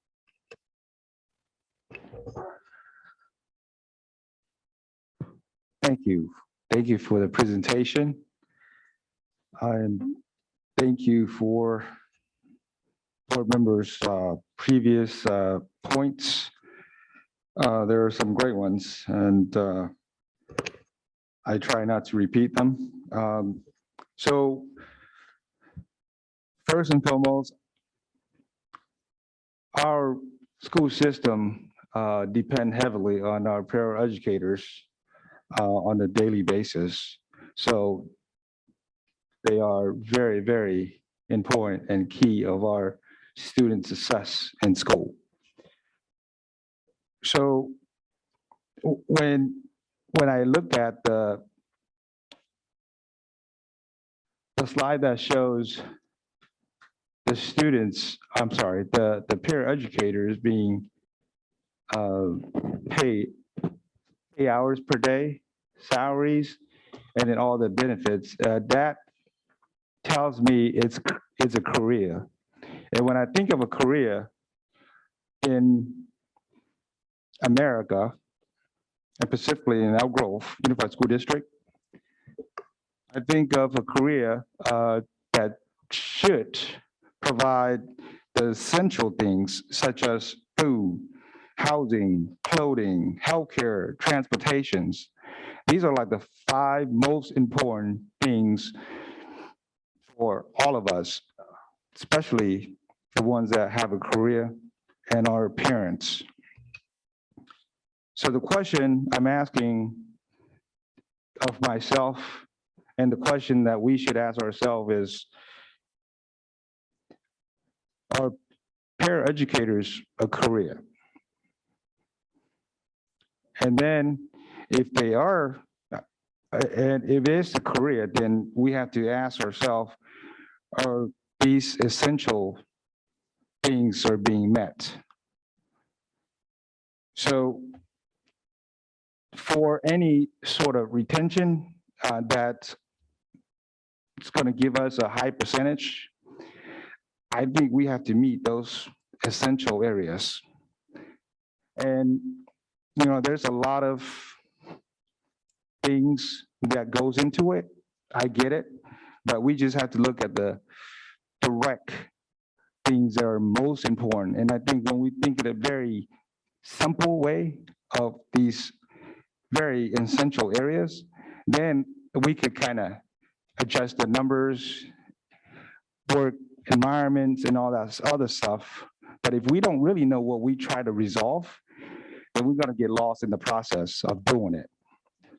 Thank you. Thank you for the presentation. And thank you for board members' previous points. There are some great ones, and I try not to repeat them. So first and foremost, our school system depend heavily on our paraeducators on a daily basis. So they are very, very important and key of our student success in school. So when I look at the slide that shows the students, I'm sorry, the paraeducators being paid hours per day, salaries, and then all the benefits, that tells me it's a career. And when I think of a career in America, and specifically in Elk Grove Unified School District, I think of a career that should provide the essential things such as food, housing, clothing, healthcare, transportations. These are like the 5 most important things for all of us, especially the ones that have a career and our parents. So the question I'm asking of myself, and the question that we should ask ourselves is, are paraeducators a career? And then if they are, and if it's a career, then we have to ask ourselves, are these essential things are being met? So for any sort of retention that it's going to give us a high percentage, I think we have to meet those essential areas. And there's a lot of things that goes into it. I get it, but we just have to look at the direct things that are most important. And I think when we think in a very simple way of these very essential areas, then we could kind of adjust the numbers, work environments, and all that other stuff. But if we don't really know what we try to resolve, then we're going to get lost in the process of doing it.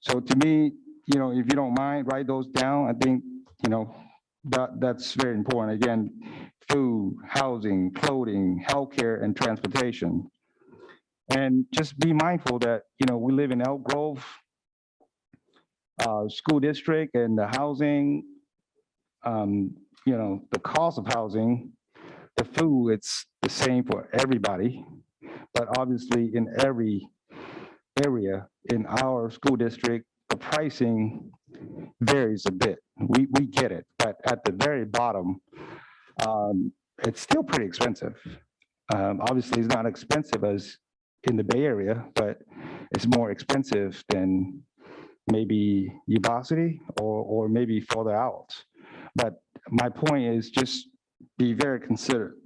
So to me, if you don't mind, write those down. I think, that's very important. Again, food, housing, clothing, healthcare, and transportation. And just be mindful that, we live in Elk Grove School District, and the housing, the cost of housing, the food, it's the same for everybody. But obviously in every area in our school district, the pricing varies a bit. We get it, but at the very bottom, it's still pretty expensive. Obviously, it's not expensive as in the Bay Area, but it's more expensive than maybe Yuba City or maybe further out. But my point is just be very considerate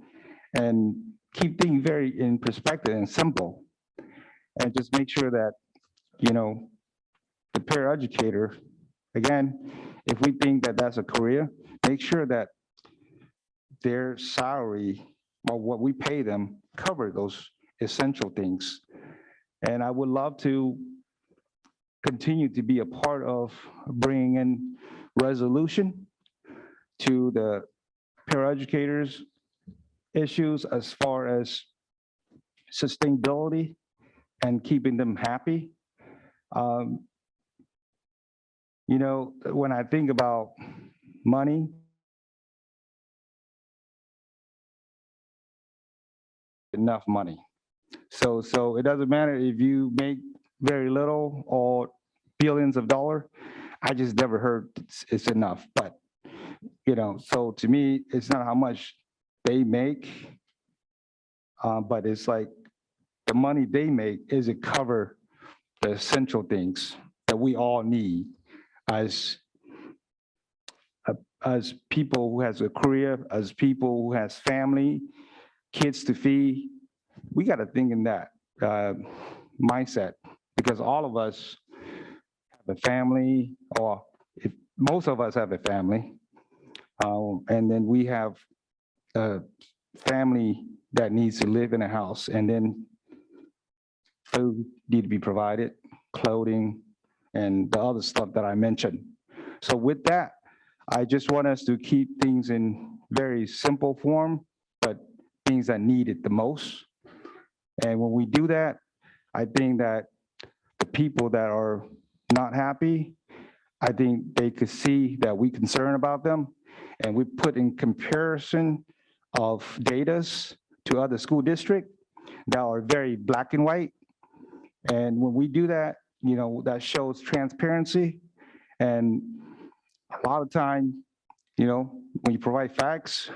and keep things very in perspective and simple, and just make sure that, the paraeducator, again, if we think that that's a career, make sure that their salary or what we pay them cover those essential things. And I would love to continue to be a part of bringing in resolution to the paraeducators issues as far as sustainability and keeping them happy. You know, when I think about money, enough money. So it doesn't matter if you make very little or billions of dollars. I just never heard it's enough. But, you know, so to me, it's not how much they make, but it's like the money they make, is it cover the essential things that we all need as people who has a career, as people who has family, kids to feed. We got to think in that mindset, because all of us have a family, or if most of us have a family, and then we have a family that needs to live in a house, and then food need to be provided, clothing, and the other stuff that I mentioned. So with that, I just want us to keep things in very simple form, but things that need it the most. And when we do that, I think that the people that are not happy, I think they could see that we concern about them, and we put in comparison of datas to other school districts that are very black and white. And when we do that, you know, that shows transparency. And a lot of time, you know, when you provide facts,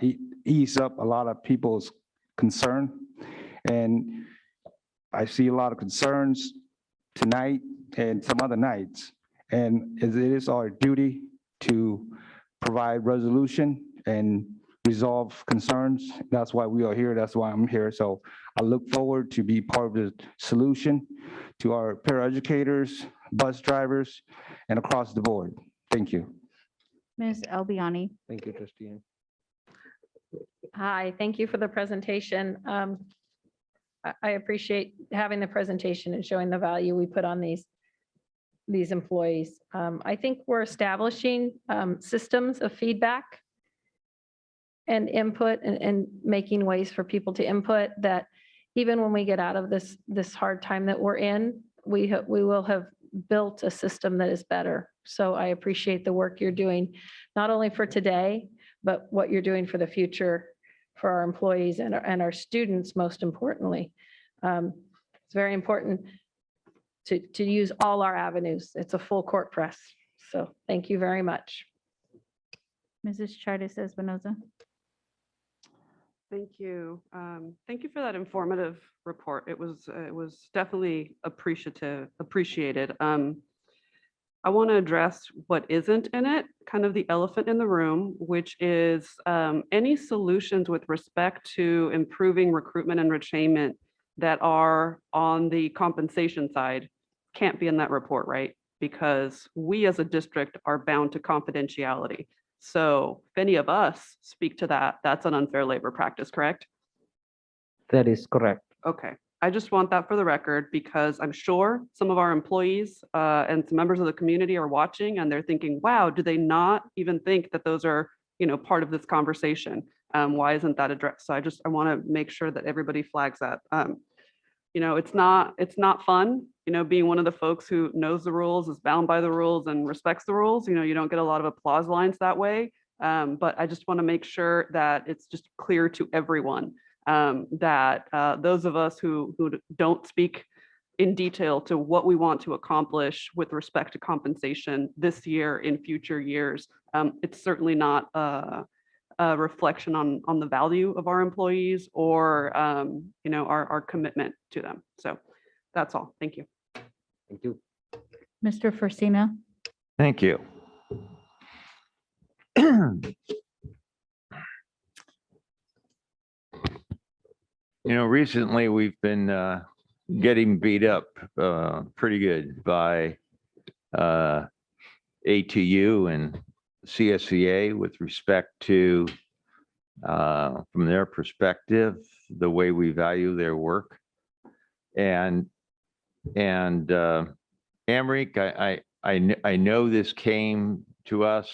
it ease up a lot of people's concern. And I see a lot of concerns tonight and some other nights. And it is our duty to provide resolution and resolve concerns. That's why we are here. That's why I'm here. So I look forward to be part of the solution to our paraeducators, bus drivers, and across the board. Thank you. Ms. Albiani. Thank you, Trustee Yang. Hi, thank you for the presentation. I appreciate having the presentation and showing the value we put on these employees. I think we're establishing systems of feedback and input, and making ways for people to input, that even when we get out of this hard time that we're in, we will have built a system that is better. So I appreciate the work you're doing, not only for today, but what you're doing for the future for our employees and our students, most importantly. It's very important to use all our avenues. It's a full court press. So thank you very much. Mrs. Chartis Espinoza. Thank you. Thank you for that informative report. It was definitely appreciated. I want to address what isn't in it, kind of the elephant in the room, which is any solutions with respect to improving recruitment and retention that are on the compensation side can't be in that report, right? Because we as a district are bound to confidentiality. So if any of us speak to that, that's an unfair labor practice, correct? That is correct. Okay. I just want that for the record, because I'm sure some of our employees and some members of the community are watching, and they're thinking, wow, do they not even think that those are, you know, part of this conversation? Why isn't that addressed? So I want to make sure that everybody flags that. You know, it's not fun, you know, being one of the folks who knows the rules, is bound by the rules, and respects the rules. You know, you don't get a lot of applause lines that way. But I just want to make sure that it's just clear to everyone that those of us who don't speak in detail to what we want to accomplish with respect to compensation this year, in future years, it's certainly not a reflection on the value of our employees, or you know, our commitment to them. So that's all. Thank you. Thank you. Mr. Forcina. Thank you. You know, recently we've been getting beat up pretty good by ATU and CSEA with respect to, from their perspective, the way we value their work. And Amric, I know this came to us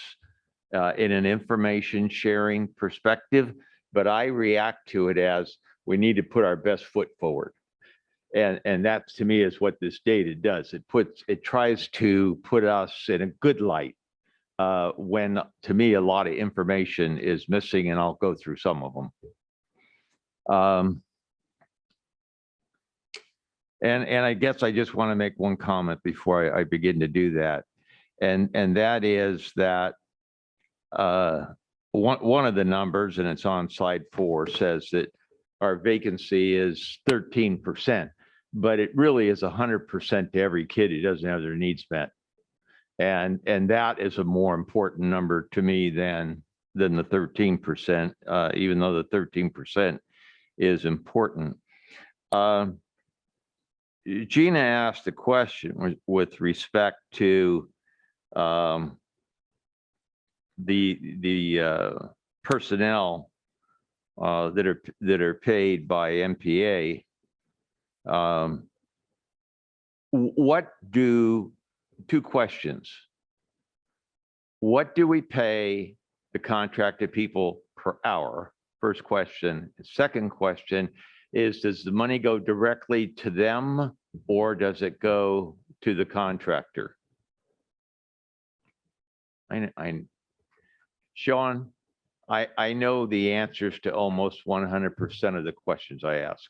in an information sharing perspective, but I react to it as we need to put our best foot forward. And that to me is what this data does. It tries to put us in a good light when to me, a lot of information is missing, and I'll go through some of them. And I guess I just want to make one comment before I begin to do that. And that is that one of the numbers, and it's on slide 4, says that our vacancy is 13%, but it really is 100% to every kid who doesn't have their needs met. And that is a more important number to me than the 13%, even though the 13% is important. Gina asked a question with respect to the personnel that are paid by MPA. Two questions. What do we pay the contracted people per hour? First question. Second question is, does the money go directly to them or does it go to the contractor? Sean, I know the answers to almost 100% of the questions I ask.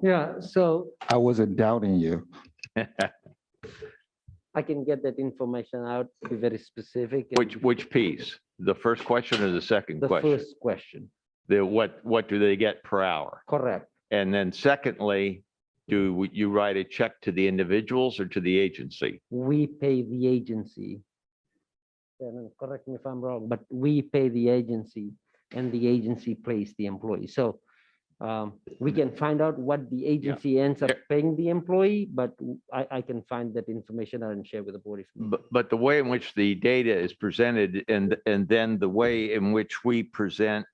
Yeah, so I wasn't doubting you. I can get that information out, be very specific. and Which piece? The first question or the second The question? first question, What do they get per hour? correct. And then secondly, do you write a check to the individuals or to the agency? We pay the agency. And correct me if I'm wrong, but we pay the agency and the agency pays the employee. So we can find out what the agency ends up paying the employee, but I can find that information out and share with the board. But the way in which the data is presented and then the way in which we present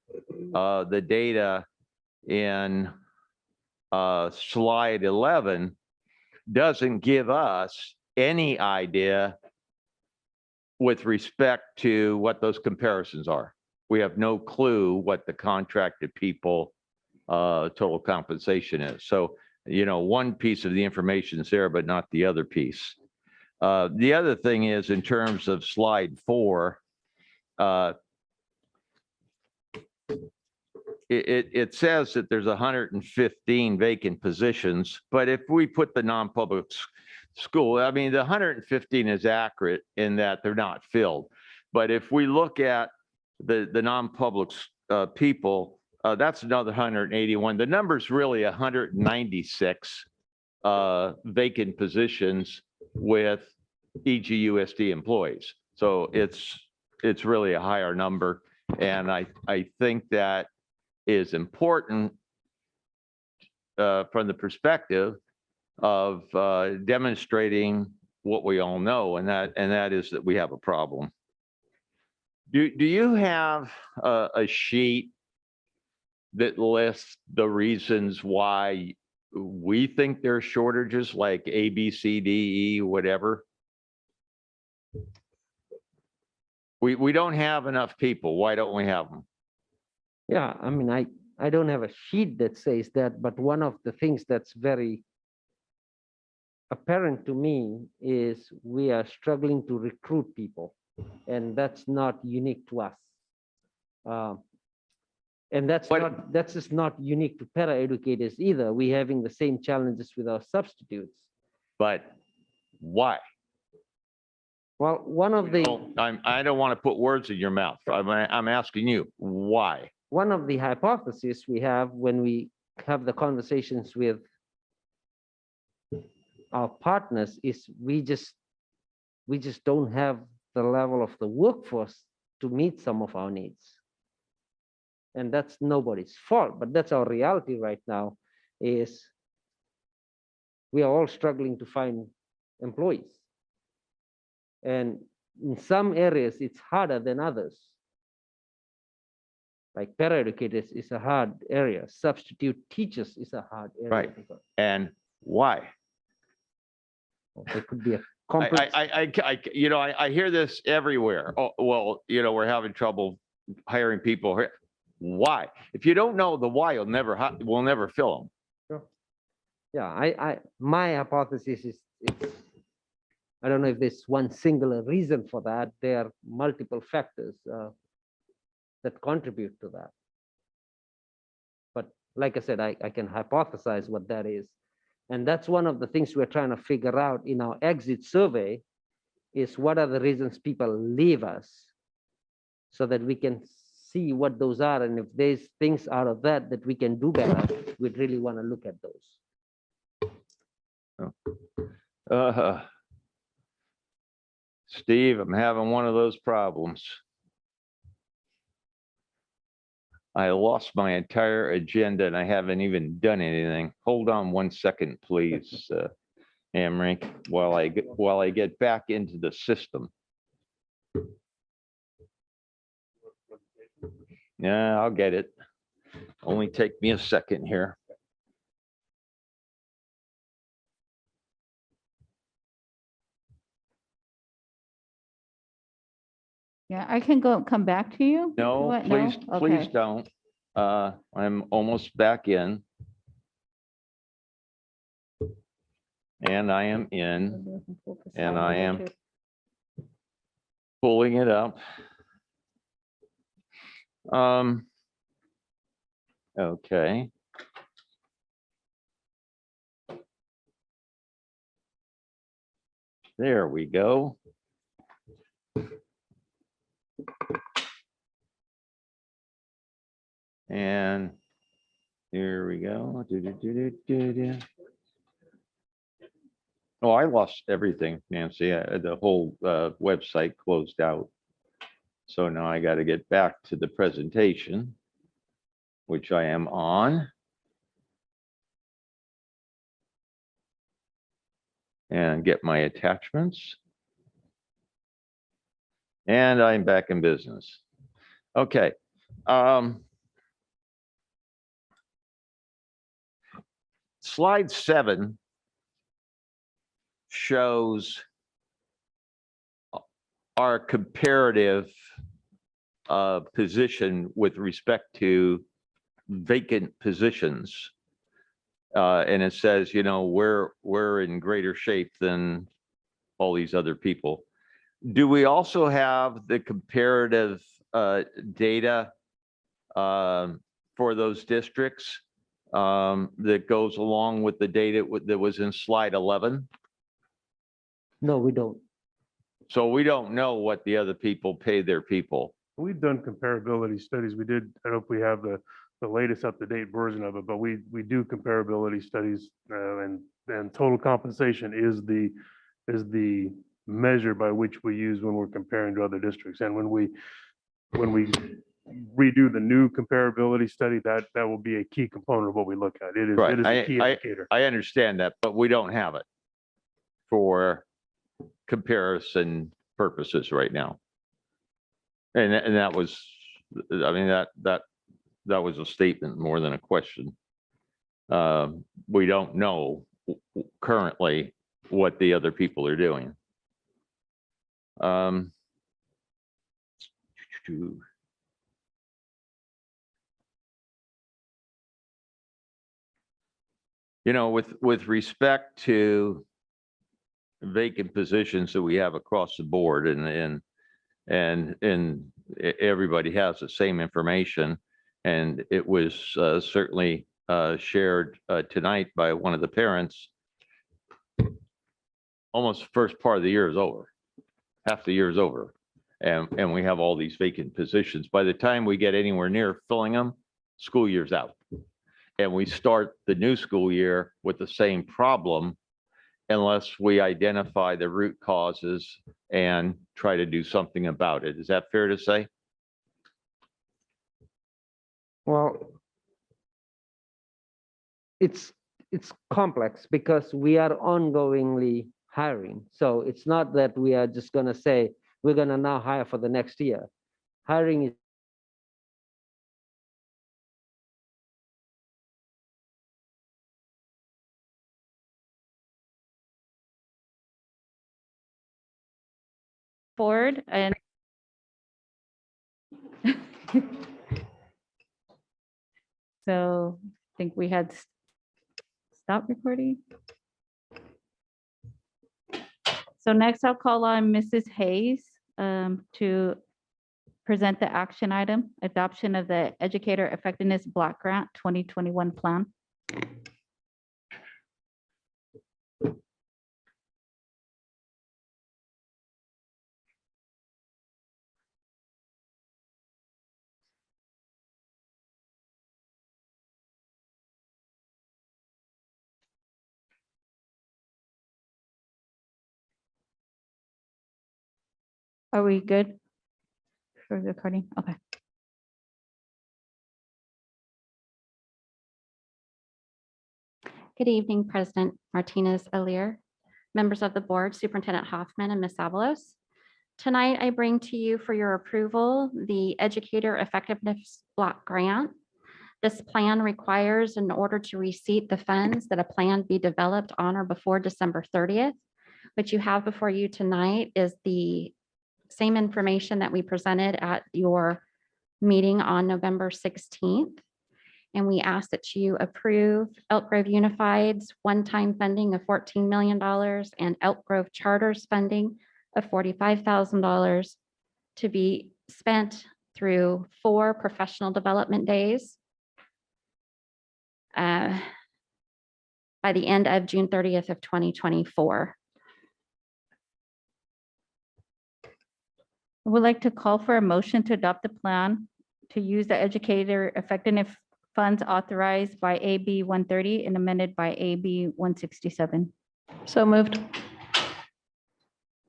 the data in slide 11 doesn't give us any idea with respect to what those comparisons are. We have no clue what the contracted people total compensation is. So, one piece of the information is there, but not the other piece. The other thing is in terms of slide 4, it says that there's 115 vacant positions, but if we put the non-public school, I mean, the 115 is accurate in that they're not filled. But if we look at the non-public people, that's another 181. The number's really 196 vacant positions with EGUSD employees. So it's really a higher number. And I think that is important from the perspective of demonstrating what we all know, and that is that we have a problem. Do you have a sheet that lists the reasons why we think there are shortages, like A, B, C, D, E, whatever? We don't have enough people. Why don't we have them? Yeah, I mean, I don't have a sheet that says that, but one of the things that's very apparent to me is we are struggling to recruit people, and that's not unique to us. And that's just not unique to paraeducators either. We're having the same challenges with our substitutes. But why? Well, one of the I don't want to put words in your mouth. I'm asking you, why? One of the hypotheses we have when we have the conversations with our partners is we just don't have the level of the workforce to meet some of our needs. And that's nobody's fault, but that's our reality right now, is we are all struggling to find employees. And in some areas, it's harder than others. Like paraeducators is a hard area. Substitute teachers is a hard area. Right. And why? There could be a complex. I hear this everywhere. Oh, well, we're having trouble hiring people. Why? If you don't know the why, we'll never fill them. Yeah, my hypothesis is, I don't know if there's one singular reason for that. There are multiple factors that contribute to that. But like I said, I can hypothesize what that is. And that's one of the things we're trying to figure out in our exit survey is what are the reasons people leave us so that we can see what those are. And if there's things out of that that we can do better, we'd really want to look at those. Steve, I'm having one of those problems. I lost my entire agenda and I haven't even done anything. Hold on 1 second, please, Emery, while I get back into the system. Yeah, I'll get it. Only take me a second here. Yeah, I can come back to you. No, What? please, please Okay. don't. I'm almost back in. And I am in, and I am pulling it up. Okay. There we go. And here we go. Oh, I lost everything, Nancy. The whole website closed out. So now I got to get back to the presentation, which I am on. And get my attachments. And I'm back in business. Okay. Slide 7 shows our comparative position with respect to vacant positions. And it says, you know, we're in greater shape than all these other people. Do we also have the comparative data for those districts that goes along with the data that was in slide 11? No, we don't. So we don't know what the other people pay their people. We've done comparability studies. We did, I don't know if we have the latest up-to-date version of it, but we do comparability studies, and total compensation is the measure by which we use when we're comparing to other districts. And when we redo the new comparability study, that will be a key component of what we look at. It is a key indicator. I understand that, but we don't have it for comparison purposes right now. And that was, I mean, that was a statement more than a question. We don't know currently what the other people are doing. You know, with respect to vacant positions that we have across the board, and everybody has the same information, and it was certainly shared tonight by one of the parents. Almost the first part of the year is over. Half the year is over, and we have all these vacant positions. By the time we get anywhere near filling them, school year's out. And we start the new school year with the same problem unless we identify the root causes and try to do something about it. Is that fair to say? Well, it's complex because we are ongoingly hiring. So it's not that we are just going to say we're going to now hire for the next year. Hiring is Board and So I think we had stop recording. So next I'll call on Mrs. Hayes to present the action item, adoption of the Educator Effectiveness Block Grant 2021 plan. Are we good for the recording? Okay. Good evening, President Martinez Alier, members of the board, Superintendent Hoffman and Ms. Avalos. Tonight, I bring to you for your approval the Educator Effectiveness Block Grant. This plan requires, in order to receive the funds, that a plan be developed on or before December 30th. What you have before you tonight is the same information that we presented at your meeting on November 16th. And we ask that you approve Elk Grove Unified's one-time funding of $14 million and Elk Grove Charter's funding of $45,000 to be spent through 4 professional development days by the end of June 30th of 2024. I would like to call for a motion to adopt the plan to use the Educator Effectiveness funds authorized by AB 130 and amended by AB 167. So moved.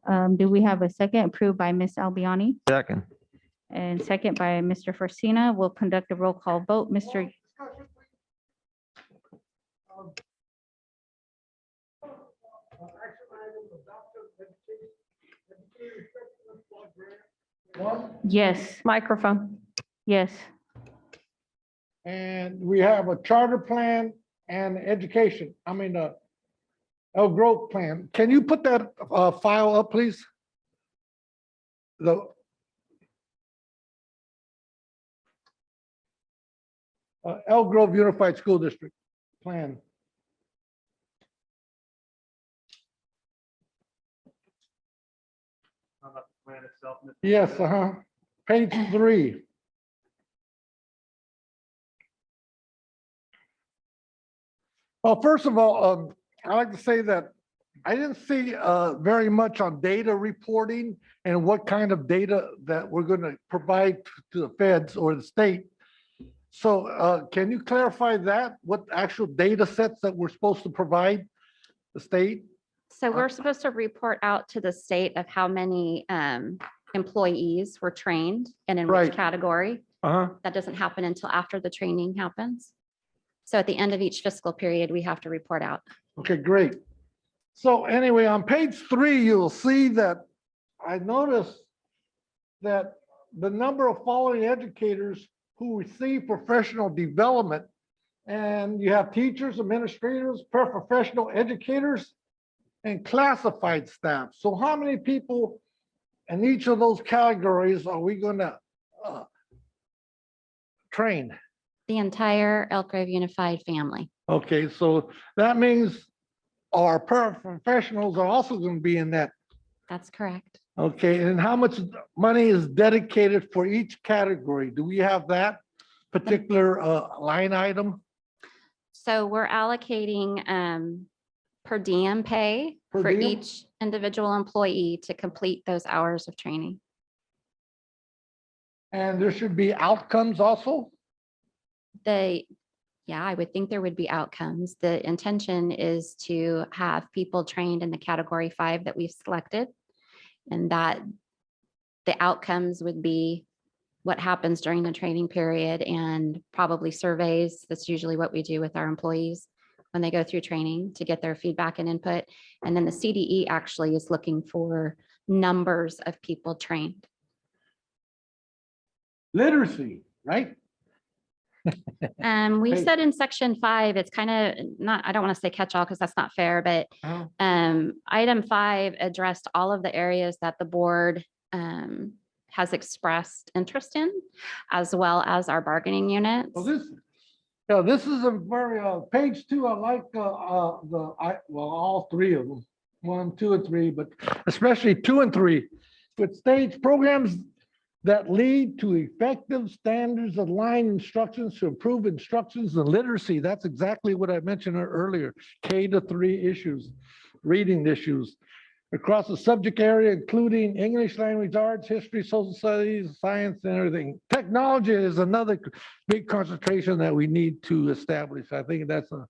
Do we have a second approved by Ms. Albiani Second. and second by Mr. Forcina? We'll conduct a roll call vote. Mr. Yes. Microphone. Yes. And we have a charter plan and education, Elk Grove plan. Can you put that file up, please? The Elk Grove Unified School District plan. Yes, page 3. Well, first of all, I'd like to say that I didn't see very much on data reporting and what kind of data that we're going to provide to the feds or the state. So can you clarify that? What actual data sets that we're supposed to provide the state? So we're supposed to report out to the state of how many employees were trained and in Right. which category. That doesn't happen until after the training happens. So at the end of each fiscal period, we have to report out. Okay, great. So anyway, on page 3, you'll see that I noticed that the number of following educators who receive professional development, and you have teachers, administrators, paraprofessional educators, and classified staff. So how many people in each of those categories are we going to train? The entire Elk Grove Unified family. Okay, so that means our paraprofessionals are also going to be in that. That's correct. Okay, and how much money is dedicated for each category? Do we have that particular line item? So we're allocating per diem pay Per for diem? each individual employee to complete those hours of training. And there should be outcomes also? Yeah, I would think there would be outcomes. The intention is to have people trained in the category 5 that we've selected. And that the outcomes would be what happens during the training period and probably surveys. That's usually what we do with our employees when they go through training to get their feedback and input. And then the CDE actually is looking for numbers of people trained. Literacy, right? We Hey. said in section 5, it's kind of not, I don't want to say catch-all because that's not fair, but item 5 addressed all of the areas that the board has expressed interest in, as well as our bargaining units. Well, this, Yeah, this is a very, page 2, I like, well, all 3 of them, 1, 2, and 3, but especially 2 and 3. With stage programs that lead to effective standards of line instructions to improve instructions and literacy. That's exactly what I mentioned earlier, K-3 issues, reading issues across the subject area, including English language arts, history, social studies, science, and everything. Technology is another big concentration that we need to establish. I think that's a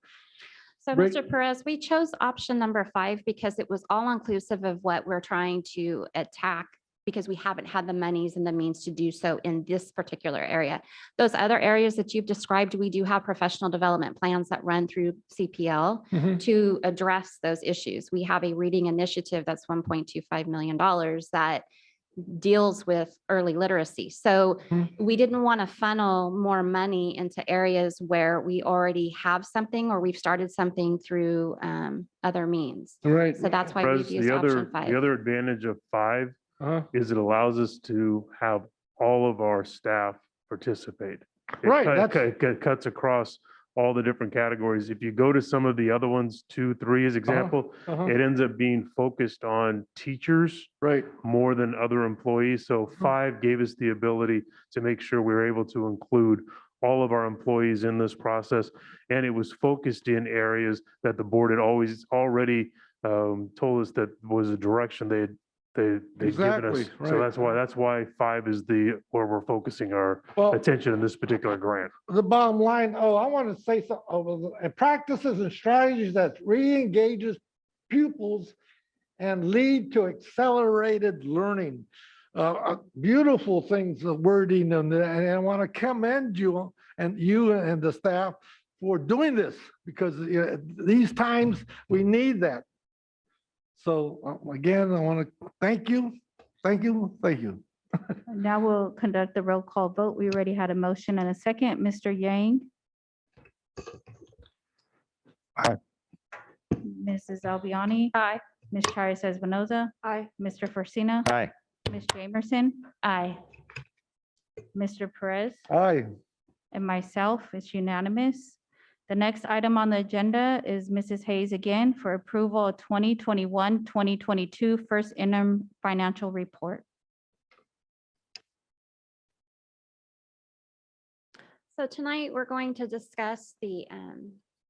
So, Great. Mr. Perez, we chose option number 5 because it was all inclusive of what we're trying to attack, because we haven't had the monies and the means to do so in this particular area. Those other areas that you've described, we do have professional development plans that run through CPL to address those issues. We have a reading initiative that's $1.25 million that deals with early literacy. So we didn't want to funnel more money into areas where we already have something or we've started something through other means. Right. So that's why Perez, we've used option 5. the other advantage of 5 is it allows us to have all of our staff participate. It cuts across all the different categories. If you go to some of the other ones, 2, 3 as example, it ends up being focused on teachers more than other employees. So 5 gave us the ability to make sure we were able to include all of our employees in this process. And it was focused in areas that the board had already told us that was a direction they'd given us. Exactly, So right. that's why 5 is where we're focusing our Well, attention in this particular grant. the bottom line, I want to say something, practices and strategies that re-engages pupils and lead to accelerated learning. Beautiful things, the wording, and I want to commend you and the staff for doing this, because these times we need that. So again, I want to thank you, thank you, thank you. Now we'll conduct the roll call vote. We already had a motion and a second. Mr. Yang? Aye. Mrs. Albiani? Aye. Ms. Charis Espinoza? Aye. Mr. Forcina? Aye. Ms. Jamerson? Aye. Mr. Perez? Aye. And myself, it's unanimous. The next item on the agenda is Mrs. Hayes again for approval of 2021-2022 first interim financial report. So tonight, we're going to discuss the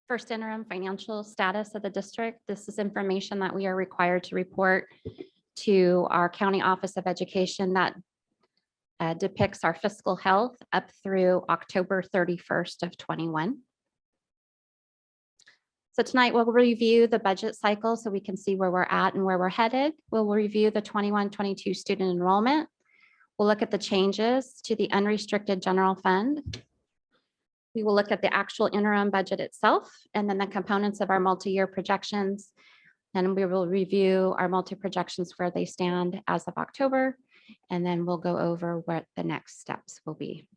first interim financial status of the district. This is information that we are required to report to our County Office of Education that depicts our fiscal health up through October 31st of 21. So tonight we'll review the budget cycle so we can see where we're at and where we're headed. We'll review the 21-22 student enrollment. We'll look at the changes to the unrestricted general fund. We will look at the actual interim budget itself and then the components of our multi-year projections. And we will review our multi-projections where they stand as of October. And then we'll go over what the next steps will be.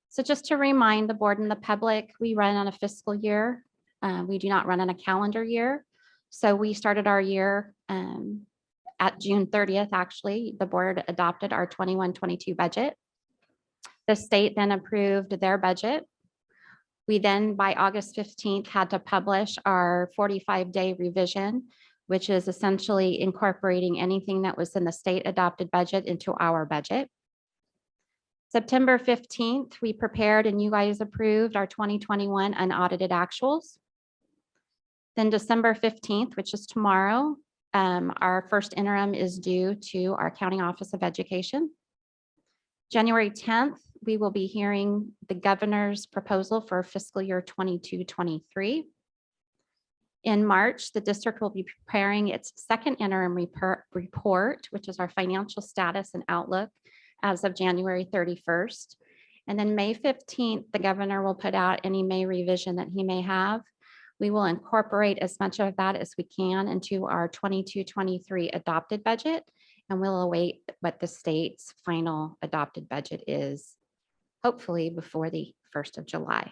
So just to remind the board and the public, we run on a fiscal year. We do not run on a calendar year. So we started our year at June 30th, actually. The board adopted our 21-22 budget. The state then approved their budget. We then, by August 15th, had to publish our 45-day revision, which is essentially incorporating anything that was in the state adopted budget into our budget. September 15th, we prepared and you guys approved our 2021 unaudited actuals. Then December 15th, which is tomorrow, our first interim is due to our County Office of Education. January 10th, we will be hearing the governor's proposal for fiscal year 22-23. In March, the district will be preparing its second interim report, which is our financial status and outlook as of January 31st. And then May 15th, the governor will put out any May revision that he may have. We will incorporate as much of that as we can into our 22-23 adopted budget, and we'll await what the state's final adopted budget is, hopefully before the 1st of July.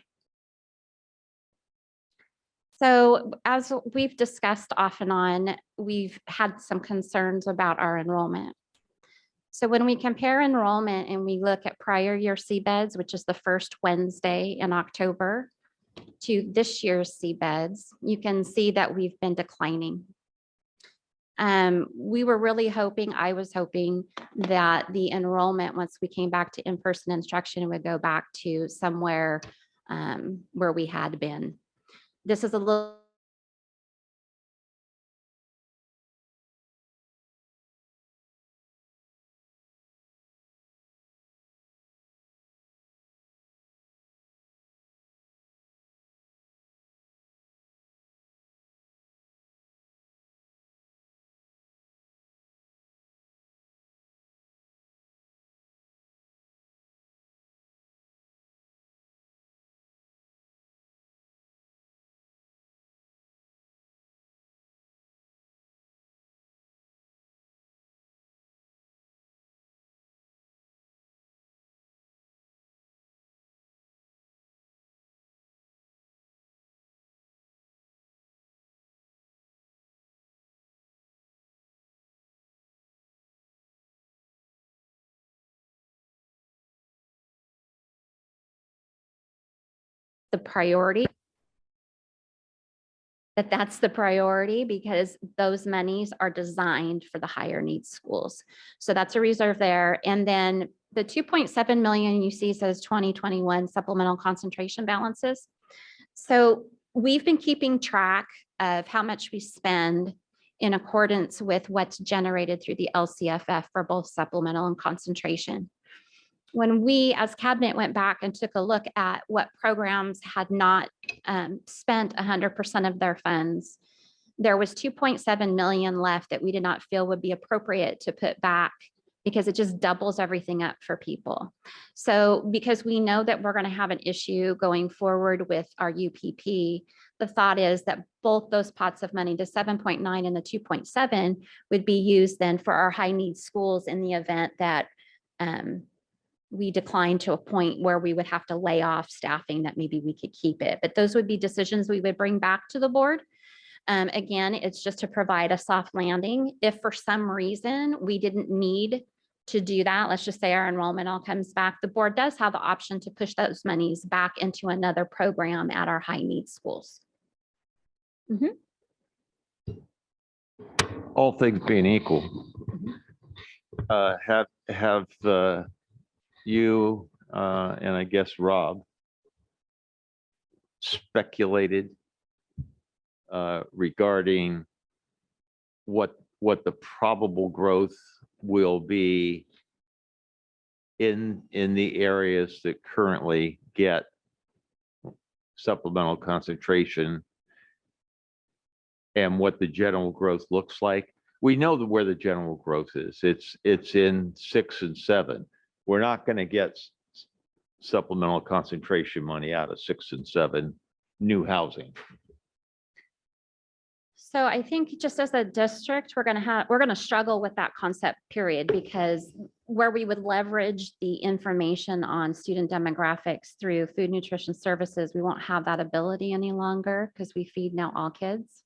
So as we've discussed off and on, we've had some concerns about our enrollment. So when we compare enrollment and we look at prior year CBEDS, which is the first Wednesday in October, to this year's CBEDS, you can see that we've been declining. We were really hoping, I was hoping that the enrollment, once we came back to in-person instruction, would go back to somewhere where we had been. This is a little the priority. That's the priority because those monies are designed for the higher needs schools. So that's a reserve there. And then the 2.7 million you see says 2021 supplemental concentration balances. So we've been keeping track of how much we spend in accordance with what's generated through the LCFF for both supplemental and concentration. When we as cabinet went back and took a look at what programs had not spent 100% of their funds, there was 2.7 million left that we did not feel would be appropriate to put back because it just doubles everything up for people. So because we know that we're going to have an issue going forward with our UPP, the thought is that both those pots of money, the 7.9 and the 2.7, would be used then for our high needs schools in the event that we decline to a point where we would have to lay off staffing, that maybe we could keep it. But those would be decisions we would bring back to the board. Again, it's just to provide a soft landing. If for some reason we didn't need to do that, let's just say our enrollment all comes back, the board does have the option to push those monies back into another program at our high needs schools. All things being equal, have you and I guess Rob speculated regarding what the probable growth will be in the areas that currently get supplemental concentration and what the general growth looks like? We know where the general growth is. It's in 6 and 7. We're not going to get supplemental concentration money out of 6 and 7 new housing. So I think just as a district, we're going to struggle with that concept period, because where we would leverage the information on student demographics through food nutrition services, we won't have that ability any longer because we feed now all kids.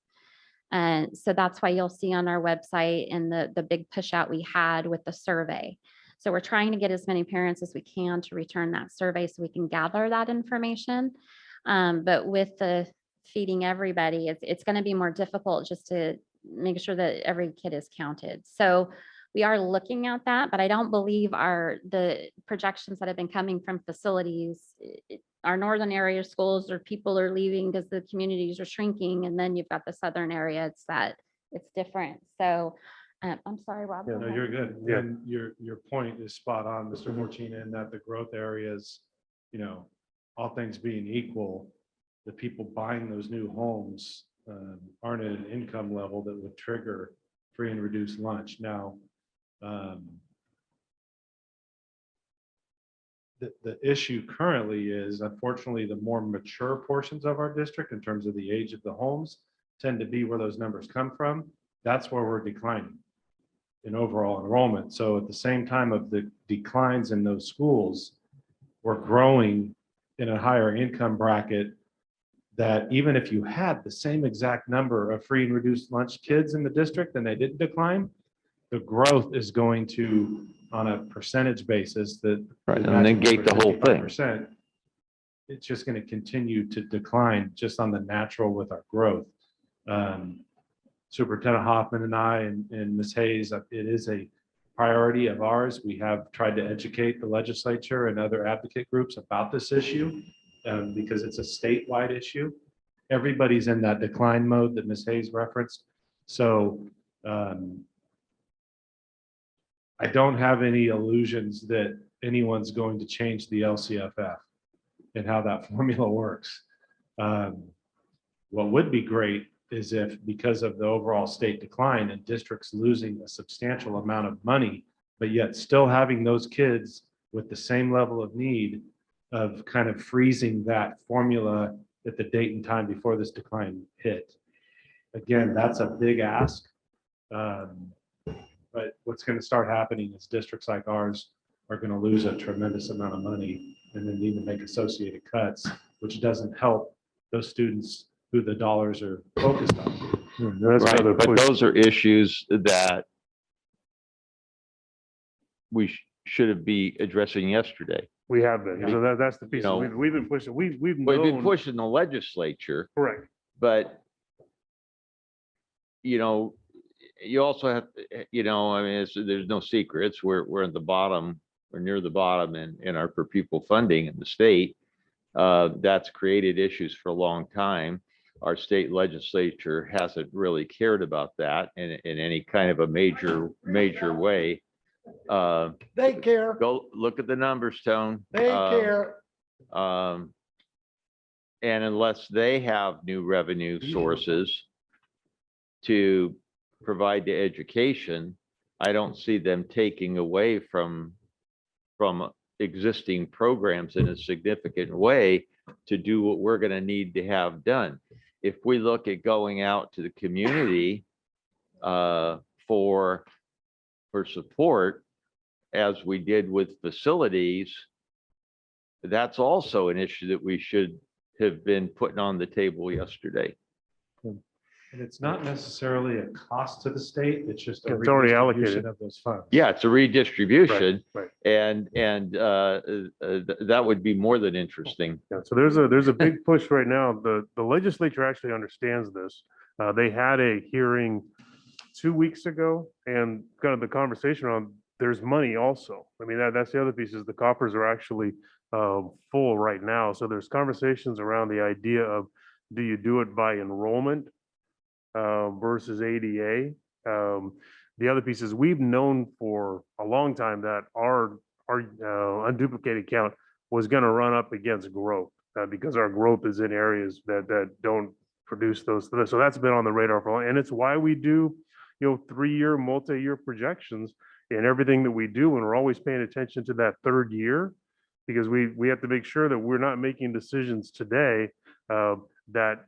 And so that's why you'll see on our website and the big push out we had with the survey. So we're trying to get as many parents as we can to return that survey so we can gather that information. But with the feeding everybody, it's going to be more difficult just to make sure that every kid is counted. So we are looking at that, but I don't believe the projections that have been coming from facilities, our northern area schools, or people are leaving because the communities are shrinking, and then you've got the southern area, it's different. So I'm sorry, Rob. Yeah, no, you're good. Yeah. And your point is spot on, Mr. Mortina, in that the growth areas, all things being equal, the people buying those new homes aren't at an income level that would trigger free and reduced lunch. Now, the issue currently is, unfortunately, the more mature portions of our district in terms of the age of the homes tend to be where those numbers come from. That's where we're declining in overall enrollment. So at the same time of the declines in those schools, we're growing in a higher income bracket, that even if you had the same exact number of free and reduced lunch kids in the district and they didn't decline, the growth is going to on a percentage basis that. Right, the and matching negate the whole thing. 55%, it's just going to continue to decline just on the natural with our growth. Superintendent Hoffman and I and Ms. Hayes, it is a priority of ours. We have tried to educate the legislature and other advocate groups about this issue because it's a statewide issue. Everybody's in that decline mode that Ms. Hayes referenced. So I don't have any illusions that anyone's going to change the LCFF and how that formula works. What would be great is if, because of the overall state decline and districts losing a substantial amount of money, but yet still having those kids with the same level of need, of kind of freezing that formula at the date and time before this decline hit. Again, that's a big ask. But what's going to start happening is districts like ours are going to lose a tremendous amount of money and then need to make associated cuts, which doesn't help those students who the dollars are focused on. Right, but those are issues that we should be addressing yesterday. We have been. So that's the piece. You know, We've been pushing, we've We've been known. pushing the legislature, Correct. but you know, you also have, I mean, there's no secrets. We're at the bottom, we're near the bottom in our per pupil funding in the state. That's created issues for a long time. Our state legislature hasn't really cared about that in any kind of a major way. They care. Go look at the numbers, Tone. They care. And unless they have new revenue sources to provide the education, I don't see them taking away from existing programs in a significant way to do what we're going to need to have done. If we look at going out to the community for support, as we did with facilities, that's also an issue that we should have been putting on the table yesterday. And it's not necessarily a cost to the state, it's just a It's already redistribution allocated. of those funds. Yeah, it's a redistribution, Right. and that would be more than interesting. Yeah, so there's a big push right now. The legislature actually understands this. They had a hearing 2 weeks ago and kind of the conversation on there's money also. I mean, that's the other piece is the coffers are actually full right now. So there's conversations around the idea of do you do it by enrollment versus ADA? The other piece is we've known for a long time that our unduplicated count was going to run up against growth because our growth is in areas that don't produce those. So that's been on the radar for a long, and it's why we do, 3-year, multi-year projections in everything that we do, and we're always paying attention to that third year because we have to make sure that we're not making decisions today that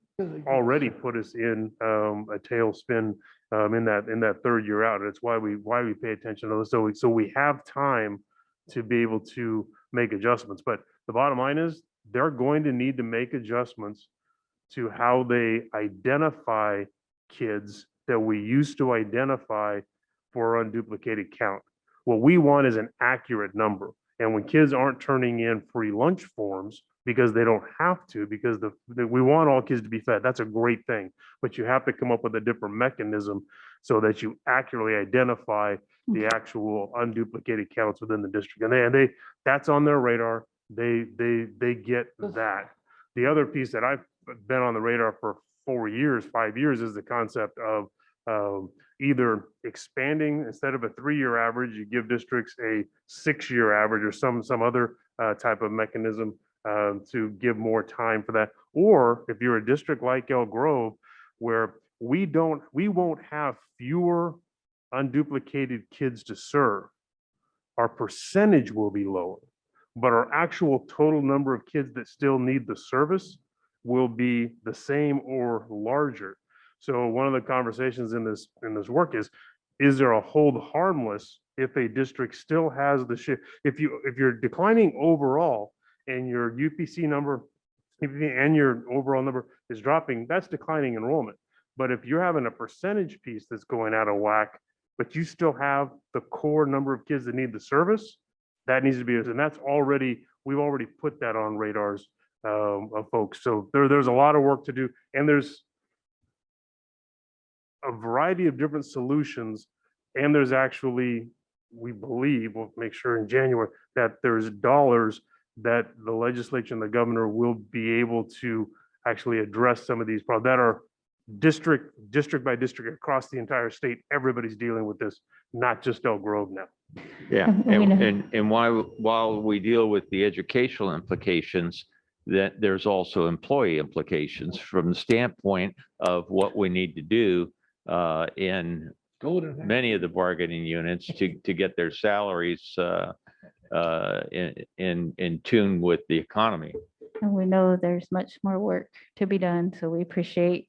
already put us in a tailspin in that third year out. And it's why we pay attention to those. So we have time to be able to make adjustments. But the bottom line is they're going to need to make adjustments to how they identify kids that we used to identify for unduplicated count. What we want is an accurate number. And when kids aren't turning in free lunch forms because they don't have to, because we want all kids to be fed, that's a great thing. But you have to come up with a different mechanism so that you accurately identify the actual unduplicated counts within the district. And they that's on their radar. They get that. The other piece that I've been on the radar for 5 years is the concept of either expanding instead of a 3-year average, you give districts a 6-year average or some other type of mechanism to give more time for that. Or if you're a district like Elk Grove, where we won't have fewer unduplicated kids to serve, our percentage will be lower, but our actual total number of kids that still need the service will be the same or larger. So one of the conversations in this work is there a hold harmless if a district still has the shift? If you're declining overall and your UPC number and your overall number is dropping, that's declining enrollment. But if you're having a percentage piece that's going out of whack, but you still have the core number of kids that need the service. That needs to be, and that's already, we've already put that on radars of folks. So there's a lot of work to do, and there's a variety of different solutions. And there's actually, we believe, we'll make sure in January, that there's dollars that the legislature and the governor will be able to actually address some of these problems that are district by district across the entire state. Everybody's dealing with this, not just Elk Grove now. Yeah, and while we deal with the educational implications, that there's also employee implications from the standpoint of what we need to do in many of the bargaining units to get their salaries in tune with the economy. And we know there's much more work to be done, so we appreciate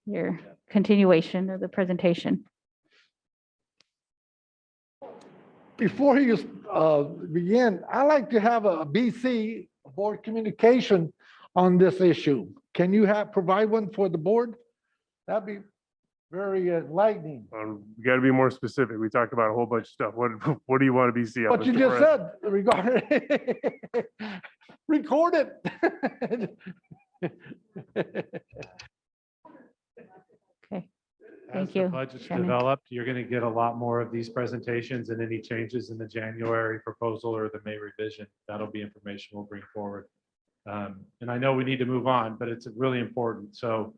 your continuation of the presentation. Before you begin, I'd like to have a BC board communication on this issue. Can you provide one for the board? That'd be very enlightening. We got to be more specific. We talked about a whole bunch of stuff. What do you want to be seen? What you just said regarding, record it. Okay, As thank the you. budget's Shannon. developed, you're going to get a lot more of these presentations and any changes in the January proposal or the May revision. That'll be information we'll bring forward. And I know we need to move on, but it's really important. So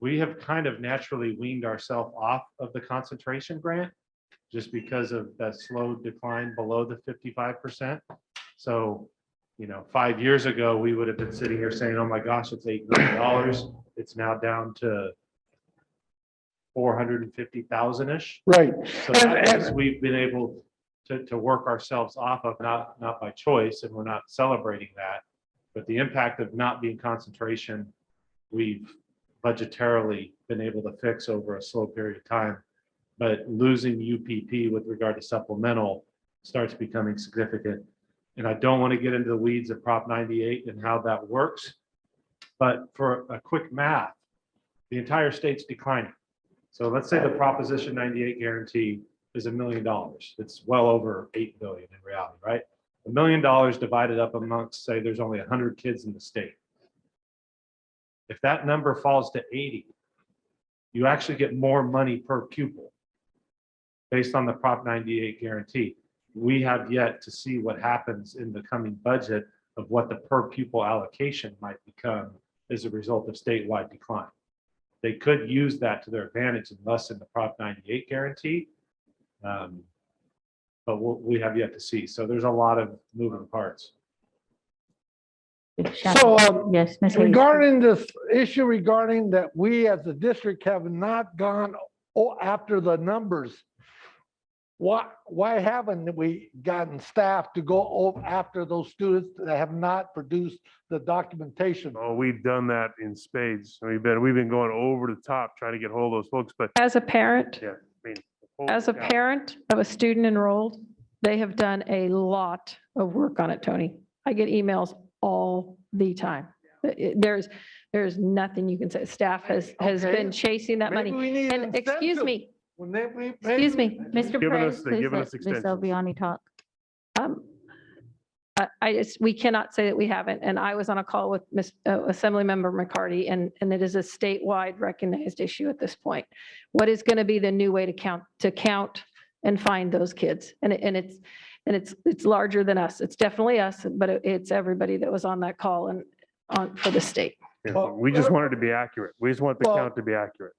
we have kind of naturally weaned ourselves off of the concentration grant just because of that slow decline below the 55%. So, 5 years ago, we would have been sitting here saying, oh my gosh, it's $8 million. It's now down to 450,000-ish. Right. So as we've been able to work ourselves off of, not by choice, and we're not celebrating that, but the impact of not being concentration, we've budgetarily been able to fix over a slow period of time. But losing UPP with regard to supplemental starts becoming significant. And I don't want to get into the weeds of Prop 98 and how that works. But for a quick math, the entire state's declining. So let's say the Proposition 98 guarantee is $1 million. It's well over 8 billion in reality, right? $1 million divided up amongst, say, there's only 100 kids in the state. If that number falls to 80, you actually get more money per pupil based on the Prop 98 guarantee. We have yet to see what happens in the coming budget of what the per pupil allocation might become as a result of statewide decline. They could use that to their advantage and lessen the Prop 98 guarantee. But we have yet to see. So there's a lot of moving parts. So yes, Ms. Hayes. regarding this issue regarding that we as a district have not gone after the numbers, why haven't we gotten staff to go after those students that have not produced the documentation? Oh, we've done that in spades. We've been going over the top trying to get hold of those folks, but As a parent, yeah, I mean, as a holy cow. parent of a student enrolled, they have done a lot of work on it, Tony. I get emails all the time. There's nothing you can say. Staff has Okay. been chasing that money. Maybe we need And excuse incentive. me, When they- excuse me, Mr. Giving Perez, us- they're please giving let us Ms. extensions. Elviani talk. we cannot say that we haven't. And I was on a call with Assemblymember McCarty, and it is a statewide recognized issue at this point. What is going to be the new way to count and find those kids? And it's larger than us. It's definitely us, but it's everybody that was on that call and for the state. Yeah, we just want it to be accurate. We just want the Well- count to be accurate.